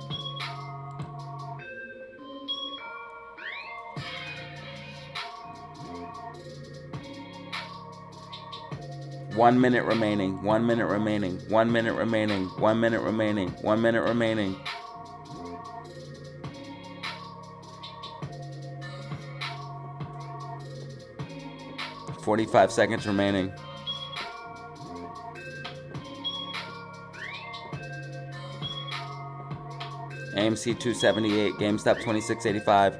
One minute remaining. 1 minute remaining. 1 minute remaining. 1 minute remaining. 1 minute remaining. $45 seconds remaining. AMC 278, GameStop 2685.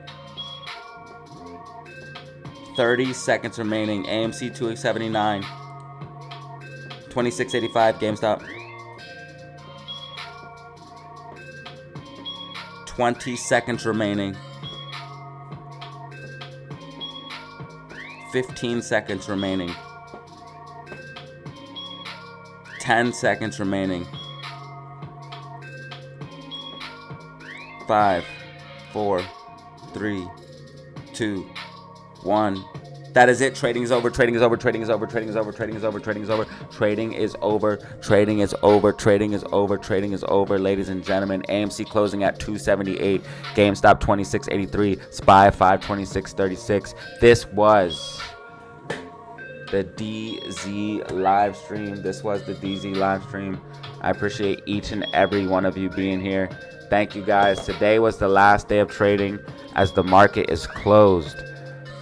30 seconds remaining. AMC 279. 2685, GameStop. 20 seconds remaining. 15 seconds remaining. 10 seconds remaining. 5, 4, 3, 2, 1. That is it. Trading is over. Trading is over. Trading is over. Trading is over. Trading is over. Trading is over. Trading is over. Trading is over. Trading is over. Trading is over. Ladies and gentlemen, AMC closing at 278. GameStop 2683. SPY 526.36. This was the DZ live stream. This was the DZ live stream. I appreciate each and every one of you being here. Thank you guys. Today was the last day of trading as the market is closed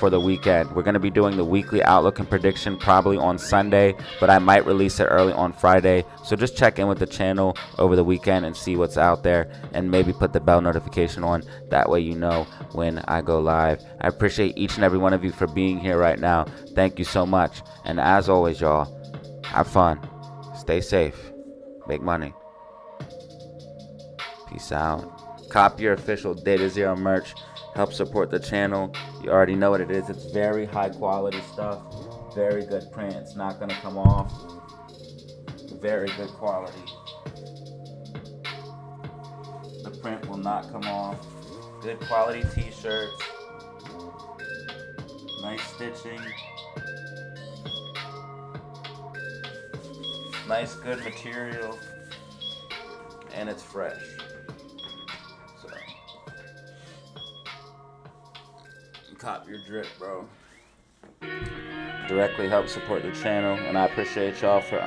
for the weekend. We're going to be doing the weekly outlook and prediction probably on Sunday, but I might release it early on Friday. So just check in with the channel over the weekend and see what's out there, and maybe put the bell notification on. That way you know when I go live. I appreciate each and every one of you for being here right now. Thank you so much. And as always, y'all, have fun, stay safe, make money. Peace out. Cop your official DataZero merch. Help support the channel. You already know what it is. It's very high quality stuff. Very good print. It's not gonna come off. Very good quality. The print will not come off. Good quality t-shirts. Nice stitching. Nice good material. And it's fresh. So cop your drip, bro. Directly help support the channel, and I appreciate y'all for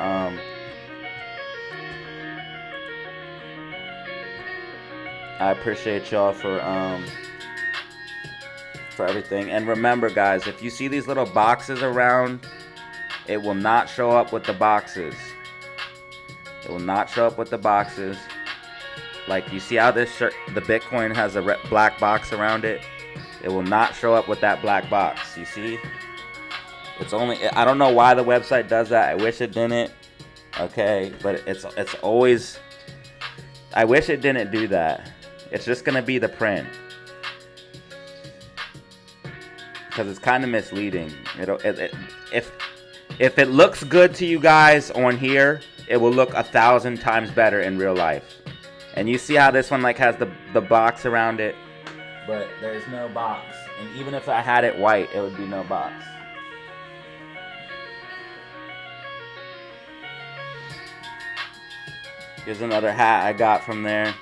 everything. And remember, guys, if you see these little boxes around, it will not show up with the boxes. It will not show up with the boxes. Like, you see how this shirt, the Bitcoin has a black box around it? It will not show up with that black box. You see? It's only, I don't know why the website does that. I wish it didn't. Okay, but it's always, I wish it didn't do that. It's just gonna be the print, because it's kind of misleading. If it looks good to you guys on here, it will look 1,000 times better in real life. And you see how this one like has the box around it, but there's no box. And even if I had it white, it would be no box. Here's another hat I got from there.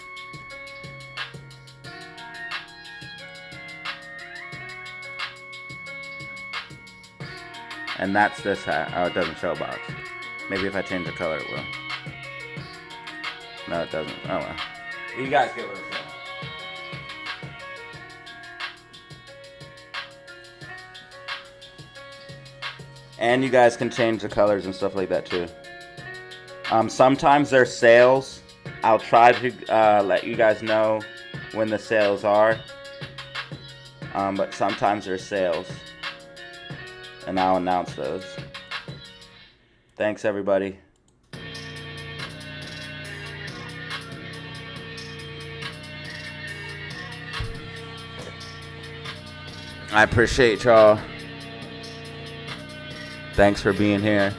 And that's this hat. Oh, it doesn't show a box. Maybe if I change the color, it will. No, it doesn't. Oh, well. You guys get what I'm saying. And you guys can change the colors and stuff like that, too. Sometimes there's sales. I'll try to let you guys know when the sales are. But sometimes there's sales. And I'll announce those. Thanks, everybody. I appreciate y'all. Thanks for being here.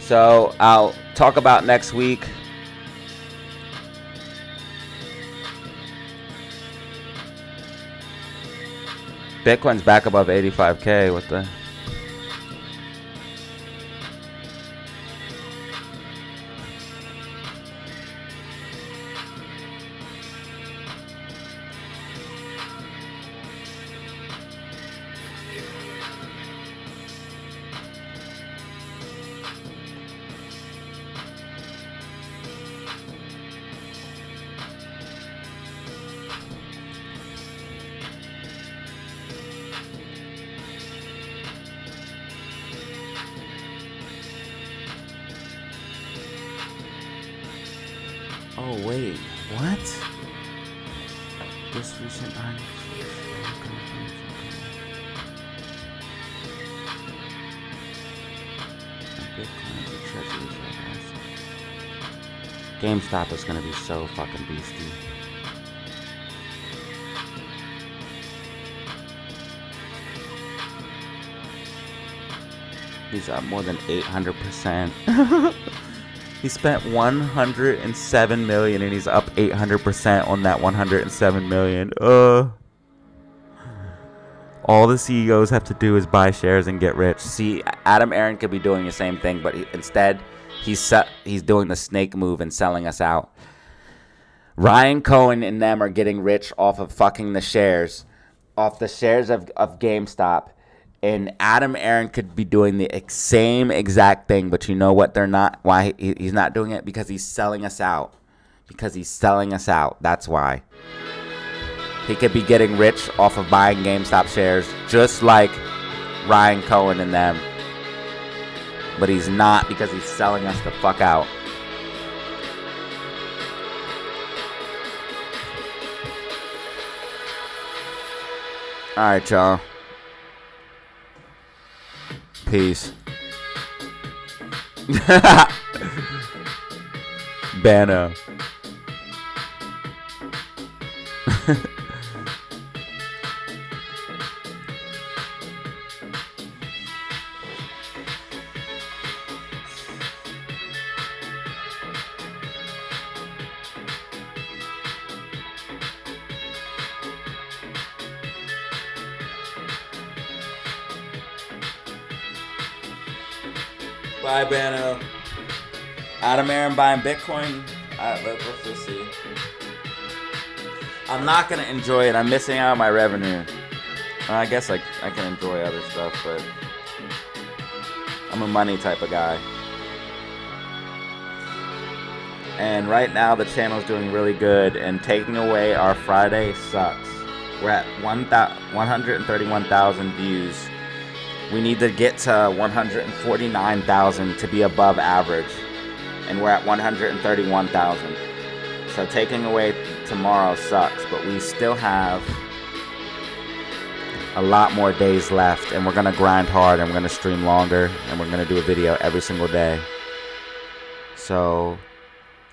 So I'll talk about next week. Bitcoin's back above 85K. What the? Oh wait, what? This recent GameStop is gonna be so fucking beastie. He's up more than 800%. He spent 107 million and he's up 800% on that 107 million. All the CEOs have to do is buy shares and get rich. See, Adam Aaron could be doing the same thing, but instead he's doing the snake move and selling us out. Ryan Cohen and them are getting rich off of fucking the shares, off the shares of GameStop. And Adam Aaron could be doing the same exact thing, but you know what? They're not. Why he's not doing it? Because he's selling us out. Because he's selling us out. That's why. He could be getting rich off of buying GameStop shares, just like Ryan Cohen and them. But he's not, because he's selling us the fuck out. All right, y'all. Peace. Bano. Bye, Bano. Adam Aaron buying Bitcoin. Let's see. I'm not gonna enjoy it. I'm missing out on my revenue. I guess I can enjoy other stuff, but I'm a money type of guy. And right now the channel's doing really good, and taking away our Friday sucks. We're at 131,000 views. We need to get to 149,000 to be above average, and we're at 131,000. So taking away tomorrow sucks, but we still have a lot more days left, and we're gonna grind hard, and we're gonna stream longer, and we're gonna do a video every single day. So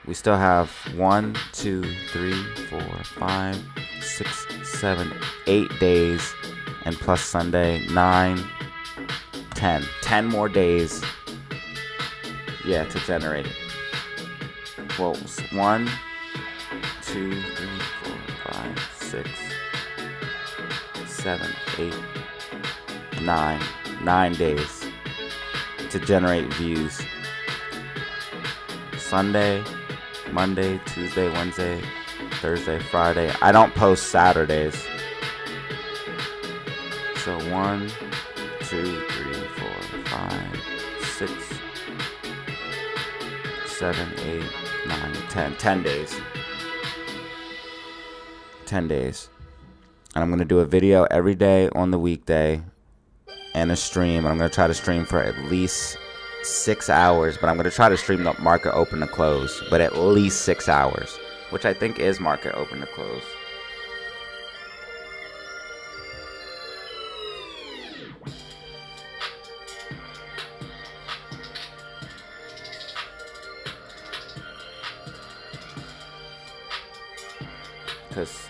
we still have 1, 2, 3, 4, 5, 6, 7, 8 days, and plus Sunday, 9, 10. 10 more days, yeah, to generate. Well, 1, 2, 3, 4, 5, 6, 7, 8, 9. 9 days to generate views. Sunday, Monday, Tuesday, Wednesday, Thursday, Friday. I don't post Saturdays. So 1, 2, 3, 4, 5, 6, 7, 8, 9, 10. 10 days. 10 days. And I'm going to do a video every day on the weekday and a stream. I'm going to try to stream for at least 6 hours, but I'm going to try to stream the market open to close, but at least 6 hours, which I think is market open to close. Because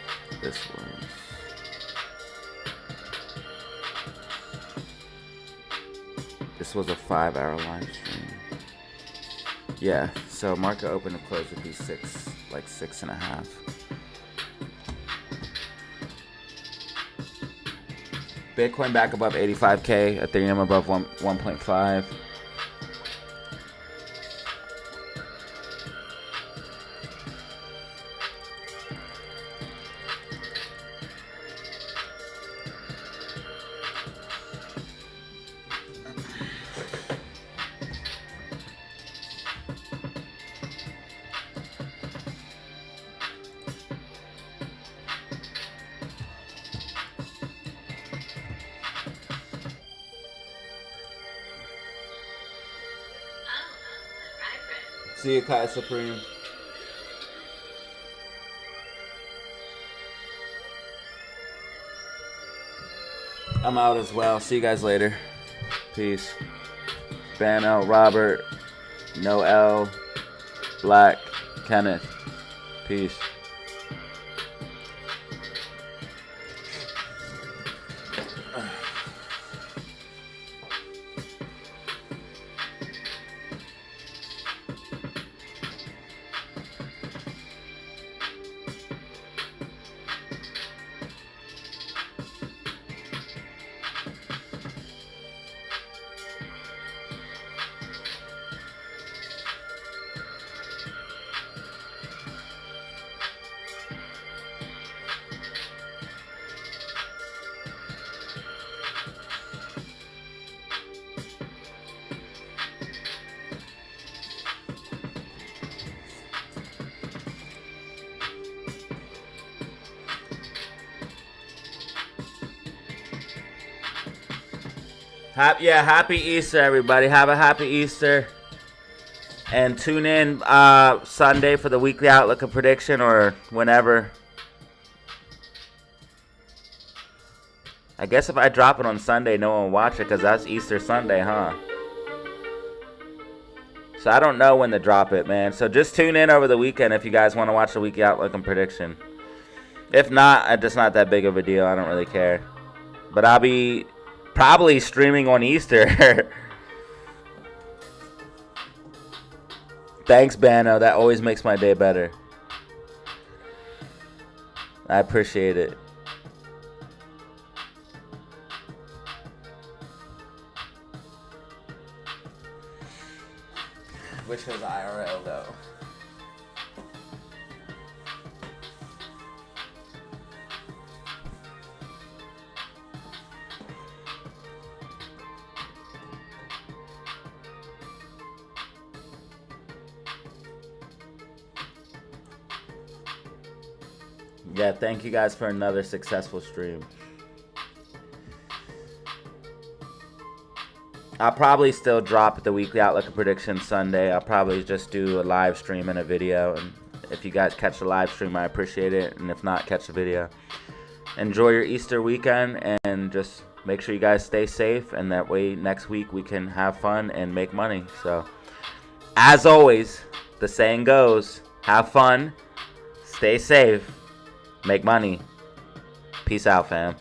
this was a 5-hour live stream. Yeah, so market open to close would be 6, like 6.5. Bitcoin back above 85K, Ethereum above 1.5. See you, Kai Supreme. I'm out as well. See you guys later. Peace. Bano, Robert, Noel, Black, Kenneth. Peace. Happy Easter, everybody. Have a happy Easter. And tune in Sunday for the weekly outlook and prediction, or whenever. I guess if I drop it on Sunday, no one will watch it because that's Easter Sunday, huh? So I don't know when to drop it, man. So just tune in over the weekend if you guys want to watch the weekly outlook and prediction. If not, it's just not that big of a deal. I don't really care. But I'll be probably streaming on Easter. Thanks, Bano. That always makes my day better. I appreciate it. Which was IRL though. Yeah, thank you guys for another successful stream. I'll probably still drop the weekly outlook and prediction Sunday. I'll probably just do a live stream and a video. And if you guys catch the live stream, I appreciate it. And if not, catch the video. Enjoy your Easter weekend and just make sure you guys stay safe. And that way next week we can have fun and make money. So, as always, the saying goes, have fun, stay safe, make money. Peace out, fam.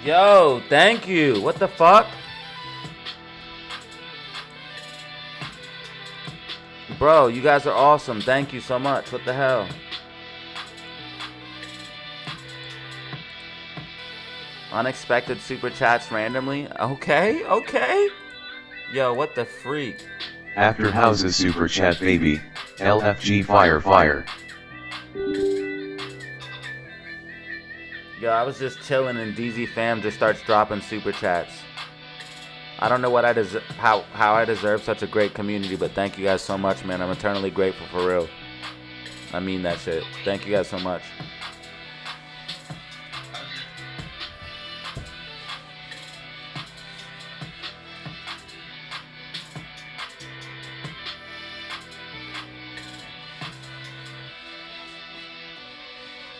Yo, thank you. What the fuck? Bro, you guys are awesome. Thank you so much. What the hell? Unexpected super chats randomly. Okay, okay. Yo, what the freak? After House's super chat baby, LFG fire fire. Yo, I was just chilling and DZ fam just starts dropping super chats. I don't know what I how I deserve such a great community, but thank you guys so much, man. I'm eternally grateful for real. I mean that shit. Thank you guys so much.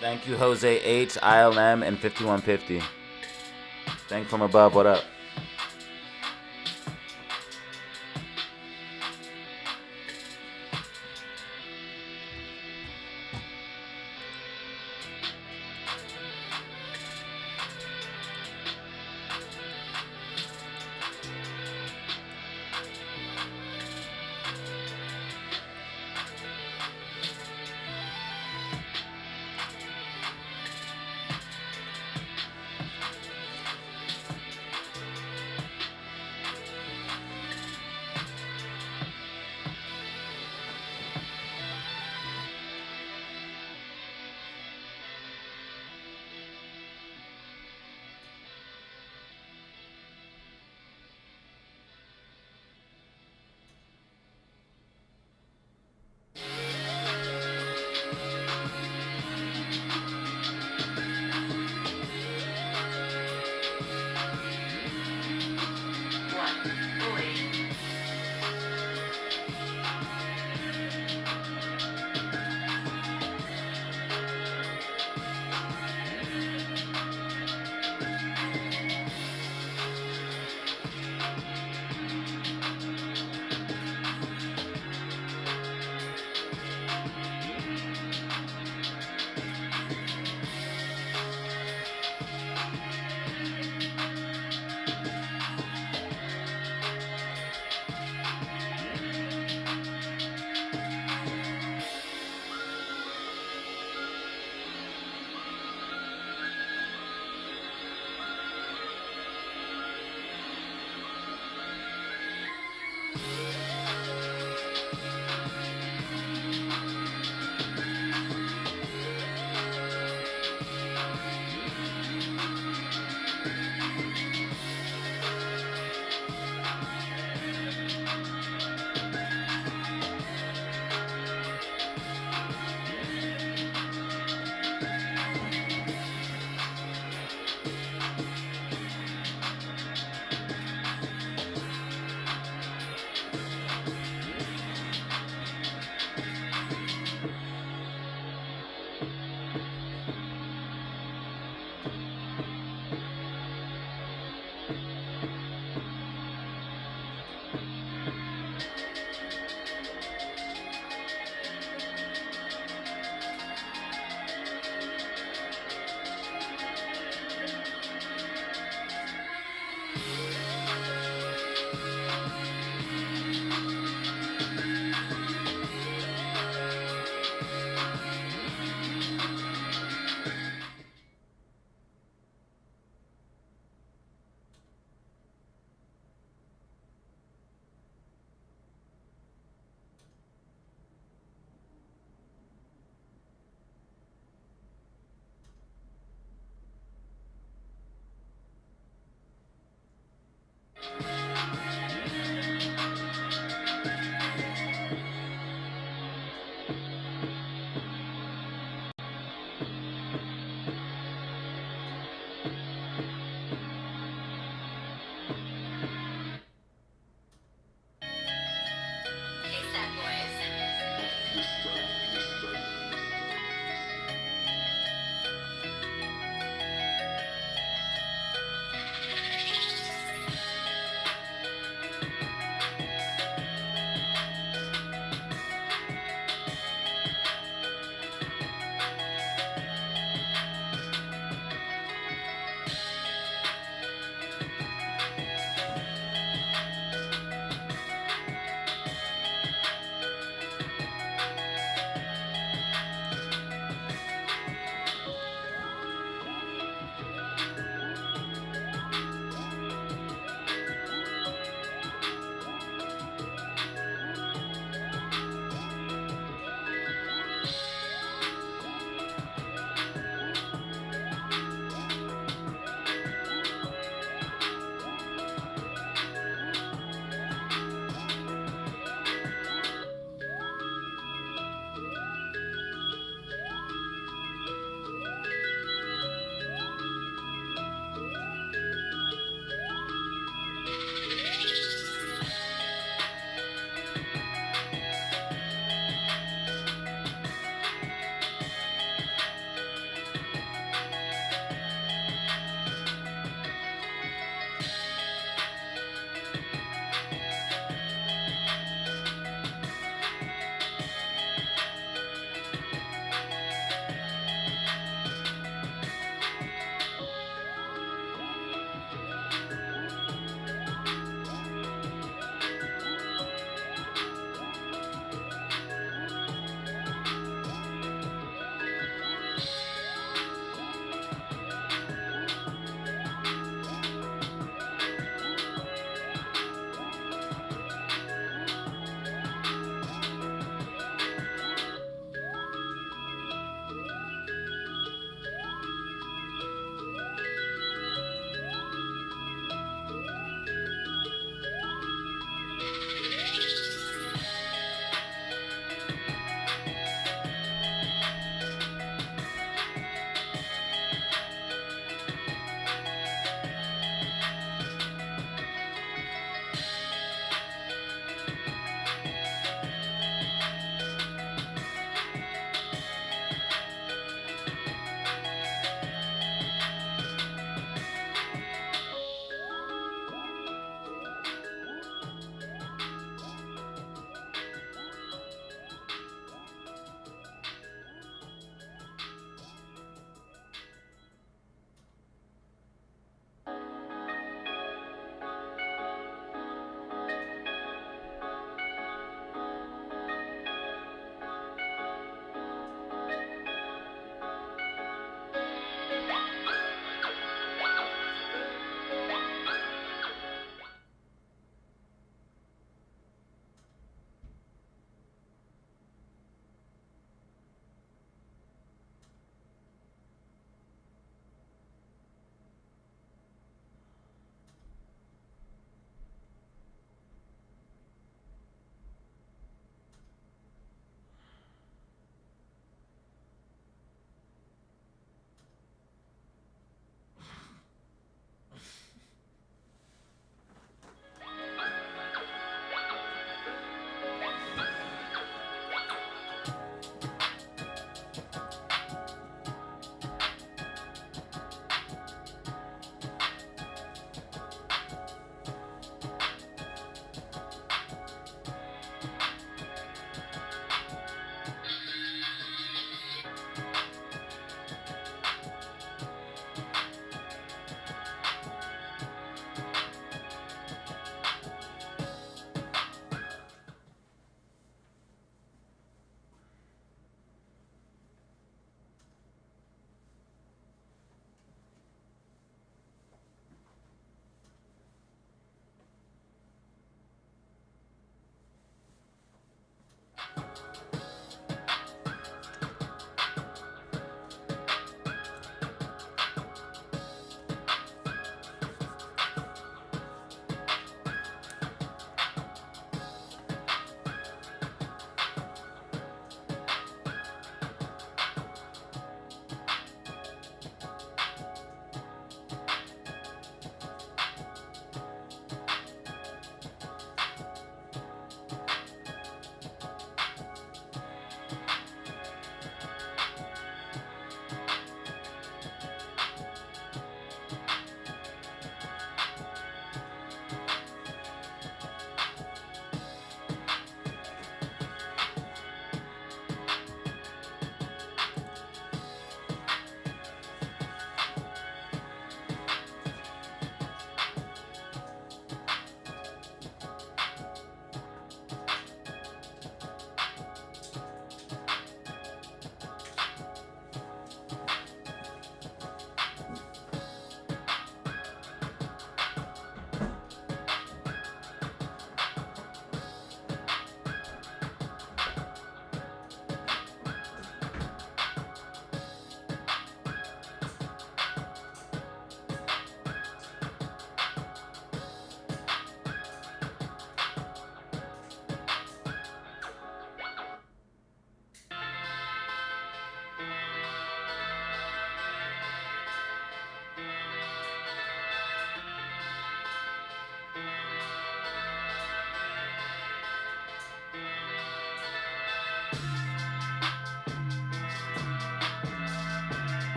Thank you, Jose H, ILM, and 5150. Thank from above. What up?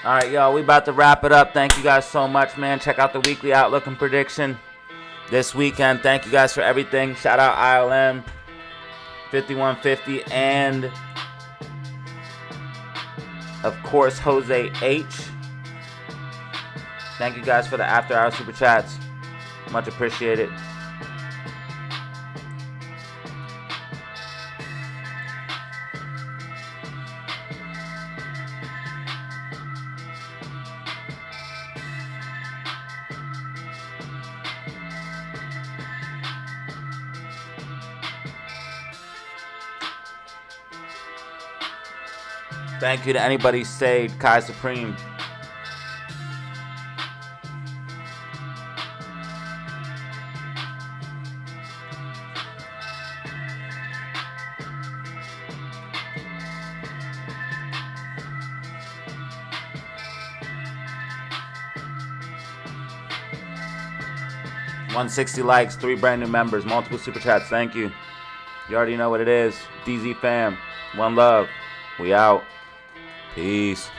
All right, y'all, we about to wrap it up. Thank you guys so much, man. Check out the weekly outlook and prediction this weekend. Thank you guys for everything. Shout out ILM 5150 and, of course, Jose H. Thank you guys for the after-hour super chats. Much appreciated. Thank you to anybody saved, Kai Supreme. $160 likes, 3 brand new members, multiple super chats. Thank you. You already know what it is. DZ fam, one love. We out. Peace.